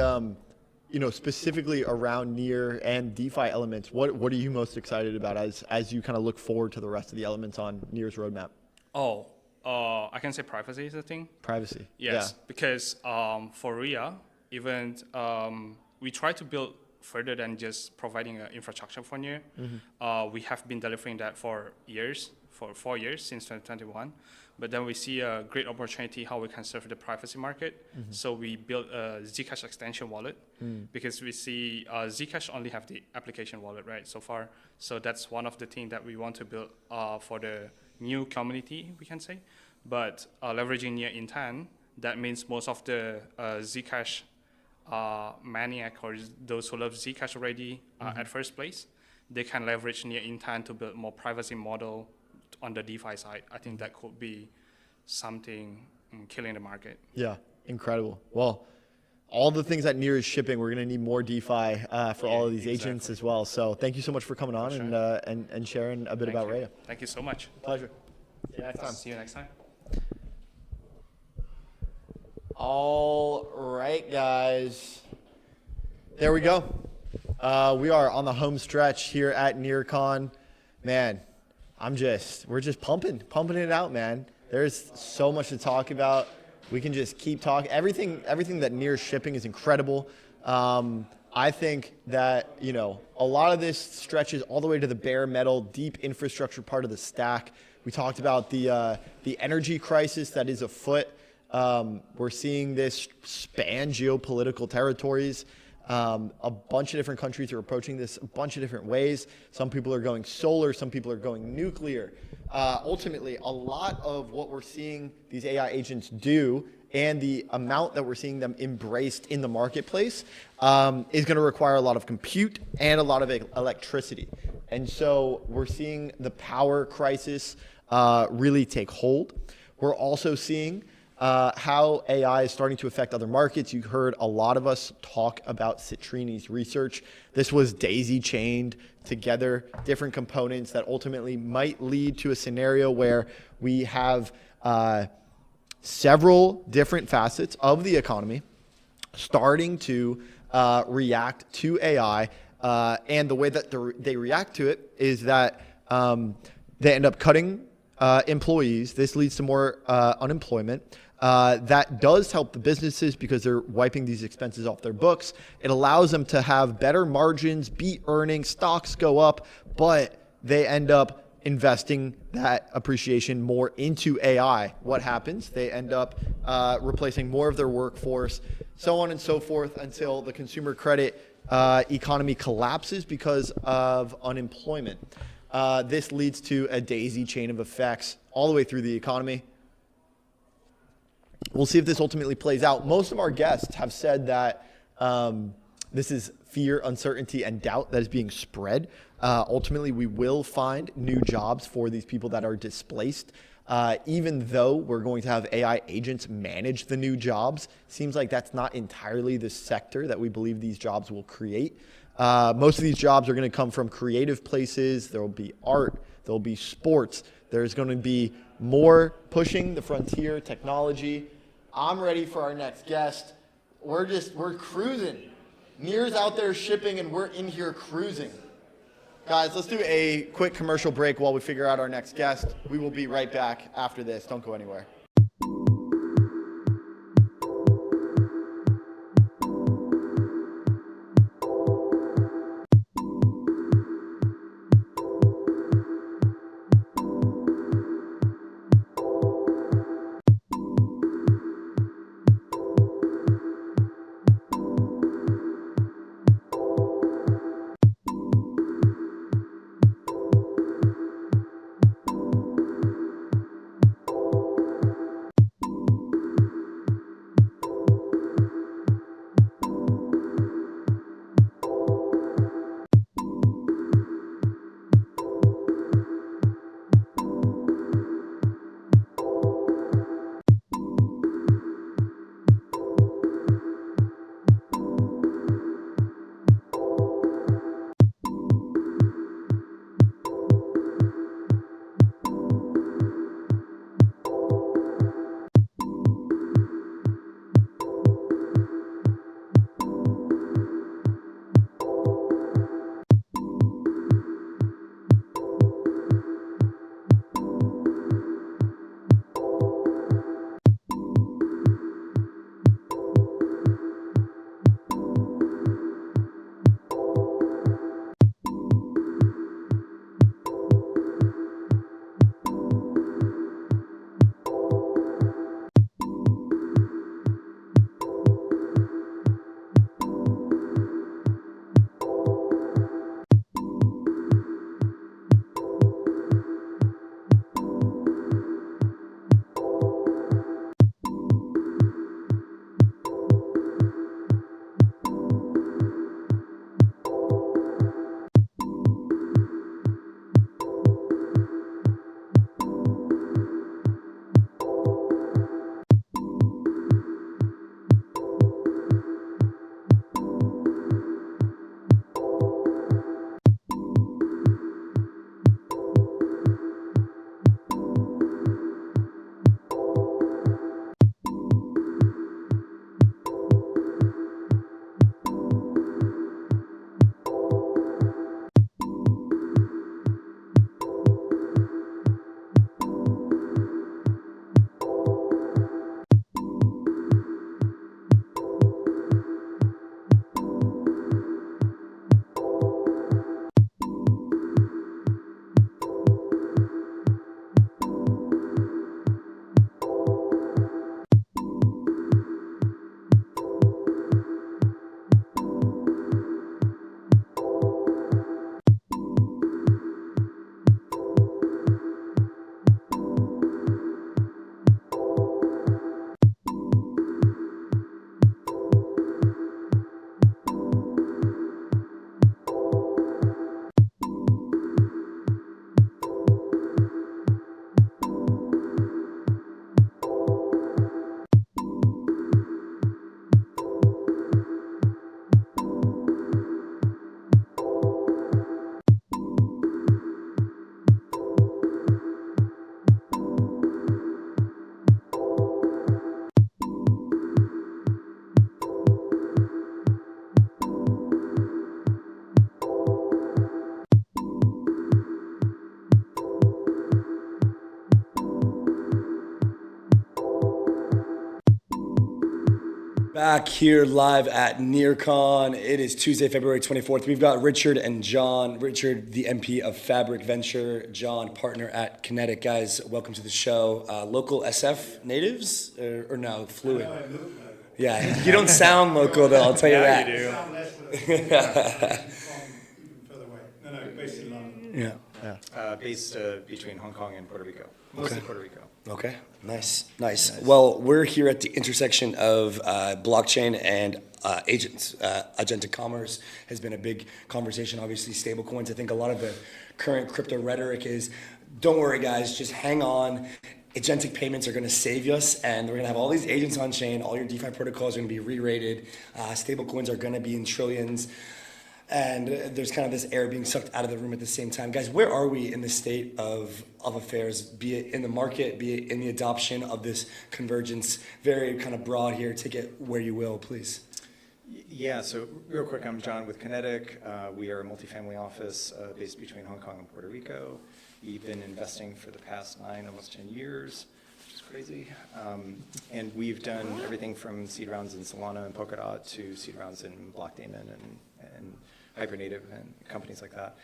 specifically around Near and DeFi elements, what are you most excited about as you kind of look forward to the rest of the elements on Near's roadmap? I can say privacy is a thing. Privacy. Yes, yeah. Because for Rhea, even we try to build further than just providing an infrastructure for Near. We have been delivering that for 4 years, since 2021. But then we see a great opportunity how we can serve the privacy market. So we built a Zcash extension wallet, because we see Zcash only have the application wallet, right, so far. So that's one of the things that we want to build for the new community, we can say. But leveraging Near intent, that means most of the Zcash maniac or those who love Zcash already at first place, they can leverage Near intent to build more privacy model on the DeFi side. I think that could be something killing the market. Yeah, incredible. Well, all the things that Near is shipping, we're going to need more DeFi for all of these agents as well. So thank you so much for coming on and sharing a bit about Rhea. Thank you so much. Pleasure. See you next time. See you next time. All right, guys. There we go. We are on the home stretch here at NEARCON. Man, we're just pumping it out, man. There's so much to talk about. We can just keep talking. Everything that Near is shipping is incredible. I think that, a lot of this stretches all the way to the bare metal, deep infrastructure part of the stack. We talked about the energy crisis that is afoot. We're seeing this span geopolitical territories. A bunch of different countries are approaching this a bunch of different ways. Some people are going solar, some people are going nuclear. Ultimately, a lot of what we're seeing these AI agents do and the amount that we're seeing them embraced in the marketplace is going to require a lot of compute and a lot of electricity. And so we're seeing the power crisis really take hold. We're also seeing how AI is starting to affect other markets. You heard a lot of us talk about Citrini's research. This was daisy-chained together, different components that ultimately might lead to a scenario where we have several different facets of the economy starting to react to AI. And the way that they react to it is that they end up cutting employees. This leads to more unemployment. That does help the businesses because they're wiping these expenses off their books. It allows them to have better margins, beat earnings, stocks go up, but they end up investing that appreciation more into AI. What happens? They end up replacing more of their workforce, so on and so forth, until the consumer credit economy collapses because of unemployment. This leads to a daisy chain of effects all the way through the economy. We'll see if this ultimately plays out. Most of our guests have said that this is fear, uncertainty, and doubt that is being spread. Ultimately, we will find new jobs for these people that are displaced. Even though we're going to have AI agents manage the new jobs, seems like that's not entirely the sector that we believe these jobs will create. Most of these jobs are going to come from creative places. There will be art. There will be sports. There's going to be more pushing the frontier, technology. I'm ready for our next guest. We're cruising. Near's out there shipping and we're in here cruising. Guys, let's do a quick commercial break while we figure out our next guest. We will be right back after this. Don't go anywhere. Back here live at NEARCON. It is Tuesday, February 24th. We've got Richard and John. Richard, the MP of Fabric Venture. John, partner at Kinetic. Guys, welcome to the show. Local SF natives? Or no, fluid? Yeah, you don't sound local though, I'll tell you that. You do. Further away. No, based in London. Yeah. Based between Hong Kong and Puerto Rico. Mostly Puerto Rico. Okay, nice. Well, we're here at the intersection of blockchain and agents. Agentic commerce has been a big conversation, obviously stablecoins. I think a lot of the current crypto rhetoric is, don't worry guys, just hang on. Agentic payments are going to save us, and we're going to have all these agents on chain. All your DeFi protocols are going to be re-rated. Stablecoins are going to be in trillions. And there's kind of this air being sucked out of the room at the same time. Guys, where are we in the state of affairs, be it in the market, be it in the adoption of this convergence? Very kind of broad here. Take it where you will, please. Yeah, so real quick, I'm John with Kinetic. We are a multifamily office based between Hong Kong and Puerto Rico. We've been investing for the past 9, almost 10 years, which is crazy. And we've done everything from seed rounds in Solana and Polkadot to seed rounds in Blockdaemon and Hypernative and companies like that.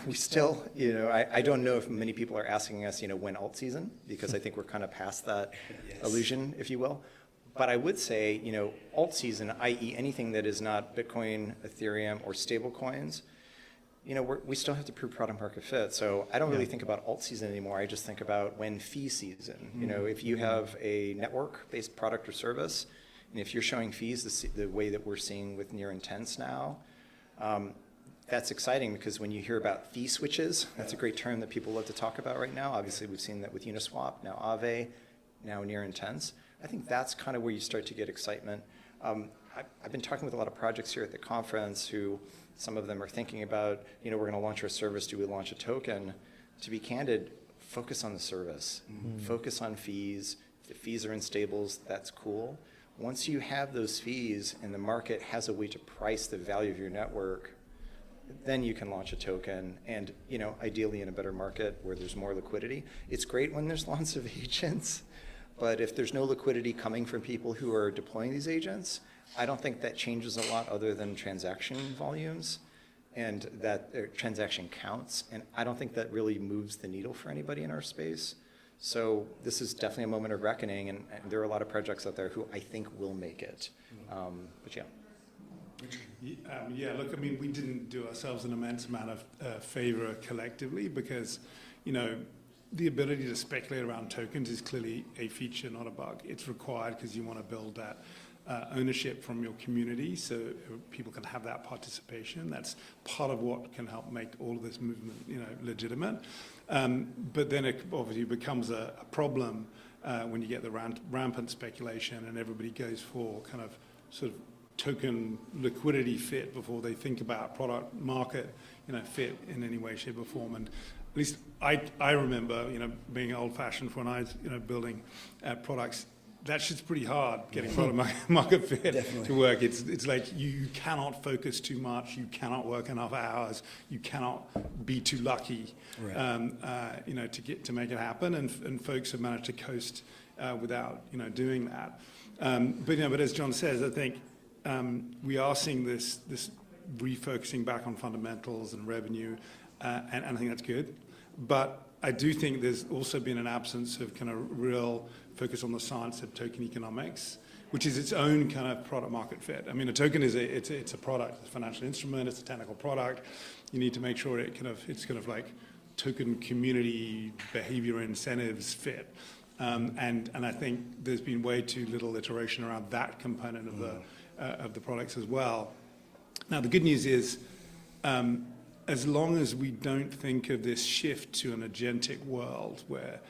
We still, I don't know if many people are asking us, when alt season, because I think we're kind of past that illusion, if you will. But I would say, alt season, i.e. anything that is not Bitcoin, Ethereum, or stable coins, we still have to prove product market fit. So I don't really think about alt season anymore. I just think about when fee season. If you have a network-based product or service, and if you're showing fees the way that we're seeing with near intense now, that's exciting because when you hear about fee switches, that's a great term that people love to talk about right now. Obviously, we've seen that with Uniswap, now Aave, now near intense. I think that's kind of where you start to get excitement. I've been talking with a lot of projects here at the conference who some of them are thinking about, we're going to launch our service. Do we launch a token? To be candid, focus on the service. Focus on fees. If the fees are in stables, that's cool. Once you have those fees and the market has a way to price the value of your network, then you can launch a token and, ideally in a better market where there's more liquidity. It's great when there's lots of agents, but if there's no liquidity coming from people who are deploying these agents, I don't think that changes a lot other than transaction volumes and that transaction counts. And I don't think that really moves the needle for anybody in our space. So this is definitely a moment of reckoning, and there are a lot of projects out there who I think will make it. But yeah. Look, we didn't do ourselves an immense amount of favor collectively because, the ability to speculate around tokens is clearly a feature, not a bug. It's required because you want to build that ownership from your community so people can have that participation. That's part of what can help make all of this movement, legitimate. But then it obviously becomes a problem when you get the rampant speculation and everybody goes for kind of sort of token liquidity fit before they think about product market, fit in any way, shape, or form. And at least I remember, being old-fashioned when I was, building products. That shit's pretty hard, getting product market fit to work. It's like you cannot focus too much, you cannot work enough hours, you cannot be too lucky, to make it happen. And folks have managed to coast without, doing that. But as John says, I think we are seeing this refocusing back on fundamentals and revenue, and I think that's good. But I do think there's also been an absence of kind of real focus on the science of token economics, which is its own kind of product market fit. A token is it's a product, it's a financial instrument, it's a technical product. You need to make sure it's kind of like token community behavior incentives fit. And I think there's been way too little iteration around that component of the products as well. Now the good news is, as long as we don't think of this shift to an agentic world where,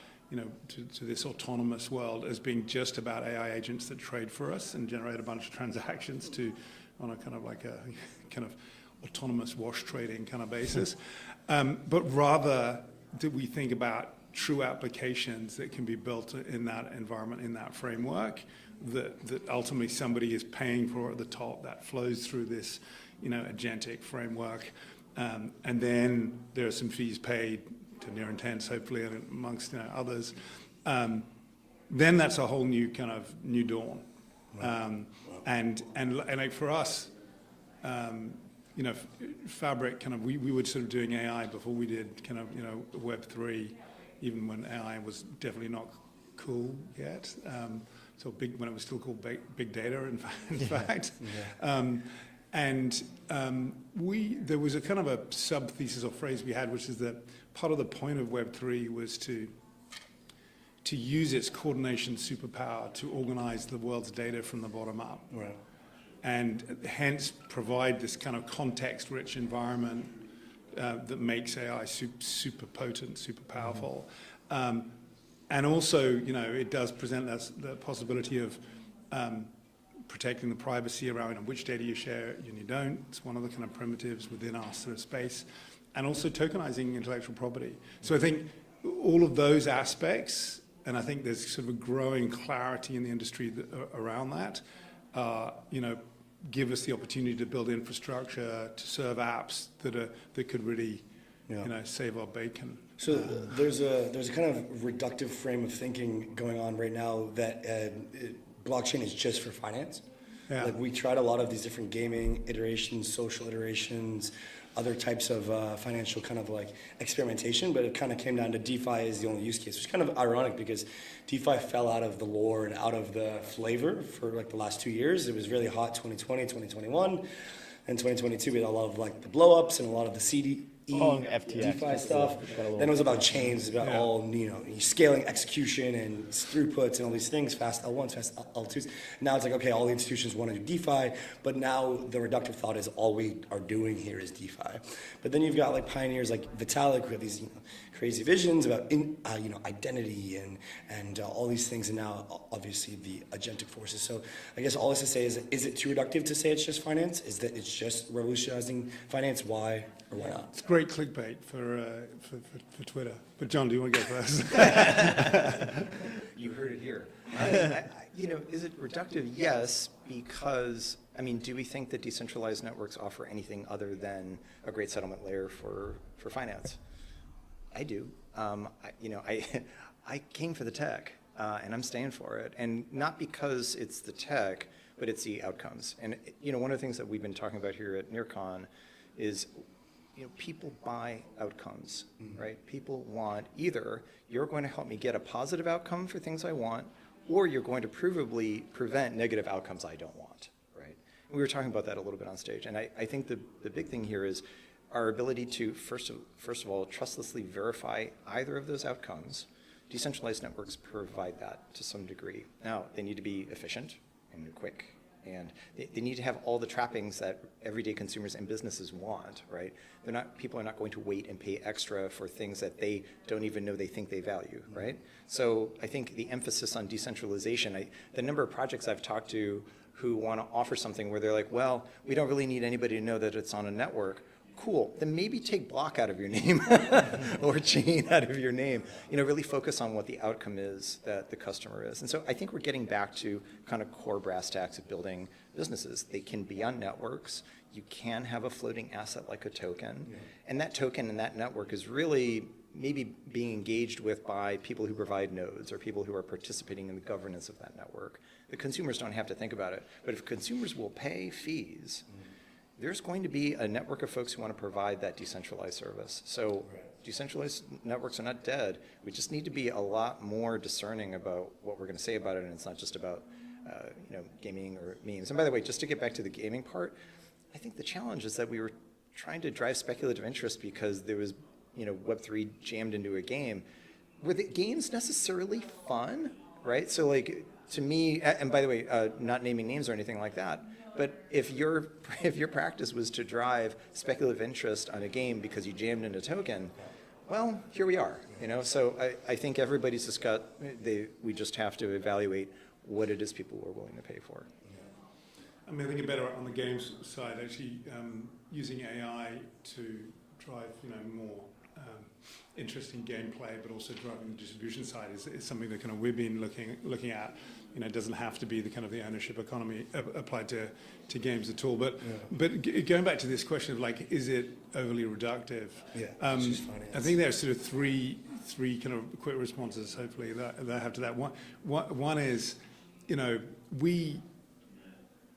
to this autonomous world as being just about AI agents that trade for us and generate a bunch of transactions on a kind of like a kind of autonomous wash trading kind of basis, but rather that we think about true applications that can be built in that environment, in that framework, that ultimately somebody is paying for at the top, that flows through this, agentic framework. And then there are some fees paid to near intense, hopefully, and amongst others. Then that's a whole new kind of new dawn. And like for us, you know, Fabric kind of, we were sort of doing AI before we did kind of, you know, Web3, even when AI was definitely not cool yet. So big, when it was still called big data, in fact. Yeah. There was a kind of a sub-thesis or phrase we had, which is that part of the point of Web3 was to use its coordination superpower to organize the world's data from the bottom up. Right. And hence provide this kind of context-rich environment that makes AI super potent, super powerful. And also, you know, it does present us the possibility of protecting the privacy around which data you share and you don't. It's one of the kind of primitives within our sort of space. And also tokenizing intellectual property. So I think all of those aspects, and I think there's sort of a growing clarity in the industry around that, you know, give us the opportunity to build infrastructure, to serve apps that could really, you know, save our bacon. So there's a kind of reductive frame of thinking going on right now that blockchain is just for finance. Yeah. Like we tried a lot of these different gaming iterations, social iterations, other types of financial kind of like experimentation, but it kind of came down to DeFi is the only use case, which is kind of ironic because DeFi fell out of the lore and out of the flavor for like the last 2 years. It was really hot 2020, 2021, and 2022 we had a lot of like the blow-ups and a lot of the CDE, DeFi stuff. Then it was about chains, about all, you know, scaling execution and throughputs and all these things, fast L1s, fast L2s. Now it's like, okay, all the institutions want to do DeFi, but now the reductive thought is all we are doing here is DeFi. But then you've got like pioneers like Vitalik who have these, you know, crazy visions about you know, identity and all these things, and now obviously the agentic forces. So I guess all this to say is it too reductive to say it's just finance? Is that it's just revolutionizing finance? Why or why not? It's great clickbait for Twitter. But John, do you want to go first? You heard it here. You know, is it reductive? Yes, because, I mean, do we think that decentralized networks offer anything other than a great settlement layer for finance? I do. You know, I came for the tech, and I'm staying for it. And not because it's the tech, but it's the outcomes. And, you know, one of the things that we've been talking about here at NEARCON is, you know, people buy outcomes, right? People want either you're going to help me get a positive outcome for things I want, or you're going to provably prevent negative outcomes I don't want, right? And we were talking about that a little bit on stage. And I think the big thing here is our ability to, first of all, trustlessly verify either of those outcomes. Decentralized networks provide that to some degree. Now, they need to be efficient and quick, and they need to have all the trappings that everyday consumers and businesses want, right? People are not going to wait and pay extra for things that they don't even know they think they value, right? So I think the emphasis on decentralization, the number of projects I've talked to who want to offer something where they're like, well, we don't really need anybody to know that it's on a network. Cool, then maybe take block out of your name or chain out of your name. You know, really focus on what the outcome is that the customer is. And so I think we're getting back to kind of core brass tacks of building businesses. They can be on networks. You can have a floating asset like a token. Yeah. And that token and that network is really maybe being engaged with by people who provide nodes or people who are participating in the governance of that network. The consumers don't have to think about it. But if consumers will pay fees, there's going to be a network of folks who want to provide that decentralized service. So decentralized networks are not dead. We just need to be a lot more discerning about what we're going to say about it, and it's not just about you know, gaming or memes. And by the way, just to get back to the gaming part, I think the challenge is that we were trying to drive speculative interest because there was, you know, Web3 jammed into a game. Were the games necessarily fun, right? So like, to me, and by the way, not naming names or anything like that, but if your practice was to drive speculative interest on a game because you jammed in a token, well, here we are. You know, so I think everybody's just got. We just have to evaluate what it is people are willing to pay for. I mean, I think better on the games side, actually using AI to drive, you know, more interesting gameplay, but also driving the distribution side is something that kind of we've been looking at. You know, it doesn't have to be the kind of the ownership economy applied to games at all. But going back to this question of like, is it overly reductive? Yeah, I think there are sort of three kind of quick responses, hopefully, that I have to that. One is, you know, we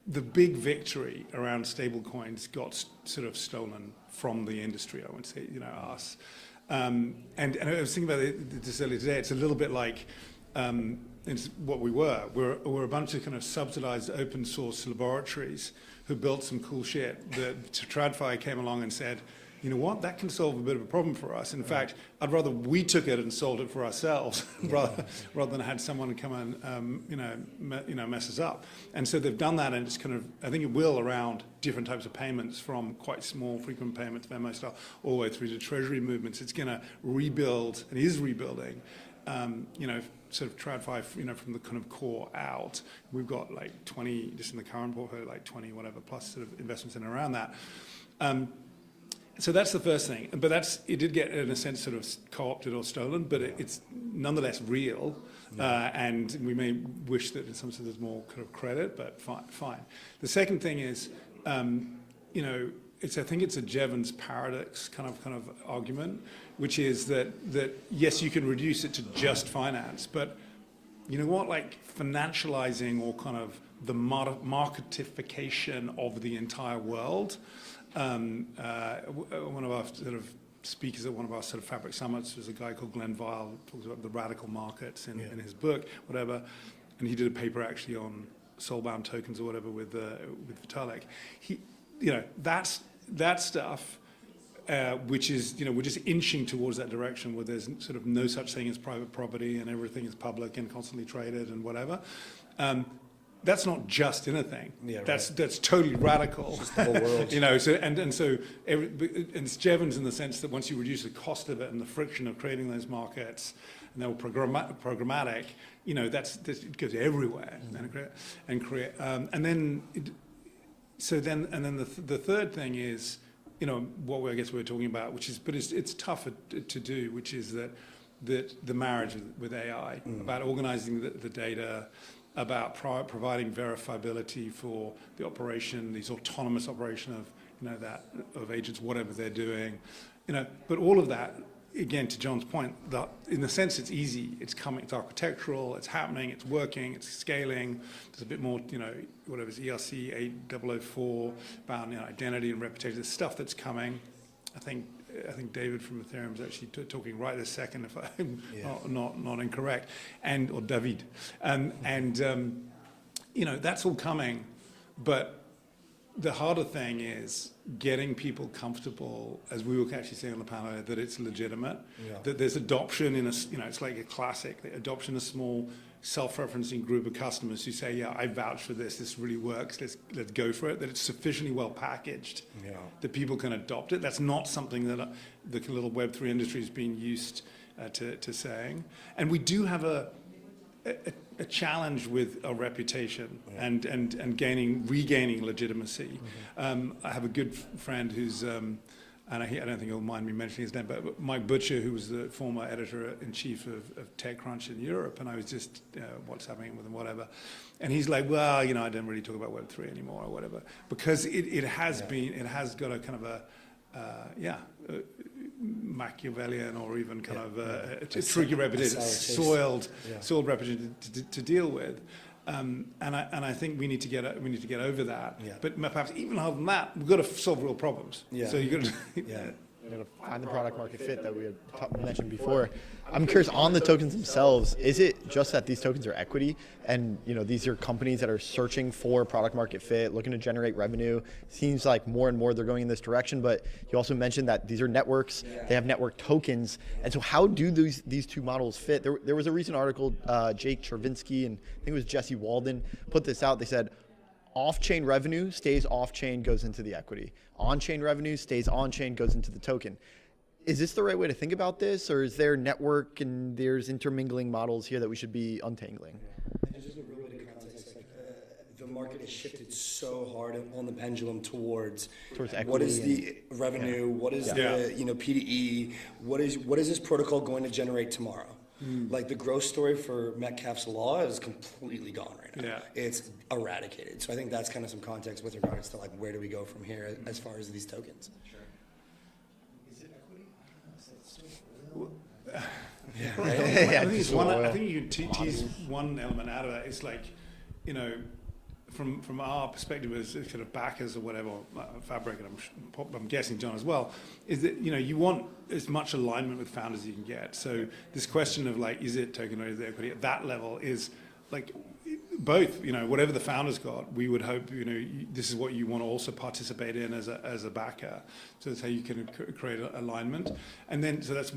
the big victory around stablecoins got sort of stolen from the industry, I would say, us. And I was thinking about this earlier today. It's a little bit like it's what we were. We're a bunch of kind of subsidized open source laboratories who built some cool shit. TradFi came along and said, you know what, that can solve a bit of a problem for us. In fact, I'd rather we took it and solved it for ourselves rather than had someone come and mess us up. And so they've done that, and it's kind of, I think it will, around different types of payments, from quite small frequent payments, memo style, all the way through to treasury movements. It's going to rebuild, and is rebuilding, sort of TradFi, from the kind of core out. We've got like 20, just in the current portfolio, like 20 whatever plus sort of investments in and around that. So that's the first thing. But it did get, in a sense, sort of co-opted or stolen, but it's nonetheless real. And we may wish that in some sense there's more kind of credit, but fine. The second thing is, I think it's a Jevons paradox kind of argument, which is that yes, you can reduce it to just finance, but you know what, like financializing or kind of the marketification of the entire world. One of our sort of speakers at one of our sort of fabric summits was a guy called Glenn Weil, who talks about the radical markets in his book, whatever, and he did a paper actually on soul-bound tokens or whatever with Vitalik. That stuff, which is, we're just inching towards that direction where there's sort of no such thing as private property and everything is public and constantly traded and whatever. That's not just anything. Yeah, right. That's totally radical. It's the whole world. So it's Jevons in the sense that once you reduce the cost of it and the friction of creating those markets, and they're programmatic, it goes everywhere and create. The third thing is, what I guess we're talking about, but it's tougher to do, which is that the marriage with AI, about organizing the data, about providing verifiability for the operation, these autonomous operation of agents, whatever they're doing, But all of that, again, to John's point, in a sense, it's easy. It's coming. It's architectural. It's happening. It's working. It's scaling. There's a bit more, whatever it's ERC 8004 about identity and reputation. There's stuff that's coming. I think David from Ethereum is actually talking right this second, if I'm not incorrect, or David, that's all coming, but the harder thing is getting people comfortable, as we were actually saying on the panel, that it's legitimate, that there's adoption in it's like a classic, adoption in a small self-referencing group of customers who say, yeah, I vouch for this, this really works, let's go for it, that it's sufficiently well packaged that people can adopt it. That's not something that the little Web3 industry has been used to saying. And we do have a challenge with our reputation and regaining legitimacy. I have a good friend who's, and I don't think he'll mind me mentioning his name, but Mike Butcher, who was the former editor-in-chief of TechCrunch in Europe, and I was just WhatsApping with him, whatever. And he's like, well, I don't really talk about Web3 anymore or whatever, because it has got a kind of a Machiavellian or even kind of a tricky reputation, soiled reputation to deal with. And I think we need to get over that. Yeah. But perhaps even other than that, we've got to solve real problems. Yeah. So you've got to find the product market fit that we had mentioned before. I'm curious, on the tokens themselves, is it just that these tokens are equity and these are companies that are searching for product market fit, looking to generate revenue? Seems like more and more they're going in this direction, but you also mentioned that these are networks, they have network tokens. And so how do these two models fit? There was a recent article, Jake Chervinsky and I think it was Jesse Walden put this out. They said, off-chain revenue stays off-chain, goes into the equity. On-chain revenue stays on-chain, goes into the token. Is this the right way to think about this, or is there network and there's intermingling models here that we should be untangling? Just a real bit of context, the market has shifted so hard on the pendulum towards equity. What is the revenue? What is the PDE? What is this protocol going to generate tomorrow? Like the growth story for Metcalfe's law is completely gone right now. Yeah. It's eradicated. So I think that's kind of some context with regards to where do we go from here as far as these tokens. Sure. Is it equity? I think you can tease one element out of that. It's from our perspective as sort of backers or whatever, Fabric, and I'm guessing John as well, is that you want as much alignment with founders as you can get. So this question of like, is it token or is it equity at that level is like both. Whatever the founders got, we would hope this is what you want to also participate in as a backer. So that's how you can create alignment, and then so that's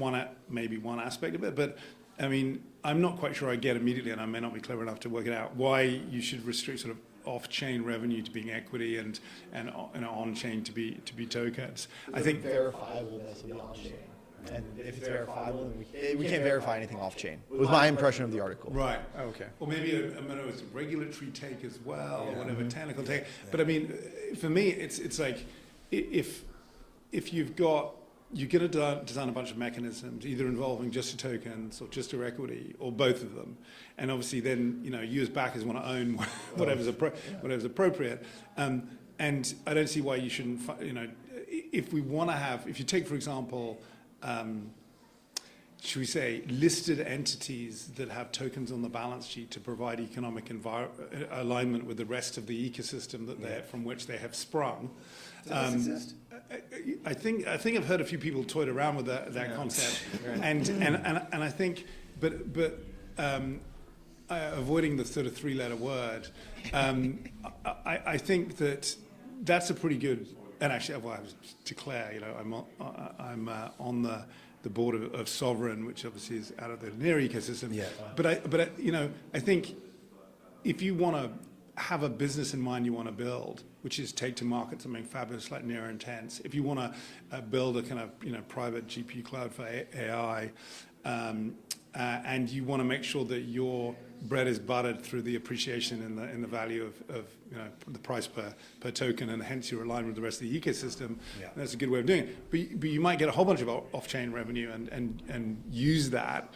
maybe one aspect of it, but. I mean, I'm not quite sure I get immediately, and I may not be clever enough to work it out, why you should restrict sort of off-chain revenue to being equity and on-chain to be tokens. I think verifiableness of the on-chain, and if it's verifiable, then we can't verify anything off-chain. Was my impression of the article. Right. Okay. Or maybe a regulatory take as well, or whatever technical take. But I mean, for me, it's like if you've got. You're going to design a bunch of mechanisms, either involving just a tokens or just a equity, or both of them. And obviously, then you as backers want to own whatever's appropriate. And I don't see why you shouldn't. If we want to have, if you take for example, should we say, listed entities that have tokens on the balance sheet to provide economic alignment with the rest of the ecosystem from which they have sprung. Does this exist? I think I've heard a few people toyed around with that concept, and I think, but avoiding the sort of three-letter word, I think that's a pretty good. And actually, well, I was declare, I'm on the board of Sovereign, which obviously is out of the NEAR ecosystem. Yeah. But I think if you want to have a business in mind you want to build, which is take to market something fabulous like NEAR Intense. If you want to build a kind of private GPU cloud for AI, and you want to make sure that your bread is buttered through the appreciation in the value of the price per token, and hence you're aligned with the rest of the ecosystem. Yeah. That's a good way of doing it. But you might get a whole bunch of off-chain revenue and use that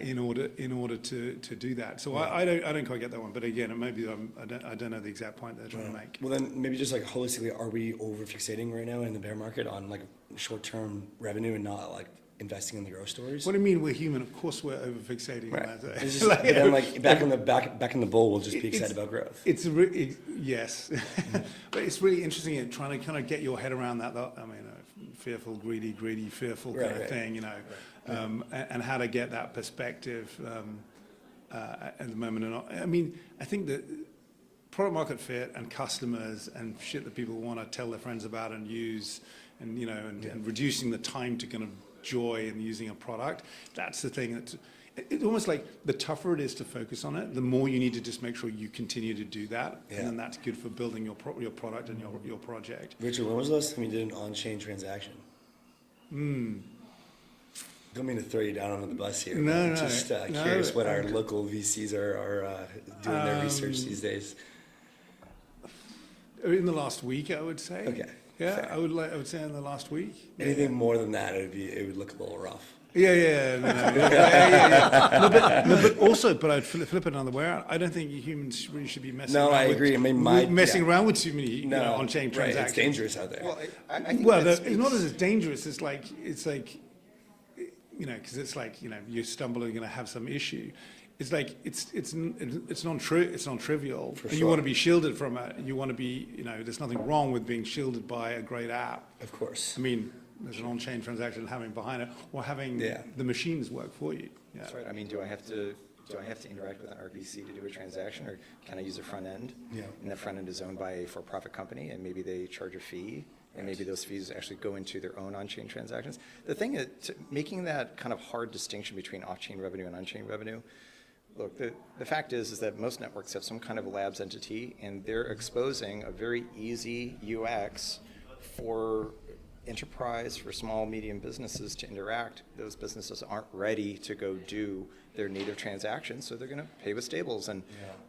in order to do that. So I don't quite get that one. But again, maybe I don't know the exact point they're trying to make. Well, then maybe just like holistically, are we over fixating right now in the bear market on like short-term revenue and not like investing in the growth stories? What do you mean we're human? Of course we're over fixating on that. It's just, then like back in the bull, we'll just be excited about growth. Yes, but it's really interesting trying to kind of get your head around that. I mean, fearful, greedy, fearful kind of thing, and how to get that perspective at the moment. And I mean, I think that product market fit and customers and shit that people want to tell their friends about and use, and and reducing the time to kind of joy in using a product. That's the thing. It's almost like the tougher it is to focus on it, the more you need to just make sure you continue to do that, and then that's good for building your product and your project. Richard, when was the last time you did an on-chain transaction? Don't mean to throw you down under the bus here. No, just curious what our local VCs are doing their research these days. In the last week, I would say. Okay. Yeah, fair. I would say in the last week. Anything more than that, it would look a little rough. Yeah. But I'd flip it another way around. I don't think humans really should be messing around. No, I agree. Messing around with too many on-chain transactions. Right, it's dangerous out there. Well, it's not as dangerous. It's like because it's like you stumble and you're going to have some issue. It's like it's non-trivial. For and you sure. want to be shielded from it. You want to be there's nothing wrong with being shielded by a great app. Of course. I mean, there's an on-chain transaction having behind it, or having the machines work for you. Yeah. That's right. I mean, do I have to interact with an RPC to do a transaction, or can I use a front end? Yeah. And the front end is owned by a for-profit company, and maybe they charge a fee, and maybe those fees actually go into their own on-chain transactions. The thing is, making that kind of hard distinction between off-chain revenue and on-chain revenue. Look, the fact is that most networks have some kind of labs entity, and they're exposing a very easy UX for enterprise, for small, medium businesses to interact. Those businesses aren't ready to go do their native transactions, so they're going to pay with stables. And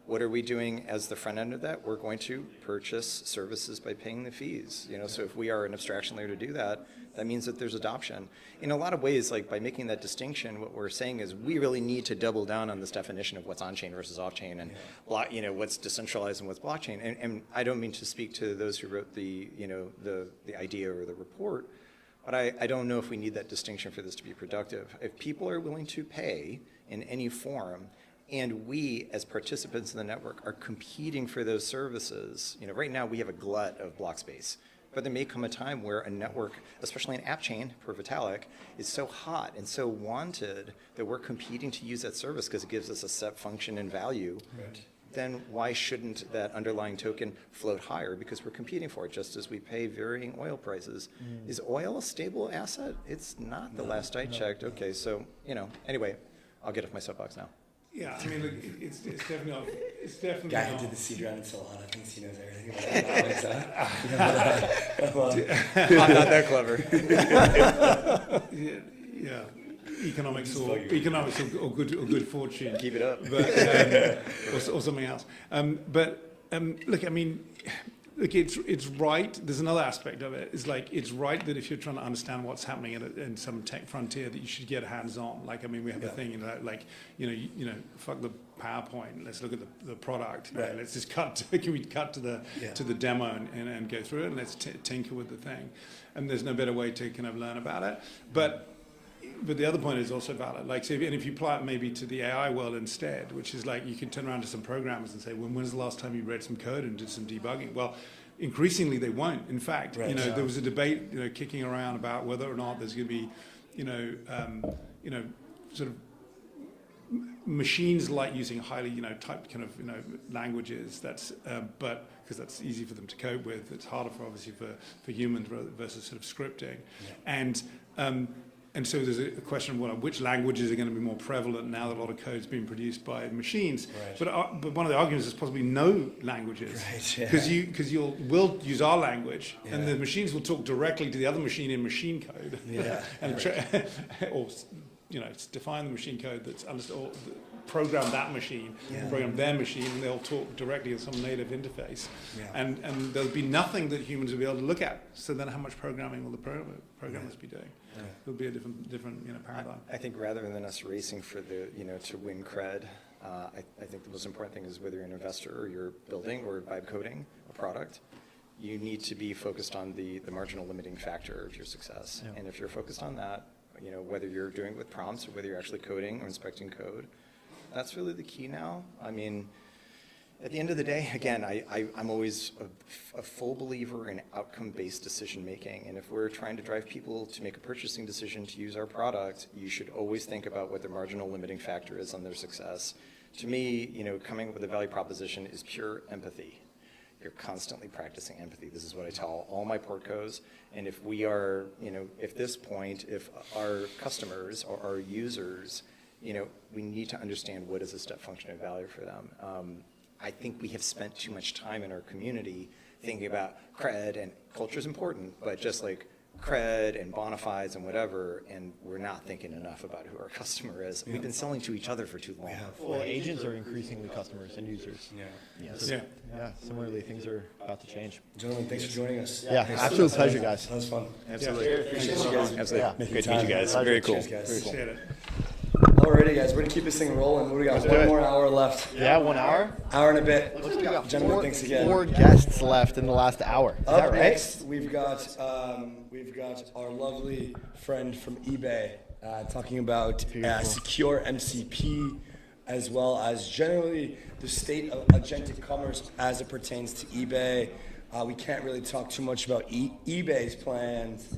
what are we doing as the front end of that? We're going to purchase services by paying the fees. So if we are an abstraction layer to do that, that means that there's adoption. In a lot of ways, like by making that distinction, what we're saying is we really need to double down on this definition of what's on-chain versus off-chain, and what's decentralized and what's blockchain. And I don't mean to speak to those who wrote the idea or the report, but I don't know if we need that distinction for this to be productive. If people are willing to pay in any form, And we, as participants in the network, are competing for those services. Right now we have a glut of block space, but there may come a time where a network, especially an app chain per Vitalik, is so hot and so wanted that we're competing to use that service because it gives us a step function in value. Right. Then why shouldn't that underlying token float higher? Because we're competing for it, just as we pay varying oil prices. Is oil a stable asset? It's not the last I checked. Okay, so, anyway, I'll get off my soapbox now. Yeah, I mean, look, it's definitely not. It's definitely Guy not. who did the seed round in Solana thinks he knows everything about that. I'm not that clever. Yeah. Economics or good fortune. Keep it up. But, or something else. Look, I mean, look, it's right. There's another aspect of it. It's right that if you're trying to understand what's happening in some tech frontier, that you should get hands-on. Like, I mean, we have a thing, fuck the PowerPoint. Let's look at the product. Right. Let's just can we cut to the demo and go through it, and let's tinker with the thing. And there's no better way to kind of learn about it. But the other point is also valid. Like, so if you apply it maybe to the AI world instead, which is like you can turn around to some programmers and say, when's the last time you read some code and did some debugging? Well, increasingly they won't. In fact, there was a debate, kicking around about whether or not there's going to be, sort of machines like using highly, typed kind of, languages. That's, but because that's easy for them to cope with. It's harder for obviously for humans versus sort of scripting, and so there's a question of which languages are going to be more prevalent now that a lot of code is being produced by machines. Right. But one of the arguments is possibly no languages, because we'll use our language, and the machines will talk directly to the other machine in machine code, or define the machine code that's understood, or program that machine, program their machine, and they'll talk directly with some native interface, and there'll be nothing that humans will be able to look at. So then, how much programming will the programmers be doing? It'll be a different paradigm. I think rather than us racing for the to win cred, I think the most important thing is whether you're an investor or you're building or vibe coding a product, you need to be focused on the marginal limiting factor of your success. And if you're focused on that, whether you're doing it with prompts or whether you're actually coding or inspecting code, that's really the key now. I mean, at the end of the day, again, I'm always a full believer in outcome-based decision-making. And if we're trying to drive people to make a purchasing decision to use our product, you should always think about what the marginal limiting factor is on their success. To me, coming up with a value proposition is pure empathy. You're constantly practicing empathy. This is what I tell all my portcos. And if we are, at this point, if our customers or our users, we need to understand what is a step function of value for them. I think we have spent too much time in our community thinking about cred, and culture is important, but just like cred and bona fides and whatever, and we're not thinking enough about who our customer is. We've been selling to each other for too long. Well, agents are increasingly customers and users. Similarly, things are about to change. Gentlemen, thanks for joining us. Yeah, absolute pleasure, guys. That was fun. Absolutely. Appreciate you guys. Absolutely. Great to meet you guys. Very cool. Cheers, guys. Very cool. Alrighty, guys, we're gonna keep this thing rolling. What do we got? One more hour left. Yeah, 1 hour? Hour and a bit. We got Gentlemen, thanks again. 4 guests left in the last hour. Is that Up right? next, we've got our lovely friend from eBay talking about secure MCP, as well as generally the state of agentic commerce as it pertains to eBay. We can't really talk too much about eBay's plans,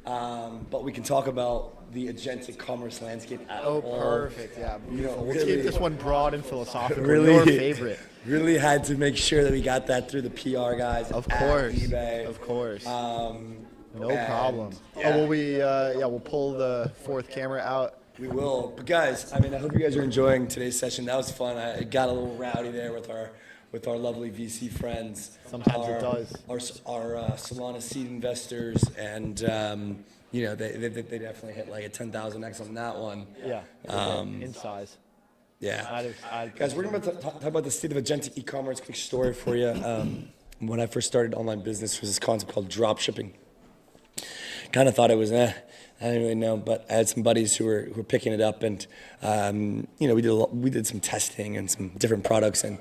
but we can talk about the agentic commerce landscape at all. Perfect. Yeah, beautiful. We'll really, keep this one broad and philosophical. Really, your favorite. Really had to make sure that we got that through the PR guys. Of course. At eBay. Of course. No and, problem. Yeah. Oh, will we'll pull the 4th camera out. We will. But guys, I hope you guys are enjoying today's session. That was fun. I got a little rowdy there with our lovely VC friends. Sometimes it does. Our Solana seed investors, and they definitely hit like a 10,000x on that one. Yeah. In size. Yeah. Guys, we're going to talk about the state of agentic e-commerce. Quick story for you. When I first started online business, there was this concept called drop shipping. Kind of thought it was I didn't really know, but I had some buddies who were picking it up, and we did some testing and some different products. And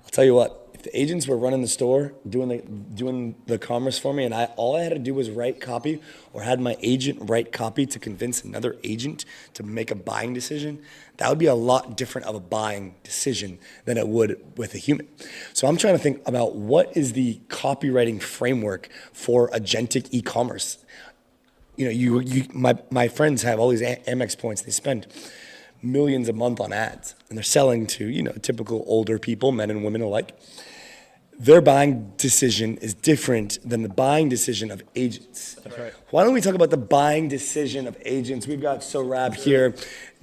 I'll tell you what, if the agents were running the store, doing the commerce for me, and all I had to do was write copy or had my agent write copy to convince another agent to make a buying decision, that would be a lot different of a buying decision than it would with a human. So I'm trying to think about what is the copywriting framework for agentic e-commerce. You know, my friends have all these Amex points. They spend millions a month on ads, and they're selling to, you know, typical older people, men and women alike. Their buying decision is different than the buying decision of agents. That's right. Why don't we talk about the buying decision of agents? We've got Saurabh here,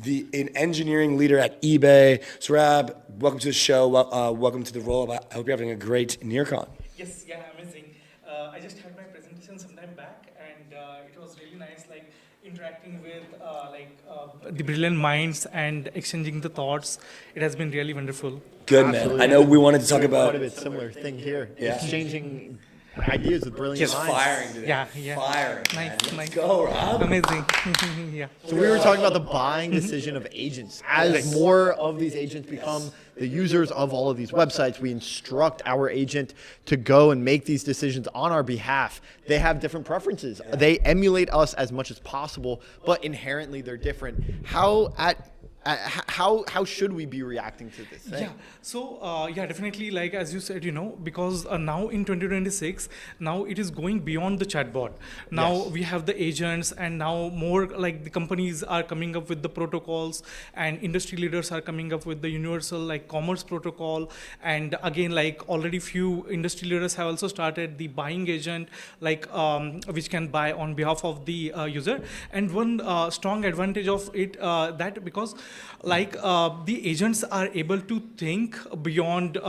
an engineering leader at eBay. Saurabh, welcome to the show. Welcome to the Rollup. I hope you're having a great NEARCON. Yes, yeah, amazing. I just had my presentation some time back, and it was really nice, like interacting with the brilliant minds and exchanging the thoughts. It has been really wonderful. Good, man. I know we wanted to talk about quite a bit similar thing here. Yeah. Exchanging ideas with brilliant Just minds. firing today. Yeah. Firing. Nice. Let's go, Rob. Amazing. Yeah. So we were talking about the buying decision of agents. As more of these agents become the users of all of these websites, we instruct our agent to go and make these decisions on our behalf. They have different preferences. They emulate us as much as possible, but inherently they're different. How should we be reacting to this thing? Yeah, so definitely, like as you said, you know, because now in 2026, now it is going beyond the chatbot. Now we have the agents, and now more like the companies are coming up with the protocols, and industry leaders are coming up with the universal like commerce protocol. And again, like already few industry leaders have also started the buying agent, like which can buy on behalf of the user. And one strong advantage of it that because like the agents are able to think beyond, they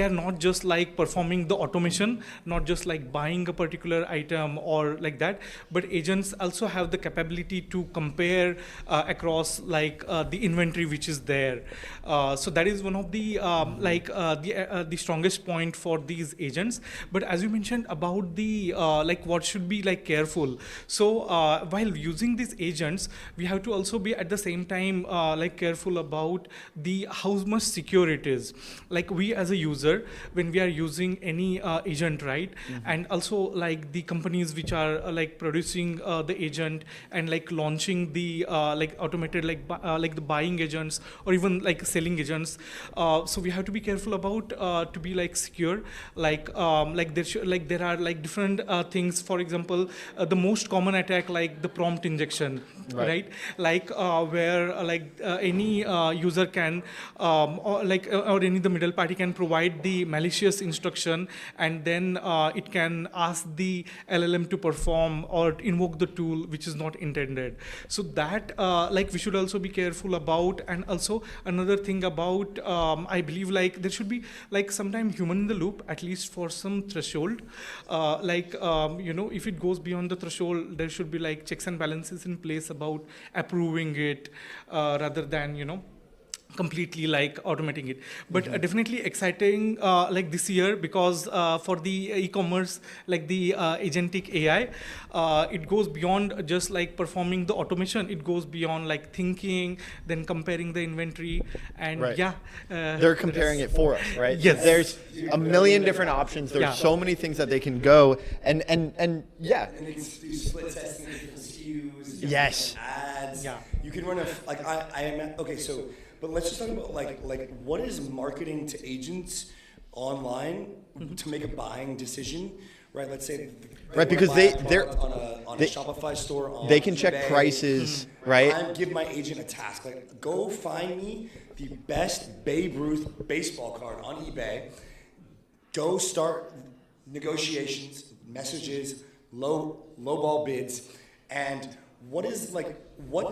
are not just like performing the automation, not just like buying a particular item or like that, but agents also have the capability to compare across like the inventory which is there. So that is one of the the strongest point for these agents. But as you mentioned about the like what should be like careful. So while using these agents, we have to also be at the same time like careful about the how much secure it is. Like we as a user, when we are using any agent, right? Mm-hmm. And also like the companies which are like producing the agent and like launching the like automated like the buying agents or even like selling agents. So we have to be careful about to be like secure. There are like different things. For example, the most common attack like the prompt injection, right? Like where any user can or any the middle party can provide the malicious instruction, and then it can ask the LLM to perform or invoke the tool which is not intended. So that we should also be careful about. And also another thing about I believe like there should be like sometime human in the loop, at least for some threshold. If it goes beyond the threshold, there should be like checks and balances in place about approving it rather than completely like automating it. But definitely exciting like this year, because for the e-commerce, like the agentic AI, it goes beyond just like performing the automation. It goes beyond like thinking, then comparing the inventory, and they're comparing it for us, right? Yes. There's a million different options. There's so many things that they can go and And they can do split testing of different SKUs. Yes. Ads. Yeah. You can run but let's just talk about like what is marketing to agents online to make a buying decision, right? Let's say because they're on a Shopify store. They can check eBay. prices, right? I give my agent a task, like go find me the best Babe Ruth baseball card on eBay. Go start negotiations, messages, low ball bids, and what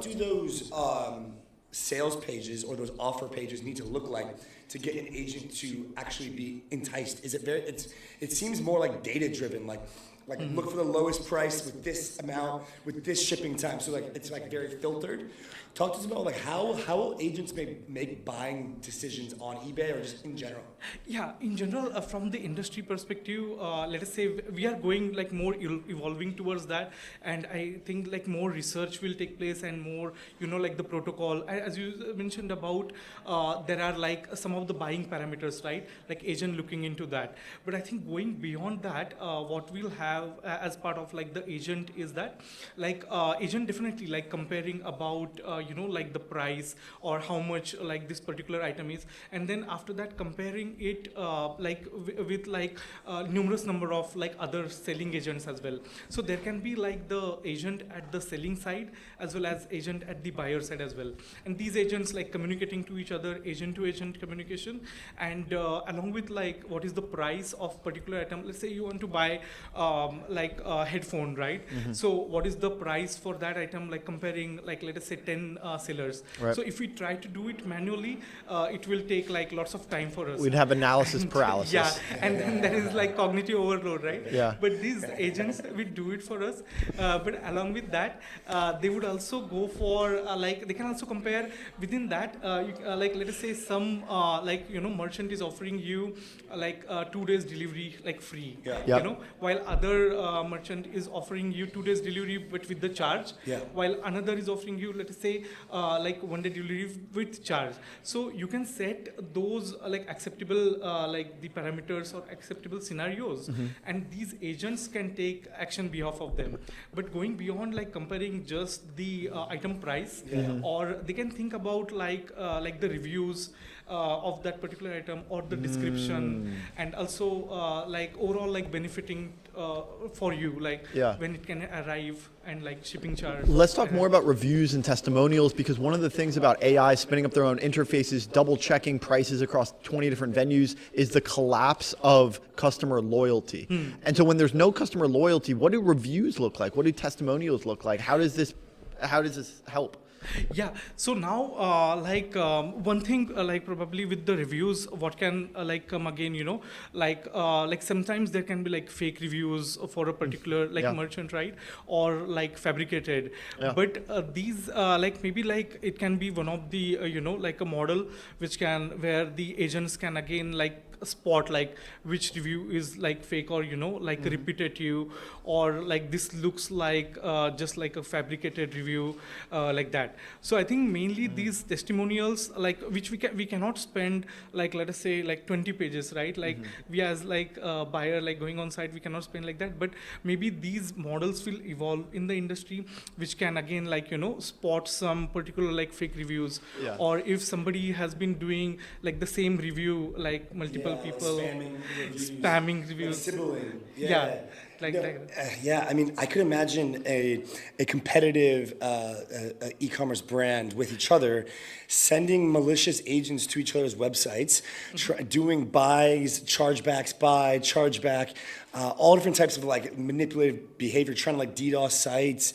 do those sales pages or those offer pages need to look like to get an agent to actually be enticed? Is it it seems more like data driven, like Like look for the lowest price with this amount, with this shipping time. So like it's like very filtered. Talk to us about like how agents make buying decisions on eBay or just in general. Yeah, in general, from the industry perspective, let us say we are going like more evolving towards that, and I think like more research will take place and more, like the protocol. As you mentioned about, there are like some of the buying parameters, right? Like agent looking into that. But I think going beyond that, what we'll have as part of like the agent is that, like agent definitely like comparing about, like the price or how much like this particular item is, and then after that comparing it like with like numerous number of like other selling agents as well. So there can be like the agent at the selling side as well as agent at the buyer side as well, and these agents like communicating to each other, agent to agent communication, and along with like what is the price of particular item. Let's say you want to buy like a headphone, right? So what is the price for that item, like comparing like let us say 10 sellers. Right. So if we try to do it manually, it will take like lots of time for us. We'd have analysis paralysis. Yeah, and then there is like cognitive overload, right? Yeah. But these agents will do it for us. But along with that, they would also go for like they can also compare within that. Like let us say some like merchant is offering you like 2 days delivery like free. Yeah. While other merchant is offering you 2 days delivery but with the charge. Yeah. While another is offering you, let us say, like 1 day delivery with charge. So you can set those like acceptable like the parameters or acceptable scenarios, and these agents can take action behalf of them. But going beyond like comparing just the item price, or they can think about like the reviews of that particular item or the description, and also like overall like benefiting for you, like when it can arrive and like shipping charge. Let's talk more about reviews and testimonials, because one of the things about AI spinning up their own interfaces, double checking prices across 20 different venues, is the collapse of customer loyalty. And so when there's no customer loyalty, what do reviews look like? What do testimonials look like? How does this help? Yeah, so now like one thing like probably with the reviews, what can like come again, like sometimes there can be like fake reviews for a particular like merchant, right? Or like fabricated. But these like maybe like it can be one of the like a model which can, where the agents can again like spot like which review is like fake or like repetitive, or like this looks like just like a fabricated review, like that. So I think mainly these testimonials, like which we cannot spend like let us say like 20 pages, right? Like we as like a buyer like going on site, we cannot spend like that. But maybe these models will evolve in the industry, which can again like spot some particular like fake reviews, or if somebody has been doing like the same review like multiple people spamming reviews, I mean, I could imagine a competitive e-commerce brand with each other sending malicious agents to each other's websites, doing buys, chargebacks, buy, chargeback, all different types of like manipulative behavior, trying to like DDoS sites.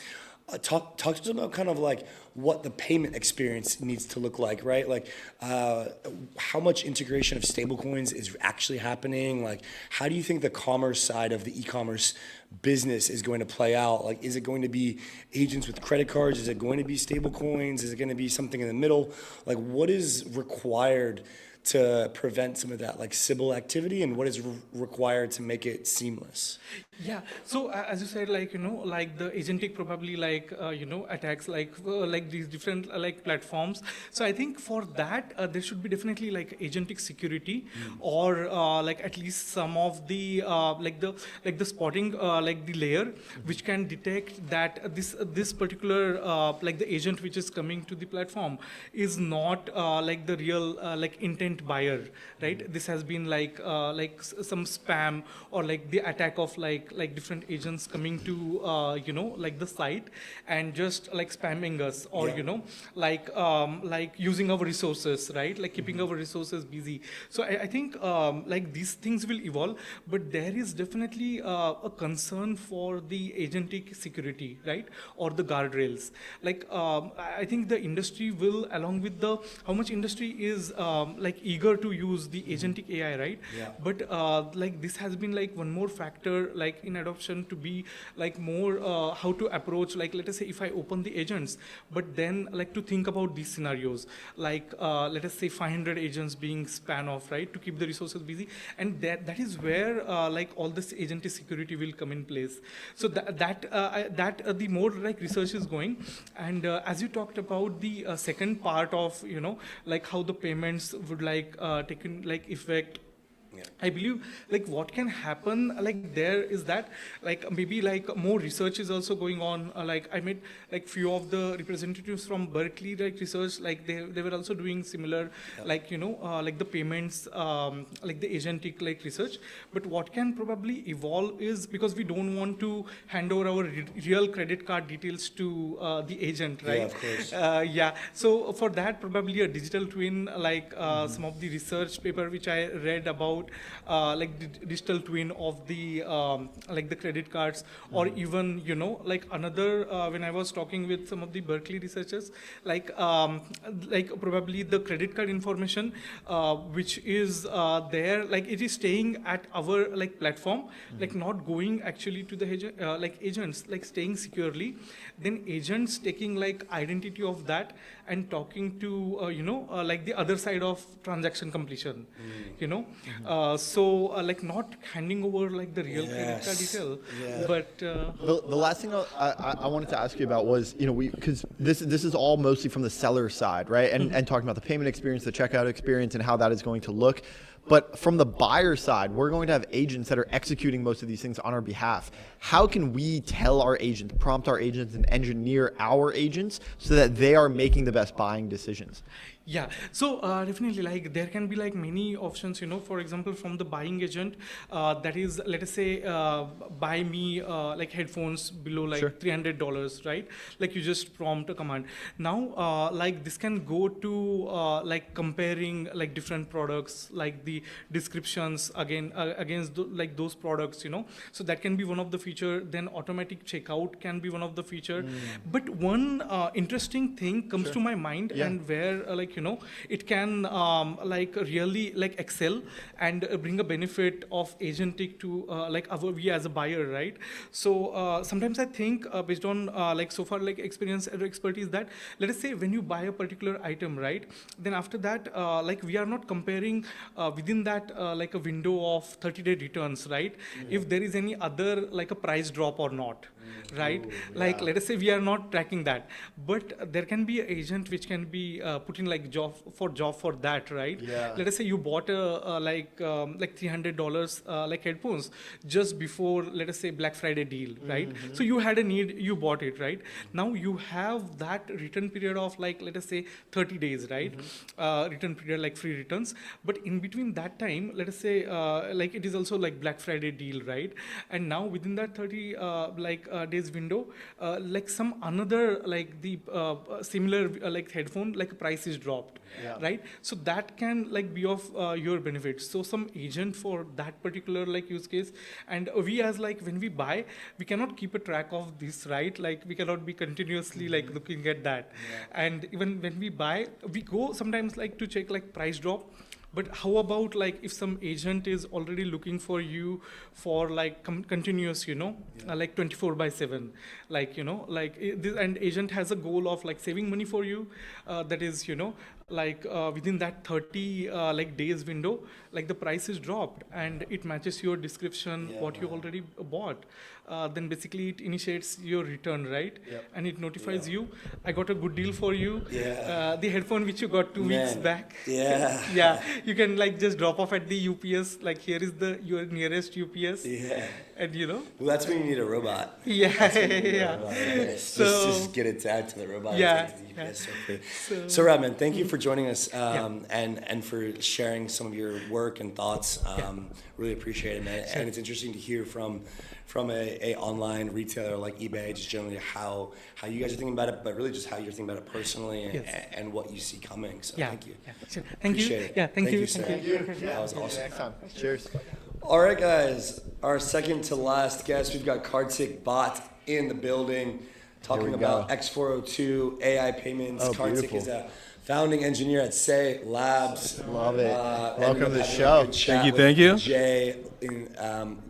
Talk to us about kind of like what the payment experience needs to look like, right? Like how much integration of stablecoins is actually happening? Like how do you think the commerce side of the e-commerce business is going to play out? Like is it going to be agents with credit cards? Is it going to be stablecoins? Is it going to be something in the middle? Like what is required to prevent some of that like Sybil activity, and what is required to make it seamless? Yeah, so as you said, like like the agentic probably like attacks like these different like platforms. So I think for that there should be definitely like agentic security, or like at least some of the like the spotting like the layer which can detect that this particular like the agent which is coming to the platform is not like the real like intent buyer, right? This has been like some spam, or like the attack of like different agents coming to like the site and just like spamming us, or like using our resources, right? Like keeping our resources busy. So I think like these things will evolve, but there is definitely a concern for the agentic security, right? Or the guardrails. Like I think the industry will, along with the how much industry is like eager to use the agentic AI, right? But like this has been like one more factor like like in adoption to be like more how to approach, like let us say if I open the agents, but then like to think about these scenarios, like let us say 500 agents being span off, right, to keep the resources busy, and that is where like all this agentic security will come in place. So the more like research is going, and as you talked about the second part of like how the payments would like take in like effect. I believe like what can happen like there is that like maybe like more research is also going on. Like I met like few of the representatives from Berkeley like research, like they were also doing similar like like the payments like the agentic like research. But what can probably evolve is, because we don't want to hand over our real credit card details to the agent, right? Yeah, of course. Yeah. So for that probably a digital twin, like some of the research paper which I read about. Like the digital twin of the like the credit cards, or even like another when I was talking with some of the Berkeley researchers, like probably the credit card information which is there, like it is staying at our like platform, like not going actually to the agent, like agents, like staying securely, then agents taking like identity of that and talking to like the other side of transaction completion, so like not handing over like the real credit card detail. But the last thing I wanted to ask you about was, because this is all mostly from the seller side, right? And talking about the payment experience, the checkout experience, and how that is going to look. But from the buyer side, we're going to have agents that are executing most of these things on our behalf. How can we tell our agents, prompt our agents, and engineer our agents so that they are making the best buying decisions? Yeah, so definitely like there can be like many options, for example, from the buying agent, that is, let us say, buy me like headphones below like $300, right? Like you just prompt a command. Now, like this can go to like comparing like different products, like the descriptions against like those products, So that can be one of the feature. Then automatic checkout can be one of the feature. But one interesting thing comes to my mind, and where like it can like really like excel and bring a benefit of agentic to like we as a buyer, right? So sometimes I think based on like so far like experience or expertise, that let us say when you buy a particular item, right, then after that like we are not comparing within that like a window of 30-day returns, right? If there is any other like a price drop or not, right? Like let us say we are not tracking that, but there can be an agent which can be put in like job for that, right? Let us say you bought a like $300 like headphones just before, let us say, Black Friday deal, right? So you had a need, you bought it, right? Now you have that return period of like, let us say 30 days, right? Return period like free returns, but in between that time, let us say like it is also like Black Friday deal, right? And now within that 30 days window, like some another like the similar like headphone like price is dropped, right? So that can like be of your benefit. So some agent for that particular like use case, and we as like when we buy, we cannot keep a track of this, right? Like we cannot be continuously like looking at that, and even when we buy, we go sometimes like to check like price drop. But how about like if some agent is already looking for you for like continuous, like 24/7, like, like this, and agent has a goal of like saving money for you, that is, like within that 30 like days window, like the price is dropped and it matches your description, what you already bought. Then basically it initiates your return, right? And it notifies you, I got a good deal for you. The headphone which you got 2 weeks back. You can like just drop off at the UPS, like here is your nearest UPS. And well, that's when you need a robot. So just get it tagged to the robot. So Rob, man, thank you for joining us, and for sharing some of your work and thoughts. Really appreciate it, man. And it's interesting to hear from a online retailer like eBay, just generally how you guys are thinking about it, but really just how you're thinking about it personally, and what you see coming. So thank you. Thank you. Appreciate it. Thank you. Sir. Thank you. That was awesome. Next time. Cheers. All right, guys. Our second to last guest, we've got Kartik Bhat in the building, talking about X402 AI payments. Kartik is a founding engineer at Sei Labs. Love it. Welcome to the having a show. good chat Thank with you. Jay in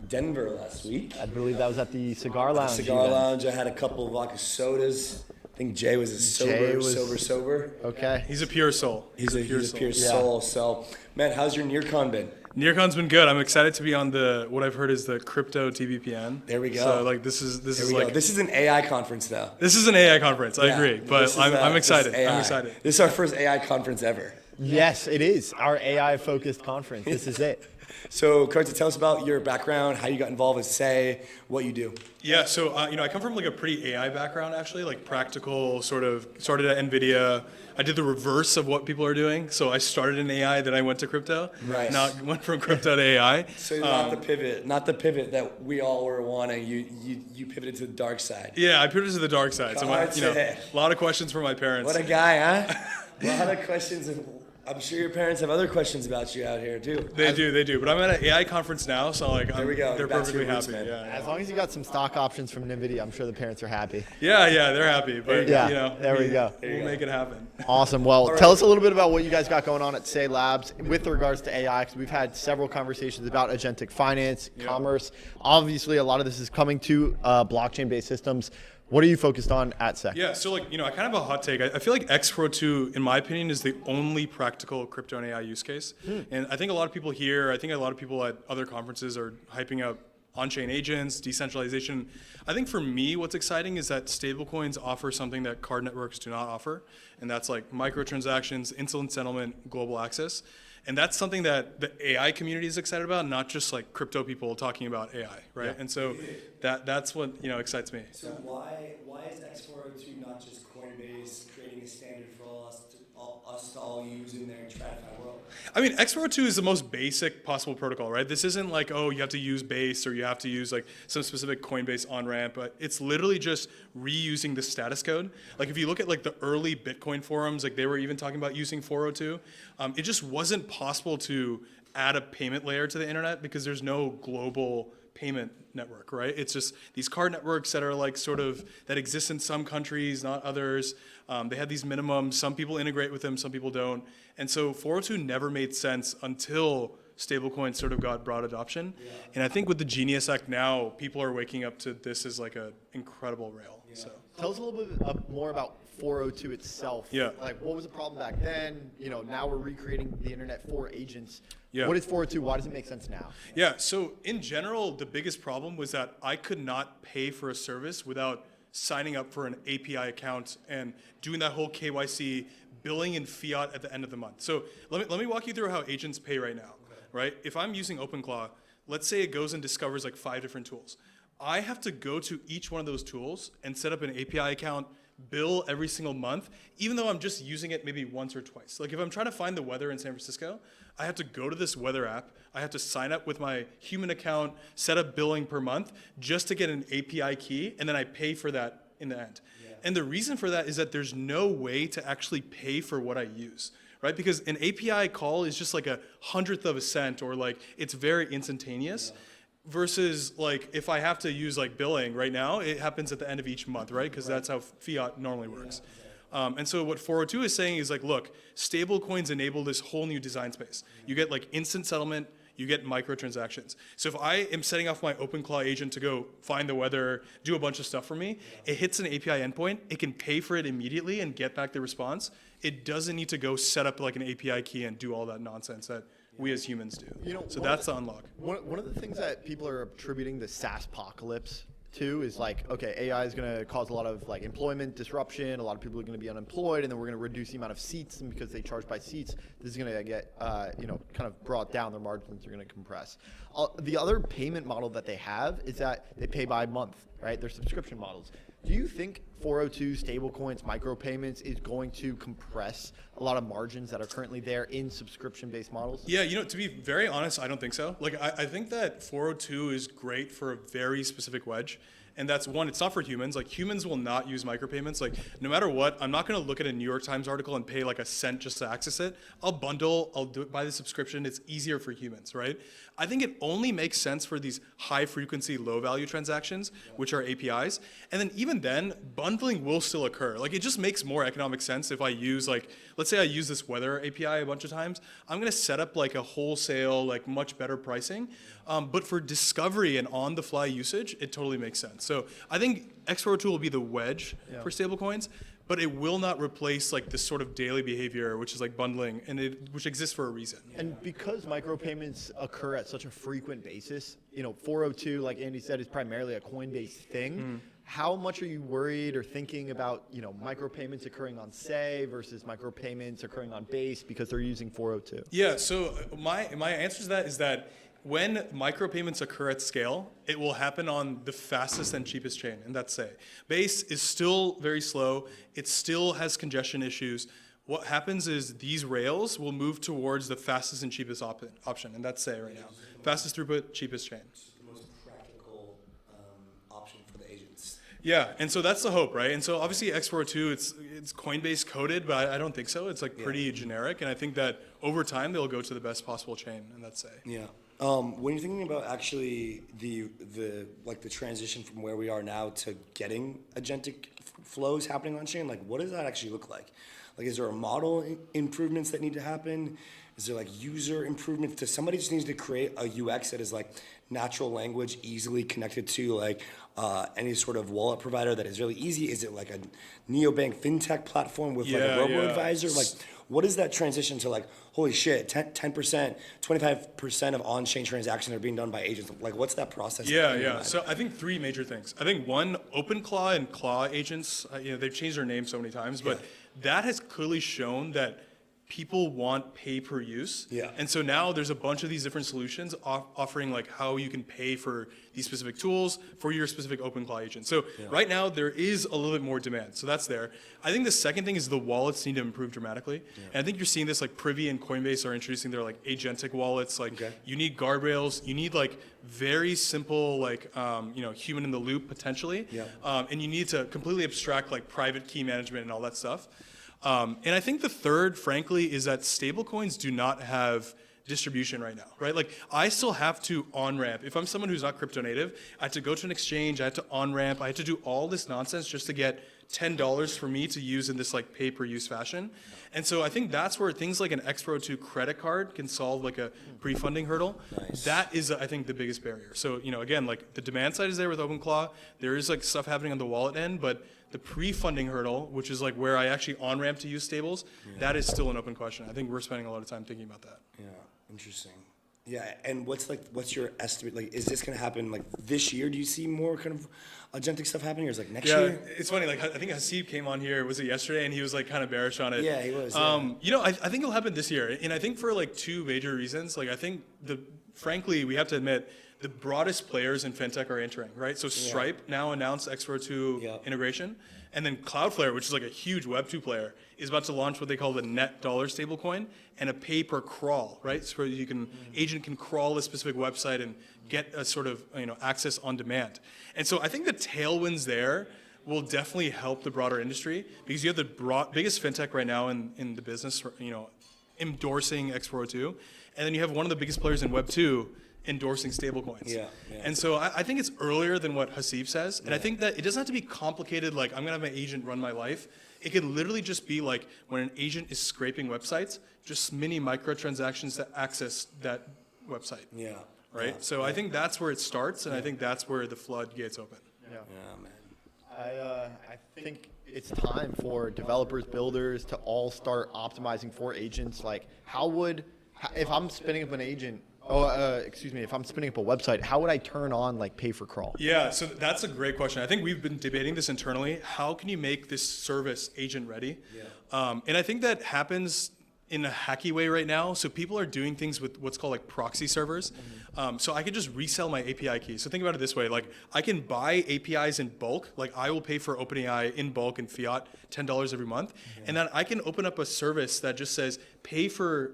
Denver last week. I believe that was at the Cigar Lounge. Cigar Lounge. I had a couple of vodka sodas. I think Jay was sober. Okay. He's a pure soul. He's a pure soul. So, man, how's your NEARCON been? NEARCON's been good. I'm excited to be on what I've heard is the crypto TVPN. There we go. So like this is an AI conference now. This is an AI conference. I agree, but I'm excited. I'm excited. This is our first AI conference ever. Yes, it is our AI-focused conference. This is it. So, Kartik, tell us about your background, how you got involved with Sei, what you do. Yeah, so I come from like a pretty AI background actually, like practical sort of. Started at NVIDIA. I did the reverse of what people are doing. So I started in AI, then I went to crypto. Right. Now went from crypto to AI. So not the pivot that we all were wanting. You pivoted to the dark side. Yeah, I pivoted to the dark side. So a lot of questions from my parents. What a guy, huh? A lot of questions. I'm sure your parents have other questions about you out here too. They do. But I'm at an AI conference now, so like there we go. They're perfectly happy. Yeah. As long as you got some stock options from NVIDIA, I'm sure the parents are happy. Yeah, they're happy. But there we go. We'll make it happen. Awesome. Well, tell us a little bit about what you guys got going on at Sei Labs with regards to AI, because we've had several conversations about agentic finance, commerce. Obviously, a lot of this is coming to blockchain-based systems. What are you focused on at Sei? Yeah, so I kind of have a hot take. I feel like X402, in my opinion, is the only practical crypto and AI use case. And I think a lot of people here, I think a lot of people at other conferences are hyping up on-chain agents, decentralization. I think for me, what's exciting is that stablecoins offer something that card networks do not offer, and that's like microtransactions, instant settlement, global access. And that's something that the AI community is excited about, not just like crypto people talking about AI, right? Yeah. And so that's what excites me. So why is X402 not just Coinbase creating a standard for us to all use in their TradFi world? I mean, X402 is the most basic possible protocol, right? This isn't like, you have to use Base or you have to use like some specific Coinbase on-ramp, but it's literally just reusing the status code. Like if you look at like the early Bitcoin forums, like they were even talking about using 402. It just wasn't possible to add a payment layer to the internet because there's no global payment network, right? It's just these card networks that are like that exist in some countries, not others. They have these minimums. Some people integrate with them, some people don't. And so 402 never made sense until stablecoins sort of got broad adoption. Yeah. And I think with the Genius Act now, people are waking up to this as like an incredible rail. Yeah. So tell us a little bit more about 402 itself. Yeah. Like what was the problem back then? Now we're recreating the internet for agents. Yeah. What is 402? Why does it make sense now? Yeah, so in general, the biggest problem was that I could not pay for a service without signing up for an API account and doing that whole KYC, billing in fiat at the end of the month. So let me walk you through how agents pay right now, right? If I'm using OpenClaw, let's say it goes and discovers like 5 different tools. I have to go to each one of those tools and set up an API account, bill every single month, even though I'm just using it maybe once or twice. Like if I'm trying to find the weather in San Francisco, I have to go to this weather app, I have to sign up with my human account, set up billing per month just to get an API key, and then I pay for that in the end. Yeah. And the reason for that is that there's no way to actually pay for what I use, right? Because an API call is just like 1/100th of a cent, or like it's very instantaneous. Yeah. Versus like if I have to use like billing right now, it happens at the end of each month, right? Because that's how fiat normally works. And so what 402 is saying is like, look, stable coins enable this whole new design space. You get like instant settlement, you get microtransactions. So if I am setting off my OpenClaw agent to go find the weather, do a bunch of stuff for me, it hits an API endpoint, it can pay for it immediately and get back the response. It doesn't need to go set up like an API key and do all that nonsense that we as humans do. So that's the unlock. One of the things that people are attributing the SaaS apocalypse to is like, okay, AI is going to cause a lot of like employment disruption. A lot of people are going to be unemployed, and then we're going to reduce the amount of seats. And because they charge by seats, this is going to get, kind of brought down. Their margins are going to compress. The other payment model that they have is that they pay by month, right? They're subscription models. Do you think 402 stablecoins, micropayments is going to compress a lot of margins that are currently there in subscription-based models? Yeah, to be very honest, I don't think so. Like, I think that 402 is great for a very specific wedge. And that's one, it's not for humans. Like humans will not use micropayments. Like no matter what, I'm not going to look at a New York Times article and pay like a cent just to access it. I'll bundle, I'll do it by the subscription. It's easier for humans, right? I think it only makes sense for these high frequency, low value transactions, which are APIs. And then even then, bundling will still occur. Like it just makes more economic sense if I use like, let's say I use this weather API a bunch of times. I'm going to set up like a wholesale, like much better pricing. But for discovery and on the fly usage, it totally makes sense. So I think X402 will be the wedge for stablecoins, but it will not replace like this sort of daily behavior, which is like bundling, and which exists for a reason. And because micropayments occur at such a frequent basis, 402, like Andy said, is primarily a coin-based thing. How much are you worried or thinking about, micropayments occurring on Sei versus micropayments occurring on Base because they're using 402? Yeah, so my answer to that is that when micropayments occur at scale, it will happen on the fastest and cheapest chain, and that's Sei. Base is still very slow. It still has congestion issues. What happens is these rails will move towards the fastest and cheapest option, and that's Sei right now. Fastest throughput, cheapest chain. The most practical option for the agents. Yeah, and so that's the hope, right? And so obviously X402, it's Coinbase coded, but I don't think so. It's like pretty generic, and I think that over time they'll go to the best possible chain, and that's Sei. Yeah. When you're thinking about actually the transition from where we are now to getting agentic flows happening on chain, like what does that actually look like? Like, is there a model improvements that need to happen? Is there like user improvements? Does somebody just needs to create a UX that is like natural language, easily connected to like any sort of wallet provider that is really easy? Is it like a neobank fintech platform with like a robo-advisor? Like, what is that transition to like, holy shit, 10%, 25% of on-chain transactions are being done by agents? Like, what's that process? Yeah. So I think three major things. I think one, OpenClaw and Claw agents, they've changed their name so many times, but that has clearly shown that people want pay per use. And so now there's a bunch of these different solutions offering like how you can pay for these specific tools for your specific OpenClaw agent. So right now there is a little bit more demand. So that's there. I think the second thing is the wallets need to improve dramatically. And I think you're seeing this like Privy and Coinbase are introducing their like agentic wallets. Like you need guardrails, you need like very simple like human in the loop potentially. And you need to completely abstract like private key management and all that stuff. And I think the third, frankly, is that stablecoins do not have distribution right now, right? Like I still have to on-ramp. If I'm someone who's not crypto native, I have to go to an exchange, I have to on-ramp, I have to do all this nonsense just to get $10 for me to use in this like pay-per-use fashion. And so I think that's where things like an X402 credit card can solve like a pre-funding hurdle. That is, I think, the biggest barrier. So, again, like the demand side is there with OpenClaw. There is like stuff happening on the wallet end, but the pre-funding hurdle, which is like where I actually on-ramp to use stables, that is still an open question. I think we're spending a lot of time thinking about that. Yeah, interesting. Yeah, and what's your estimate? Like, is this going to happen like this year? Do you see more kind of agentic stuff happening, or is it like next year? It's funny. Like I think Hasib came on here, was it yesterday, and he was like kind of bearish on it. Yeah, he was. I think it'll happen this year, and I think for like two major reasons. Like I think frankly, we have to admit the broadest players in fintech are entering, right? So Stripe now announced X402 integration. And then Cloudflare, which is like a huge Web2 player, is about to launch what they call the net dollar stablecoin and a pay per crawl, right? So you can agent can crawl a specific website and get a sort of access on demand. And so I think the tailwinds there will definitely help the broader industry because you have the biggest fintech right now in the business, endorsing X402, and then you have one of the biggest players in Web2 endorsing stablecoins. And so I think it's earlier than what Hasib says. And I think that it doesn't have to be complicated, like I'm going to have my agent run my life. It can literally just be like when an agent is scraping websites, just mini microtransactions to access that website. Right? So I think that's where it starts, and I think that's where the floodgates open. I think it's time for developers, builders to all start optimizing for agents. Like if I'm spinning up an agent, if I'm spinning up a website, how would I turn on like pay for crawl? Yeah, so that's a great question. I think we've been debating this internally. How can you make this service agent ready? And I think that happens in a hacky way right now. So people are doing things with what's called like proxy servers. So I could just resell my API keys. So think about it this way. Like I can buy APIs in bulk. Like I will pay for OpenAI in bulk in fiat, $10 every month. And then I can open up a service that just says pay for,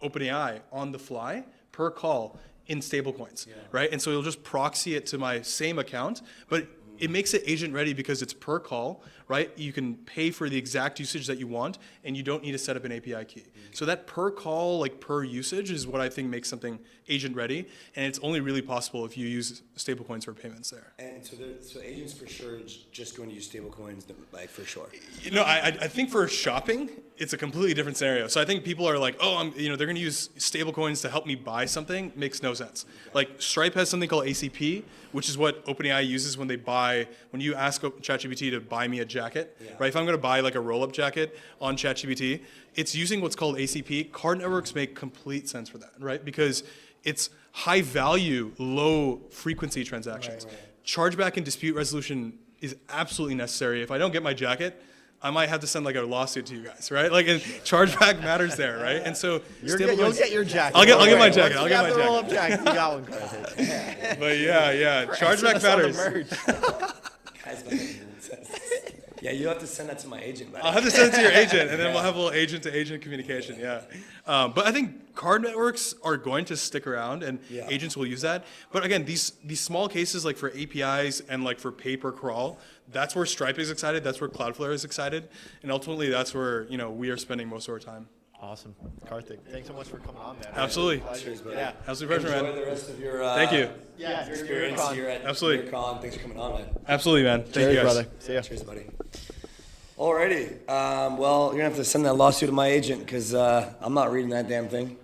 OpenAI on the fly per call in stablecoins, right? And so it'll just proxy it to my same account, but it makes it agent ready because it's per call, right? You can pay for the exact usage that you want, and you don't need to set up an API key. So that per call, like per usage, is what I think makes something agent ready, and it's only really possible if you use stablecoins for payments there. And so agents for sure just going to use stablecoins, like for sure. You know, I think for shopping, it's a completely different scenario. So I think people are like, oh, they're going to use stablecoins to help me buy something. Makes no sense. Like Stripe has something called ACP, which is what OpenAI uses when you ask ChatGPT to buy me a jacket, right? If I'm going to buy like a Rollup jacket on ChatGPT, it's using what's called ACP. Card networks make complete sense for that, right? Because it's high value, low frequency transactions. Chargeback and dispute resolution is absolutely necessary. If I don't get my jacket, I might have to send like a lawsuit to you guys, right? Like, and chargeback matters there, right? And so you'll get your jacket. I'll get my jacket. I'll get my jacket. Roll-up jacket. You got one, Kartik. But yeah, chargeback matters. Yeah, you have to send that to my agent. I'll have to send it to your agent, and then we'll have a little agent-to-agent communication. Yeah, but I think card networks are going to stick around, and agents will use that. But again, these small cases, like for APIs and like for pay per crawl, that's where Stripe is excited. That's where Cloudflare is excited, and ultimately that's where we are spending most of our time. Awesome, Kartik. Thanks so much for coming on, man. Absolutely. Yeah. Absolute pleasure, man. Enjoy the rest of your Thank you. experience here at Absolutely. NEARCON. Thanks for coming on, man. Absolutely, man. Thank you, guys. Brother. See ya. Cheers, buddy. Alrighty. Well, you're gonna have to send that lawsuit to my agent because I'm not reading that damn thing.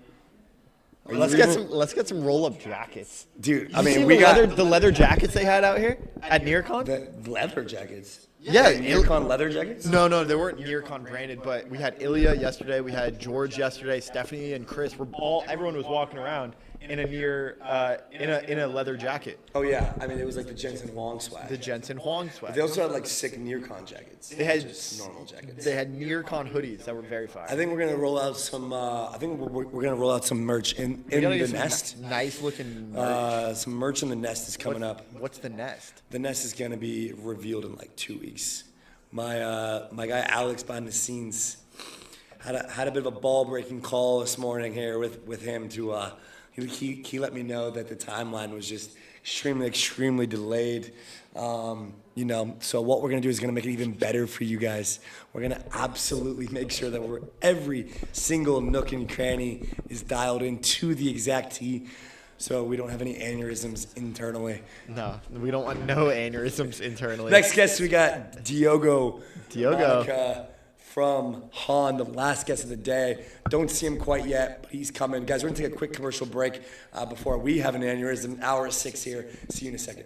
Let's get some roll-up jackets, dude. I mean, we got the leather jackets they had out here at NEARCON. The leather jackets. Yeah, NEARCON leather jackets. No, they weren't NEARCON branded, but we had Illia yesterday. We had George yesterday. Stephanie and Chris. Everyone was walking around in a leather jacket. Oh yeah, I mean it was like the Jensen Huang swag. The Jensen Huang swag. But they also had like sick NEARCON jackets. They had just normal jackets. They had NEARCON hoodies that were very fire. I think we're gonna roll out some. I think we're gonna roll out some merch in the Nest. Nice looking merch. Some merch in the Nest is coming up. What's the Nest? The Nest is gonna be revealed in like 2 weeks. My guy Alex behind the scenes had a bit of a ball breaking call this morning here with him to. He let me know that the timeline was just extremely delayed. So what we're gonna do is gonna make it even better for you guys. We're gonna absolutely make sure that every single nook and cranny is dialed in to the exact T, so we don't have any aneurysms internally. No, we don't want no aneurysms internally. Next guest we got Diogo. From Han, the last guest of the day. Don't see him quite yet, but he's coming. Guys, we're gonna take a quick commercial break before we have an aneurysm. Hour 6 here. See you in a second.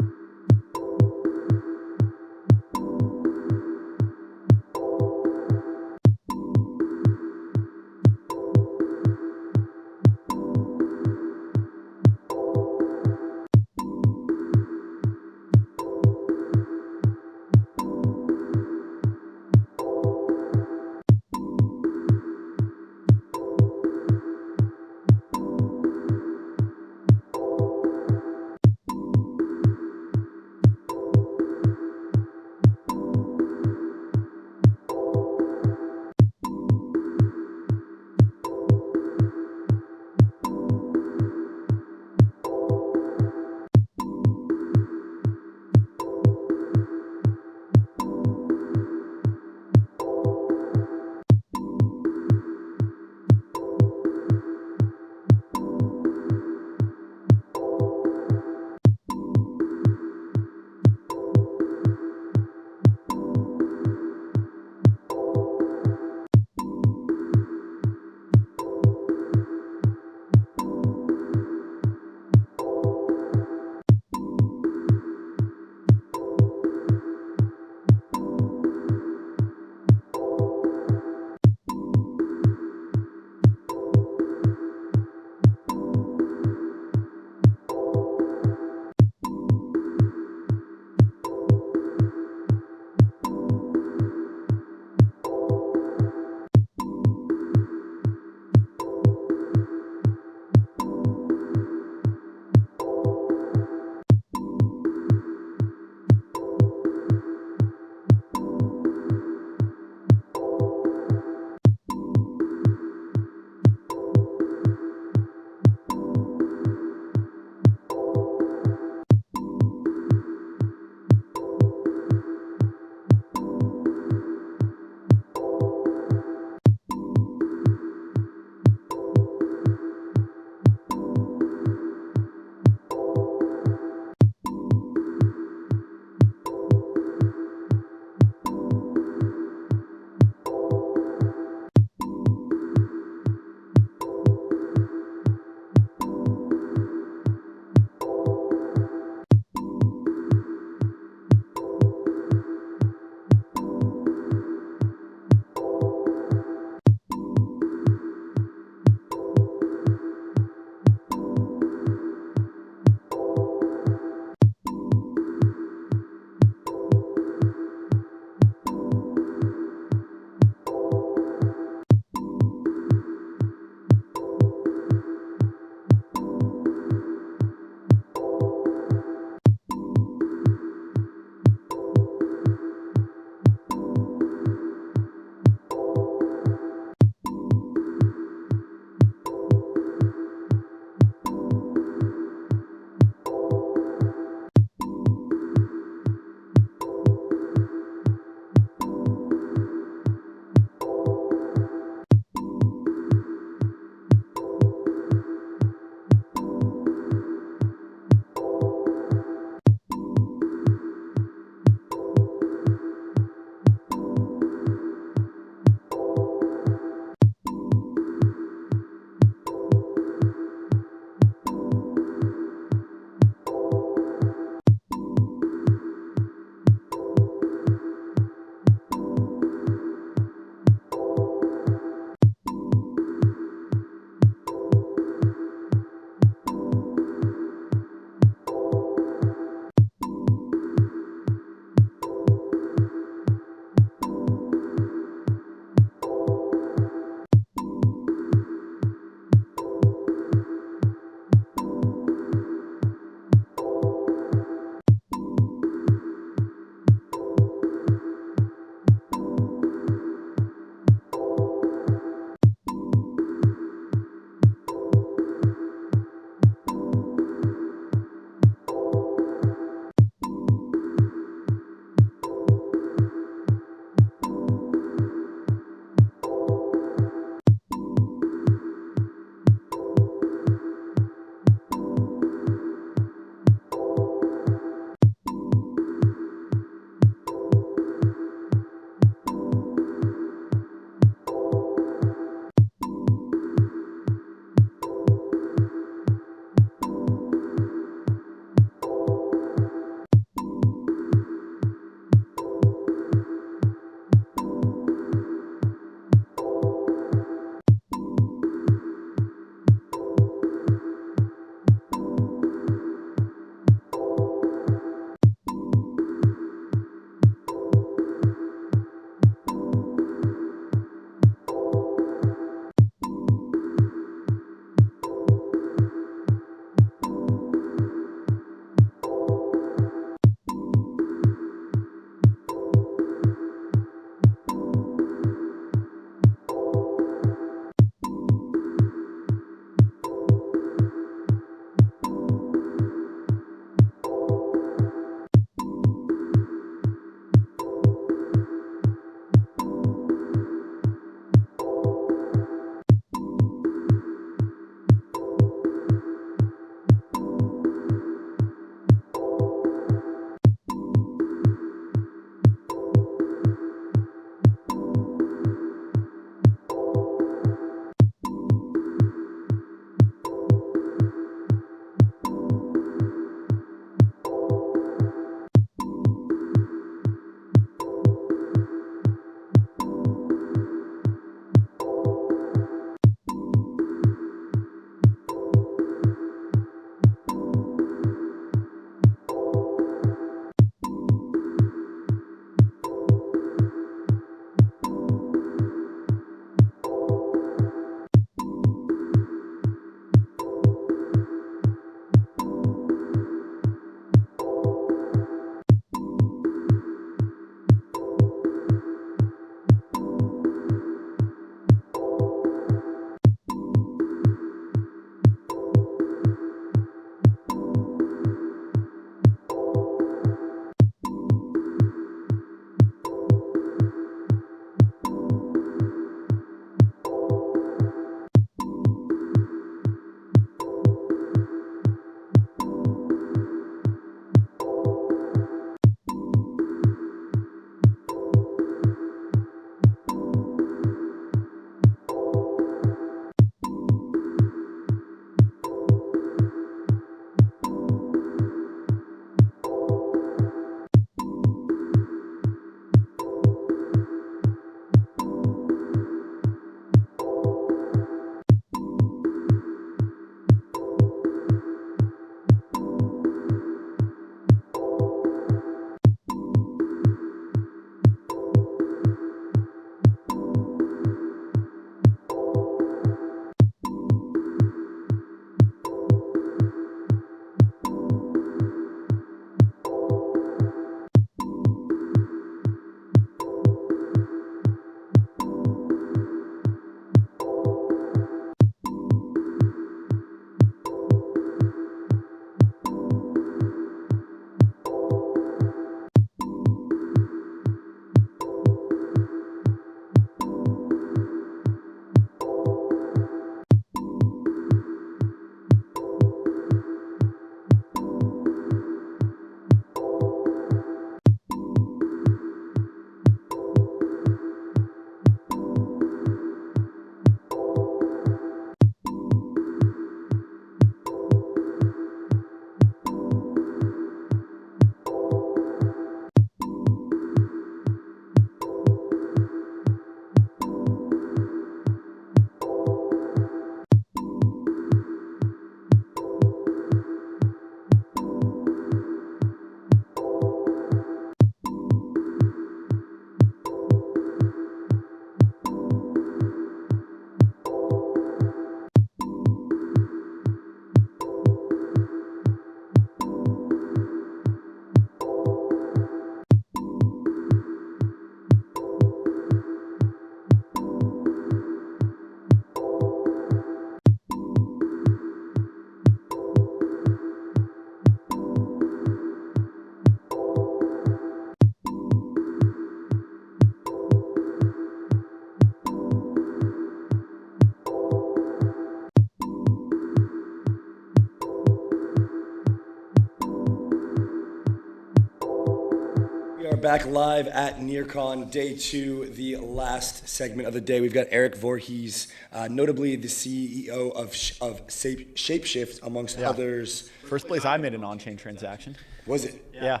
are back live at NEARCON Day 2, the last segment of the day. We've got Eric Voorhees, notably the CEO of Shapeshift, amongst others. First place I made an on-chain transaction. Was it? Yeah.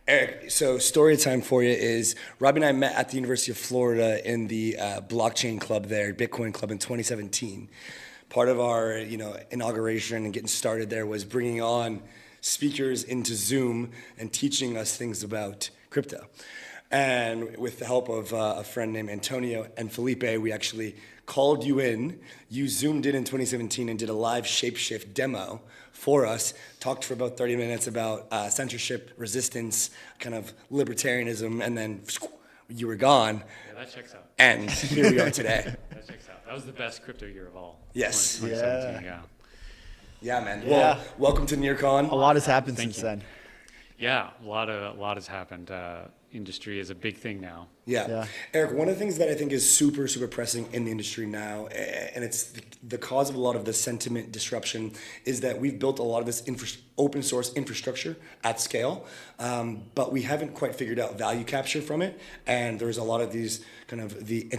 Eric, so story time for you is Robbie and I met at the University of Florida in the blockchain club there, Bitcoin club in 2017. Part of our inauguration and getting started there was bringing on speakers into Zoom and teaching us things about crypto. And with the help of a friend named Antonio and Felipe, we actually called you in. You Zoomed in 2017 and did a live Shapeshift demo for us, talked for about 30 minutes about censorship, resistance, kind of libertarianism, and then you were gone. Yeah, that checks out. And here we are today. That checks out. That was the best crypto year of all. Yes. 2017, yeah. Yeah, man. Well, welcome to NEARCON. A lot has happened Thank since you. then. Yeah, a lot has happened. Industry is a big thing now. Yeah. Eric, one of the things that I think is super, super pressing in the industry now, and it's the cause of a lot of the sentiment disruption, is that we've built a lot of this open source infrastructure at scale, but we haven't quite figured out value capture from it. And there's a lot of these kind of the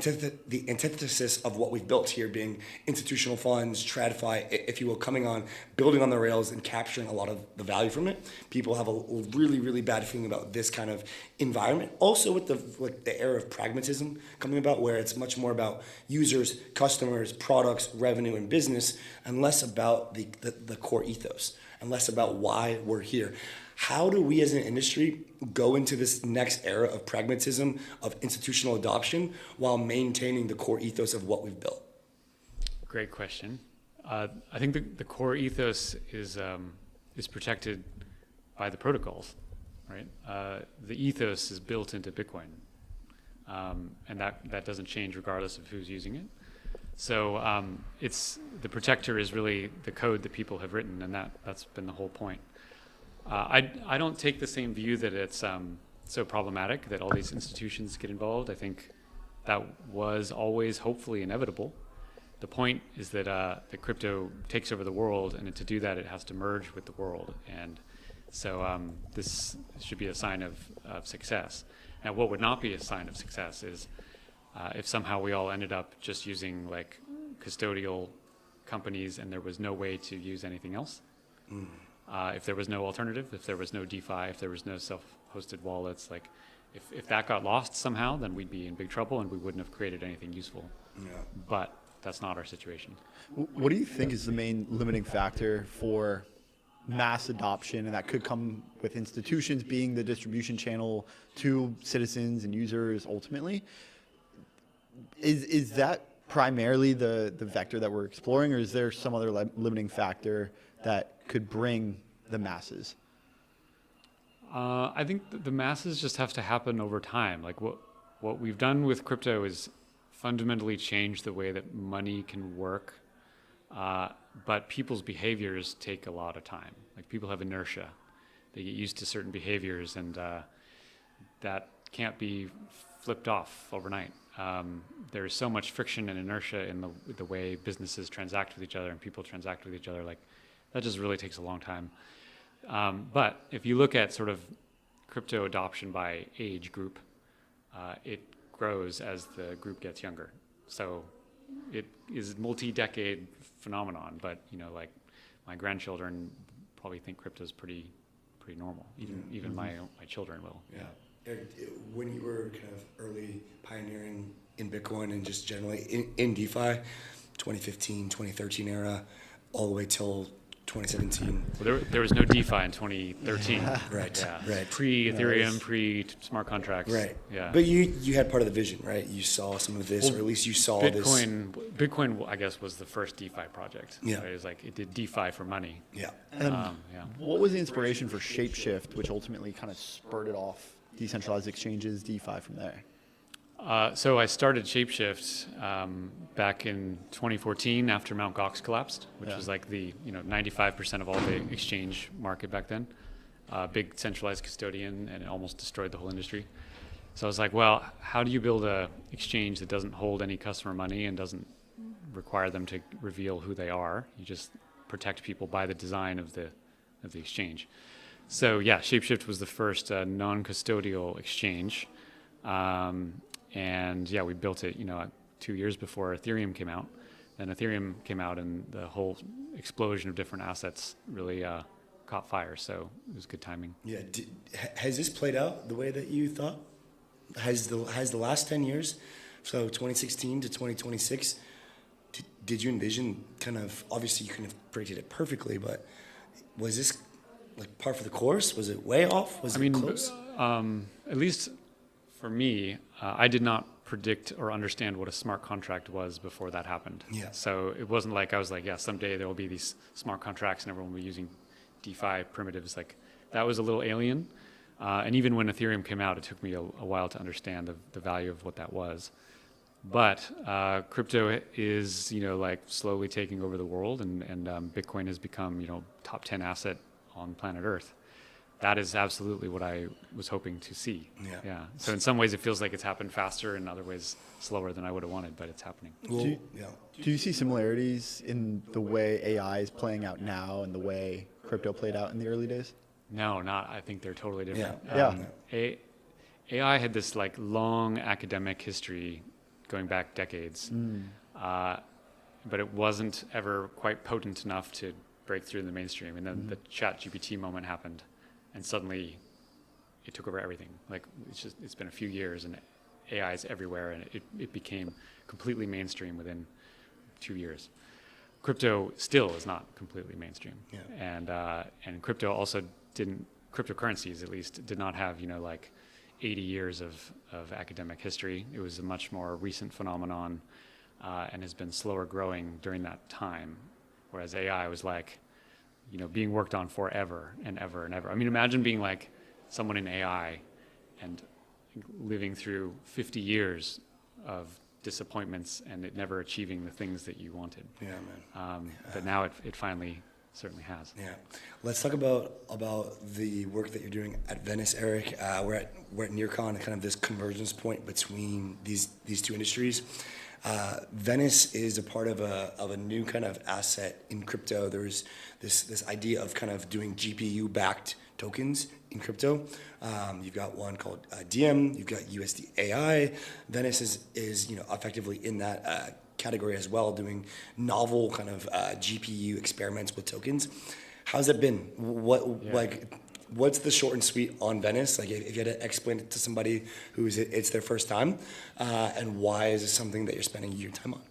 antithesis of what we've built here being institutional funds, TradFi, if you will, coming on, building on the rails and capturing a lot of the value from it. People have a really, really bad feeling about this kind of environment. Also with the era of pragmatism coming about, where it's much more about users, customers, products, revenue, and business, and less about the core ethos, and less about why we're here. How do we as an industry go into this next era of pragmatism, of institutional adoption, while maintaining the core ethos of what we've built? Great question. I think the core ethos is protected by the protocols, right? The ethos is built into Bitcoin, and that doesn't change regardless of who's using it. So it's the protector is really the code that people have written, and that's been the whole point. I don't take the same view that it's so problematic that all these institutions get involved. I think that was always hopefully inevitable. The point is that the crypto takes over the world, and to do that, it has to merge with the world. And so this should be a sign of success. Now, what would not be a sign of success is if somehow we all ended up just using like custodial companies and there was no way to use anything else. If there was no alternative, if there was no DeFi, if there was no self-hosted wallets, like if that got lost somehow, then we'd be in big trouble and we wouldn't have created anything useful. Yeah. But that's not our situation. What do you think is the main limiting factor for mass adoption, and that could come with institutions being the distribution channel to citizens and users ultimately? Is that primarily the vector that we're exploring, or is there some other limiting factor that could bring the masses? I think the masses just have to happen over time. Like what we've done with crypto is fundamentally change the way that money can work, but people's behaviors take a lot of time. Like people have inertia. They get used to certain behaviors, and that can't be flipped off overnight. There's so much friction and inertia in the way businesses transact with each other and people transact with each other. Like that just really takes a long time. But if you look at sort of crypto adoption by age group, it grows as the group gets younger. So it is a multi-decade phenomenon, but like my grandchildren probably think crypto is pretty normal. Even my children will. Yeah. Eric, when you were kind of early pioneering in Bitcoin and just generally in DeFi, 2015, 2013 era, all the way till 2017. Well, there was no DeFi in 2013. Right. Yeah. Pre-Ethereum, pre-smart contracts. Right. Yeah. But you had part of the vision, right? You saw some of this, or at least you saw Bitcoin, I guess, was the first DeFi project. Yeah. Right? It was like it did DeFi for money. Yeah. What was the inspiration for Shapeshift, which ultimately kind of spurted off decentralized exchanges, DeFi from there? So I started Shapeshift back in 2014 after Mt. Gox collapsed, which was like the 95% of all the exchange market back then. Big centralized custodian, and it almost destroyed the whole industry. So I was like, well, how do you build a exchange that doesn't hold any customer money and doesn't require them to reveal who they are? You just protect people by the design of the exchange. So yeah, Shapeshift was the first non-custodial exchange, and yeah, we built it 2 years before Ethereum came out. Then Ethereum came out, and the whole explosion of different assets really caught fire. So it was good timing. Yeah. Has this played out the way that you thought? Has the last 10 years, so 2016 to 2026, did you envision kind of, obviously you couldn't have predicted it perfectly, but was this like par for the course? Was it way off? Was it close? At least for me, I did not predict or understand what a smart contract was before that happened. Yeah. So it wasn't like I was like, yeah, someday there will be these smart contracts and everyone will be using DeFi primitives. Like that was a little alien. And even when Ethereum came out, it took me a while to understand the value of what that was. But crypto is, like slowly taking over the world, and Bitcoin has become, top 10 asset on planet Earth. That is absolutely what I was hoping to see. Yeah. So in some ways, it feels like it's happened faster, in other ways, slower than I would have wanted, but it's happening. Do you see similarities in the way AI is playing out now and the way crypto played out in the early days? No, not. I think they're totally different. AI had this like long academic history going back decades, but it wasn't ever quite potent enough to break through in the mainstream. And then the ChatGPT moment happened, and suddenly it took over everything. Like it's been a few years, and AI is everywhere, and it became completely mainstream within 2 years. Crypto still is not completely mainstream, and crypto also cryptocurrencies at least did not have like 80 years of academic history. It was a much more recent phenomenon, and has been slower growing during that time. Whereas AI was like, being worked on forever and ever and ever. I mean, imagine being like someone in AI and living through 50 years of disappointments and it never achieving the things that you wanted. Yeah, man. But now it finally certainly has. Yeah. Let's talk about the work that you're doing at Venice, Eric. We're at NEARCON, kind of this convergence point between these two industries. Venice is a part of a new kind of asset in crypto. There's this idea of kind of doing GPU-backed tokens in crypto. You've got one called DM. You've got USD AI. Venice is effectively in that category as well, doing novel kind of GPU experiments with tokens. How's it been? What's the short and sweet on Venice? Like, if you had to explain it to somebody it's their first time, and why is it something that you're spending your time on?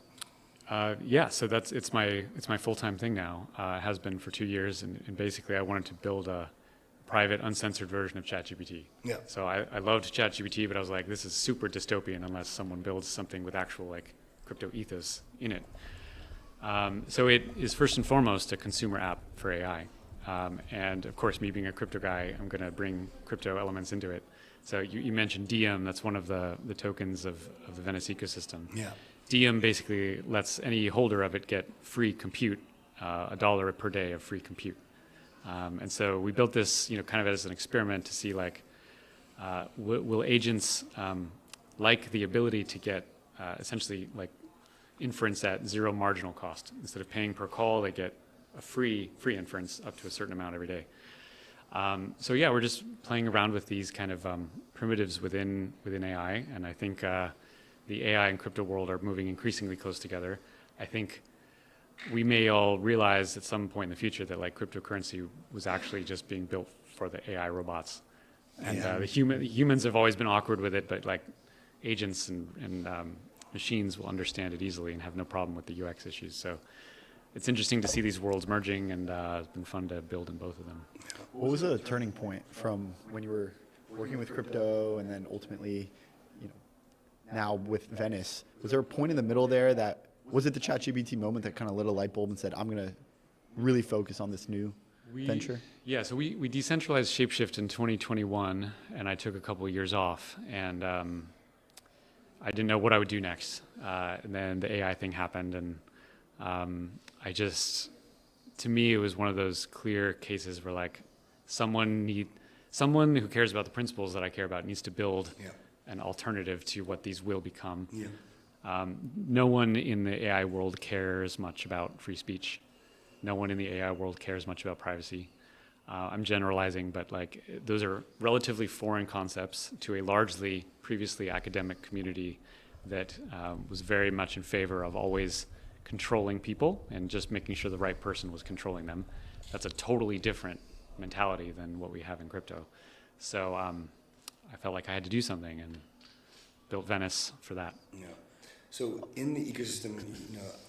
So it's my full-time thing now. It has been for 2 years, and basically I wanted to build a private, uncensored version of ChatGPT. Yeah. So I loved ChatGPT, but I was like, this is super dystopian unless someone builds something with actual like crypto ethos in it. So it is first and foremost a consumer app for AI. And of course, me being a crypto guy, I'm going to bring crypto elements into it. So you mentioned Diem. That's one of the tokens of the Venice ecosystem. Yeah. Diem basically lets any holder of it get free compute, $1 per day of free compute. And so we built this, kind of as an experiment to see like, will agents like the ability to get essentially like inference at zero marginal cost. Instead of paying per call, they get a free inference up to a certain amount every day. So yeah, we're just playing around with these kind of primitives within AI, and I think the AI and crypto world are moving increasingly close together. I think we may all realize at some point in the future that like cryptocurrency was actually just being built for the AI robots, and the humans have always been awkward with it, but like agents and machines will understand it easily and have no problem with the UX issues. So it's interesting to see these worlds merging, and it's been fun to build in both of them. What was a turning point from when you were working with crypto and then ultimately, now with Venice? Was there a point in the middle there that, was it the ChatGPT moment that kind of lit a light bulb and said, I'm going to really focus on this new venture? Yeah, so we decentralized Shapeshift in 2021, and I took a couple of years off, and I didn't know what I would do next. And then the AI thing happened, and to me, it was one of those clear cases where like someone who cares about the principles that I care about needs to build an alternative to what these will become. Yeah. No one in the AI world cares much about free speech. No one in the AI world cares much about privacy. I'm generalizing, but like those are relatively foreign concepts to a largely previously academic community that was very much in favor of always controlling people and just making sure the right person was controlling them. That's a totally different mentality than what we have in crypto. So I felt like I had to do something and built Venice for that. Yeah. So in the ecosystem,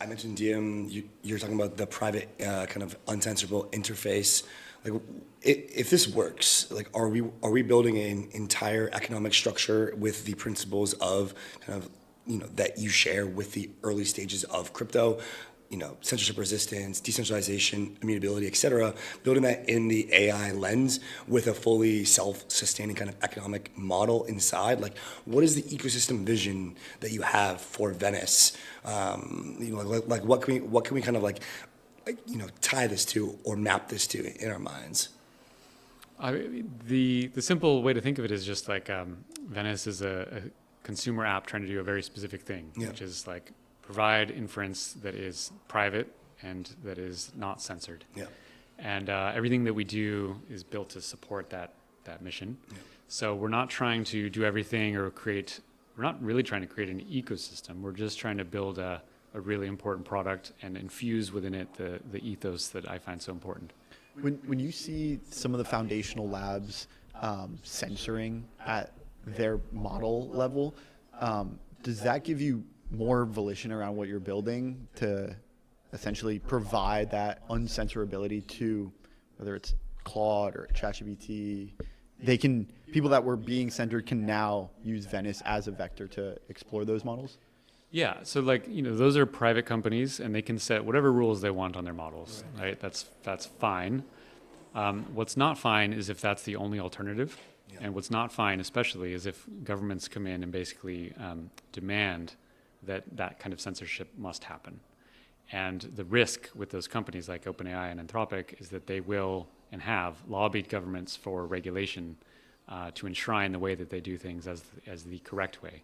I mentioned Diem. You're talking about the private kind of uncensorable interface. Like, if this works, like, are we building an entire economic structure with the principles of kind of that you share with the early stages of crypto? Censorship resistance, decentralization, immutability, et cetera, building that in the AI lens with a fully self-sustaining kind of economic model inside. Like, what is the ecosystem vision that you have for Venice? Like what can we kind of tie this to or map this to in our minds? The simple way to think of it is just like Venice is a consumer app trying to do a very specific thing, which is like provide inference that is private and that is not censored. Yeah. And everything that we do is built to support that mission. Yeah. So we're not trying to do everything or we're not really trying to create an ecosystem. We're just trying to build a really important product and infuse within it the ethos that I find so important. When you see some of the foundational labs censoring at their model level, does that give you more volition around what you're building to essentially provide that uncensorability to whether it's Claude or ChatGPT? People that were being censored can now use Venice as a vector to explore those models? Yeah, so those are private companies and they can set whatever rules they want on their models, right? That's fine. What's not fine is if that's the only alternative. Yeah. And what's not fine especially is if governments come in and basically demand that kind of censorship must happen. And the risk with those companies like OpenAI and Anthropic is that they will and have lobbied governments for regulation to enshrine the way that they do things as the correct way.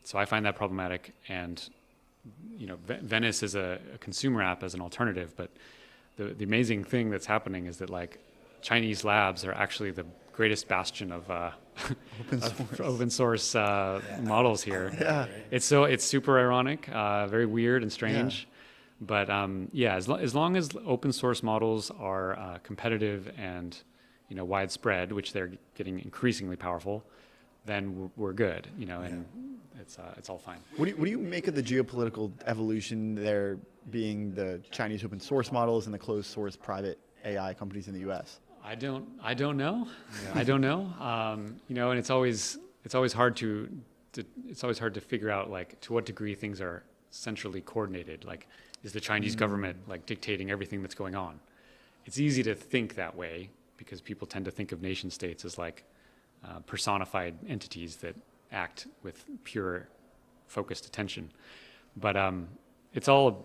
So I find that problematic. And Venice is a consumer app as an alternative, but the amazing thing that's happening is that like Chinese labs are actually the greatest bastion of open source models here. Yeah. It's super ironic, very weird and strange. Yeah. But as long as open source models are competitive and widespread, which they're getting increasingly powerful, then we're good. And it's all fine. What do you make of the geopolitical evolution there being the Chinese open source models and the closed source private AI companies in the U.S.? I don't know. Yeah. I don't know. And it's always hard to figure out like to what degree things are centrally coordinated. Like, is the Chinese government like dictating everything that's going on? It's easy to think that way because people tend to think of nation states as like personified entities that act with pure focused attention. But it's all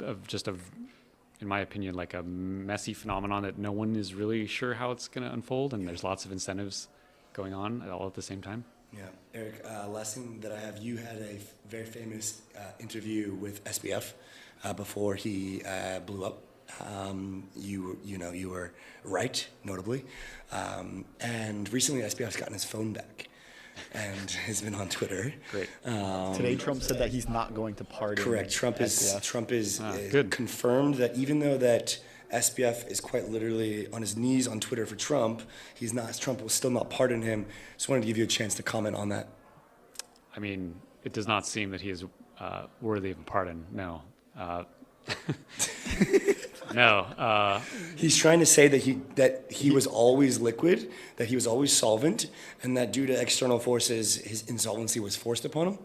in my opinion, like a messy phenomenon that no one is really sure how it's going to unfold, and there's lots of incentives going on all at the same time. Yeah, Eric, last thing that I have, you had a very famous interview with SBF before he blew up. You were right, notably, and recently SBF's gotten his phone back. And has been on Twitter. Great. Today, Trump said that he's not going to pardon. Correct. Trump is confirmed that even though that SBF is quite literally on his knees on Twitter for Trump, Trump will still not pardon him. Just wanted to give you a chance to comment on that. I mean, it does not seem that he is worthy of a pardon. No. No. He's trying to say that he was always liquid, that he was always solvent, and that due to external forces, his insolvency was forced upon him,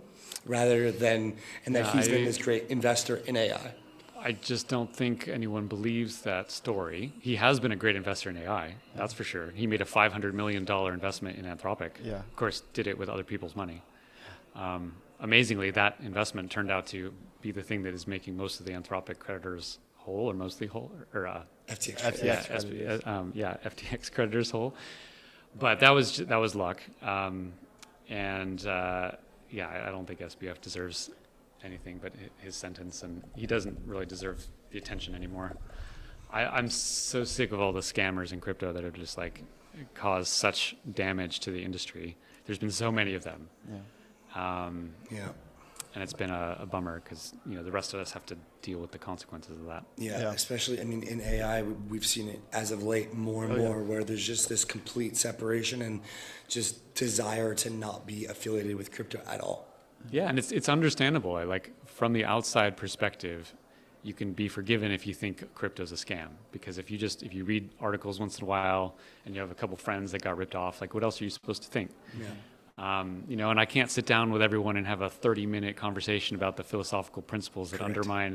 and that he's been this great investor in AI. I just don't think anyone believes that story. He has been a great investor in AI, that's for sure. He made a $500 million investment in Anthropic. Yeah. Of course, did it with other people's money. Amazingly, that investment turned out to be the thing that is making most of the Anthropic creditors whole, or mostly whole, or FTX creditors whole. But that was luck, I don't think SBF deserves anything but his sentence, and he doesn't really deserve the attention anymore. I'm so sick of all the scammers in crypto that are just like cause such damage to the industry. There's been so many of them. Yeah. And it's been a bummer because the rest of us have to deal with the consequences of that. Yeah, especially, I mean, in AI, we've seen it as of late more and more where there's just this complete separation and just desire to not be affiliated with crypto at all. Yeah, and it's understandable. Like from the outside perspective, you can be forgiven if you think crypto's a scam, because if you read articles once in a while and you have a couple friends that got ripped off, like what else are you supposed to think? Yeah. And I can't sit down with everyone and have a 30-minute conversation about the philosophical principles that undermine,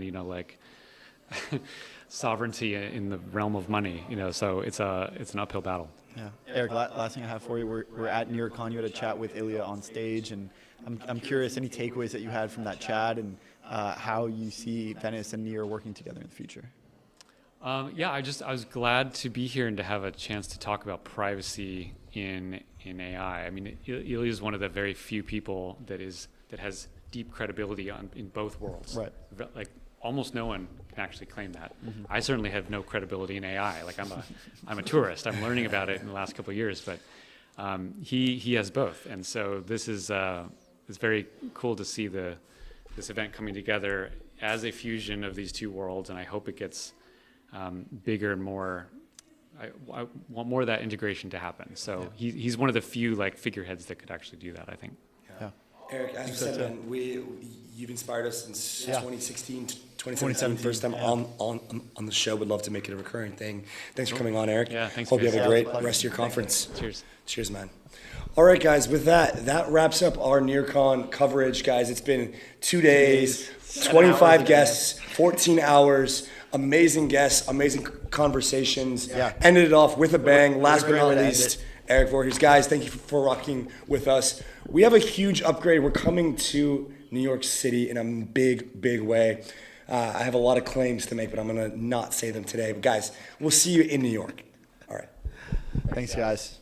sovereignty in the realm of money. So it's an uphill battle. Yeah, Eric. Last thing I have for you, we're at NEARCON. You had a chat with Illia on stage, and I'm curious any takeaways that you had from that chat and how you see Venice and NEAR working together in the future. I was glad to be here and to have a chance to talk about privacy in AI. I mean, Illia is one of the very few people that has deep credibility in both worlds. Right. Like almost no one can actually claim that. Mm-hmm. I certainly have no credibility in AI. Like I'm a tourist. I'm learning about it in the last couple of years, but he has both, and so this is it's very cool to see this event coming together as a fusion of these two worlds, and I hope it gets bigger and more. I want more of that integration to happen. So he's one of the few figureheads that could actually do that, I think. Yeah. Eric, as you said, man, you've inspired us since 2016, 2017, first time on the show. Would love to make it a recurring thing. Thanks for coming on, Eric. Yeah, thanks. Hope you have a great rest of your conference. Cheers, man. All right, guys, with that wraps up our NEARCON coverage, guys. It's been 2 days, 25 guests, 14 hours. Amazing guests, amazing conversations. Yeah. Ended it off with a bang. Last but not least, Eric Voorhees. Guys, thank you for rocking with us. We have a huge upgrade. We're coming to New York City in a big, big way. I have a lot of claims to make, but I'm going to not say them today. But guys, we'll see you in New York. All right. Thanks, guys.